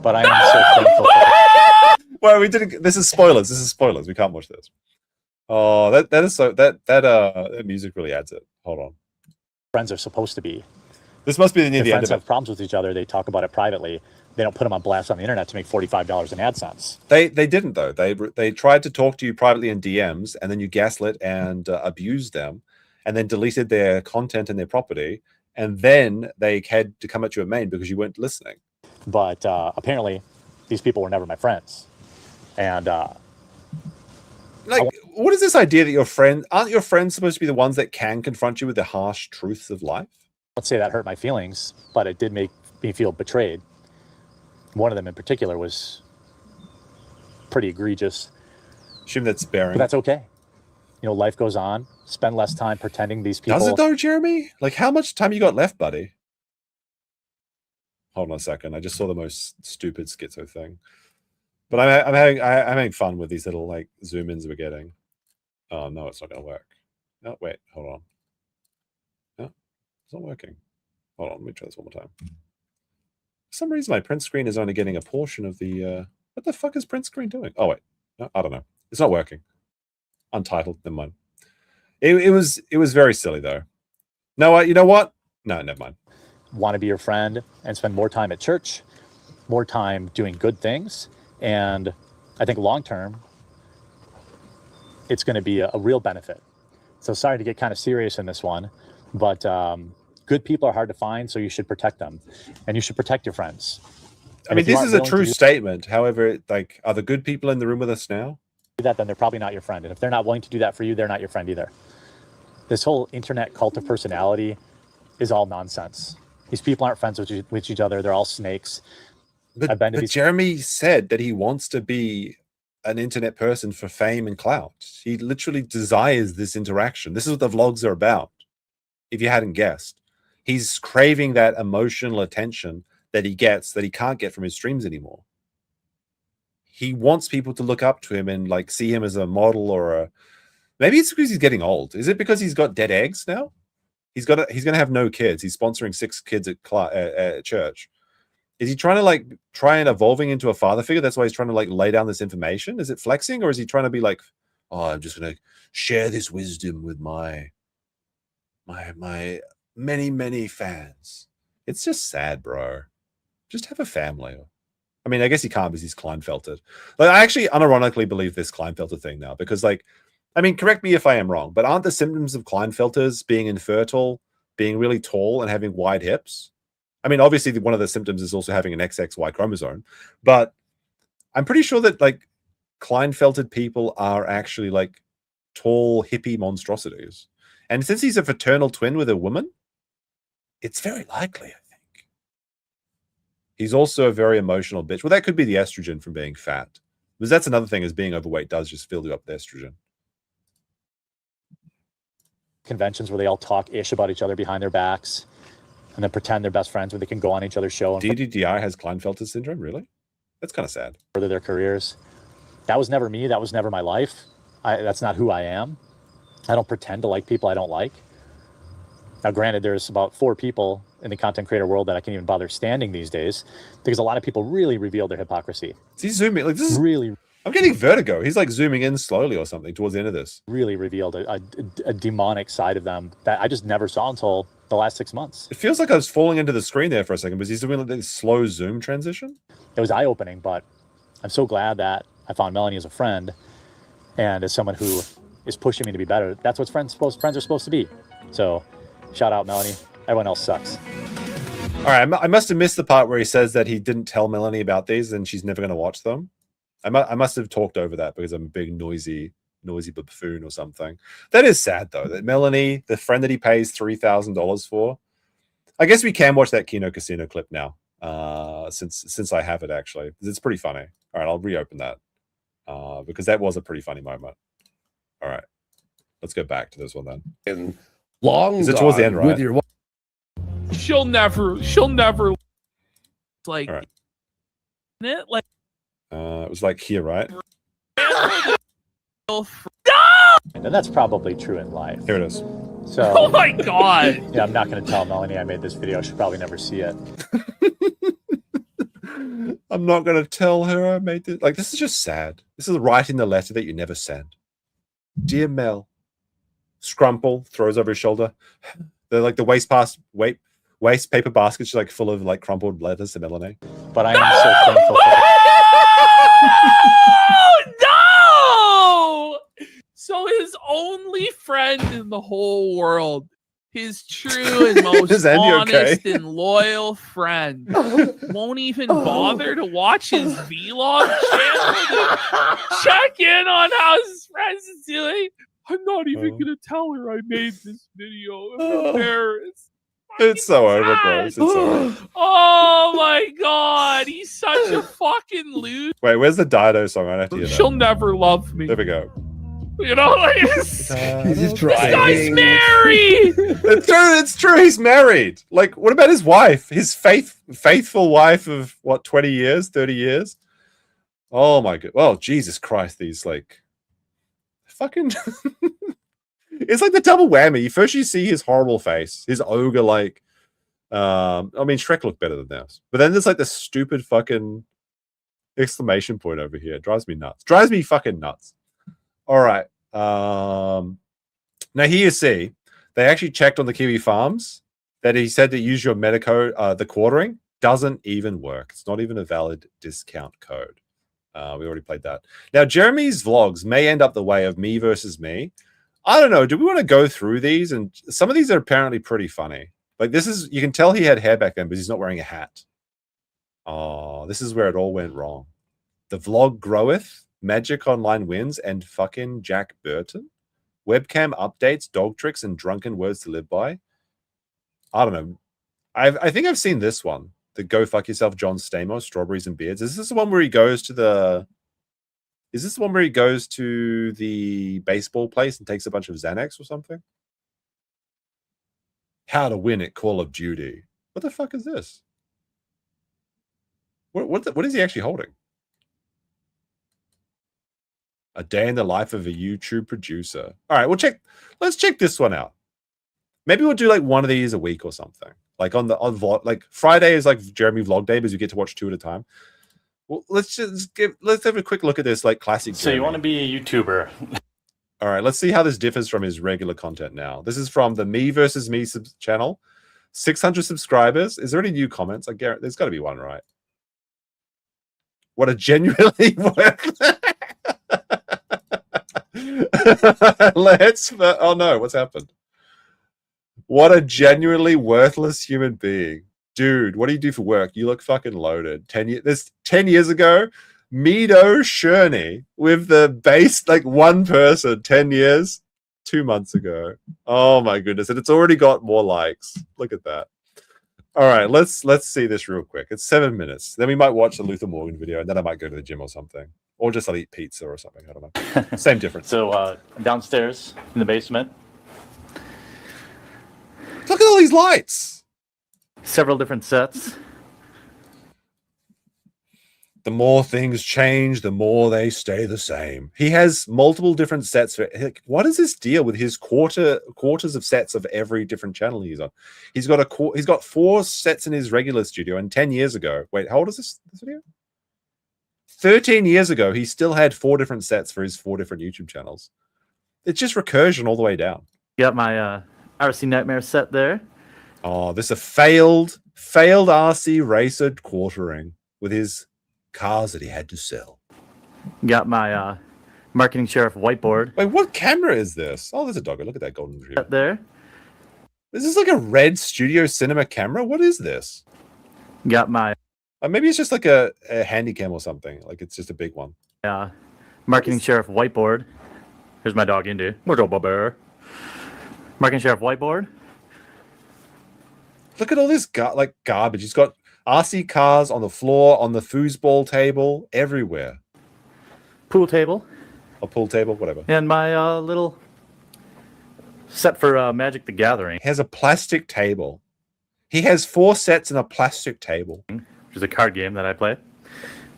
But I am so thankful for her. Well, we didn't. This is spoilers. This is spoilers. We can't watch this. Oh, that is so that music really adds it. Hold on. Friends are supposed to be. This must be near If the end friends of have problems with each other, they talk about it privately. They don't put them on blast on the internet to make $45 in AdSense. They didn't though. They tried to talk to you privately in DMs, and then you gaslit and abused them, and then deleted their content and their property, and then they had to come at you at main because you weren't listening. But apparently, these people were never my friends. And what is this idea that aren't your friends supposed to be the ones that can confront you with the harsh truths of life? let's say that hurt my feelings, but it did make me feel betrayed. One of them in particular was pretty egregious. Assume that's bearing. But that's okay. You know, life goes on. Spend less time pretending these people. Does it though, Jeremy? Like, how much time you got left, buddy? Hold on a second. I just saw the most stupid schizo thing. But I'm having fun with these little like zoom ins we're getting. Oh no, it's not gonna work. No, wait, hold on. No, it's not working. Hold on, let me try this one more time. For some reason my print screen is only getting a portion of the what the fuck is print screen doing? Oh wait. No, I don't know. It's not working. Untitled, never mind. It was very silly though. No, you know what? No, never mind. Want to be your friend and spend more time at church, more time doing good things. And I think long term, it's going to be a real benefit. So sorry to get kind of serious in this one, but good people are hard to find, so you should protect them. And you should protect your friends. I mean, this is a true statement. However, like, are the good people in the room with us now? Do that, then they're probably not your friend. And if they're not willing to do that for you, they're not your friend either. This whole internet cult of personality is all nonsense. These people aren't friends with each other. They're all snakes. I've been to But these. Jeremy said that he wants to be an internet person for fame and clout. He literally desires this interaction. This is what the vlogs are about. If you hadn't guessed, he's craving that emotional attention that he gets that he can't get from his streams anymore. He wants people to look up to him and like see him as a model or a. Maybe it's because he's getting old. Is it because he's got dead eggs now? He's going to have no kids. He's sponsoring 6 kids at church. Is he trying to try and evolving into a father figure? That's why he's trying to lay down this information. Is it flexing, or is he trying to be like, oh, I'm just going to share this wisdom with my many fans? It's just sad, bro. Just have a family. I mean, I guess he can't because he's Kleinfelted. I actually unironically believe this Kleinfelter thing now because, I mean, correct me if I am wrong, but aren't the symptoms of Kleinfelters being infertile, being really tall, and having wide hips? I mean, obviously, one of the symptoms is also having an XXY chromosome, but I'm pretty sure that Kleinfelted people are actually tall, hippie monstrosities. And since he's a fraternal twin with a woman, it's very likely, I think. He's also a very emotional bitch. Well, that could be the estrogen from being fat. Because that's another thing, is being overweight does just fill you up with estrogen. Conventions where they all talk ish about each other behind their backs and then pretend they're best friends where they can go on each other's show and DDDI has Klinefelter syndrome? Really? That's kind of sad. further their careers. That was never me. That was never my life. That's not who I am. I don't pretend to like people I don't like. Now, granted, there's about 4 people in the content creator world that I can't even bother standing these days because a lot of people really reveal their hypocrisy. Is he zooming? This is really. I'm getting vertigo. He's zooming in slowly or something towards the end of this. Really revealed a demonic side of them that I just never saw until the last 6 months. It feels like I was falling into the screen there for a second, but he's doing this slow zoom transition. It was eye-opening, but I'm so glad that I found Melanie as a friend and as someone who is pushing me to be better. That's what friends are supposed to be. So, shout out, Melanie. Everyone else sucks. All right, I must have missed the part where he says that he didn't tell Melanie about these and she's never going to watch them. I must have talked over that because I'm a big noisy buffoon or something. That is sad though. That Melanie, the friend that he pays $3,000 for, I guess we can watch that Kino Casino clip now. Since I have it actually, it's pretty funny. All right, I'll reopen that because that was a pretty funny moment. All right, let's go back to this one then. And long is it towards the end, right? With your she'll never like right. It like it was here, right? no! And that's probably true in life. Here it is. So, Oh my god! yeah, I'm not going to tell Melanie I made this video. She'll probably never see it. I'm not going to tell her I made this. This is just sad. This is writing the letter that you never send. Dear Mel. Scrumple throws over his shoulder. They're the waste paper basket's just full of crumpled letters to Melanie. But I am so thankful for No! So his only friend in the whole world, his true and most Is Andy honest okay? and loyal friend, won't even bother to watch his vlog channel, check in on how his friends is doing. I'm not even gonna tell her I made this video. I'm embarrassed. It's so over, bro. It's so over. Oh my god, he's such a fucking loser. Wait, where's the Dido song? I have to hear She'll that. never love me. There we go. You know, He's just this guy's driving. married. It's true. He's married. What about his wife? His faithful wife of 20 years, 30 years? Oh my god. Well, Jesus Christ, these fucking it's the double whammy. First you see his horrible face, his ogre I mean Shrek looked better than this. But then there's the stupid fucking exclamation point over here. It drives me nuts. Drives me fucking nuts. All right. Now here you see they actually checked on the Kiwi Farms that he said to use your meta code, the quartering doesn't even work. It's not even a valid discount code. We already played that. Now, Jeremy's vlogs may end up the way of me versus me. I don't know. Do we want to go through these? And some of these are apparently pretty funny. This is, you can tell he had hair back then, but he's not wearing a hat. Oh, this is where it all went wrong. The vlog groweth, Magic Online wins, and fucking Jack Burton. Webcam updates, dog tricks, and drunken words to live by. I don't know. I think I've seen this one. The Go Fuck Yourself John Stamos, Strawberries and Beards. Is this the one where he goes to the... Is this the one where he goes to the baseball place and takes a bunch of Xanax or something? How to win at Call of Duty. What the fuck is this? What is he actually holding? A day in the life of a YouTube producer. All right, let's check this one out. Maybe we'll do like one of these a week or something. Like on vlog, like Friday is like Jeremy vlog day because we get to watch 2 at a time. Well, let's have a quick look at this like classic. So you want to be a YouTuber? All right, let's see how this differs from his regular content now. This is from the Me versus Me channel. 600 subscribers. Is there any new comments? I guarantee there's got to be one, right? What a genuinely oh no, what's happened? What a genuinely worthless human being. Dude, what do you do for work? You look fucking loaded. 10 years ago, Medo Sherney with the base, like one person, 10 years, 2 months ago. Oh my goodness. And it's already got more likes. Look at that. All right, let's see this real quick. It's 7 minutes. Then we might watch the Luther Morgan video, and then I might go to the gym or something. Or just I'll eat pizza or something. I don't know. Same difference. So downstairs in the basement. Look at all these lights. Several different sets. The more things change, the more they stay the same. He has multiple different sets. Like, what is this deal with his quarters of sets of every different channel he's on? He's got 4 sets in his regular studio, and 10 years ago. Wait, how old is this video? 13 years ago, he still had 4 different sets for his 4 different YouTube channels. It's just recursion all the way down. Got my RC Nightmare set there. Oh, this is a failed RC racer quartering with his cars that he had to sell. Got my marketing sheriff whiteboard. Wait, what camera is this? Oh, there's a doggo. Look at that golden retriever. There. This is like a red studio cinema camera. What is this? Got my maybe it's just like a handycam or something. Like it's just a big one. marketing sheriff whiteboard. Here's my dog Indy. What's up, bear? Marketing sheriff whiteboard. Look at all this garbage. He's got RC cars on the floor, on the foosball table, everywhere. Pool table. A pool table, whatever. And my little set for Magic the Gathering. He has a plastic table. He has 4 sets in a plastic table. Which is a card game that I play.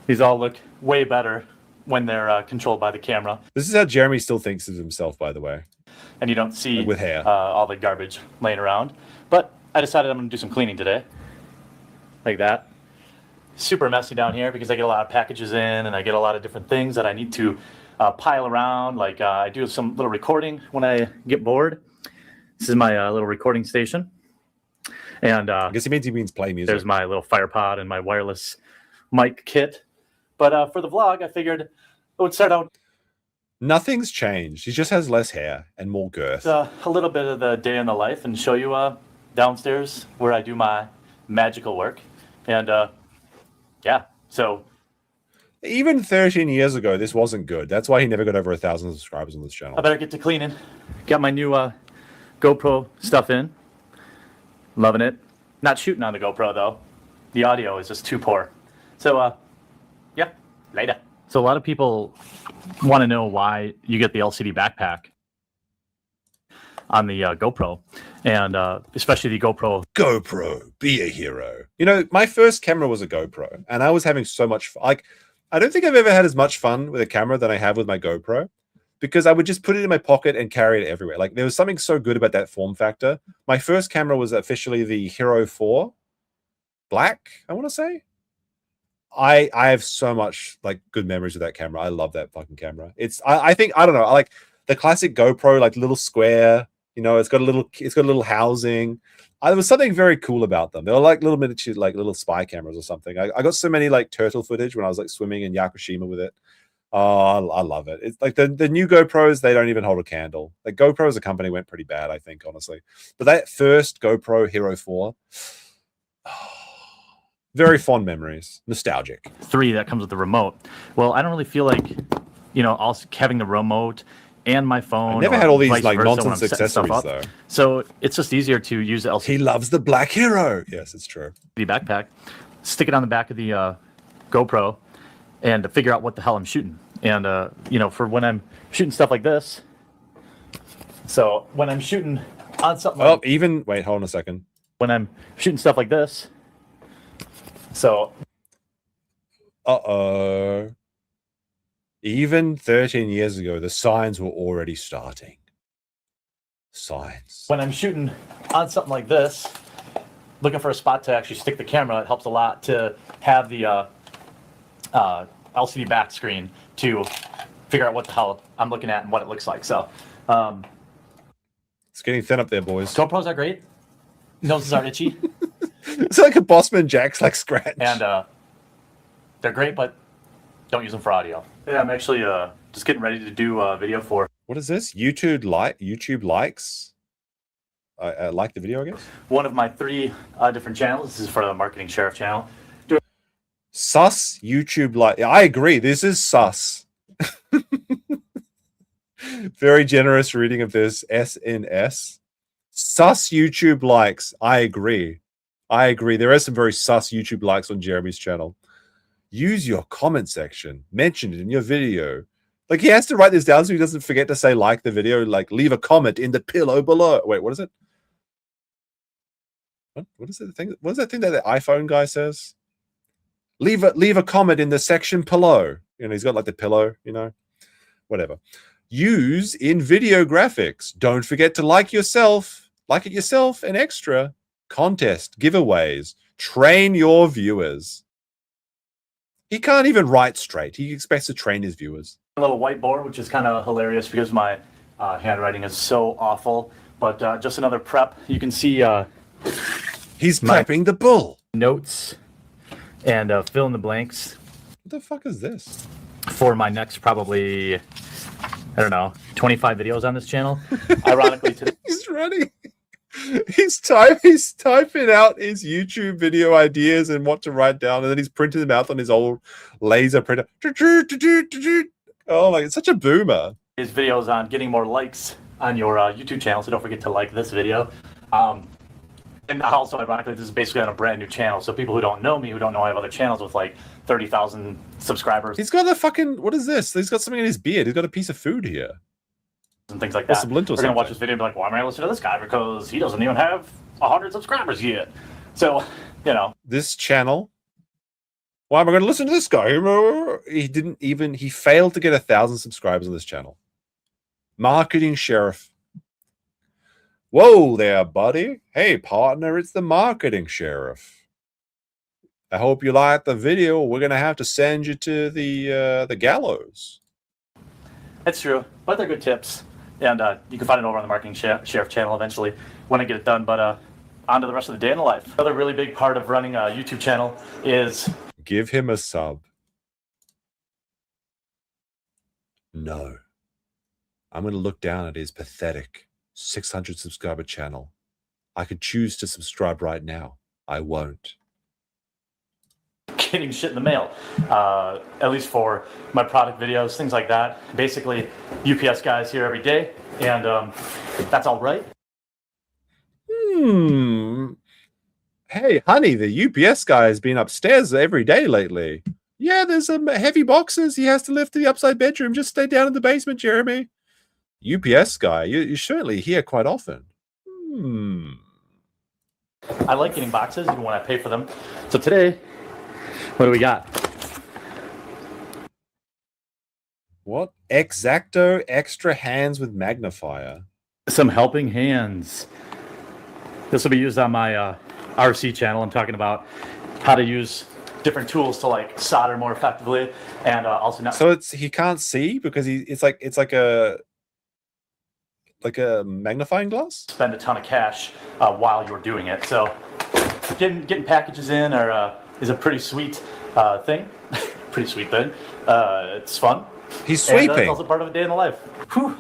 These all look way better when they're controlled by the camera. This is how Jeremy still thinks of himself, by the way. And you don't see with hair. All the garbage laying around. But I decided I'm going to do some cleaning today. Like that. Super messy down here because I get a lot of packages in and I get a lot of different things that I need to pile around. Like I do some little recording when I get bored. This is my little recording station. And I guess he means play music. There's my little fire pod and my wireless mic kit. But for the vlog, I figured I would start out. Nothing's changed. He just has less hair and more girth. A little bit of the day in the life and show you downstairs where I do my magical work. And yeah, so. Even 13 years ago, this wasn't good. That's why he never got over 1,000 subscribers on this channel. I better get to cleaning. Got my new GoPro stuff in. Loving it. Not shooting on the GoPro, though. The audio is just too poor. So, yeah, later. So a lot of people want to know why you get the LCD backpack on the GoPro, and especially the GoPro. GoPro, be a hero. You know, my first camera was a GoPro, and I was having so much fun. Like, I don't think I've ever had as much fun with a camera than I have with my GoPro, because I would just put it in my pocket and carry it everywhere. Like, there was something so good about that form factor. My first camera was officially the Hero 4 Black, I want to say. I have so much like good memories of that camera. I love that fucking camera. It's I think I don't know. I like the classic GoPro, like little square. You know, it's got a little housing. There was something very cool about them. They were like little miniature, like little spy cameras or something. I got so many like turtle footage when I was like swimming in Yakushima with it. Oh, I love it. It's like the new GoPros, they don't even hold a candle. Like GoPro as a company went pretty bad, I think, honestly. But that first GoPro Hero 4. Very fond memories. Nostalgic. 3 that comes with the remote. Well, I don't really feel like, you know, also having the remote and my phone. I never had all these like nonsense accessories though. So it's just easier to use the LCD. He loves the Black Hero. Yes, it's true. The backpack. stick it on the back of the GoPro and figure out what the hell I'm shooting. And you know, for when I'm shooting stuff like this. So when I'm shooting on something, wait, hold on a second. When I'm shooting stuff like this, so even 13 years ago, the signs were already starting. Signs. When I'm shooting on something like this, looking for a spot to actually stick the camera, it helps a lot to have the LCD back screen to figure out what the hell I'm looking at and what it looks like. So it's getting thin up there, boys. GoPros are great. Noses are itchy. It's like a Bossman Jack's like scratch. And they're great, but don't use them for audio. Yeah, I'm actually just getting ready to do a video for. What is this? YouTube likes? I like the video, I guess. One of my 3 different channels. This is for the Marketing Sheriff channel. Sus YouTube like. I agree. This is sus. Very generous reading of this. SNS. Sus YouTube likes. I agree. There are some very sus YouTube likes on Jeremy's channel. Use your comment section. Mention it in your video. Like, he has to write this down so he doesn't forget to say like the video. Like, leave a comment in the pillow below. Wait, what is it? What is it? What is that thing that the iPhone guy says? Leave a comment in the section below. You know, he's got like the pillow, you know, whatever. Use in video graphics. Don't forget to like it yourself and extra. Contest, giveaways. Train your viewers. He can't even write straight. He expects to train his viewers. A little whiteboard, which is kind of hilarious because my handwriting is so awful. But just another prep. You can see he's prepping the bull. Notes and fill in the blanks. What the fuck is this? For my next probably, I don't know, 25 videos on this channel. Ironically, today he's running. He's typing out his YouTube video ideas and what to write down, and then he's printing them out on his old laser printer. Oh my, it's such a boomer. His videos on getting more likes on your YouTube channel, so don't forget to like this video. And also, ironically, this is basically on a brand new channel, so people who don't know me, who don't know I have other channels with like 30,000 subscribers. He's got a fucking, what is this? He's got something in his beard. He's got a piece of food here. And things like that. They're going to watch this video and be like, well, I'm going to listen to this guy because he doesn't even have 100 subscribers yet. So, you know. This channel, why am I going to listen to this guy? He failed to get 1,000 subscribers on this channel. Marketing Sheriff. Whoa there, buddy. Hey, partner, it's the Marketing Sheriff. I hope you like the video. We're going to have to send you to the gallows. That's true, but they're good tips. And you can find it over on the Marketing Sheriff channel eventually when I get it done. But on to the rest of the day in the life. Another really big part of running a YouTube channel is... Give him a sub. No. I'm going to look down at his pathetic 600 subscriber channel. I could choose to subscribe right now. I won't. Getting shit in the mail, at least for my product videos, things like that. Basically, UPS guys here every day, and that's all right. Hey, honey, the UPS guy has been upstairs every day lately. Yeah, there's some heavy boxes he has to lift to the upside bedroom. Just stay down in the basement, Jeremy. UPS guy, you're certainly here quite often. I like getting boxes even when I pay for them. So today, what do we got? What? X-Acto extra hands with magnifier. Some helping hands. This will be used on my RC channel. I'm talking about how to use different tools to like solder more effectively, and also not. So he can't see because it's like a magnifying glass. Spend a ton of cash while you're doing it. So getting packages in is a pretty sweet thing. Pretty sweet thing. It's fun. He's sweeping. And that's also part of a day in the life. Whew.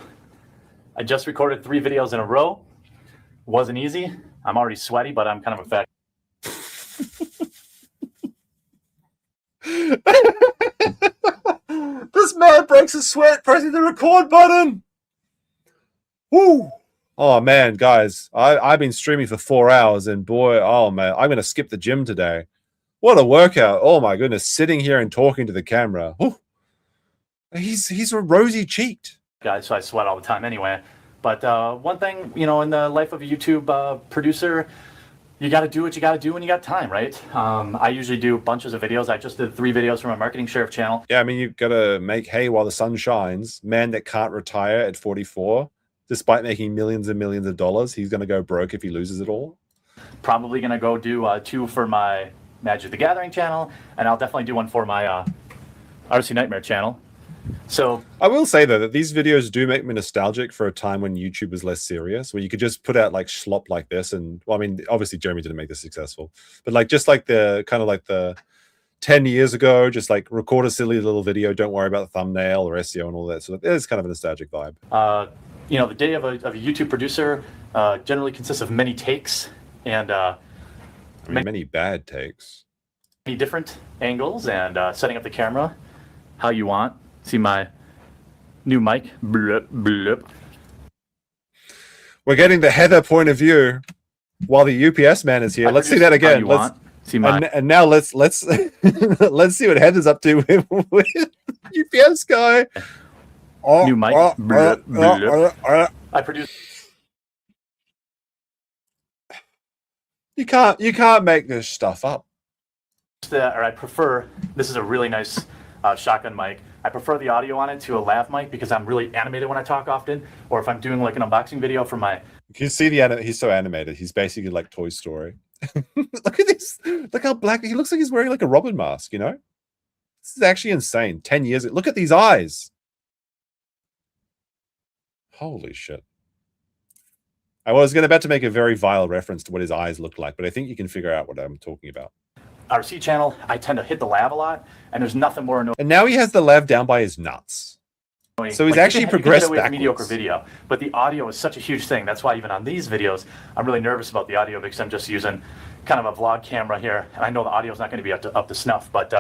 I just recorded 3 videos in a row. Wasn't easy. I'm already sweaty, but I'm kind of effective. This man breaks a sweat pressing the record button. Woo! Oh man, guys, I've been streaming for 4 hours, and boy, oh man, I'm gonna skip the gym today. What a workout. Oh my goodness. Sitting here and talking to the camera. Whew. He's a rosy cheeked. Guys, so I sweat all the time anyway. But one thing, you know, in the life of a YouTube producer, you got to do what you got to do when you got time, right? I usually do bunches of videos. I just did 3 videos for my Marketing Sheriff channel. Yeah, I mean, you've got to make hay while the sun shines. Man that can't retire at 44, despite making millions and millions of dollars, he's going to go broke if he loses it all. Probably going to go do 2 for my Magic the Gathering channel, and I'll definitely do 1 for my RC Nightmare channel. So I will say though that these videos do make me nostalgic for a time when YouTube was less serious, where you could just put out like schlop like this. And well, I mean, obviously Jeremy didn't make this successful, but like just like the kind of like the 10 years ago, just like record a silly little video, don't worry about the thumbnail or SEO and all that. So it's kind of a nostalgic vibe. You know, the day of a YouTube producer generally consists of many takes and many bad takes, many different angles, and setting up the camera how you want. See my new mic. Blip, blip. We're getting the Heather point of view while the UPS man is here. Let's see that again. Let's see my and now let's let's see what Heather's up to with UPS guy. New mic. Blip, blip. I produce. You can't make this stuff up. Or I prefer. This is a really nice shotgun mic. I prefer the audio on it to a lav mic because I'm really animated when I talk often, or if I'm doing like an unboxing video for my. You can see he's so animated. He's basically like Toy Story. Look at this. Look how black he looks like. He's wearing like a Robin mask. You know, this is actually insane. 10 years. Look at these eyes. Holy shit. I was about to make a very vile reference to what his eyes look like, but I think you can figure out what I'm talking about. RC channel, I tend to hit the lav a lot, and there's nothing more annoying. And now he has the lav down by his nuts. So he's actually progressed backwards. Mediocre video, but the audio is such a huge thing. That's why even on these videos, I'm really nervous about the audio because I'm just using kind of a vlog camera here, and I know the audio is not going to be up to snuff. But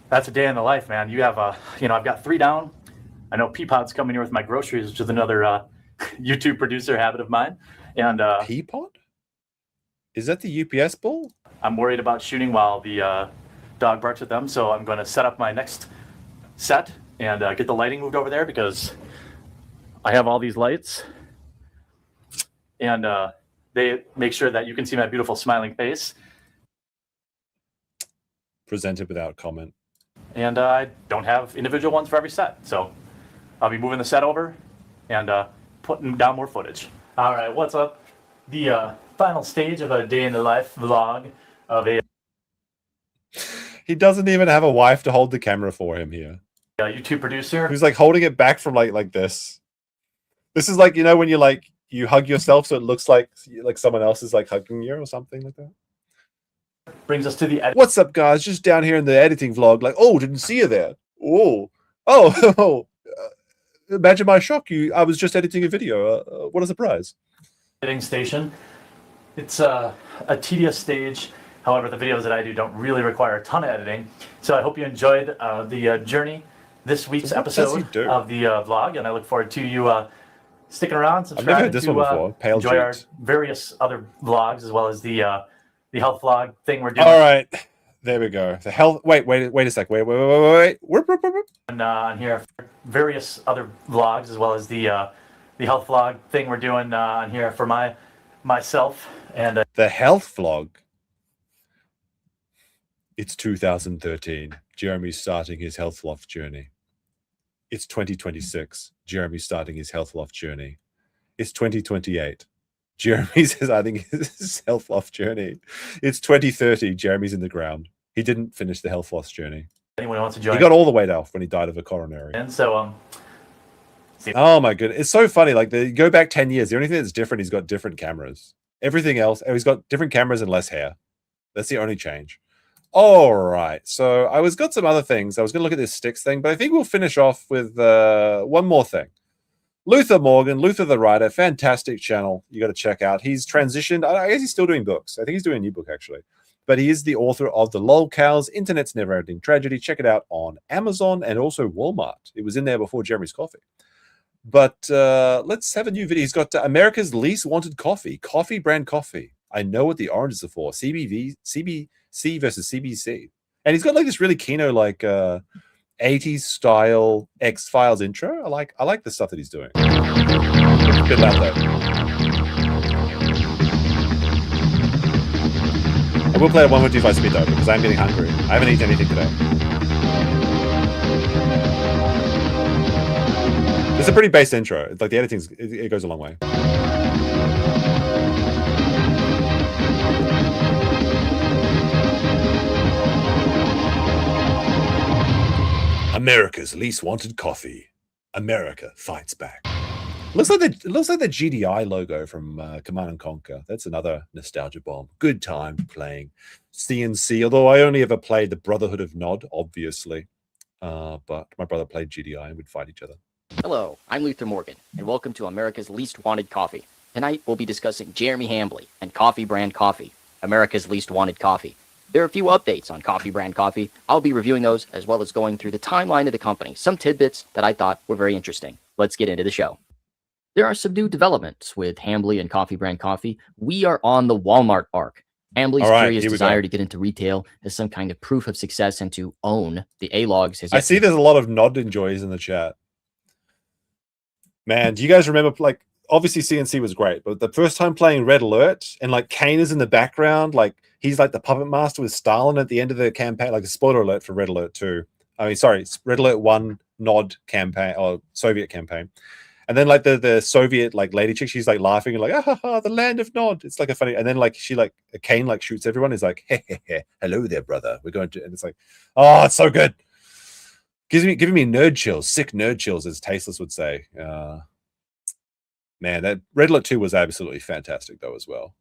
that's a day in the life, man. You have you know, I've got 3 down. I know Peapod's coming here with my groceries, which is another YouTube producer habit of mine. And Peapod? Is that the UPS bull? I'm worried about shooting while the dog barks at them, so I'm going to set up my next set and get the lighting moved over there because I have all these lights, and they make sure that you can see my beautiful smiling face. Presented without comment. And I don't have individual ones for every set, so I'll be moving the set over and putting down more footage. All right, what's up? The final stage of a day in the life vlog of a. He doesn't even have a wife to hold the camera for him here. YouTube producer who's like holding it back from like this. This is like, you know, when you hug yourself so it looks like someone else is like hugging you or something like that. Brings us to the edit. What's up, guys? Just down here in the editing vlog. Like, oh, didn't see you there. Oh. Imagine my shock. I was just editing a video. What a surprise. Editing station. It's a tedious stage. However, the videos that I do don't really require a ton of editing. So I hope you enjoyed the journey, this week's episode of the vlog, and I look forward to you sticking around, subscribing. I've never heard this one before. Pale enjoy our various other vlogs as well as the health vlog thing we're doing. All right, there we go. The health. Wait a sec. Wait. And on here, various other vlogs as well as the health vlog thing we're doing on here for myself and the health vlog. It's 2013. Jeremy's starting his health loft journey. It's 2026. Jeremy's starting his health loft journey. It's 2028. Jeremy's starting his health loft journey. It's 2030. Jeremy's in the ground. He didn't finish the health loss journey. Anyone who wants to join? He got all the weight off when he died of a coronary. And so, oh my goodness, it's so funny. Like go back 10 years. The only thing that's different, he's got different cameras. Everything else, he's got different cameras and less hair. That's the only change. All right. So I got some other things. I was going to look at this sticks thing, but I think we'll finish off with one more thing. Luther Morgan, Luther the Writer, fantastic channel. You got to check out. He's transitioned. I guess he's still doing books. I think he's doing a new book actually. But he is the author of The Lolcows, Internet's Never-Ending Tragedy. Check it out on Amazon and also Walmart. It was in there before Jeremy's Coffee. But let's have a new video. He's got America's Least Wanted Coffee, coffee brand coffee. I know what the oranges are for. CBC versus CBC. And he's got like this really kino like 80s style X-Files intro. I like the stuff that he's doing. A bit loud though. I will play at 1.25 speed though, because I'm getting hungry. I haven't eaten anything today. It's a pretty base intro. It's like the editing, it goes a long way. America's least wanted coffee. America fights back. Looks like the GDI logo from Command and Conquer. That's another nostalgia bomb. Good time playing CNC. Although I only ever played the Brotherhood of Nod, obviously. But my brother played GDI and we'd fight each other. Hello, I'm Luther Morgan, and welcome to America's Least Wanted Coffee. Tonight, we'll be discussing Jeremy Hambly and Coffee Brand Coffee, America's Least Wanted Coffee. There are a few updates on Coffee Brand Coffee. I'll be reviewing those, as well as going through the timeline of the company, some tidbits that I thought were very interesting. Let's get into the show. There are some new developments with Hambly and Coffee Brand Coffee. We are on the Walmart arc. Hambly's curious desire to get into retail as some kind of proof of success and to own the A-logs. I see there's a lot of Nod enjoys in the chat. Man, do you guys remember, like, obviously CNC was great, but the first time playing Red Alert and like Kane is in the background, like he's like the puppet master with Stalin at the end of the campaign, like a spoiler alert for Red Alert 2. I mean, sorry, Red Alert 1 Nod campaign or Soviet campaign. And then like the Soviet like lady chick, she's like laughing and like, ah, ha, ha, the land of Nod. It's like a funny, and then like she like Kane like shoots everyone. He's like, hey, hey, hey, hello there, brother. We're going to, and it's like, oh, it's so good. Giving me nerd chills, sick nerd chills, as Tasteless would say. Man, that Red Alert 2 was absolutely fantastic though as well.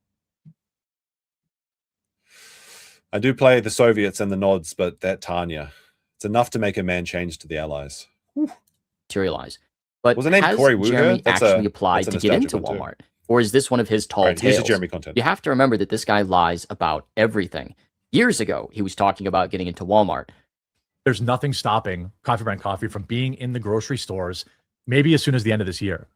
I do play the Soviets and the Nods, but that Tanya, it's enough to make a man change to the Allies. Materialize. But was the name has Corey Wooher? Jeremy actually applied to get into Walmart? Or is this one of his tall tales? Here's Jeremy content. You have to remember that this guy lies about everything. Years ago, he was talking about getting into Walmart. There's nothing stopping Coffee Brand Coffee from being in the grocery stores, maybe as soon as the end of this year.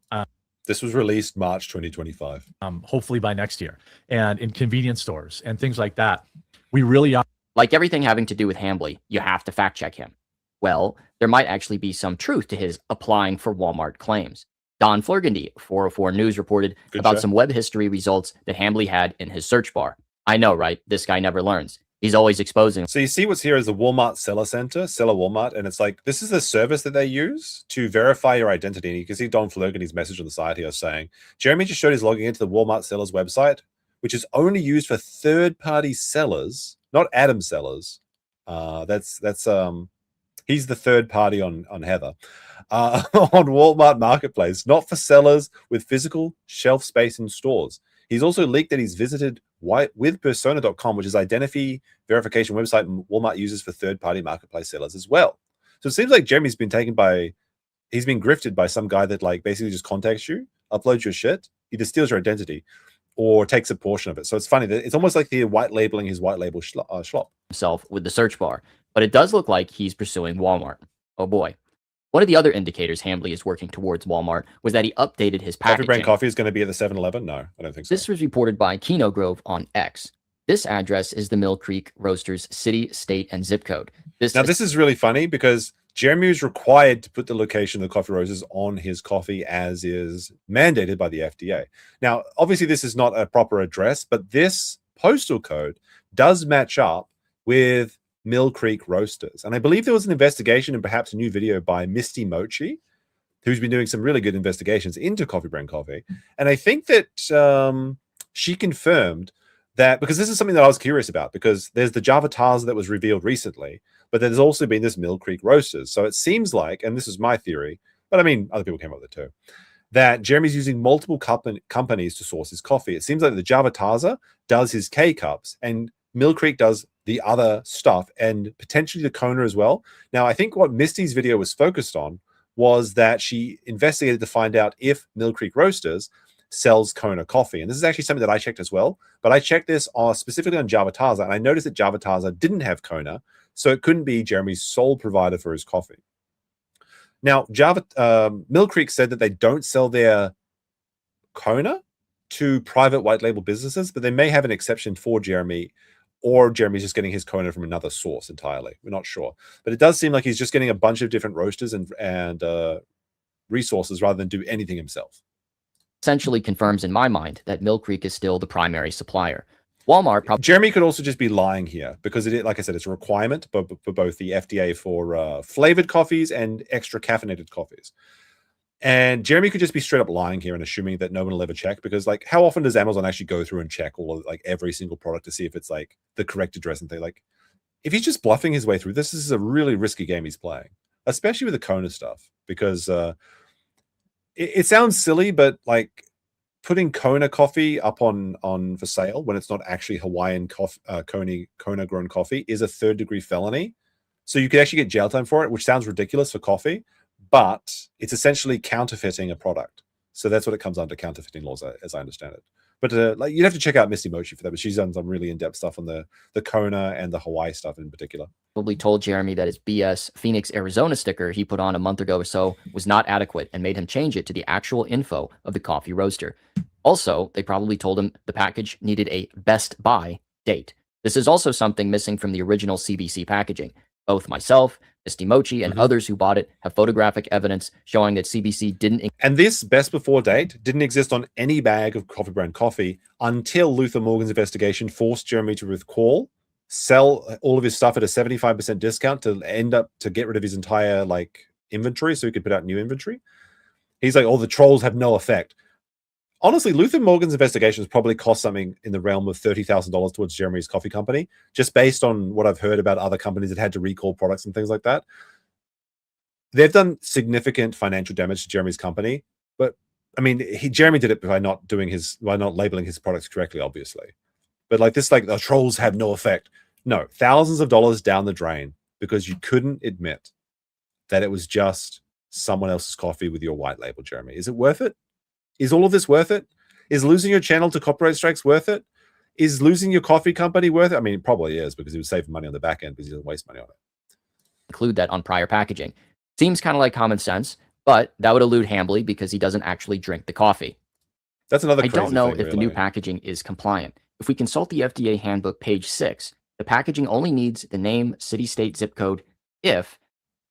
This was released March 2025. Hopefully by next year. And in convenience stores and things like that. We really are. Like everything having to do with Hambly, you have to fact check him. Well, there might actually be some truth to his applying for Walmart claims. Don Flurgandy, 404 News, reported about some web history results that Hambly had in his search bar. I know, right? This guy never learns. He's always exposing. So you see what's here is the Walmart Seller Center, Seller Walmart, and it's like, this is the service that they use to verify your identity. And you can see Don Flurgandy's message on the side here saying, Jeremy just showed he's logging into the Walmart Sellers website, which is only used for third-party sellers, not Adam sellers. He's the third party on Heather on Walmart Marketplace, not for sellers with physical shelf space in stores. He's also leaked that he's visited withpersona.com, which is identity verification website Walmart uses for third-party marketplace sellers as well. So it seems like Jeremy's been he's been grifted by some guy that like basically just contacts you, uploads your shit, either steals your identity or takes a portion of it. So it's funny that it's almost like they're white labeling his white label schlop. Himself with the search bar, but it does look like he's pursuing Walmart. Oh boy. One of the other indicators Hambly is working towards Walmart was that he updated his packaging. Coffee Brand Coffee is going to be at the 7-Eleven? No, I don't think so. This was reported by Kino Grove on X. This address is the Mill Creek Roasters city, state, and zip code. This is really funny because Jeremy is required to put the location of the coffee roasters on his coffee as is mandated by the FDA. Now, obviously, this is not a proper address, but this postal code does match up with Mill Creek Roasters. And I believe there was an investigation and perhaps a new video by Misty Mochi, who's been doing some really good investigations into Coffee Brand Coffee. And I think that she confirmed that, because this is something that I was curious about, because there's the Java Taza that was revealed recently, but there's also been this Mill Creek Roasters. So it seems like, and this is my theory, but I mean, other people came up with it too, that Jeremy's using multiple companies to source his coffee. It seems like the Java Taza does his K-Cups and Mill Creek does the other stuff and potentially the Kona as well. Now, I think what Misty's video was focused on was that she investigated to find out if Mill Creek Roasters sells Kona coffee. And this is actually something that I checked as well, but I checked this specifically on Java Taza, and I noticed that Java Taza didn't have Kona, so it couldn't be Jeremy's sole provider for his coffee. Now, Mill Creek said that they don't sell their Kona, to private white label businesses, but they may have an exception for Jeremy, or Jeremy's just getting his Kona from another source entirely. We're not sure. But it does seem like he's just getting a bunch of different roasters and resources rather than do anything himself. Essentially confirms in my mind that Mill Creek is still the primary supplier. Walmart probably... Jeremy could also just be lying here because, like I said, it's a requirement for both the FDA for flavored coffees and extra caffeinated coffees. And Jeremy could just be straight up lying here and assuming that no one will ever check, because like, how often does Amazon actually go through and check all of, like, every single product to see if it's like the correct address and thing? Like, if he's just bluffing his way through this is a really risky game he's playing, especially with the Kona stuff, because it sounds silly, but like putting Kona coffee up on for sale when it's not actually Hawaiian Kona grown coffee is a 3rd-degree felony. So you could actually get jail time for it, which sounds ridiculous for coffee, but it's essentially counterfeiting a product. So that's what it comes under, counterfeiting laws, as I understand it. But like, you'd have to check out Misty Mochi for that, but she's done some really in-depth stuff on the Kona and the Hawaii stuff in particular. Probably told Jeremy that his BS Phoenix, Arizona sticker he put on a month ago or so was not adequate and made him change it to the actual info of the coffee roaster. Also, they probably told him the package needed a best buy date. This is also something missing from the original CBC packaging. Both myself, Misty Mochi, and others who bought it have photographic evidence showing that CBC didn't... And this best before date didn't exist on any bag of Coffee Brand coffee until Luther Morgan's investigation forced Jeremy to recall, sell all of his stuff at a 75% discount to get rid of his entire like inventory so he could put out new inventory. He's like, oh, the trolls have no effect. Honestly, Luther Morgan's investigations probably cost something in the realm of $30,000 towards Jeremy's coffee company, just based on what I've heard about other companies that had to recall products and things like that. They've done significant financial damage to Jeremy's company, but I mean, Jeremy did it by not labeling his products correctly, obviously. But like this, like the trolls have no effect. No, thousands of dollars down the drain because you couldn't admit that it was just someone else's coffee with your white label, Jeremy. Is it worth it? Is all of this worth it? Is losing your channel to copyright strikes worth it? Is losing your coffee company worth it? I mean, it probably is, because he was saving money on the back end because he doesn't waste money on it. Include that on prior packaging. Seems kind of like common sense, but that would elude Hambly because he doesn't actually drink the coffee. That's another I crazy don't know thing, if the new packaging is compliant. If we consult the FDA handbook, page 6, the packaging only needs the name, city, state, zip code if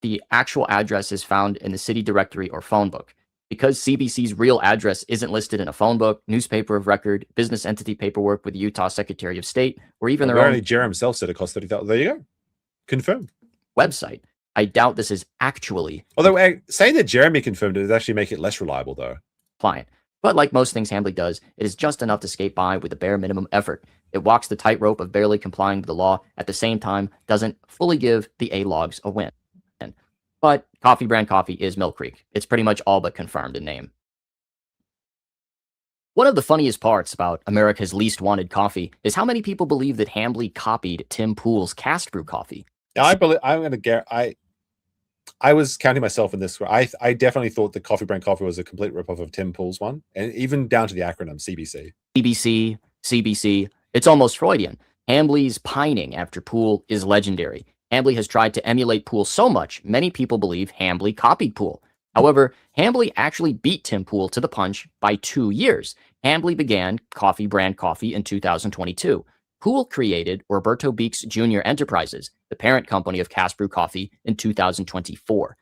the actual address is found in the city directory or phone book. Because CBC's real address isn't listed in a phone book, newspaper of record, business entity paperwork with the Utah Secretary of State, or even their own Jeremy himself said it cost $30,000. There you go. Confirmed. website, I doubt this is actually... Although saying that Jeremy confirmed it does actually make it less reliable, though. ...compliant. But like most things Hambly does, it is just enough to skate by with the bare minimum effort. It walks the tightrope of barely complying with the law, at the same time doesn't fully give the A-logs a win. But Coffee Brand Coffee is Mill Creek. It's pretty much all but confirmed in name. One of the funniest parts about America's Least Wanted Coffee is how many people believe that Hambly copied Tim Pool's cast brew coffee. Now, I was counting myself in this. I definitely thought that Coffee Brand Coffee was a complete ripoff of Tim Pool's one, and even down to the acronym CBC. CBC. It's almost Freudian. Hambly's pining after Pool is legendary. Hambly has tried to emulate Pool so much, many people believe Hambly copied Pool. However, Hambly actually beat Tim Pool to the punch by 2 years. Hambly began Coffee Brand Coffee in 2022. Pool created Roberto Beeks Jr. Enterprises, the parent company of Cast Brew Coffee, in 2024.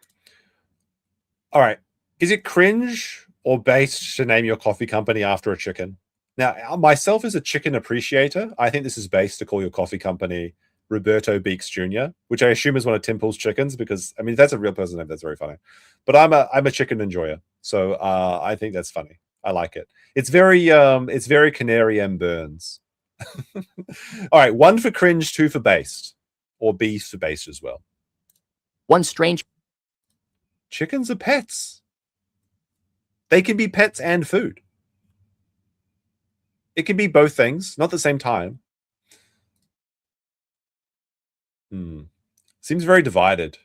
All right. Is it cringe or based to name your coffee company after a chicken? Now, myself as a chicken appreciator, I think this is based to call your coffee company Roberto Beeks Jr., which I assume is one of Tim Pool's chickens, because I mean, if that's a real person name, that's very funny. But I'm a chicken enjoyer, so I think that's funny. I like it. It's very Canary M. Burns. All right, 1 for cringe, 2 for based, or B for based as well. One strange... Chickens are pets. They can be pets and food. It can be both things, not at the same time. Seems very divided.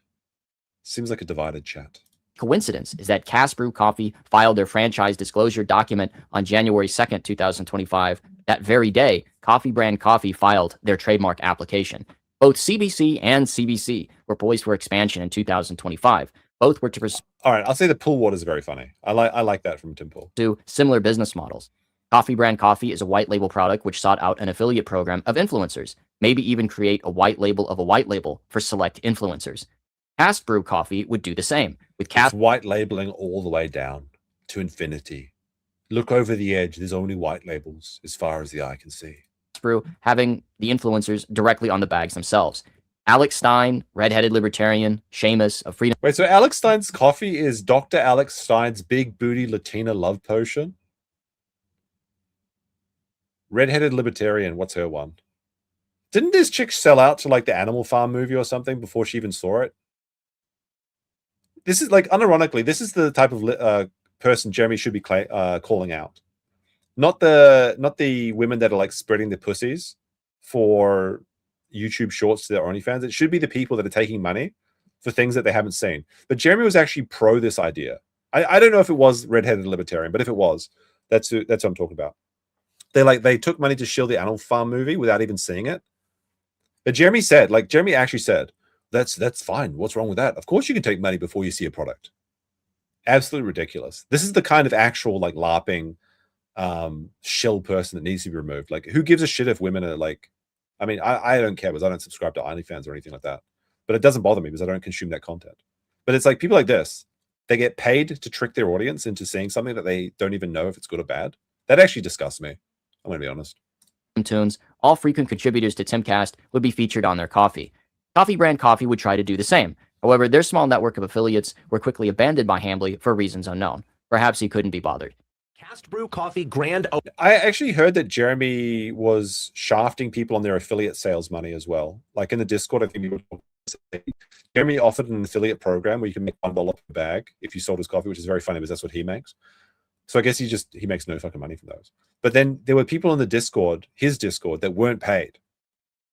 Seems like a divided chat. Coincidence is that Cast Brew Coffee filed their franchise disclosure document on January 2nd, 2025. That very day, Coffee Brand Coffee filed their trademark application. Both CBC and CBC were poised for expansion in 2025. Both were to pursue... All right, I'll say the pool water is very funny. I like that from Tim Pool. ...similar business models. Coffee Brand Coffee is a white label product which sought out an affiliate program of influencers, maybe even create a white label of a white label for select influencers. Cast Brew Coffee would do the same, with It's white labeling all the way down to infinity. Look over the edge. There's only white labels as far as the eye can see. Brew having the influencers directly on the bags themselves. Alex Stein, redheaded libertarian, Seamus of Freedom. Wait, so Alex Stein's coffee is Dr. Alex Stein's big booty Latina love potion? Redheaded libertarian, what's her one? Didn't this chick sell out to like the Animal Farm movie or something before she even saw it? This is like, unironically, this is the type of person Jeremy should be calling out. Not the women that are like spreading their pussies for YouTube shorts to their OnlyFans. It should be the people that are taking money for things that they haven't seen. But Jeremy was actually pro this idea. I don't know if it was redheaded libertarian, but if it was, that's what I'm talking about. They took money to shield the Animal Farm movie without even seeing it. But Jeremy actually said, that's fine. What's wrong with that? Of course you can take money before you see a product. Absolutely ridiculous. This is the kind of actual like LARPing shill person that needs to be removed. Like, who gives a shit if women are like, I mean, I don't care because I don't subscribe to OnlyFans or anything like that. But it doesn't bother me because I don't consume that content. But it's like people like this, they get paid to trick their audience into seeing something that they don't even know if it's good or bad. That actually disgusts me. I'm going to be honest. Tunes, all frequent contributors to Timcast would be featured on their coffee. Coffee Brand Coffee would try to do the same. However, their small network of affiliates were quickly abandoned by Hambly for reasons unknown. Perhaps he couldn't be bothered. Cast Brew Coffee grand. I actually heard that Jeremy was shafting people on their affiliate sales money as well. Like in the Discord, I think Jeremy offered an affiliate program where you can make $1 per bag if you sold his coffee, which is very funny because that's what he makes. So I guess he makes no fucking money from those. But then there were people in the Discord, his Discord, that weren't paid.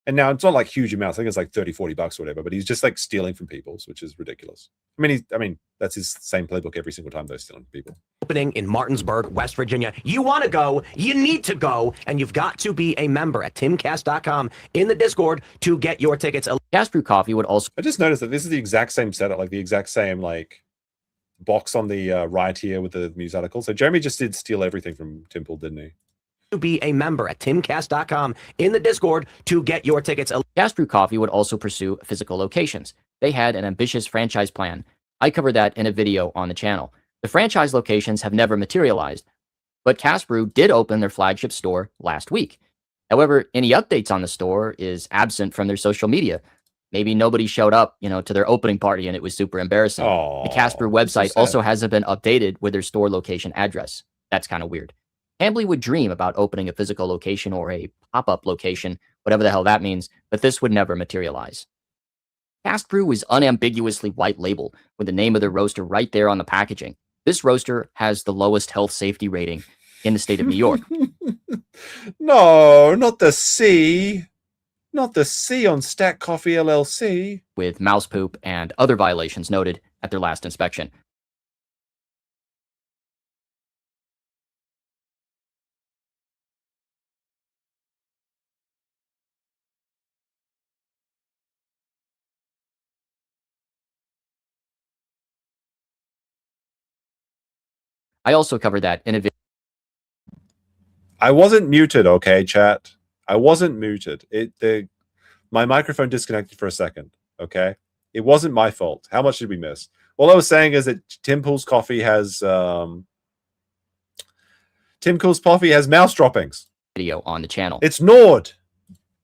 And now it's not like huge amounts. I think it's like $30-40 or whatever, but he's just like stealing from people's, which is ridiculous. I mean, that's his same playbook every single time they're stealing from people. Opening in Martinsburg, West Virginia. You want to go, you need to go, and you've got to be a member at timcast.com in the Discord to get your tickets. Cast Brew Coffee would also... I just noticed that this is the exact same setup, like the exact same like box on the right here with the news article. So Jeremy just did steal everything from Tim Pool, didn't he? To be a member at timcast.com in the Discord to get your tickets. Cast Brew Coffee would also pursue physical locations. They had an ambitious franchise plan. I covered that in a video on the channel. The franchise locations have never materialized, but Cast Brew did open their flagship store last week. However, any updates on the store is absent from their social media. Maybe nobody showed up, to their opening party and it was super embarrassing. Oh, the Cast Brew website also hasn't been updated with their store location address. That's kind of weird. Hambly would dream about opening a physical location or a pop-up location, whatever the hell that means, but this would never materialize. Cast Brew is unambiguously white label, with the name of the roaster right there on the packaging. This roaster has the lowest health safety rating in the state of New York. No, not the C. Not the C on Stack Coffee LLC. With mouse poop and other violations noted at their last inspection. I also covered that in a video. I wasn't muted, okay, chat. I wasn't muted. My microphone disconnected for a second, okay? It wasn't my fault. How much did we miss? All I was saying is that Tim Pool's coffee has mouse droppings. Video on the channel. It's Nord.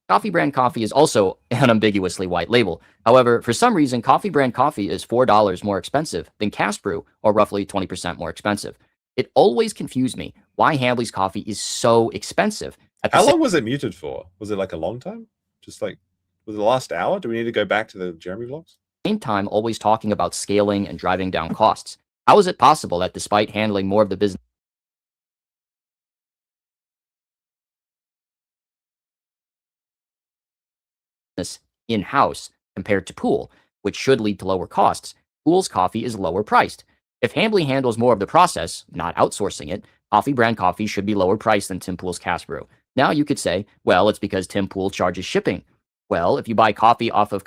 Coffee Brand Coffee is also unambiguously white label. However, for some reason, Coffee Brand Coffee is $4 more expensive than Cast Brew, or roughly 20% more expensive. It always confused me why Hambly's coffee is so expensive. How long was it muted for? Was it like a long time? Just like, was it the last hour? Do we need to go back to the Jeremy vlogs? Same time, always talking about scaling and driving down costs. How is it possible that despite handling more of the business in-house compared to Pool, which should lead to lower costs, Pool's coffee is lower priced? If Hambly handles more of the process, not outsourcing it, Coffee Brand Coffee should be lower priced than Tim Pool's Cast Brew. Now you could say, well, it's because Tim Pool charges shipping. Well, if you buy coffee off of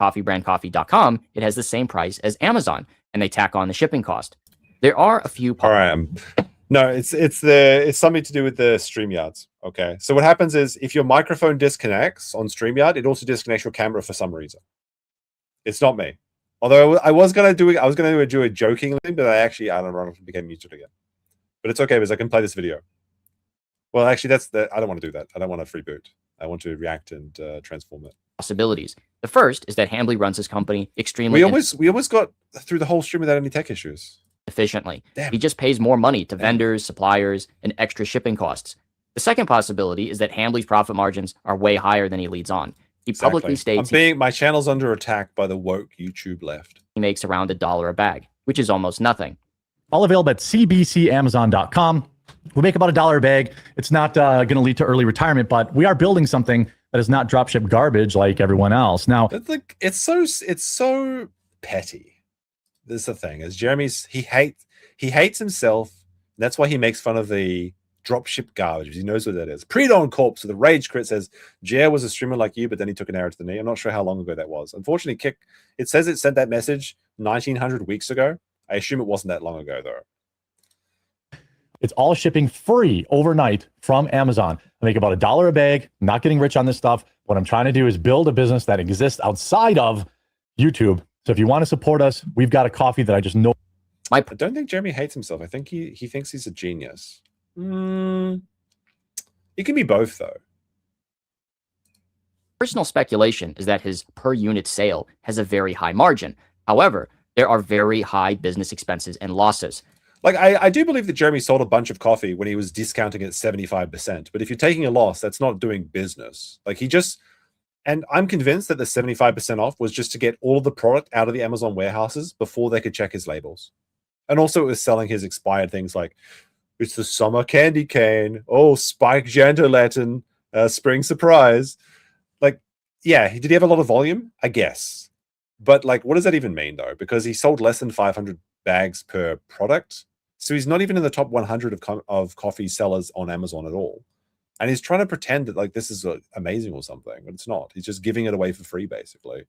coffeebrandcoffee.com, it has the same price as Amazon, and they tack on the shipping cost. There are a few... All right, No, it's something to do with the StreamYards. Okay, so what happens is if your microphone disconnects on StreamYard, it also disconnects your camera for some reason. It's not me. Although I was gonna do a joking thing, but I don't know, became muted again. But it's okay because I can play this video. Well, actually, I don't want to do that. I don't want to free boot. I want to react and transform it. Possibilities. The first is that Hambly runs his company extremely We almost got through the whole stream without any tech issues. efficiently. Damn. He just pays more money to vendors, suppliers, and extra shipping costs. The second possibility is that Hambly's profit margins are way higher than he leads on. He publicly states my channel's under attack by the woke YouTube left. he makes around $1 a bag, which is almost nothing. All available at cbcamazon.com. We make about $1 a bag. It's not going to lead to early retirement, but we are building something that is not dropship garbage like everyone else. Now, it's so petty. This is the thing. Is Jeremy's he hates himself. That's why he makes fun of the dropship garbage. He knows what that is. Pre-dawn corpse. So the rage crit says Jer was a streamer like you, but then he took an arrow to the knee. I'm not sure how long ago that was. Unfortunately, it says it sent that message 1900 weeks ago. I assume it wasn't that long ago though. it's all shipping free overnight from Amazon. I make about $1 a bag. I'm not getting rich on this stuff. What I'm trying to do is build a business that exists outside of YouTube. So if you want to support us, we've got a coffee that I just know. I don't think Jeremy hates himself. I think he thinks he's a genius. It can be both, though. Personal speculation is that his per unit sale has a very high margin. However, there are very high business expenses and losses. Like, I do believe that Jeremy sold a bunch of coffee when he was discounting it 75%. But if you're taking a loss, that's not doing business. Like, and I'm convinced that the 75% off was just to get all of the product out of the Amazon warehouses before they could check his labels. And also it was selling his expired things like, it's the summer candy cane. Oh, Spike Janto-Latin, spring surprise. Like, yeah, did he have a lot of volume? I guess. But like, what does that even mean though? Because he sold less than 500 bags per product. So he's not even in the top 100 of coffee sellers on Amazon at all. And he's trying to pretend that like this is amazing or something, but it's not. He's just giving it away for free, basically.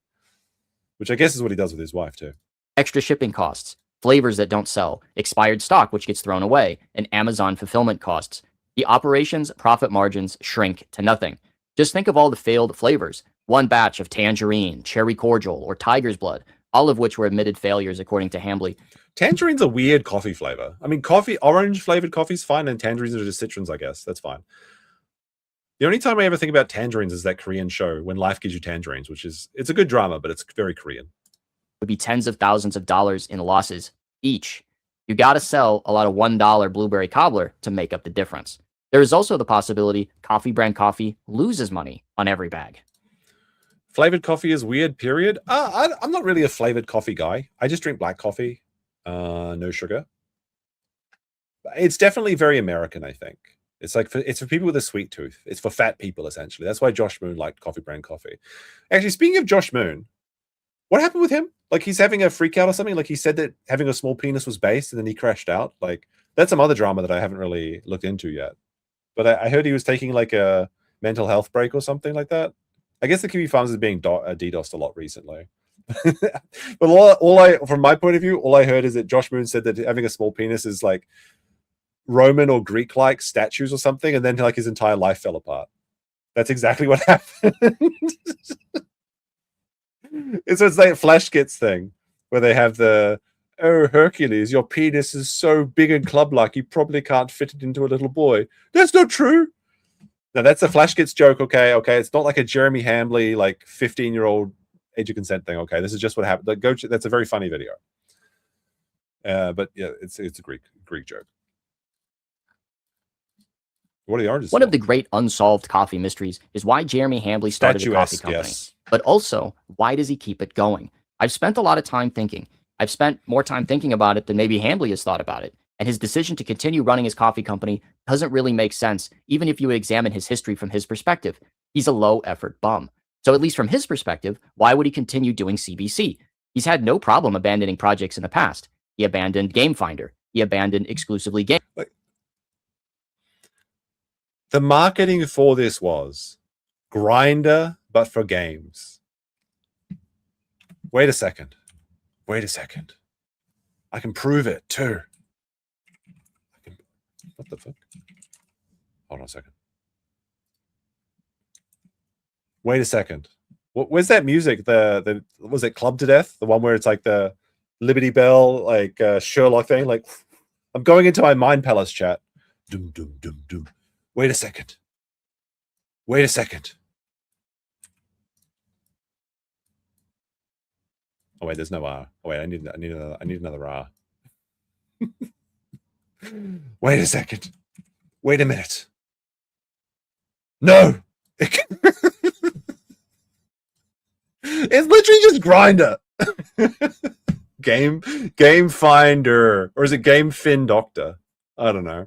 Which I guess is what he does with his wife too. Extra shipping costs, flavors that don't sell, expired stock which gets thrown away, and Amazon fulfillment costs. The operation's profit margins shrink to nothing. Just think of all the failed flavors. One batch of tangerine, cherry cordial, or tiger's blood, all of which were admitted failures according to Hambly. Tangerine's a weird coffee flavor. I mean, orange flavored coffee's fine, and tangerines are just citrons, I guess. That's fine. The only time I ever think about tangerines is that Korean show, When Life Gives You Tangerines, it's a good drama, but it's very Korean. Would be tens of thousands of dollars in losses each. You got to sell a lot of $1 blueberry cobbler to make up the difference. There is also the possibility Coffee Brand Coffee loses money on every bag. Flavored coffee is weird, period. I'm not really a flavored coffee guy. I just drink black coffee, no sugar. It's definitely very American, I think. It's for people with a sweet tooth. It's for fat people, essentially. That's why Josh Moon liked Coffee Brand Coffee. Actually, speaking of Josh Moon, what happened with him? Like, he's having a freak out or something? Like, he said that having a small penis was based and then he crashed out. Like, that's some other drama that I haven't really looked into yet. But I heard he was taking, like, a mental health break or something like that. I guess the Kiwi Farms is being DDoSed a lot recently. But from my point of view, all I heard is that Josh Moon said that having a small penis is, like, Roman or Greek-like statues or something, and then, like, his entire life fell apart. That's exactly what happened. It's that Flash Gets thing where they have the, oh, Hercules, your penis is so big and club-like, you probably can't fit it into a little boy. That's not true. Now, that's a Flash Gets joke, okay? It's not like a Jeremy Hambly, like, 15-year-old age of consent thing, okay? This is just what happened. Like, that's a very funny video. But, yeah, it's a Greek joke. What are the oranges? One of the great unsolved coffee mysteries is why Jeremy Hambly started a coffee company. Yes. But also, why does he keep it going? I've spent a lot of time thinking. I've spent more time thinking about it than maybe Hambly has thought about it. And his decision to continue running his coffee company doesn't really make sense, even if you examine his history from his perspective. He's a low-effort bum. So at least from his perspective, why would he continue doing CBC? He's had no problem abandoning projects in the past. He abandoned Game Finder. He abandoned exclusively game. The marketing for this was Grinder, but for games. Wait a second. I can prove it too. What the fuck? Hold on a second. Wait a second. Where's that music? The was it Club to Death? The one where it's like the Liberty Bell, like Sherlock thing. Like, I'm going into my Mind Palace chat. Doom, doom, doom, doom. Wait a second. Wait a second. Oh wait, there's no R. Oh wait, I need another R. Wait a second. Wait a minute. No. It's literally just Grinder. Game Finder, or is it Game Fin Doctor? I don't know.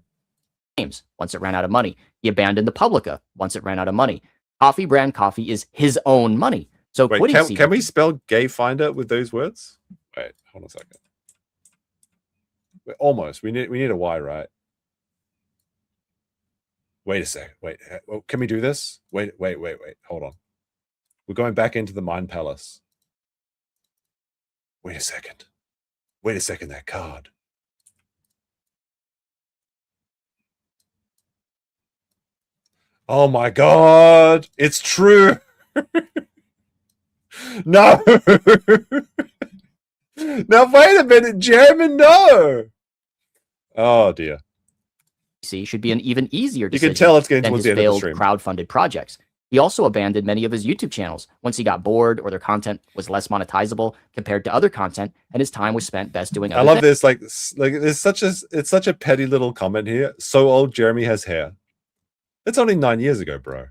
Games. Once it ran out of money, he abandoned the Publica. Once it ran out of money, Coffee Brand Coffee is his own money. So wait, quitting can we spell Gay Finder with those words? Wait, hold on a second. Wait, almost. We need a Y, right? Wait a second. Wait. Can we do this? Wait. Hold on. We're going back into the Mind Palace. Wait a second. Wait a second, that card. Oh my god! It's true! No! Now wait a minute, German, no! Oh dear. Should be an even easier You decision can tell it's getting than towards his the end of the failed stream. crowdfunded projects. He also abandoned many of his YouTube channels once he got bored or their content was less monetizable compared to other content, and his time was spent best doing other I love things. this. Like it's such a petty little comment here. So old Jeremy has hair. It's only 9 years ago, bro.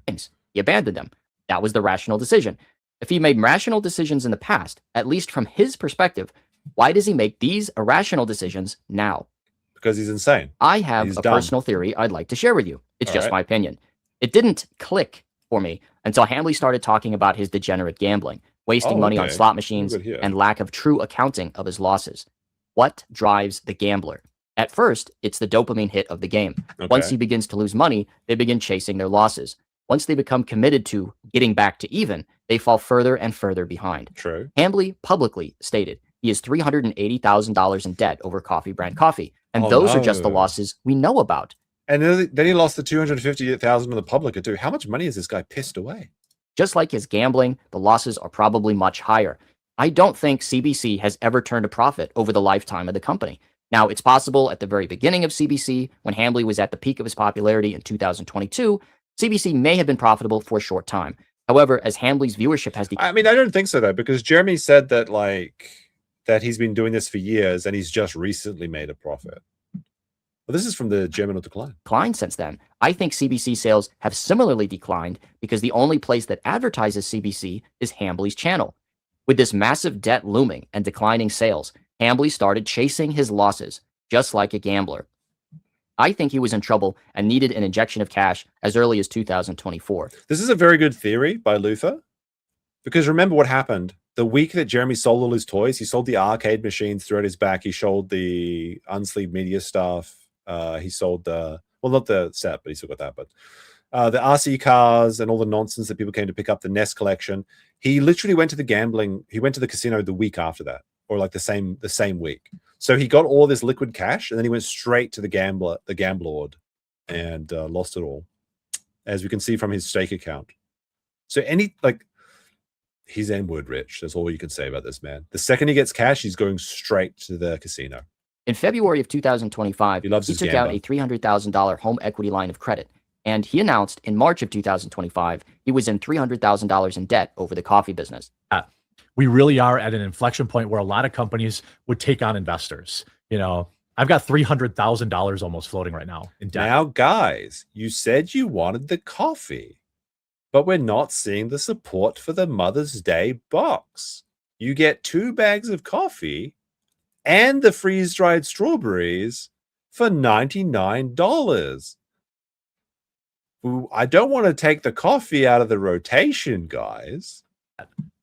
He abandoned them. That was the rational decision. If he made rational decisions in the past, at least from his perspective, why does he make these irrational decisions now? Because he's insane. I have He's a dumb. personal theory I'd like to share with you. It's All just right. my opinion. It didn't click for me until Hambly started talking about his degenerate gambling, wasting money on okay. slot machines, Good here. and lack of true accounting of his losses. What drives the gambler? At first, it's the dopamine hit of the game. Once Okay. he begins to lose money, they begin chasing their losses. Once they become committed to getting back to even, they fall further and further behind. True. Hambly publicly stated he is $380,000 in debt over Coffee Brand Coffee, and Oh, those are just the no. losses we know about. And then he lost the 258,000 on the Publica too. How much money has this guy pissed away? Just like his gambling, the losses are probably much higher. I don't think CBC has ever turned a profit over the lifetime of the company. Now, it's possible at the very beginning of CBC, when Hambly was at the peak of his popularity in 2022, CBC may have been profitable for a short time. However, as Hambly's viewership has declined, I mean, I don't think so though, because Jeremy said that that he's been doing this for years and he's just recently made a profit. Well, this is from the Germinal Decline. since then, I think CBC sales have similarly declined because the only place that advertises CBC is Hambly's channel. With this massive debt looming and declining sales, Hambly started chasing his losses, just like a gambler. I think he was in trouble and needed an injection of cash as early as 2024. This is a very good theory by Luther, because remember what happened. The week that Jeremy sold all his toys, he sold the arcade machines, threw out his back. He sold the unsleeved media stuff. He sold the, well, not the set, but he still got that, but the RC cars and all the nonsense that people came to pick up, the NES collection. He literally went to the casino the week after that, or like the same week. So he got all this liquid cash and then he went straight to the gamblord and lost it all, as we can see from his stake account. So he's N-word rich. That's all you can say about this man. The second he gets cash, he's going straight to the casino. In February of 2025, He loves he his took out gamba. a $300,000 home equity line of credit, and he announced in March of 2025 he was in $300,000 in debt over the coffee business. We really are at an inflection point where a lot of companies would take on investors. You know, I've got $300,000 almost floating right now in debt. Now, guys, you said you wanted the coffee, but we're not seeing the support for the Mother's Day box. You get 2 bags of coffee and the freeze-dried strawberries for $99. Ooh, I don't want to take the coffee out of the rotation, guys.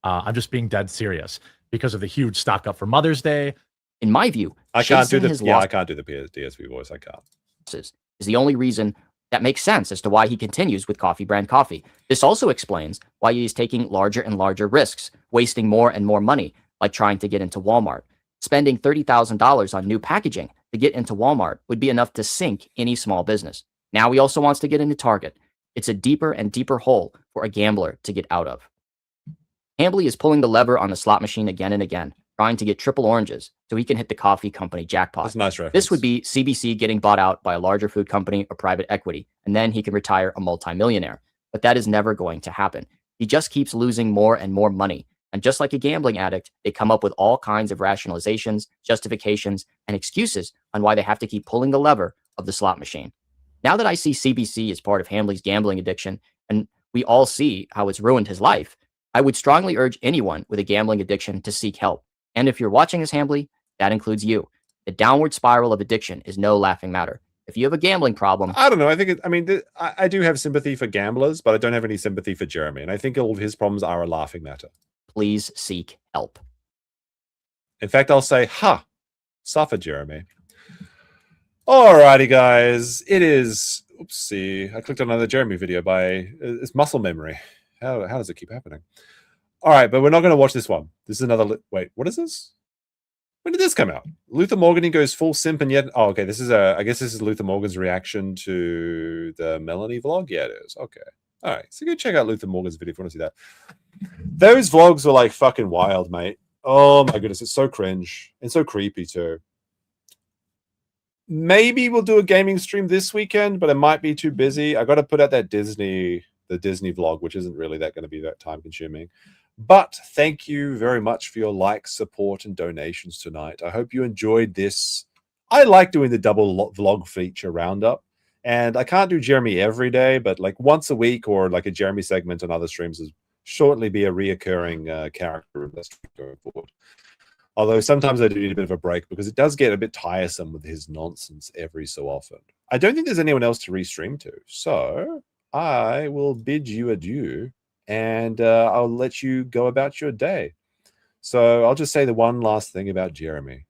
I'm just being dead serious because of the huge stock up for Mother's Day. In my view, I can't do chasing his I can't do the DSP voice. I can't. losses is the only reason that makes sense as to why he continues with Coffee Brand Coffee. This also explains why he is taking larger and larger risks, wasting more and more money, like trying to get into Walmart, spending $30,000 on new packaging to get into Walmart would be enough to sink any small business. Now he also wants to get into Target. It's a deeper and deeper hole for a gambler to get out of. Hambly is pulling the lever on the slot machine again and again, trying to get triple oranges so he can hit the coffee company jackpot. That's a nice reference. This would be CBC getting bought out by a larger food company or private equity, and then he can retire a multimillionaire. But that is never going to happen. He just keeps losing more and more money. And just like a gambling addict, they come up with all kinds of rationalizations, justifications, and excuses on why they have to keep pulling the lever of the slot machine. Now that I see CBC as part of Hambly's gambling addiction, and we all see how it's ruined his life, I would strongly urge anyone with a gambling addiction to seek help. And if you're watching this, Hambly, that includes you. The downward spiral of addiction is no laughing matter. If you have a gambling problem... I don't know. I think, I do have sympathy for gamblers, but I don't have any sympathy for Jeremy. And I think all of his problems are a laughing matter. Please seek help. In fact, I'll say, suffer, Jeremy. Alrighty, guys. It is... Oopsie. I clicked on another Jeremy video by... It's muscle memory. How does it keep happening? All right, but we're not going to watch this one. This is another... Wait, what is this? When did this come out? Luther Morgan, he goes full simp and yet... Oh, okay. This is I guess this is Luther Morgan's reaction to the Melanie vlog. Yeah, it is. Okay. All right. So go check out Luther Morgan's video if you want to see that. Those vlogs were like fucking wild, mate. Oh my goodness. It's so cringe and so creepy too. Maybe we'll do a gaming stream this weekend, but it might be too busy. I got to put out that the Disney vlog, which isn't really going to be that time consuming. But thank you very much for your likes, support, and donations tonight. I hope you enjoyed this. I like doing the double vlog feature roundup. And I can't do Jeremy every day, but like once a week or like a Jeremy segment on other streams will shortly be a reoccurring character in this going forward. Although sometimes I do need a bit of a break because it does get a bit tiresome with his nonsense every so often. I don't think there's anyone else to restream to. So I will bid you adieu. And I'll let you go about your day. So I'll just say the one last thing about Jeremy,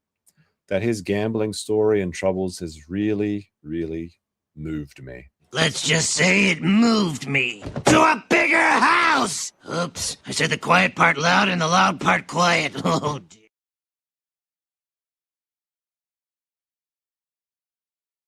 that his gambling story and troubles has really, really moved me. Let's just say it moved me to a bigger house. Oops, I said the quiet part loud and the loud part quiet. Oh, dear.